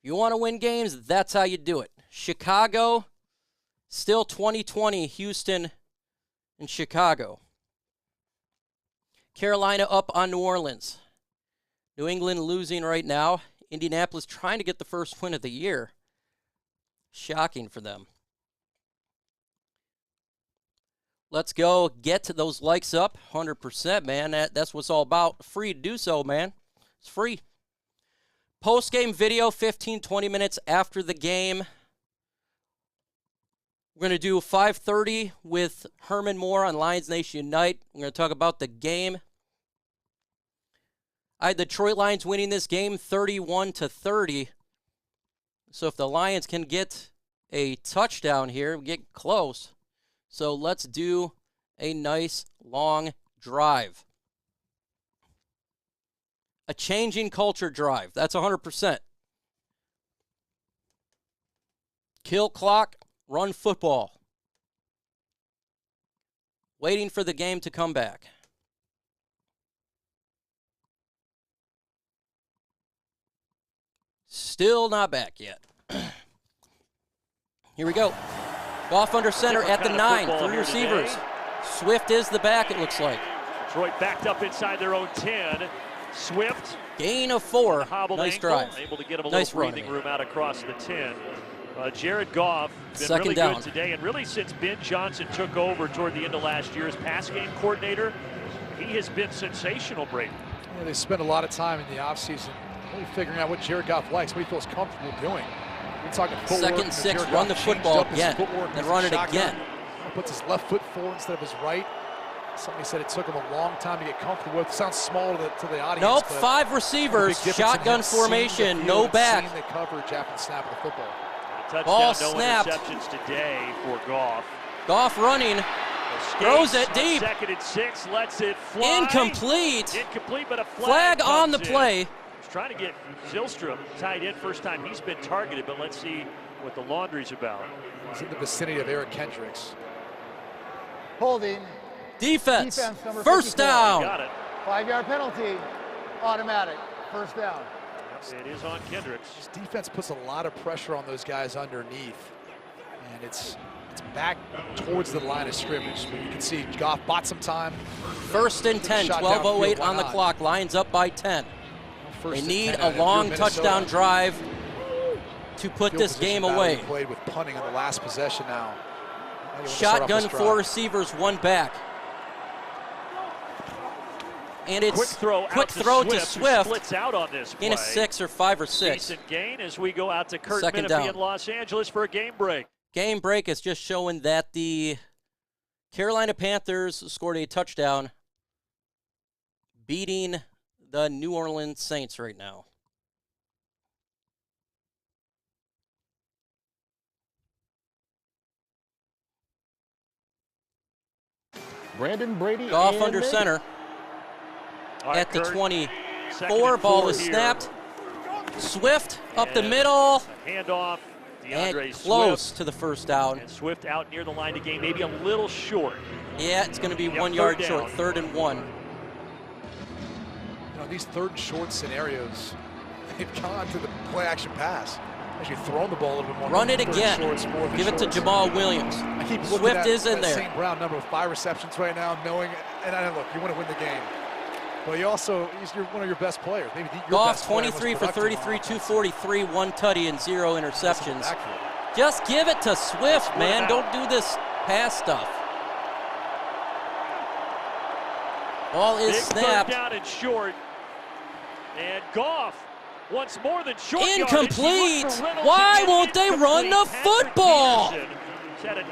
Speaker 2: If you want to win games, that's how you do it. Chicago, still 2020, Houston and Chicago. Carolina up on New Orleans. New England losing right now. Indianapolis trying to get the first win of the year. Shocking for them. Let's go get those likes up. 100%, man. That's what it's all about. Free to do so, man. It's free. Post-game video, 15, 20 minutes after the game. We're going to do 5:30 with Herman Moore on Lions Nation Unite. We're going to talk about the game. I had the Detroit Lions winning this game 31-30. So if the Lions can get a touchdown here, we get close. So let's do a nice long drive. A changing culture drive. That's 100%. Kill clock, run football. Waiting for the game to come back. Still not back yet. Here we go. Goff under center at the 9. 3 receivers. Swift is the back, it looks like.
Speaker 7: Detroit backed up inside their own 10. Swift.
Speaker 2: Gain of 4. Nice drive.
Speaker 7: Able to get him a
Speaker 2: nice
Speaker 7: little breathing room out across the 10. Jared Goff been
Speaker 2: Second
Speaker 7: really
Speaker 2: down.
Speaker 7: good today, and really since Ben Johnson took over toward the end of last year as pass game coordinator, he has been sensational, Brady.
Speaker 8: Yeah, they spent a lot of time in the offseason really figuring out what Jared Goff likes, what he feels comfortable doing. We're talking footwork.
Speaker 2: 2nd and 6, run the football again, then run it again.
Speaker 8: He puts his left foot forward instead of his right. Somebody said it took him a long time to get comfortable with. Sounds small to the audience.
Speaker 2: Nope, 5 receivers, shotgun formation, no back.
Speaker 8: Seeing the coverage after the snap of the football.
Speaker 7: Touchdown,
Speaker 2: Ball
Speaker 7: no
Speaker 2: snapped.
Speaker 7: interceptions today for Goff.
Speaker 2: Goff running, throws it deep.
Speaker 7: 2nd and 6, lets it fly.
Speaker 2: Incomplete.
Speaker 7: Incomplete, but a flag
Speaker 2: on the
Speaker 7: comes
Speaker 2: play.
Speaker 7: in. He's trying to get Zylstra tied in first time he's been targeted, but let's see what the laundry's about.
Speaker 8: He's in the vicinity of Eric Kendricks.
Speaker 10: Holding.
Speaker 2: Defense.
Speaker 10: Number
Speaker 2: First
Speaker 10: 54.
Speaker 2: down.
Speaker 7: Got it.
Speaker 10: 5-yard penalty. Automatic. First down.
Speaker 7: It is on Kendricks.
Speaker 8: This defense puts a lot of pressure on those guys underneath, and it's back towards the line of scrimmage. But you can see Goff bought some time.
Speaker 2: 1st and 10, 12:08 on the clock. Lions up by 10. They need a long touchdown drive to put this game away.
Speaker 8: Played with punting on the last possession now.
Speaker 2: Shotgun, 4 receivers, 1 back. And it's quick throw to Swift.
Speaker 7: Splits out on this play.
Speaker 2: Gain of 6 or 5 or 6.
Speaker 7: Decent gain as we go out to Kurt
Speaker 2: Second
Speaker 7: Menefee
Speaker 2: down.
Speaker 7: in Los Angeles for a game break.
Speaker 2: Game break is just showing that the Carolina Panthers scored a touchdown, beating the New Orleans Saints right now.
Speaker 5: Brandon Brady.
Speaker 2: Goff under center at the 24. Ball is snapped. Swift up the middle.
Speaker 7: Handoff.
Speaker 2: And close to the first down.
Speaker 7: And Swift out near the line of game, maybe a little short.
Speaker 2: Yeah, it's going to be 1 yard short. 3rd and 1.
Speaker 8: You know, these 3rd and short scenarios, they've gone to the play action pass. Actually thrown the ball a little bit more.
Speaker 2: Run it again. Give it to Jamal Williams.
Speaker 8: I keep looking
Speaker 2: Swift
Speaker 8: at
Speaker 2: is in there.
Speaker 8: St. Brown number with 5 receptions right now, knowing, and I look, you want to win the game. But you also, he's one of your best players. Maybe your
Speaker 2: Goff,
Speaker 8: best player,
Speaker 2: 23 for 33, 243, 1 tutty and 0 interceptions. Just give it to Swift, man. Don't do this pass stuff. Ball is snapped.
Speaker 7: 3rd down and short. And Goff, once more than short.
Speaker 2: Incomplete. Why won't they run the football?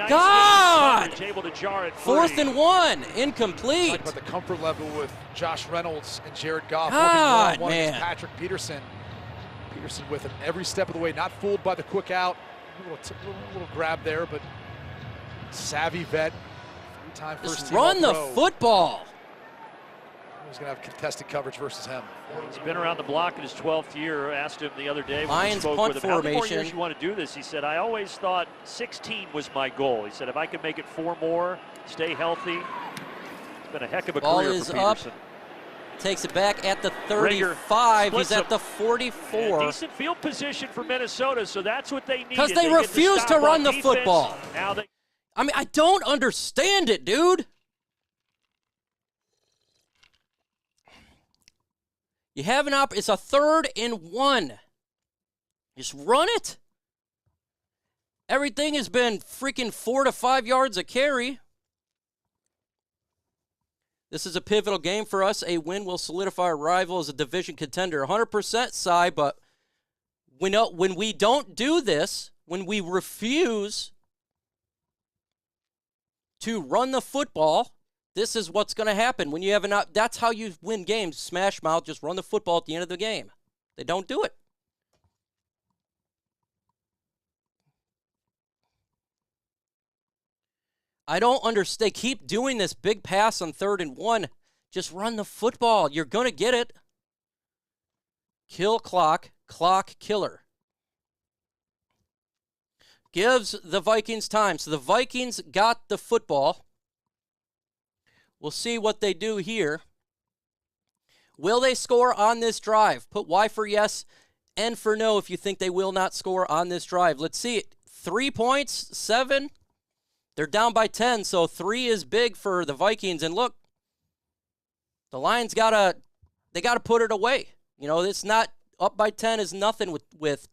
Speaker 2: God! 4th and 1, incomplete.
Speaker 8: Talk about the comfort level with Josh Reynolds and Jared Goff.
Speaker 2: God,
Speaker 8: working
Speaker 2: man.
Speaker 8: against Patrick Peterson. Peterson with him every step of the way, not fooled by the quick out. A little grab there, but savvy vet. 3-time first
Speaker 2: Just
Speaker 8: team
Speaker 2: run the
Speaker 8: All-Pro.
Speaker 2: football.
Speaker 8: He's going to have contested coverage versus him.
Speaker 7: He's been around the block in his 12th year. I asked him the other day when
Speaker 2: Lions
Speaker 7: we spoke
Speaker 2: punt
Speaker 7: with him, how many more
Speaker 2: formation.
Speaker 7: years you want to do this? He said, I always thought 16 was my goal. He said, if I could make it 4 more, stay healthy. It's been a heck of a
Speaker 2: Ball
Speaker 7: career
Speaker 2: is
Speaker 7: for
Speaker 2: up.
Speaker 7: Peterson.
Speaker 2: Takes it back at the
Speaker 7: Rager
Speaker 2: 35. He's
Speaker 7: splits
Speaker 2: at the 44.
Speaker 7: Decent field position for Minnesota, so that's what they need.
Speaker 2: Because they refuse to run the football.
Speaker 7: Now they
Speaker 2: I mean, I don't understand it, dude. You have an it's a 3rd and 1. Just run it. Everything has been freaking 4 to 5 yards a carry. This is a pivotal game for us. A win will solidify our rival as a division contender. 100% Cy, but we know when we don't do this, when we refuse to run the football, this is what's going to happen. When you have that's how you win games. Smash mouth, just run the football at the end of the game. They don't do it. I don't understand. They keep doing this big pass on 3rd and 1. Just run the football. You're going to get it. Kill clock, clock killer. Gives the Vikings time. So the Vikings got the football. We'll see what they do here. Will they score on this drive? Put Y for yes, N for no if you think they will not score on this drive. Let's see it. 3 points, 7. They're down by 10, so 3 is big for the Vikings. And look, the Lions gotta put it away. You know, it's not up by 10 is nothing with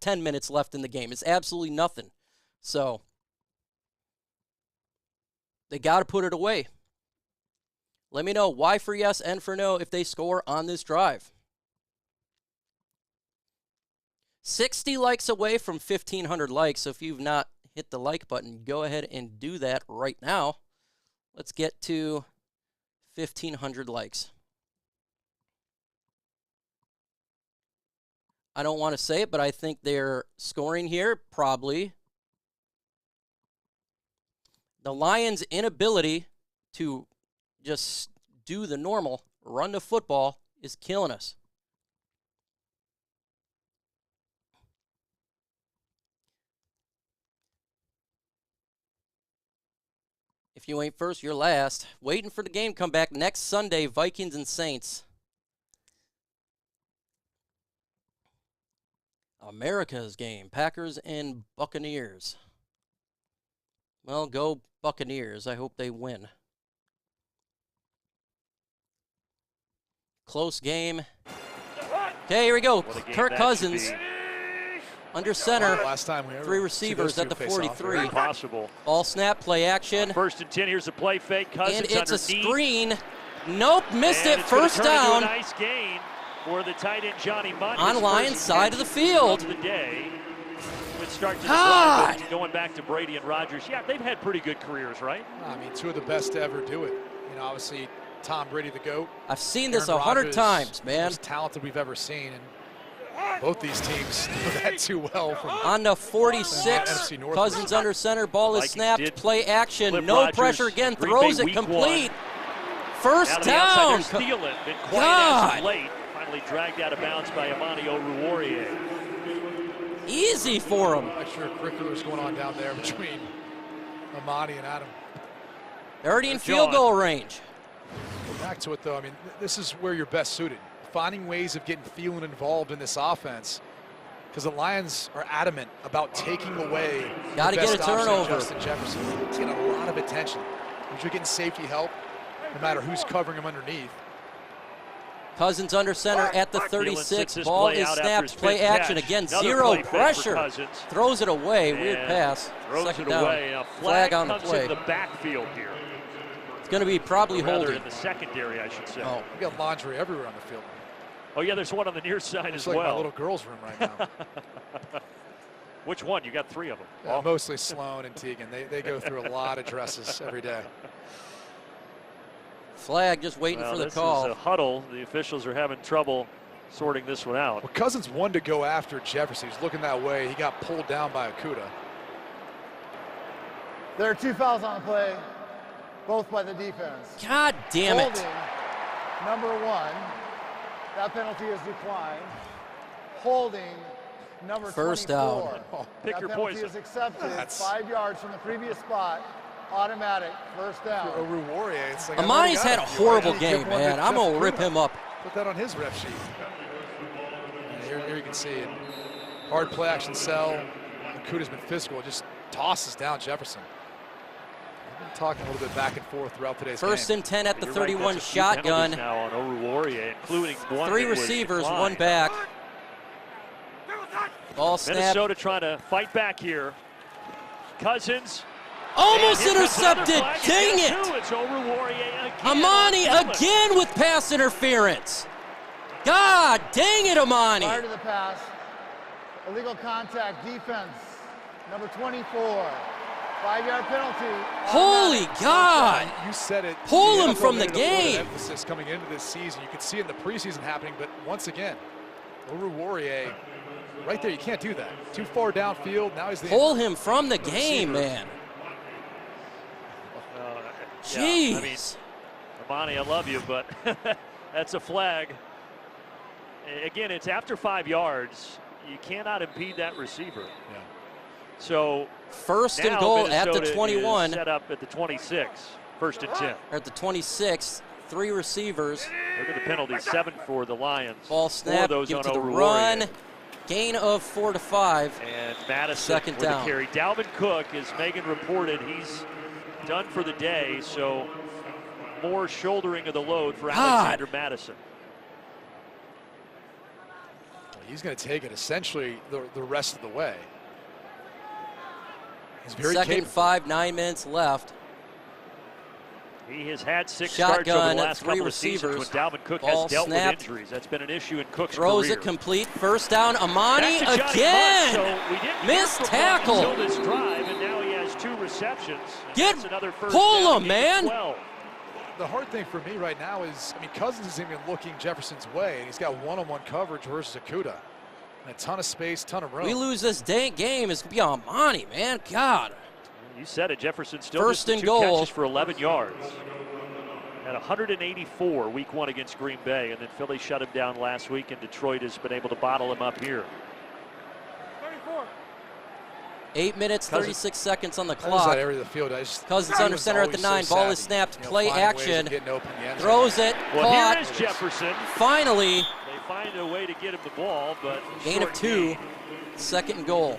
Speaker 2: 10 minutes left in the game. It's absolutely nothing. So they got to put it away. Let me know Y for yes, N for no if they score on this drive. 60 likes away from 1,500 likes, so if you've not hit the like button, go ahead and do that right now. Let's get to 1,500 likes. I don't want to say it, but I think they're scoring here, probably. The Lions' inability to just do the normal, run the football, is killing us. If you ain't first, you're last. Waiting for the game to come back next Sunday, Vikings and Saints. America's game, Packers and Buccaneers. Well, go Buccaneers. I hope they win. Close game. Okay, here we go. Kirk Cousins under center.
Speaker 8: Last time
Speaker 2: 3 receivers at the 43.
Speaker 7: Possible.
Speaker 2: Ball snap, play action.
Speaker 7: 1st and 10. Here's a play fake. Cousins
Speaker 2: and it's
Speaker 7: underneath.
Speaker 2: A screen. Nope, missed
Speaker 7: and
Speaker 2: it. First down.
Speaker 7: A nice gain for the tight end Johnny Mundt.
Speaker 2: On Lions' side of the field.
Speaker 7: Of the day. Good start to the drive. Going back to Brady and Rodgers. Yeah, they've had pretty good careers, right?
Speaker 8: I mean, 2 of the best to ever do it. You know, obviously Tom Brady, the GOAT.
Speaker 2: I've seen this 100 times, man.
Speaker 8: Most talented we've ever seen, and both these teams know that too well.
Speaker 2: On the 46, Cousins under center, ball is snapped, play action, no pressure again, throws it complete. First down.
Speaker 7: Steal it. Been quiet as of late. Finally dragged out of bounds by Amani Oruwariye.
Speaker 2: Easy for him.
Speaker 8: Extracurriculars going on down there between Amani and Adam.
Speaker 2: They're already in field goal range.
Speaker 8: Back to it, though. I mean, this is where you're best suited. Finding ways of getting Thielen involved in this offense, because the Lions are adamant about taking away.
Speaker 2: Got to get a turnover.
Speaker 8: Justin Jefferson. He's getting a lot of attention. You're getting safety help, no matter who's covering him underneath.
Speaker 2: Cousins under center at the 36. Ball is snapped. Play action again. Zero pressure. Throws it away. Weird pass. Second down. Flag on the play.
Speaker 7: In the backfield here.
Speaker 2: It's going to be probably holding.
Speaker 7: In the secondary, I should say.
Speaker 8: Oh, we got laundry everywhere on the field.
Speaker 7: Oh yeah, there's one on the near side as well.
Speaker 8: It's like my little girl's room right now.
Speaker 7: Which one? You got 3 of them.
Speaker 8: Yeah, mostly Sloan and Teagan. They go through a lot of dresses every day.
Speaker 2: Flag just waiting for the call.
Speaker 7: This is a huddle. The officials are having trouble sorting this one out.
Speaker 8: Well, Cousins wanted to go after Jefferson. He's looking that way. He got pulled down by Okudah.
Speaker 10: There are 2 fouls on the play, both by the defense.
Speaker 2: God damn it.
Speaker 10: Holding, number 1. That penalty is declined. Holding, number 24.
Speaker 2: First down.
Speaker 7: Pick your poison.
Speaker 10: That penalty is accepted. 5 yards from the previous spot. Automatic, first down.
Speaker 8: It's like
Speaker 2: Amani's had a horrible game, man. I'm going to rip him up.
Speaker 8: Put that on his rep sheet. Here you can see it. Hard play action sell. Okudah's been physical. Just tosses down Jefferson. We've been talking a little bit back and forth throughout today's game.
Speaker 2: First and 10 at the 31 shotgun.
Speaker 7: Now on Oruwariye, including
Speaker 2: 3 receivers, 1 back. Ball snap.
Speaker 7: Minnesota trying to fight back here. Cousins
Speaker 2: Almost
Speaker 7: And here comes another
Speaker 2: intercepted.
Speaker 7: flag
Speaker 2: Dang
Speaker 7: again,
Speaker 2: it.
Speaker 7: too. It's Oruwariye again.
Speaker 2: Amani
Speaker 7: on Phillips.
Speaker 2: again with pass interference. God dang it, Amani.
Speaker 10: Prior to the pass, illegal contact, defense, number 24. 5-yard penalty.
Speaker 2: Holy God.
Speaker 8: You said it.
Speaker 2: Pull him
Speaker 8: NFL
Speaker 2: from the
Speaker 8: made it a little bit of
Speaker 2: game.
Speaker 8: Emphasis coming into this season. You could see it in the preseason happening, but once again, Oruwariye, right there, you can't do that. Too far downfield. Now he's the
Speaker 2: Pull him from the game, man. Jeez.
Speaker 7: Yeah, I mean, Amani, I love you, but that's a flag. Again, it's after 5 yards. You cannot impede that receiver.
Speaker 8: Yeah.
Speaker 7: So
Speaker 2: First and
Speaker 7: now
Speaker 2: goal at the
Speaker 7: Minnesota
Speaker 2: 21.
Speaker 7: is set up at the 26. First and 10.
Speaker 2: At the 26, 3 receivers.
Speaker 7: Look at the penalty, 7 for the Lions.
Speaker 2: Ball
Speaker 7: 4
Speaker 2: snap,
Speaker 7: of those
Speaker 2: give
Speaker 7: on
Speaker 2: to the
Speaker 7: Oruwariye.
Speaker 2: run. Gain of 4 to 5.
Speaker 7: And Madison
Speaker 2: Second
Speaker 7: with
Speaker 2: down.
Speaker 7: the carry. Dalvin Cook, as Megan reported, he's done for the day, so more shouldering of the load for Alexander Madison.
Speaker 8: Well, he's going to take it essentially the rest of the way. He's very
Speaker 2: Second
Speaker 8: capable.
Speaker 2: 5, 9 minutes left.
Speaker 7: He has had 6 starts over
Speaker 2: Shotgun,
Speaker 7: the last
Speaker 2: 3
Speaker 7: couple of seasons
Speaker 2: receivers.
Speaker 7: when Dalvin Cook
Speaker 2: Ball
Speaker 7: has dealt
Speaker 2: snapped.
Speaker 7: with injuries. That's been an issue in Cook's
Speaker 2: Throws
Speaker 7: career.
Speaker 2: it complete. First down, Amani
Speaker 7: Back to Johnny
Speaker 2: again.
Speaker 7: Buck, so we didn't
Speaker 2: Missed
Speaker 7: hear from
Speaker 2: tackle.
Speaker 7: Buck until this drive, and now he has 2 receptions. And
Speaker 2: Get-
Speaker 7: that's another first
Speaker 2: pull
Speaker 7: down,
Speaker 2: him,
Speaker 7: gain of
Speaker 2: man.
Speaker 7: 12.
Speaker 8: The hard thing for me right now is, I mean, Cousins isn't even looking Jefferson's way, and he's got one-on-one coverage versus Okudah. And a ton of space, ton of room.
Speaker 2: We lose this dang game, it's going to be on Amani, man. God.
Speaker 7: You said it. Jefferson still
Speaker 2: First
Speaker 7: just
Speaker 2: and
Speaker 7: 2
Speaker 2: goal.
Speaker 7: catches for 11 yards. At 184 week 1 against Green Bay, and then Philly shut him down last week, and Detroit has been able to bottle him up here.
Speaker 2: 8 minutes,
Speaker 8: Cousins-
Speaker 2: 36 seconds on the
Speaker 8: That is
Speaker 2: clock.
Speaker 8: that area of the field.
Speaker 2: Cousins under center at the 9. Ball is snapped. Play action. Throws it.
Speaker 7: Well,
Speaker 2: Caught.
Speaker 7: here is Jefferson.
Speaker 2: Finally.
Speaker 7: They find a way to get him the ball, but
Speaker 2: Gain of
Speaker 7: short
Speaker 2: 2.
Speaker 7: gain.
Speaker 2: Second and goal.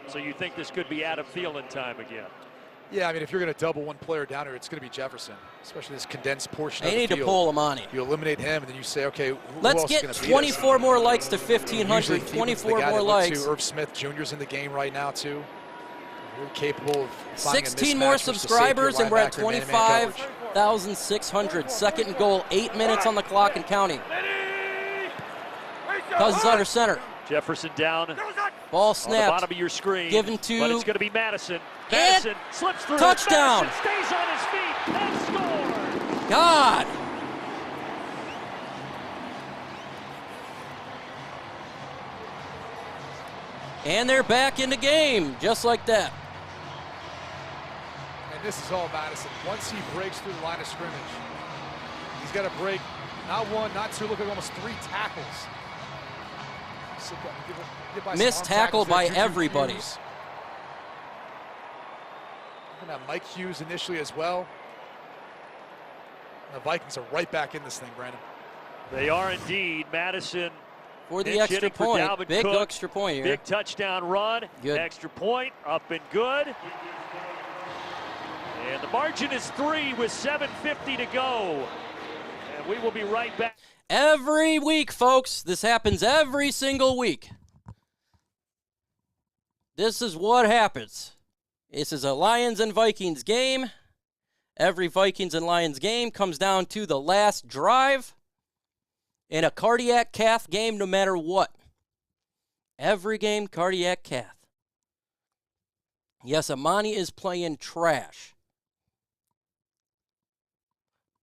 Speaker 7: So you think this could be Adam Thielen time again?
Speaker 8: Yeah, I mean, if you're going to double one player down here, it's going to be Jefferson, especially this condensed portion
Speaker 2: They
Speaker 8: of the
Speaker 2: need
Speaker 8: field.
Speaker 2: to pull Amani.
Speaker 8: You eliminate him, and then you say, okay, who
Speaker 2: Let's
Speaker 8: else
Speaker 2: get
Speaker 8: is going to beat
Speaker 2: 24
Speaker 8: us?
Speaker 2: more likes to
Speaker 8: Usually
Speaker 2: 1,500.
Speaker 8: Thielman's
Speaker 2: 24
Speaker 8: the guy
Speaker 2: more
Speaker 8: that looks
Speaker 2: likes.
Speaker 8: to. Irv Smith Jr.'s in the game right now, too. Very capable of finding a
Speaker 2: 16
Speaker 8: mismatch
Speaker 2: more
Speaker 8: versus the safety or
Speaker 2: subscribers, and we're at
Speaker 8: linebacker in man-to-man coverage.
Speaker 2: 25,600. Second and goal. 8 minutes on the clock and counting. Cousins under center.
Speaker 7: Jefferson down.
Speaker 2: Ball
Speaker 7: On the
Speaker 2: snapped.
Speaker 7: bottom of your screen.
Speaker 2: Given to-
Speaker 7: But it's going to be Madison. Madison slips through.
Speaker 2: touchdown.
Speaker 7: Madison stays on his feet and scores.
Speaker 2: God. And they're back in the game, just like that.
Speaker 8: And this is all Madison. Once he breaks through the line of scrimmage, he's got to break not 1, not 2, look like almost 3 tackles.
Speaker 2: Missed tackle by everybody.
Speaker 8: Looking at Mike Hughes initially as well. And the Vikings are right back in this thing, Brandon.
Speaker 7: They are indeed. Madison
Speaker 2: For the
Speaker 7: pinch
Speaker 2: extra
Speaker 7: hitting for
Speaker 2: point.
Speaker 7: Dalvin
Speaker 2: Big
Speaker 7: Cook.
Speaker 2: extra point here.
Speaker 7: Big touchdown run.
Speaker 2: Good.
Speaker 7: Extra point up and good. And the margin is 3 with 7:50 to go. And we will be right back.
Speaker 2: Every week, folks. This happens every single week. This is what happens. This is a Lions and Vikings game. Every Vikings and Lions game comes down to the last drive in a cardiac cath game no matter what. Every game, cardiac cath. Yes, Amani is playing trash.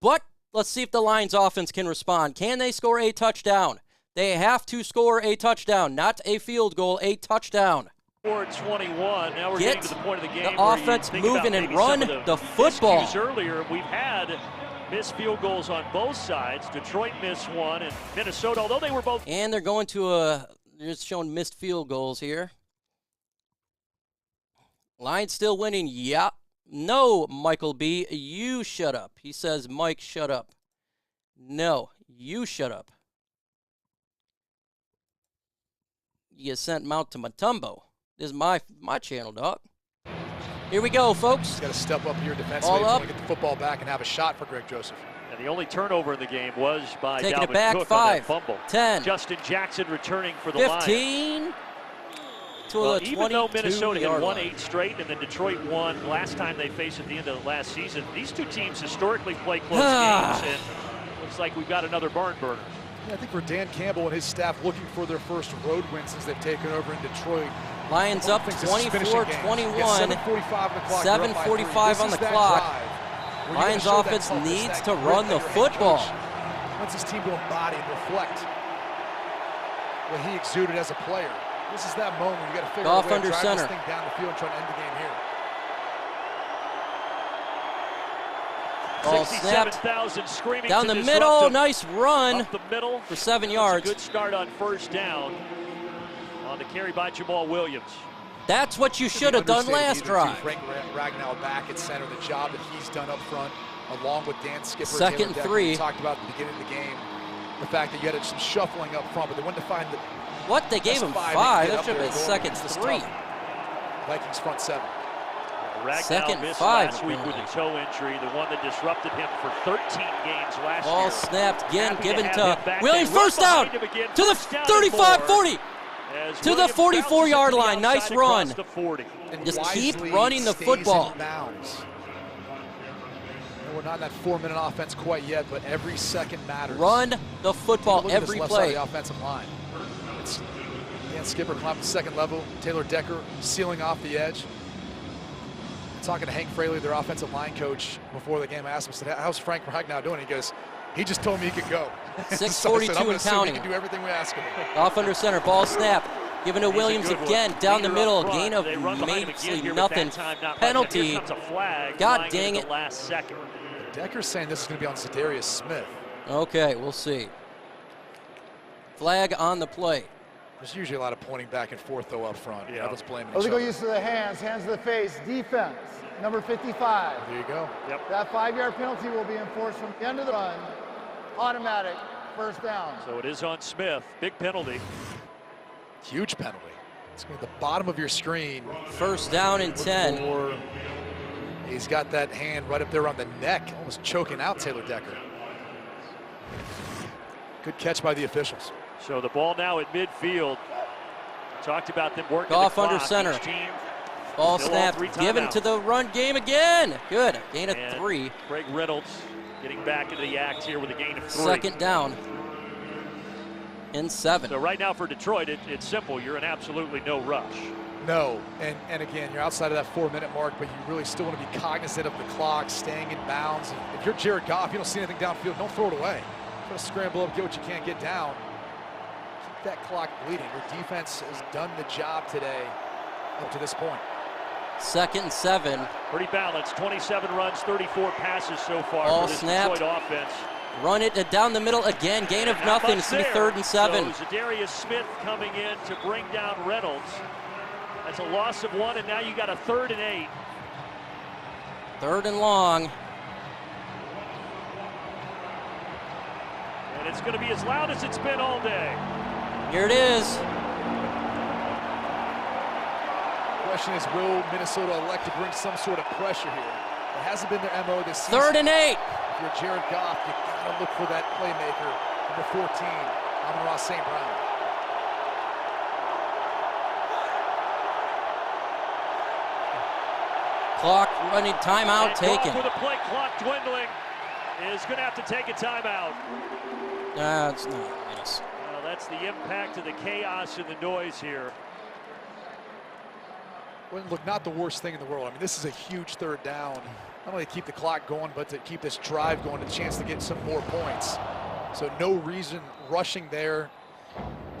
Speaker 2: But let's see if the Lions offense can respond. Can they score a touchdown? They have to score a touchdown, not a field goal, a touchdown.
Speaker 7: 4:21. Now we're
Speaker 2: Get
Speaker 7: getting to the point of the game
Speaker 2: the
Speaker 7: where you
Speaker 2: offense
Speaker 7: think
Speaker 2: moving
Speaker 7: about
Speaker 2: and
Speaker 7: maybe
Speaker 2: run
Speaker 7: some of
Speaker 2: the football.
Speaker 7: miscues earlier, we've had missed field goals on both sides. Detroit missed one, and Minnesota, although they were both.
Speaker 2: And they're going to they're just showing missed field goals here. Lions still winning. Yeah. No, Michael B. You shut up. He says, Mike, shut up. No, you shut up. You sent Mount to Matumbo. This is my channel, dog. Here we go, folks.
Speaker 8: He's got to step up here defensively
Speaker 2: All
Speaker 8: if you
Speaker 2: up.
Speaker 8: want to get the football back and have a shot for Greg Joseph.
Speaker 7: And the only turnover in the game was by
Speaker 2: Taking
Speaker 7: Dalvin
Speaker 2: it back,
Speaker 7: Cook
Speaker 2: 5,
Speaker 7: on that fumble.
Speaker 2: 10,
Speaker 7: Justin Jackson returning for the Lions.
Speaker 2: 15. to the 22-yard line.
Speaker 7: Even though Minnesota had won 8 straight and then Detroit won last time they faced at the end of the last season, these two teams historically play close games, and looks like we've got another barn burner.
Speaker 8: Yeah, I think for Dan Campbell and his staff looking for their first road win since they've taken over in Detroit.
Speaker 2: Lions up 24-21. 7:45 on the clock. Lions offense needs to run the football.
Speaker 8: Wants his team to embody and reflect what he exuded as a player. This is that moment you got to figure out a way to drive this thing down the field and try to end the game here.
Speaker 2: Ball snapped down the middle. Nice run
Speaker 7: up the middle
Speaker 2: for 7 yards.
Speaker 7: Good start on first down on the carry by Jamal Williams.
Speaker 2: That's what you should have done last drive.
Speaker 8: Frank Ragnow back at center, the job that he's done up front, along with Dan Skipper.
Speaker 2: Second and 3.
Speaker 8: We talked about at the beginning of the game, the fact that you had some shuffling up front, but they wanted to find the.
Speaker 2: What? They gave him 5. That should have been second 3.
Speaker 8: Vikings front 7.
Speaker 7: Ragnow missed last week with a toe injury, the one that disrupted him for 13 games last year.
Speaker 2: Ball snapped again, given to Williams. First down to the 35-40. To the 44-yard line. Nice run. Just keep running the football.
Speaker 8: We're not in that 4-minute offense quite yet, but every second matters.
Speaker 2: Run the football every play.
Speaker 8: The offensive line. It's Dan Skipper climbing the second level. Taylor Decker sealing off the edge. Talking to Hank Fraley, their offensive line coach, before the game, I asked him, I said, how's Frank Ragnow doing? He goes, he just told me he could go.
Speaker 2: 6:42 and counting.
Speaker 8: He can do everything we ask him.
Speaker 2: Off under center, ball snap. Given to Williams again, down the middle, gain of basically nothing. Penalty. God dang it.
Speaker 8: Decker's saying this is going to be on Zadarius Smith.
Speaker 2: Okay, we'll see. Flag on the play.
Speaker 8: There's usually a lot of pointing back and forth, though, up front. Yeah, let's blame each
Speaker 10: Illegal
Speaker 8: other.
Speaker 10: use of the hands to the face, defense, number 55.
Speaker 8: There you go.
Speaker 10: Yep. That 5-yard penalty will be enforced from the end of the run. Automatic, first down.
Speaker 7: So it is on Smith. Big penalty.
Speaker 8: Huge penalty. It's going to be at the bottom of your screen.
Speaker 2: First down and 10.
Speaker 8: He's got that hand right up there on the neck, almost choking out Taylor Decker. Good catch by the officials.
Speaker 7: So the ball now at midfield. We talked about them working
Speaker 2: Off
Speaker 7: the clock.
Speaker 2: under center. Ball snapped, given to the run game again. Good, gain of 3.
Speaker 7: Greg Reynolds getting back into the act here with a gain of 3.
Speaker 2: Second down and 7.
Speaker 7: So right now for Detroit, it's simple. You're in absolutely no rush.
Speaker 8: No, and again, you're outside of that 4-minute mark, but you really still want to be cognizant of the clock, staying in bounds. If you're Jared Goff, you don't see anything downfield, don't throw it away. Try to scramble up, get what you can't get down. Keep that clock bleeding. Your defense has done the job today up to this point.
Speaker 2: Second and 7.
Speaker 7: Pretty balanced. 27 runs, 34 passes so far
Speaker 2: Ball
Speaker 7: for this
Speaker 2: snapped.
Speaker 7: Detroit offense.
Speaker 2: Run it down the middle again. Gain of nothing. It's going to be 3rd and 7.
Speaker 7: So Zadarius Smith coming in to bring down Reynolds. That's a loss of 1, and now you got a 3rd and 8.
Speaker 2: 3rd and long.
Speaker 7: And it's going to be as loud as it's been all day.
Speaker 2: Here it is.
Speaker 8: Question is, will Minnesota elect to bring some sort of pressure here? It hasn't been their MO this season.
Speaker 2: 3rd and 8.
Speaker 8: If you're Jared Goff, you gotta look for that playmaker, number 14, Amon-Ra St. Brown.
Speaker 2: Clock running, timeout taken.
Speaker 7: With the play clock dwindling, is going to have to take a timeout.
Speaker 2: It's not. Yes.
Speaker 7: Well, that's the impact of the chaos and the noise here.
Speaker 8: Well, look, not the worst thing in the world. I mean, this is a huge 3rd down. Not only to keep the clock going, but to keep this drive going, a chance to get some more points. So no reason rushing there.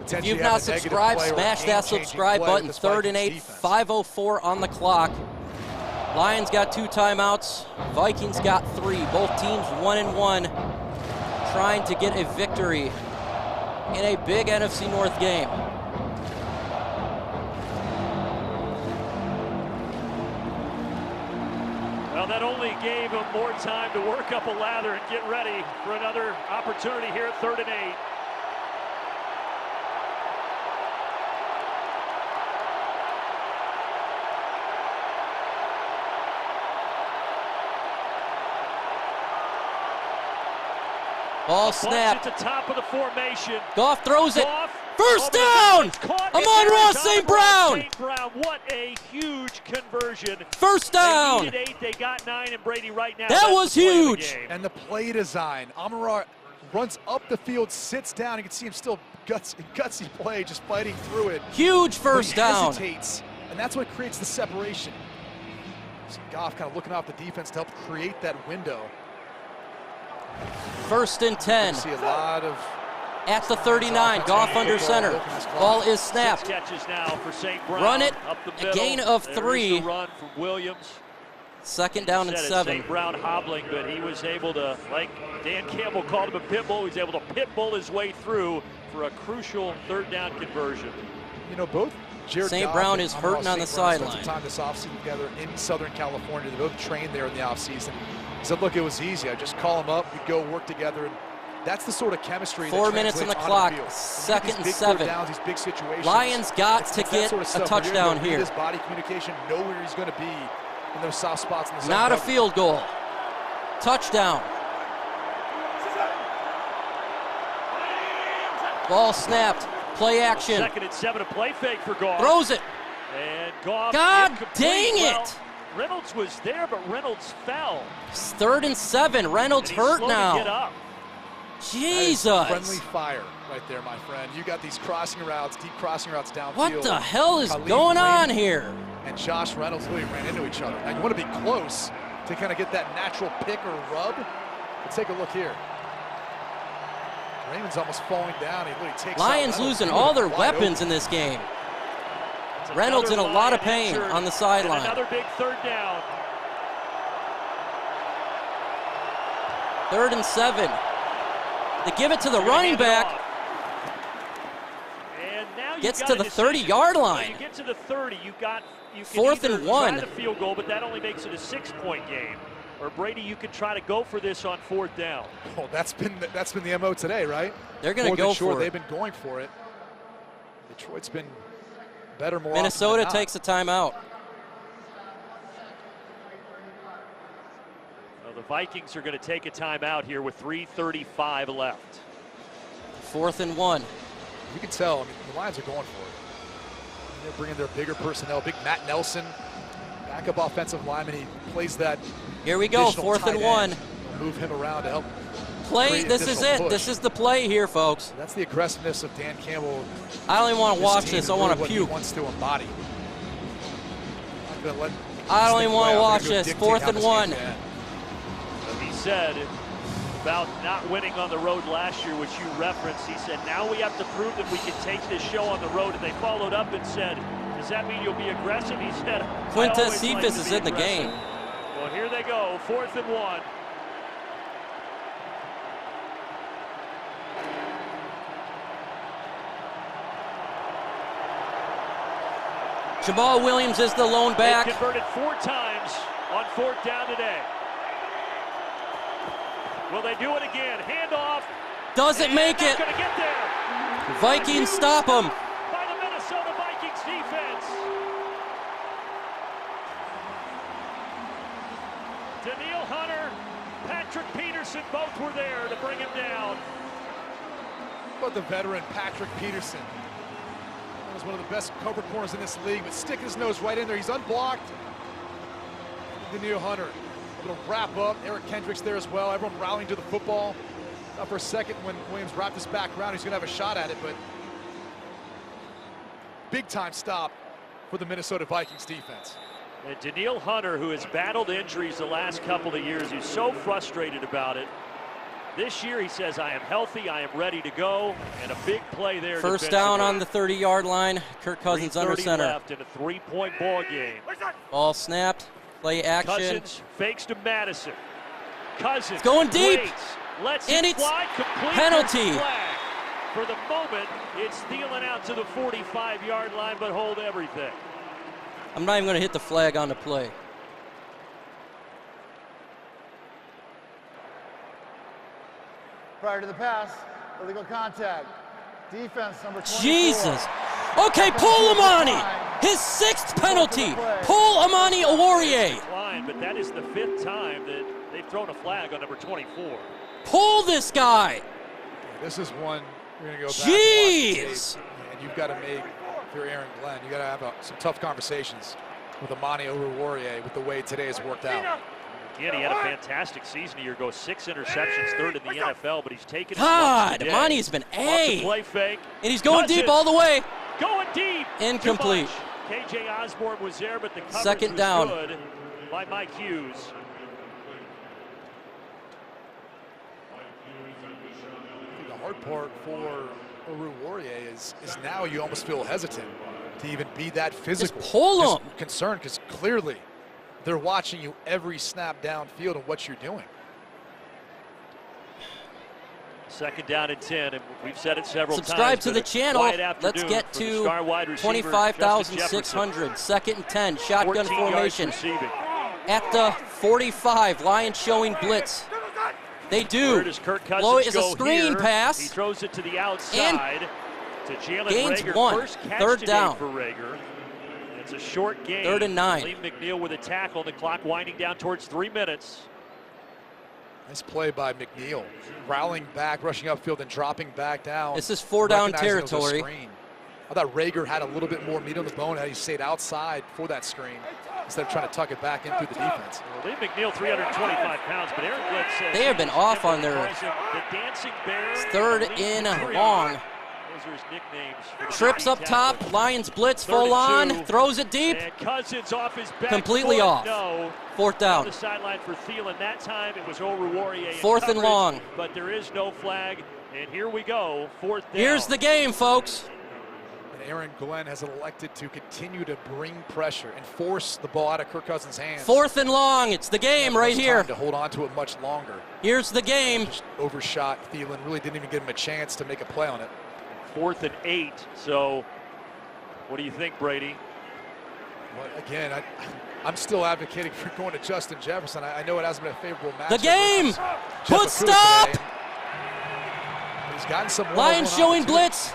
Speaker 2: If you've not subscribed, smash that subscribe button. 3rd and 8, 5:04 on the clock. Lions got 2 timeouts. Vikings got 3. Both teams 1-1, trying to get a victory in a big NFC North game.
Speaker 7: Well, that only gave them more time to work up a lather and get ready for another opportunity here at 3rd and 8.
Speaker 2: Ball snapped.
Speaker 7: At the top of the formation.
Speaker 2: Goff throws it.
Speaker 7: Goff
Speaker 2: First down! Amon-Ra St. Brown!
Speaker 7: What a huge conversion.
Speaker 2: First down!
Speaker 7: They needed 8, they got 9, and Brady right now.
Speaker 2: That was huge.
Speaker 8: And the play design. Amon-Ra runs up the field, sits down. You can see him still gutsy play, just fighting through it.
Speaker 2: Huge first down.
Speaker 8: Hesitates, and that's what creates the separation. So Goff kind of looking off the defense to help create that window.
Speaker 2: First and 10.
Speaker 8: You see a lot of
Speaker 2: at the 39, Goff under center. Ball is snapped.
Speaker 7: 6 catches now for St. Brown.
Speaker 2: Run it.
Speaker 7: Up the middle.
Speaker 2: A gain of
Speaker 7: There's
Speaker 2: 3.
Speaker 7: the run from Williams.
Speaker 2: Second down and 7.
Speaker 7: St. Brown hobbling, but he was able to, like Dan Campbell called him a pit bull, he was able to pit bull his way through for a crucial third down conversion.
Speaker 8: You know, both Jared
Speaker 2: St.
Speaker 8: Goff
Speaker 2: Brown
Speaker 8: and
Speaker 2: is hurting on the sideline.
Speaker 8: Spent some time this offseason together in Southern California. They both trained there in the offseason. He said, look, it was easy. I just call him up, we go work together. And that's the sort of chemistry
Speaker 2: 4 minutes on the clock,
Speaker 8: field.
Speaker 2: second and
Speaker 8: big
Speaker 2: 7.
Speaker 8: Downs, these big situations.
Speaker 2: Lions got to get
Speaker 8: sort of
Speaker 2: a touchdown here.
Speaker 8: His body communication, know where he's going to be in those soft spots in the zone.
Speaker 2: Not a field goal. Touchdown. Ball snapped. Play action.
Speaker 7: Second and 7, a play fake for Goff.
Speaker 2: Throws it.
Speaker 7: And Goff.
Speaker 2: God
Speaker 7: incomplete.
Speaker 2: dang it.
Speaker 7: Well, Reynolds was there, but Reynolds fell.
Speaker 2: Third and 7. Reynolds hurt now.
Speaker 7: Get up.
Speaker 2: Jesus.
Speaker 8: Friendly fire right there, my friend. You got these crossing routes, deep crossing routes downfield.
Speaker 2: What the hell is going on here?
Speaker 8: And Josh Reynolds really ran into each other. Now you want to be close to kind of get that natural pick or rub. Let's take a look here. Raymond's almost falling down. He literally takes
Speaker 2: Lions losing all their weapons in this game. Reynolds in a lot of pain on the sideline.
Speaker 7: Another big third down.
Speaker 2: 3rd and 7. They give it to the running back.
Speaker 7: And now
Speaker 2: gets to the 30-yard line.
Speaker 7: You get to the 30, you can
Speaker 2: 4th and 1.
Speaker 7: try the field goal, but that only makes it a 6-point game. Or Brady, you could try to go for this on 4th down.
Speaker 8: Oh, that's been the MO today, right?
Speaker 2: They're going to go for it.
Speaker 8: They've been going for it. Detroit's been better more
Speaker 2: Minnesota
Speaker 8: often than
Speaker 2: takes a timeout.
Speaker 7: Well, the Vikings are going to take a timeout here with 3:35 left.
Speaker 2: 4th and 1.
Speaker 8: You can tell, I mean, the Lions are going for it. They're bringing their bigger personnel. Big Matt Nelson, backup offensive lineman. He plays that.
Speaker 2: Here we go, 4th and 1.
Speaker 8: Move him around to help.
Speaker 2: Play, this is it.
Speaker 8: Push.
Speaker 2: This is the play here, folks.
Speaker 8: That's the aggressiveness of Dan Campbell.
Speaker 2: I don't even want to watch this. I want to puke.
Speaker 8: He wants to embody.
Speaker 2: I don't even want to watch this. 4th and 1.
Speaker 7: He said about not winning on the road last year, which you referenced. He said, now we have to prove that we can take this show on the road. And they followed up and said, does that mean you'll be aggressive? He said,
Speaker 2: Quintez Cephas is in the game.
Speaker 7: Well, here they go, 4th and 1.
Speaker 2: Jamal Williams is the lone back.
Speaker 7: They converted 4 times on 4th down today. Will they do it again? Handoff.
Speaker 2: Doesn't make it.
Speaker 7: Gonna get there.
Speaker 2: Vikings stop him.
Speaker 7: By the Minnesota Vikings defense. Daniil Hunter, Patrick Peterson, both were there to bring him down.
Speaker 8: But the veteran Patrick Peterson was one of the best cover corners in this league, but stick his nose right in there. He's unblocked. Daniil Hunter able to wrap up. Eric Kendricks there as well. Everyone rallying to the football. Not for a second when Williams wrapped this back around. He's going to have a shot at it, but big time stop for the Minnesota Vikings defense.
Speaker 7: And Daniil Hunter, who has battled injuries the last couple of years, he's so frustrated about it. This year he says, I am healthy, I am ready to go, and a big play there.
Speaker 2: First down on the 30-yard line. Kirk Cousins under center.
Speaker 7: Left in a 3-point ball game.
Speaker 2: Ball snapped. Play action.
Speaker 7: Cousins fakes to Madison. Cousins
Speaker 2: it's going deep.
Speaker 7: Waits, lets
Speaker 2: and
Speaker 7: it
Speaker 2: it's
Speaker 7: fly, complete
Speaker 2: penalty.
Speaker 7: Flag. For the moment, it's stealing out to the 45-yard line, but hold everything.
Speaker 2: I'm not even going to hit the flag on the play.
Speaker 10: Prior to the pass, illegal contact. Defense number 24.
Speaker 2: Jesus. Okay, pull Amani. His 6th penalty. Pull Amani Oruwariye.
Speaker 7: But that is the 5th time that they've thrown a flag on number 24.
Speaker 2: Pull this guy.
Speaker 8: This is one You're going to go back
Speaker 2: Jeez!
Speaker 8: and watch the tape, and you've got to make, if you're Aaron Glenn, you got to have some tough conversations with Amani Oruwariye with the way today has worked out.
Speaker 7: Again, he had a fantastic season a year ago, 6 interceptions, 3rd in the NFL, but he's taken his
Speaker 2: God, Amani's been A.
Speaker 7: Play fake.
Speaker 2: And he's going deep all the way.
Speaker 7: Going deep.
Speaker 2: Incomplete.
Speaker 7: KJ Osborne was there, but the coverage
Speaker 2: Second
Speaker 7: was
Speaker 2: down.
Speaker 7: good by Mike Hughes.
Speaker 8: The hard part for Oruwariye is now you almost feel hesitant to even be that physical.
Speaker 2: Just pull him.
Speaker 8: Concerned because clearly they're watching you every snap downfield and what you're doing.
Speaker 7: Second down and 10, and we've said it several times.
Speaker 2: Subscribe to the channel. Let's get to 25,600. 2nd and 10. Shotgun formation. At the 45, Lions showing blitz. They do.
Speaker 7: Where does Kirk Cousins
Speaker 2: Low is a
Speaker 7: go
Speaker 2: screen
Speaker 7: here?
Speaker 2: pass.
Speaker 7: He throws it to the outside to Jalen
Speaker 2: gains
Speaker 7: Reagor.
Speaker 2: 1.
Speaker 7: First catch
Speaker 2: 3rd
Speaker 7: today
Speaker 2: down.
Speaker 7: for Reagor. It's a short game.
Speaker 2: 3rd and 9.
Speaker 7: Lee McNeil with a tackle, and the clock winding down towards 3 minutes.
Speaker 8: Nice play by McNeil. Rallying back, rushing upfield, and dropping back down.
Speaker 2: This is 4-down territory.
Speaker 8: I thought Reagor had a little bit more meat on the bone had he stayed outside for that screen instead of trying to tuck it back in through the defense.
Speaker 7: Well, Lee McNeil, 325 pounds, but Aaron Glenn says
Speaker 2: They have been off on their
Speaker 7: the dancing bear.
Speaker 2: 3rd in long.
Speaker 7: Those are his nicknames.
Speaker 2: Trips up top, Lions blitz full on, throws it deep.
Speaker 7: And Cousins off his back
Speaker 2: Completely
Speaker 7: foot.
Speaker 2: off.
Speaker 7: No.
Speaker 2: 4th down.
Speaker 7: On the sideline for Thielen. That time it was Oruwariye.
Speaker 2: 4th and long.
Speaker 7: But there is no flag. And here we go, 4th down.
Speaker 2: Here's the game, folks.
Speaker 8: And Aaron Glenn has elected to continue to bring pressure and force the ball out of Kirk Cousins' hands.
Speaker 2: 4th and long. It's the game right here.
Speaker 8: To hold on to it much longer.
Speaker 2: Here's the game.
Speaker 8: Just overshot Thielen. Really didn't even give him a chance to make a play on it.
Speaker 7: 4th and 8. So what do you think, Brady?
Speaker 8: Well, again, I'm still advocating for going to Justin Jefferson. I know it hasn't been a favorable match.
Speaker 2: The game! Put stop!
Speaker 8: He's gotten some
Speaker 2: Lions showing blitz.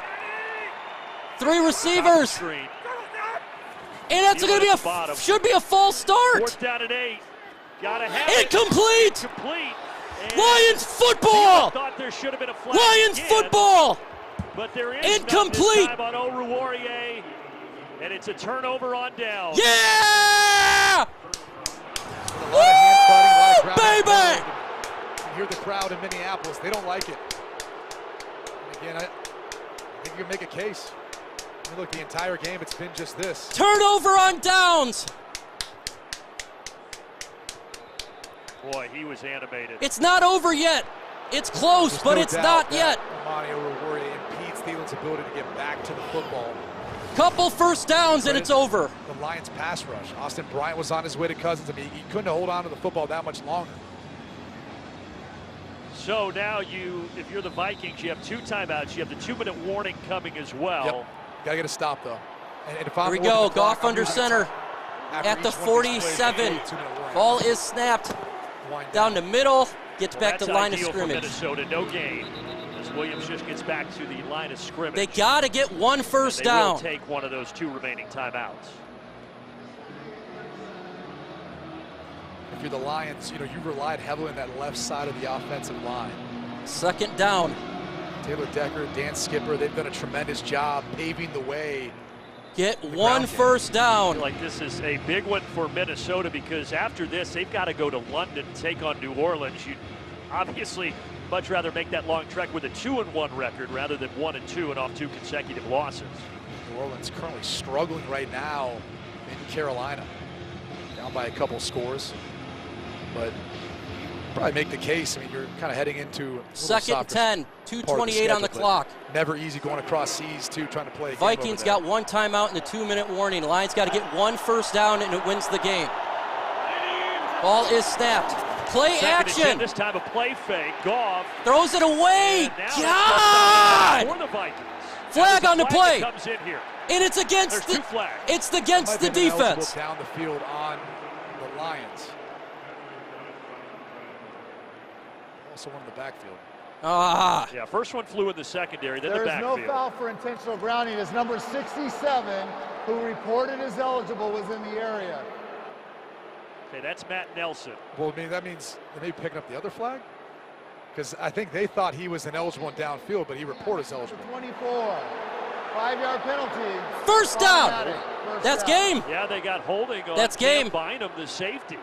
Speaker 2: 3 receivers. And that's going to be should be a false start.
Speaker 7: 4th down and 8. Gotta have
Speaker 2: Incomplete!
Speaker 7: Incomplete.
Speaker 2: Lions football!
Speaker 7: Thought there should have been a flag
Speaker 2: Lions
Speaker 7: again,
Speaker 2: football!
Speaker 7: But there is
Speaker 2: incomplete
Speaker 7: none this time on Oruwariye, and it's a turnover on down.
Speaker 2: Yeah!
Speaker 8: Woo,
Speaker 2: baby!
Speaker 8: You hear the crowd in Minneapolis. They don't like it. And again, I think you can make a case. I mean, look, the entire game, it's been just this.
Speaker 2: Turnover on downs.
Speaker 7: Boy, he was animated.
Speaker 2: It's not over yet. It's close, but it's not yet.
Speaker 8: Amani Oruwariye impedes Thielen's ability to get back to the football.
Speaker 2: Couple first downs and it's over.
Speaker 8: The Lions pass rush. Austin Bryant was on his way to Cousins. I mean, he couldn't hold on to the football that much longer.
Speaker 7: So now if you're the Vikings, you have 2 timeouts. You have the 2-minute warning coming as well.
Speaker 8: Yep. Gotta get a stop though. And if I'm
Speaker 2: Here we go. Goff under center at the 47. Ball is snapped down the middle. Gets back to line of scrimmage.
Speaker 7: Minnesota, no gain. As Williams just gets back to the line of scrimmage.
Speaker 2: They got to get 1 first down.
Speaker 7: They will take one of those 2 remaining timeouts.
Speaker 8: If you're the Lions, you relied heavily on that left side of the offensive line.
Speaker 2: 2nd down.
Speaker 8: Taylor Decker, Dan Skipper, they've done a tremendous job paving the way.
Speaker 2: Get 1 first down.
Speaker 7: I feel like this is a big one for Minnesota because after this, they've got to go to London and take on New Orleans. You'd obviously much rather make that long trek with a 2-1 record rather than 1-2 and off 2 consecutive losses.
Speaker 8: New Orleans currently struggling right now in Carolina. Down by a couple scores. But probably make the case. I mean, you're kind of heading into
Speaker 2: 2nd and 10, 2:28 on the clock.
Speaker 8: Never easy going across seas, too, trying to play a game
Speaker 2: Vikings got 1 timeout and a 2-minute warning. Lions got to get 1 first down and it wins the game. Ball is snapped. Play action.
Speaker 7: This time a play fake. Goff
Speaker 2: throws it away. God!
Speaker 7: For the Vikings.
Speaker 2: Flag on the play.
Speaker 7: Comes in here.
Speaker 2: And it's against the defense.
Speaker 8: Down the field on the Lions. Also one in the backfield.
Speaker 7: Yeah, first one flew in the secondary, then the backfield.
Speaker 10: There is no foul for intentional grounding as number 67, who reported as eligible, was in the area.
Speaker 7: Okay, that's Matt Nelson.
Speaker 8: Well, I mean, that means they may be picking up the other flag? because I think they thought he was ineligible in downfield, but he reported as eligible.
Speaker 10: 24. 5-yard penalty.
Speaker 2: First down. That's game.
Speaker 7: Yeah, they got holding on
Speaker 2: That's game.
Speaker 7: Bynum, the safety.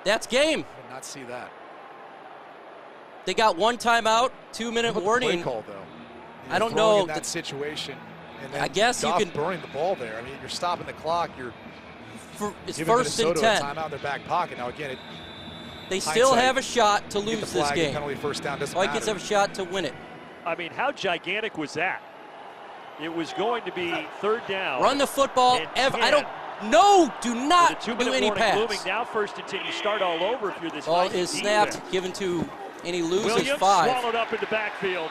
Speaker 2: That's game.
Speaker 8: I did not see that.
Speaker 2: They got 1 timeout, 2-minute warning.
Speaker 8: Play call, though.
Speaker 2: I don't know
Speaker 8: in that situation. And then
Speaker 2: I guess
Speaker 8: Goff
Speaker 2: you can
Speaker 8: burning the ball there. I mean, you're stopping the clock. You're
Speaker 2: it's
Speaker 8: giving
Speaker 2: first and
Speaker 8: Minnesota
Speaker 2: 10.
Speaker 8: a timeout in their back pocket. Now again,
Speaker 2: They still have a shot to
Speaker 8: get the
Speaker 2: lose this
Speaker 8: flag,
Speaker 2: game.
Speaker 8: penalty, first down, doesn't
Speaker 2: Vikings
Speaker 8: matter.
Speaker 2: have a shot to win it.
Speaker 7: I mean, how gigantic was that? It was going to be 3rd down.
Speaker 2: Run the football.
Speaker 7: and
Speaker 2: I don't. No, do not
Speaker 7: the
Speaker 2: do any pass.
Speaker 7: Looming. Now 1st and 10. You start all over if you're this.
Speaker 2: Ball
Speaker 7: Vikings
Speaker 2: is snapped,
Speaker 7: defense.
Speaker 2: given to any losers.
Speaker 7: Williams
Speaker 2: 5.
Speaker 7: swallowed up in the backfield,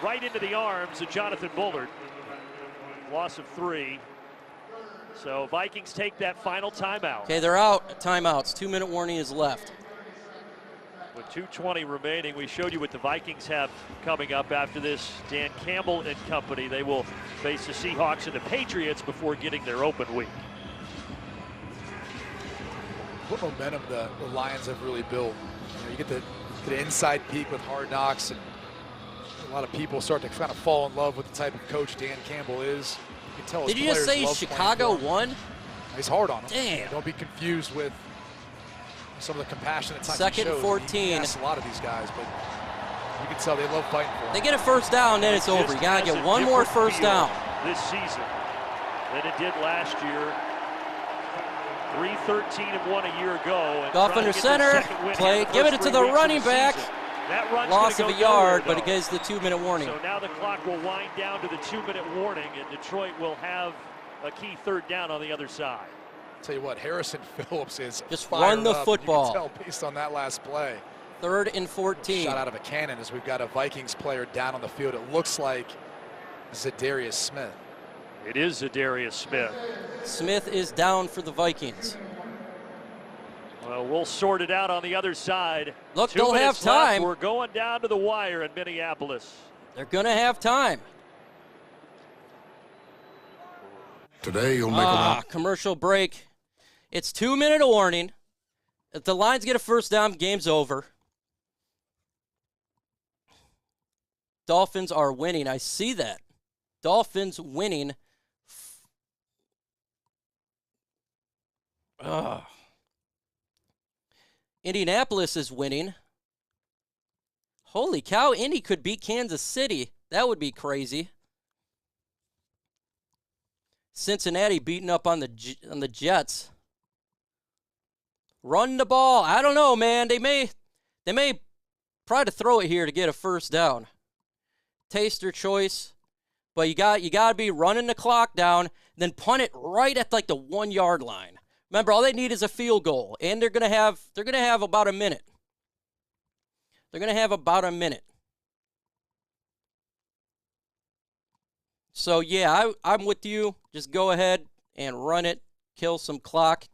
Speaker 7: right into the arms of Jonathan Bullard. Loss of 3. So Vikings take that final timeout.
Speaker 2: Okay, they're out. Timeouts. 2-minute warning is left.
Speaker 7: With 2:20 remaining, we showed you what the Vikings have coming up after this. Dan Campbell and company, they will face the Seahawks and the Patriots before getting their open week.
Speaker 8: What momentum the Lions have really built. You get the inside peek with Hard Knocks, and a lot of people start to kind of fall in love with the type of coach Dan Campbell is. You can tell his
Speaker 2: Did you just say
Speaker 8: players love
Speaker 2: Chicago
Speaker 8: playing for him.
Speaker 2: won?
Speaker 8: He's hard on him.
Speaker 2: Damn.
Speaker 8: Don't be confused with some of the compassionate times
Speaker 2: Second
Speaker 8: he shows.
Speaker 2: 14.
Speaker 8: He asks a lot of these guys, but you can tell they love fighting for him.
Speaker 2: They get a first down, then it's over. You got to get one more first down.
Speaker 7: This season than it did last year. 3-13-1 a year ago. And
Speaker 2: Goff under center. Play. Give it to the running back.
Speaker 7: That run's
Speaker 2: Loss of
Speaker 7: gonna
Speaker 2: a
Speaker 7: go
Speaker 2: yard,
Speaker 7: nowhere,
Speaker 2: but it gives the 2-minute warning.
Speaker 7: So now the clock will wind down to the 2-minute warning, and Detroit will have a key 3rd down on the other side.
Speaker 8: Tell you what, Harrison Phillips is
Speaker 2: just
Speaker 8: fired
Speaker 2: run the
Speaker 8: up.
Speaker 2: football.
Speaker 8: You can tell based on that last play.
Speaker 2: 3rd and 14.
Speaker 8: Shot out of a cannon as we've got a Vikings player down on the field. It looks like Zadarius Smith.
Speaker 7: It is Zadarius Smith.
Speaker 2: Smith is down for the Vikings.
Speaker 7: Well, we'll sort it out on the other side.
Speaker 2: Look,
Speaker 7: 2
Speaker 2: they'll have
Speaker 7: minutes left.
Speaker 2: time.
Speaker 7: We're going down to the wire in Minneapolis.
Speaker 2: They're going to have time.
Speaker 13: Today you'll make a
Speaker 2: commercial break. It's 2-minute warning. If the Lions get a first down, game's over. Dolphins are winning. I see that. Dolphins winning. Indianapolis is winning. Holy cow, Indy could beat Kansas City. That would be crazy. Cincinnati beating up on the Jets. Run the ball. I don't know, man. They may try to throw it here to get a first down. Taste their choice. But you got to be running the clock down, then punt it right at like the 1-yard line. Remember, all they need is a field goal, and they're gonna have about a minute. They're gonna have about a minute. So yeah, I'm with you. Just go ahead and run it, kill some clock,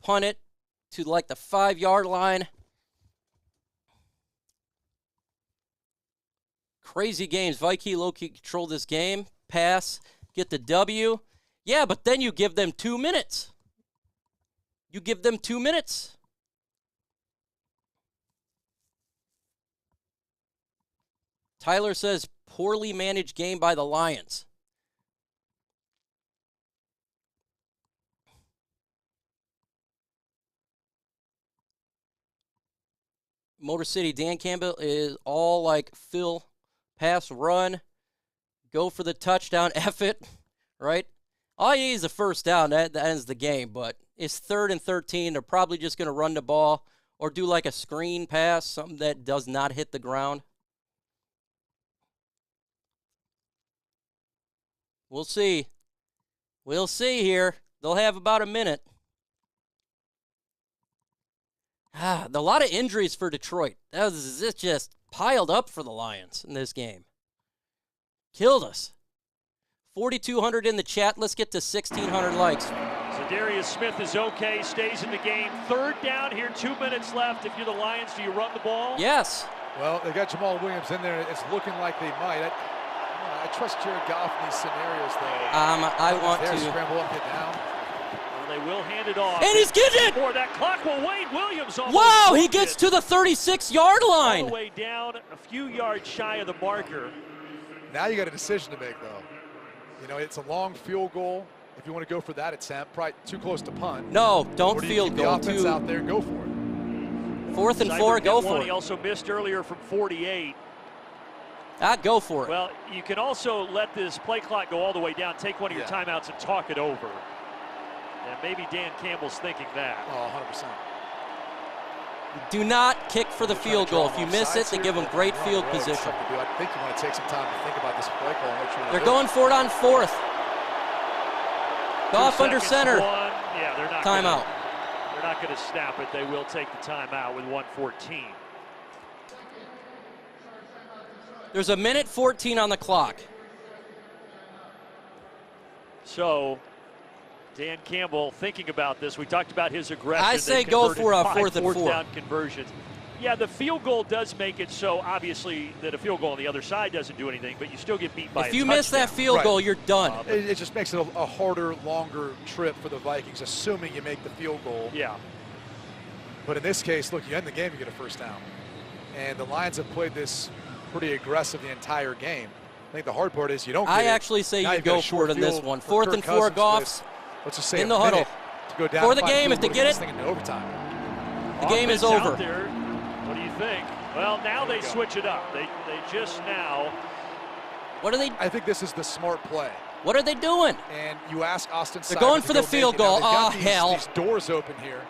Speaker 2: punt it to like the 5-yard line. Crazy games. Vikings low-key control this game. Pass, get the W. Yeah, but then you give them 2 minutes. You give them 2 minutes. Tyler says, poorly managed game by the Lions. Motor City, Dan Campbell is all like Phil, pass, run, go for the touchdown, F it, right? All you need is a first down. That ends the game, but it's 3rd and 13. They're probably just going to run the ball or do like a screen pass, something that does not hit the ground. We'll see. We'll see here. They'll have about a minute. A lot of injuries for Detroit. It just piled up for the Lions in this game. Killed us. 4,200 in the chat. Let's get to 1,600 likes.
Speaker 7: Zadarius Smith is okay, stays in the game. 3rd down here, 2 minutes left. If you're the Lions, do you run the ball?
Speaker 2: Yes.
Speaker 8: Well, they got Jamal Williams in there. It's looking like they might. I trust Jared Goff in these scenarios, though.
Speaker 2: I want to
Speaker 8: scramble up, get down.
Speaker 7: Well, they will hand it off.
Speaker 2: And he's getting it!
Speaker 7: Or that clock will wait. Williams almost
Speaker 2: Wow, he
Speaker 7: moved
Speaker 2: gets
Speaker 7: it.
Speaker 2: to the 36-yard line.
Speaker 7: All the way down, a few yards shy of the marker.
Speaker 8: Now you got a decision to make, though. You know, it's a long field goal. If you want to go for that attempt, probably too close to punt.
Speaker 2: No, don't
Speaker 8: or do you
Speaker 2: field
Speaker 8: keep the
Speaker 2: goal.
Speaker 8: offense out there and go for it.
Speaker 2: 4th and
Speaker 7: Seibert
Speaker 2: 4,
Speaker 7: hit
Speaker 2: go
Speaker 7: one.
Speaker 2: for
Speaker 7: He
Speaker 2: it.
Speaker 7: also missed earlier from 48.
Speaker 2: Go for it.
Speaker 7: Well, you can also let this play clock go all the way down, take one of your timeouts and talk it over. And maybe Dan Campbell's thinking that.
Speaker 8: Oh, 100%.
Speaker 2: Do not kick for the field goal. If you miss it, they give them great field position.
Speaker 8: I think you want to take some time to think about this play call and make sure
Speaker 2: They're going for it on 4th. Goff under center.
Speaker 7: Yeah, they're not
Speaker 2: Timeout.
Speaker 7: They're not going to snap it. They will take the timeout with 1:14.
Speaker 2: There's a minute 14 on the clock.
Speaker 7: So, Dan Campbell thinking about this. We talked about his aggression.
Speaker 2: I say
Speaker 7: They
Speaker 2: go
Speaker 7: converted
Speaker 2: for a
Speaker 7: 5
Speaker 2: 4th and 4.
Speaker 7: down conversions. Yeah, the field goal does make it so obviously that a field goal on the other side doesn't do anything, but you still get beat by
Speaker 2: If you miss that field goal, you're done.
Speaker 8: It just makes it a harder, longer trip for the Vikings, assuming you make the field goal.
Speaker 7: Yeah.
Speaker 8: But in this case, look, you end the game, you get a first down. And the Lions have played this pretty aggressive the entire game. I think the hard part is you don't get
Speaker 2: I
Speaker 8: it.
Speaker 2: actually say
Speaker 8: Now
Speaker 2: you
Speaker 8: you've got
Speaker 2: go
Speaker 8: a
Speaker 2: for
Speaker 8: short
Speaker 2: it in this
Speaker 8: field
Speaker 2: one.
Speaker 8: for
Speaker 2: 4th
Speaker 8: Kirk
Speaker 2: and 4,
Speaker 8: Cousins
Speaker 2: Goff's
Speaker 8: with, let's just say
Speaker 2: in the
Speaker 8: a
Speaker 2: huddle.
Speaker 8: minute to go down
Speaker 2: For the
Speaker 8: five
Speaker 2: game,
Speaker 8: field
Speaker 2: if they
Speaker 8: goals,
Speaker 2: get
Speaker 8: this
Speaker 2: it,
Speaker 8: thing into overtime.
Speaker 2: the game is
Speaker 7: Offense
Speaker 2: over.
Speaker 7: out there. What do you think? Well, now they switch it up. They just now.
Speaker 2: What are they?
Speaker 8: I think this is the smart play.
Speaker 2: What are they doing?
Speaker 8: And you ask Austin
Speaker 2: They're
Speaker 8: Seibert
Speaker 2: going
Speaker 8: to
Speaker 2: for the
Speaker 8: go
Speaker 2: field
Speaker 8: make it. Now,
Speaker 2: goal.
Speaker 8: they've got
Speaker 2: Oh, hell.
Speaker 8: These doors open here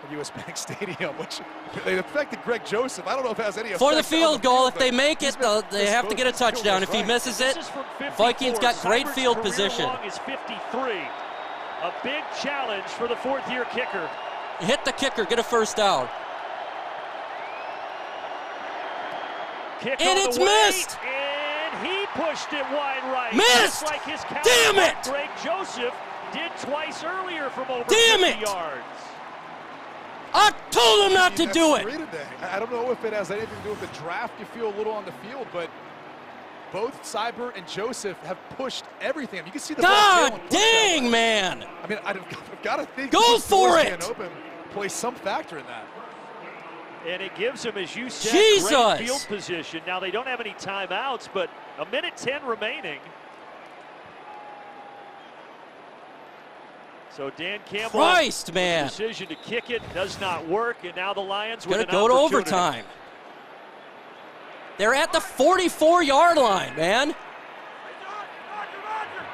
Speaker 8: at US Bank Stadium, which they affected Greg Joseph. I don't know if it has any effect
Speaker 2: For the
Speaker 8: on
Speaker 2: field goal, if
Speaker 8: but
Speaker 2: they make it, they have to get a
Speaker 8: this field
Speaker 2: touchdown.
Speaker 8: goes
Speaker 2: If he
Speaker 8: right.
Speaker 2: misses it,
Speaker 7: This is from 54.
Speaker 2: Vikings got great
Speaker 7: Seibert's
Speaker 2: field
Speaker 7: career
Speaker 2: position.
Speaker 7: long is 53. A big challenge for the 4th-year kicker.
Speaker 2: Hit the kicker, get a first down.
Speaker 7: Kick
Speaker 2: And
Speaker 7: on
Speaker 2: it's
Speaker 7: the way,
Speaker 2: missed.
Speaker 7: And he pushed it wide right.
Speaker 2: Missed.
Speaker 7: Just like his
Speaker 2: Damn
Speaker 7: counterpart,
Speaker 2: it.
Speaker 7: Greg Joseph did twice earlier from over
Speaker 2: Damn
Speaker 7: 50
Speaker 2: it.
Speaker 7: yards.
Speaker 2: I told him not to
Speaker 8: That's
Speaker 2: do it.
Speaker 8: three today. I don't know if it has anything to do with the draft. You feel a little on the field, but both Seibert and Joseph have pushed everything. You can see the
Speaker 2: God
Speaker 8: ball tail and
Speaker 2: dang, man.
Speaker 8: I mean, I've got to think
Speaker 2: Go
Speaker 8: these
Speaker 2: for
Speaker 8: doors
Speaker 2: it.
Speaker 8: being open plays some factor in that.
Speaker 7: And it gives him, as you said,
Speaker 2: Jesus.
Speaker 7: great field position. Now, they don't have any timeouts, but a minute 10 remaining. So Dan Campbell,
Speaker 2: Christ, man.
Speaker 7: decision to kick it does not work, and now the Lions with
Speaker 2: Gonna
Speaker 7: an
Speaker 2: go to
Speaker 7: opportunity.
Speaker 2: overtime. They're at the 44-yard line, man.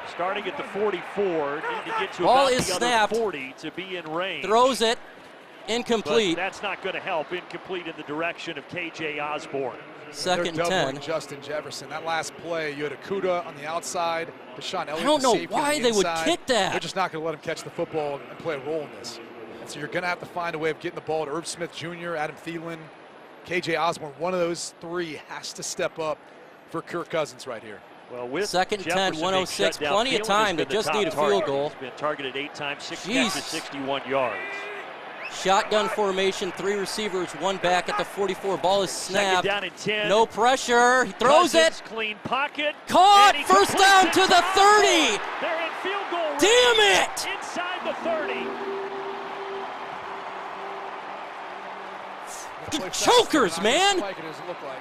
Speaker 7: Starting at the 44, need to get to
Speaker 2: Ball
Speaker 7: about
Speaker 2: is
Speaker 7: the
Speaker 2: snapped.
Speaker 7: other 40 to be in range.
Speaker 2: Throws it. Incomplete.
Speaker 7: But that's not going to help. Incomplete in the direction of K.J. Osborne.
Speaker 2: Second
Speaker 8: They're doubling
Speaker 2: 10.
Speaker 8: Justin Jefferson. That last play, you had Akuda on the outside, Deshaun Elliott.
Speaker 2: I don't
Speaker 8: the
Speaker 2: know
Speaker 8: safety on
Speaker 2: why
Speaker 8: the
Speaker 2: they would
Speaker 8: inside.
Speaker 2: kick that.
Speaker 8: They're just not going to let him catch the football and play a role in this. And so you're going to have to find a way of getting the ball to Irv Smith Jr., Adam Thielen, K.J. Osborne. One of those three has to step up for Kirk Cousins right here.
Speaker 7: Well, with
Speaker 2: Second 10,
Speaker 7: Jefferson being
Speaker 2: 106,
Speaker 7: shut down,
Speaker 2: plenty of
Speaker 7: Thielen
Speaker 2: time.
Speaker 7: has
Speaker 2: They
Speaker 7: been
Speaker 2: just
Speaker 7: the
Speaker 2: need
Speaker 7: top
Speaker 2: a field
Speaker 7: target.
Speaker 2: goal.
Speaker 7: He's been targeted 8 times, 6
Speaker 2: Jesus.
Speaker 7: catches, 61 yards.
Speaker 2: Shotgun formation, 3 receivers, 1 back at the 44. Ball is snapped.
Speaker 7: Second down and 10.
Speaker 2: No pressure. He throws
Speaker 7: Cousins,
Speaker 2: it.
Speaker 7: Clean pocket.
Speaker 2: Caught.
Speaker 7: And he
Speaker 2: First
Speaker 7: completes
Speaker 2: down
Speaker 7: it
Speaker 2: to the 30.
Speaker 7: They're in field goal range.
Speaker 2: Damn it.
Speaker 7: Inside the 30.
Speaker 2: Chokers, man.
Speaker 8: Like it doesn't look like.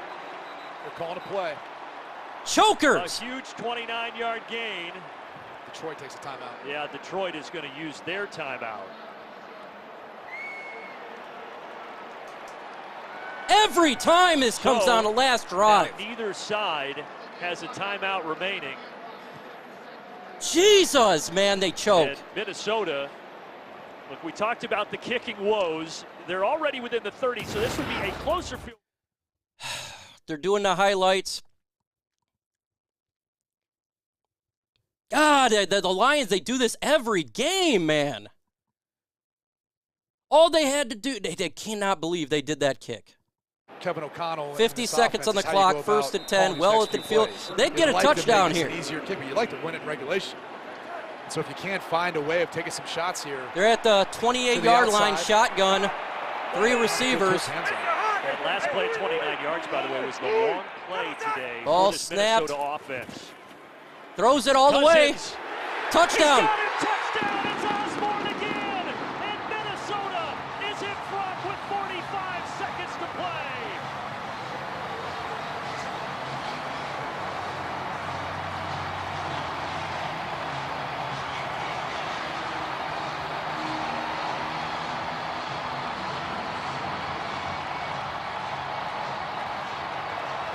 Speaker 8: They're calling a play.
Speaker 2: Chokers.
Speaker 7: A huge 29-yard gain.
Speaker 8: Detroit takes a timeout.
Speaker 7: Yeah, Detroit is going to use their timeout.
Speaker 2: Every time this comes down to last drive.
Speaker 7: Now neither side has a timeout remaining.
Speaker 2: Jesus, man, they choke.
Speaker 7: And Minnesota, look, we talked about the kicking woes. They're already within the 30, so this would be a closer field.
Speaker 2: They're doing the highlights. God, the Lions, they do this every game, man. All they had to do, they cannot believe they did that kick.
Speaker 8: Kevin O'Connell.
Speaker 2: 50 seconds on the clock, first and 10, well within field. They'd get a touchdown here.
Speaker 8: An easier kick, but you'd like to win it in regulation. So if you can't find a way of taking some shots here.
Speaker 2: They're at the 28-yard line, shotgun, 3 receivers.
Speaker 7: That last play, 29 yards, by the way, was the long play today
Speaker 2: Ball
Speaker 7: for this
Speaker 2: snapped.
Speaker 7: Minnesota offense.
Speaker 2: Throws it all the way.
Speaker 7: Cousins.
Speaker 2: Touchdown.
Speaker 7: He's got it, touchdown. It's Osborne again.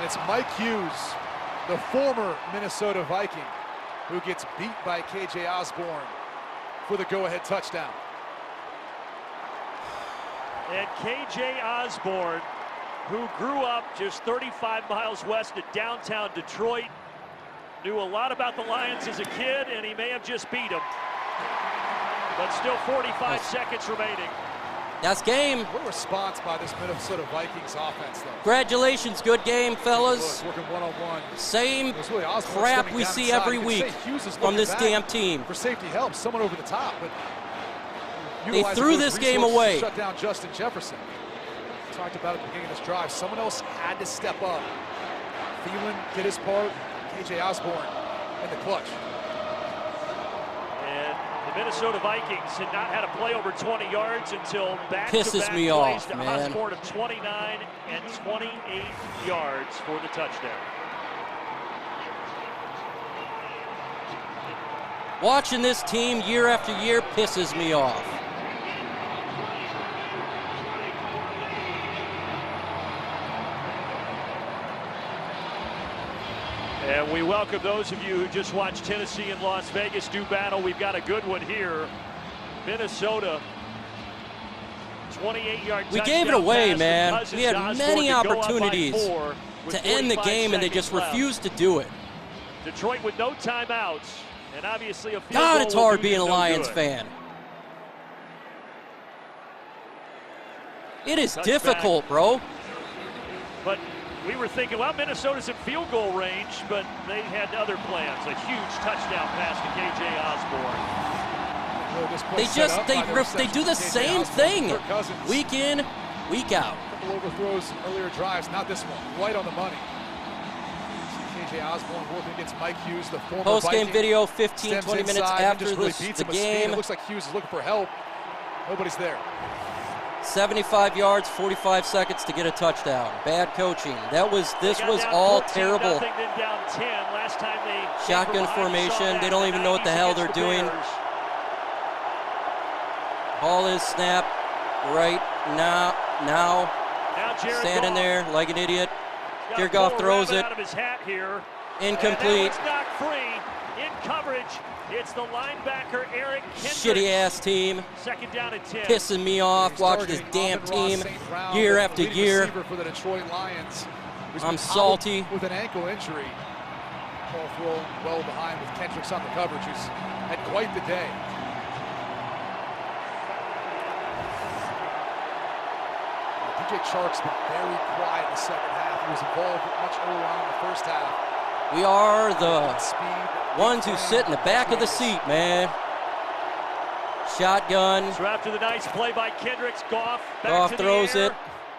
Speaker 8: it's Mike Hughes, the former Minnesota Viking, who gets beat by KJ Osborne for the go-ahead touchdown.
Speaker 7: And KJ Osborne, who grew up just 35 miles west of downtown Detroit, knew a lot about the Lions as a kid, and he may have just beat them. But still 45 seconds remaining.
Speaker 2: That's game.
Speaker 8: What a response by this Minnesota Vikings offense, though.
Speaker 2: Congratulations, good game, fellas.
Speaker 8: Working one-on-one.
Speaker 2: Same
Speaker 8: really
Speaker 2: crap we see every week from this damn team.
Speaker 8: For safety help, someone over the top, but
Speaker 2: they threw this game away.
Speaker 8: Shut down Justin Jefferson. Talked about at the beginning of this drive. Someone else had to step up. Thielen did his part. KJ Osborne in the clutch.
Speaker 7: And the Minnesota Vikings had not had a play over 20 yards until back-to-back plays to Osborne of 29 and 28 yards for the touchdown.
Speaker 2: Watching this team year after year pisses me off.
Speaker 7: And we welcome those of you who just watched Tennessee and Las Vegas do battle. We've got a good one here. Minnesota, 28-yard touchdown.
Speaker 2: We gave it away,
Speaker 7: pass
Speaker 2: man.
Speaker 7: to Cousins.
Speaker 2: We had
Speaker 7: Osborne
Speaker 2: many
Speaker 7: to go up by
Speaker 2: opportunities
Speaker 7: 4 with
Speaker 2: to end the
Speaker 7: 45
Speaker 2: game, and they just
Speaker 7: seconds left.
Speaker 2: refused to do it.
Speaker 7: Detroit with no timeouts, and obviously a field
Speaker 2: God,
Speaker 7: goal
Speaker 2: it's
Speaker 7: will
Speaker 2: hard
Speaker 7: do
Speaker 2: being a
Speaker 7: them no
Speaker 2: Lions
Speaker 7: good.
Speaker 2: fan. It is
Speaker 7: Touchback.
Speaker 2: difficult, bro.
Speaker 7: But we were thinking, well, Minnesota's in field goal range, but they had other plans. A huge touchdown pass to KJ Osborne.
Speaker 2: They do the same thing week in, week out.
Speaker 8: A couple overthrows earlier drives, not this one. Right on the money. KJ Osborne working against Mike Hughes, the former
Speaker 2: Post-game
Speaker 8: Viking.
Speaker 2: video 15, 20
Speaker 8: Stems
Speaker 2: minutes
Speaker 8: inside,
Speaker 2: after
Speaker 8: just really
Speaker 2: the
Speaker 8: beats him with speed.
Speaker 2: game.
Speaker 8: It looks like Hughes is looking for help. Nobody's there.
Speaker 2: 75 yards, 45 seconds to get a touchdown. Bad coaching. This was all terrible. Shotgun formation. They don't even know what the hell they're doing. Ball is snapped right now. Standing there like an idiot. Kickoff throws it. Incomplete.
Speaker 7: Knocked free in coverage. It's the linebacker, Eric Kendricks.
Speaker 2: Shitty-ass team.
Speaker 7: Second down and 10.
Speaker 2: Pissing me off watching this damn team year after year.
Speaker 8: For the Detroit Lions,
Speaker 2: I'm salty.
Speaker 8: With an ankle injury. Ball throw well behind with Kendricks on the coverage, who's had quite the day. DJ Chark's been very quiet in the second half. He was involved much earlier on in the first half.
Speaker 2: We are the ones who sit in the back of the seat, man. Shotgun.
Speaker 7: So after the nice play by Kendricks, Goff
Speaker 2: throws it.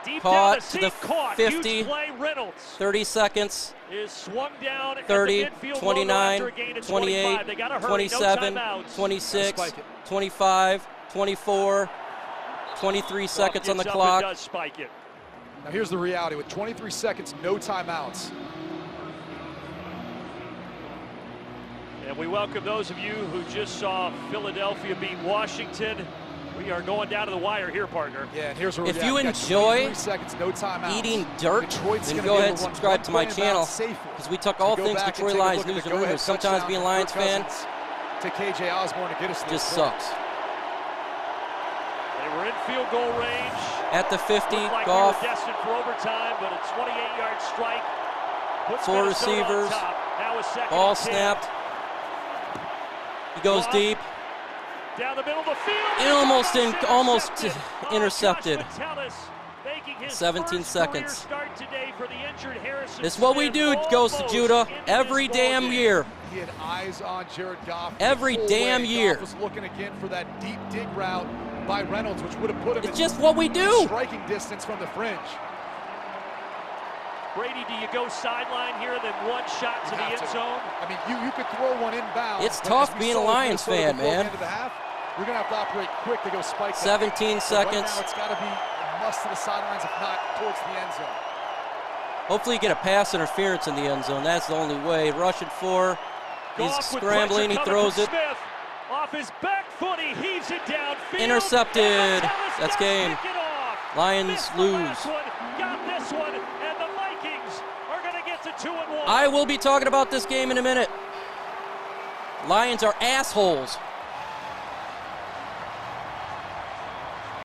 Speaker 7: Deep
Speaker 2: Caught
Speaker 7: to
Speaker 2: the 50.
Speaker 7: Huge play. Reynolds
Speaker 2: 30 seconds.
Speaker 7: is swung down
Speaker 2: 30,
Speaker 7: at the midfield
Speaker 2: 29,
Speaker 7: after a gain of
Speaker 2: 28,
Speaker 7: They gotta hurry,
Speaker 2: 27,
Speaker 7: no timeouts.
Speaker 2: 26, 25, 24, 23 seconds on the clock.
Speaker 7: Does spike it.
Speaker 8: Now here's the reality. With 23 seconds, no timeouts.
Speaker 7: And we welcome those of you who just saw Philadelphia beat Washington. We are going down to the wire here, partner.
Speaker 8: Yeah, and here's where
Speaker 2: if you enjoy
Speaker 8: seconds, no
Speaker 2: eating dirt, then go ahead and subscribe to my channel, because we talk all things Detroit Lions news and rumors. Sometimes being a Lions fan
Speaker 8: to KJ Osborne to get us
Speaker 2: just sucks.
Speaker 7: They were in field goal range.
Speaker 2: At the 50,
Speaker 7: like
Speaker 2: Goff.
Speaker 7: We were destined for overtime, but a 28-yard strike. Puts
Speaker 2: 4
Speaker 7: Minnesota on
Speaker 2: receivers.
Speaker 7: top. Now a second
Speaker 2: Ball
Speaker 7: and 10.
Speaker 2: snapped. He goes deep.
Speaker 7: Down the middle of the field.
Speaker 2: And almost intercepted. 17 seconds. This is what we do, Ghost of Judah, every damn year.
Speaker 8: He had eyes on Jared Goff.
Speaker 2: Every damn year.
Speaker 8: Goff was looking again for that deep dig route by Reynolds, which would have put him
Speaker 2: it's just what we do.
Speaker 8: Striking distance from the fringe.
Speaker 7: Brady, do you go sideline here, then one shot to the end zone?
Speaker 8: I mean, you could throw one inbound.
Speaker 2: It's tough being a Lions fan, man.
Speaker 8: You're going to have to operate quick to go spike that.
Speaker 2: 17 seconds.
Speaker 8: Right now, it's got to be a must to the sidelines, if not towards the end zone.
Speaker 2: Hopefully you get a pass interference in the end zone. That's the only way. Rushing 4. He's scrambling. He throws it.
Speaker 7: Smith. Off his back foot, he heaves it downfield.
Speaker 2: Intercepted. That's game. Lions lose.
Speaker 7: Got this one, and the Vikings are going to
Speaker 2: I will be talking about this game in a minute. Lions are assholes.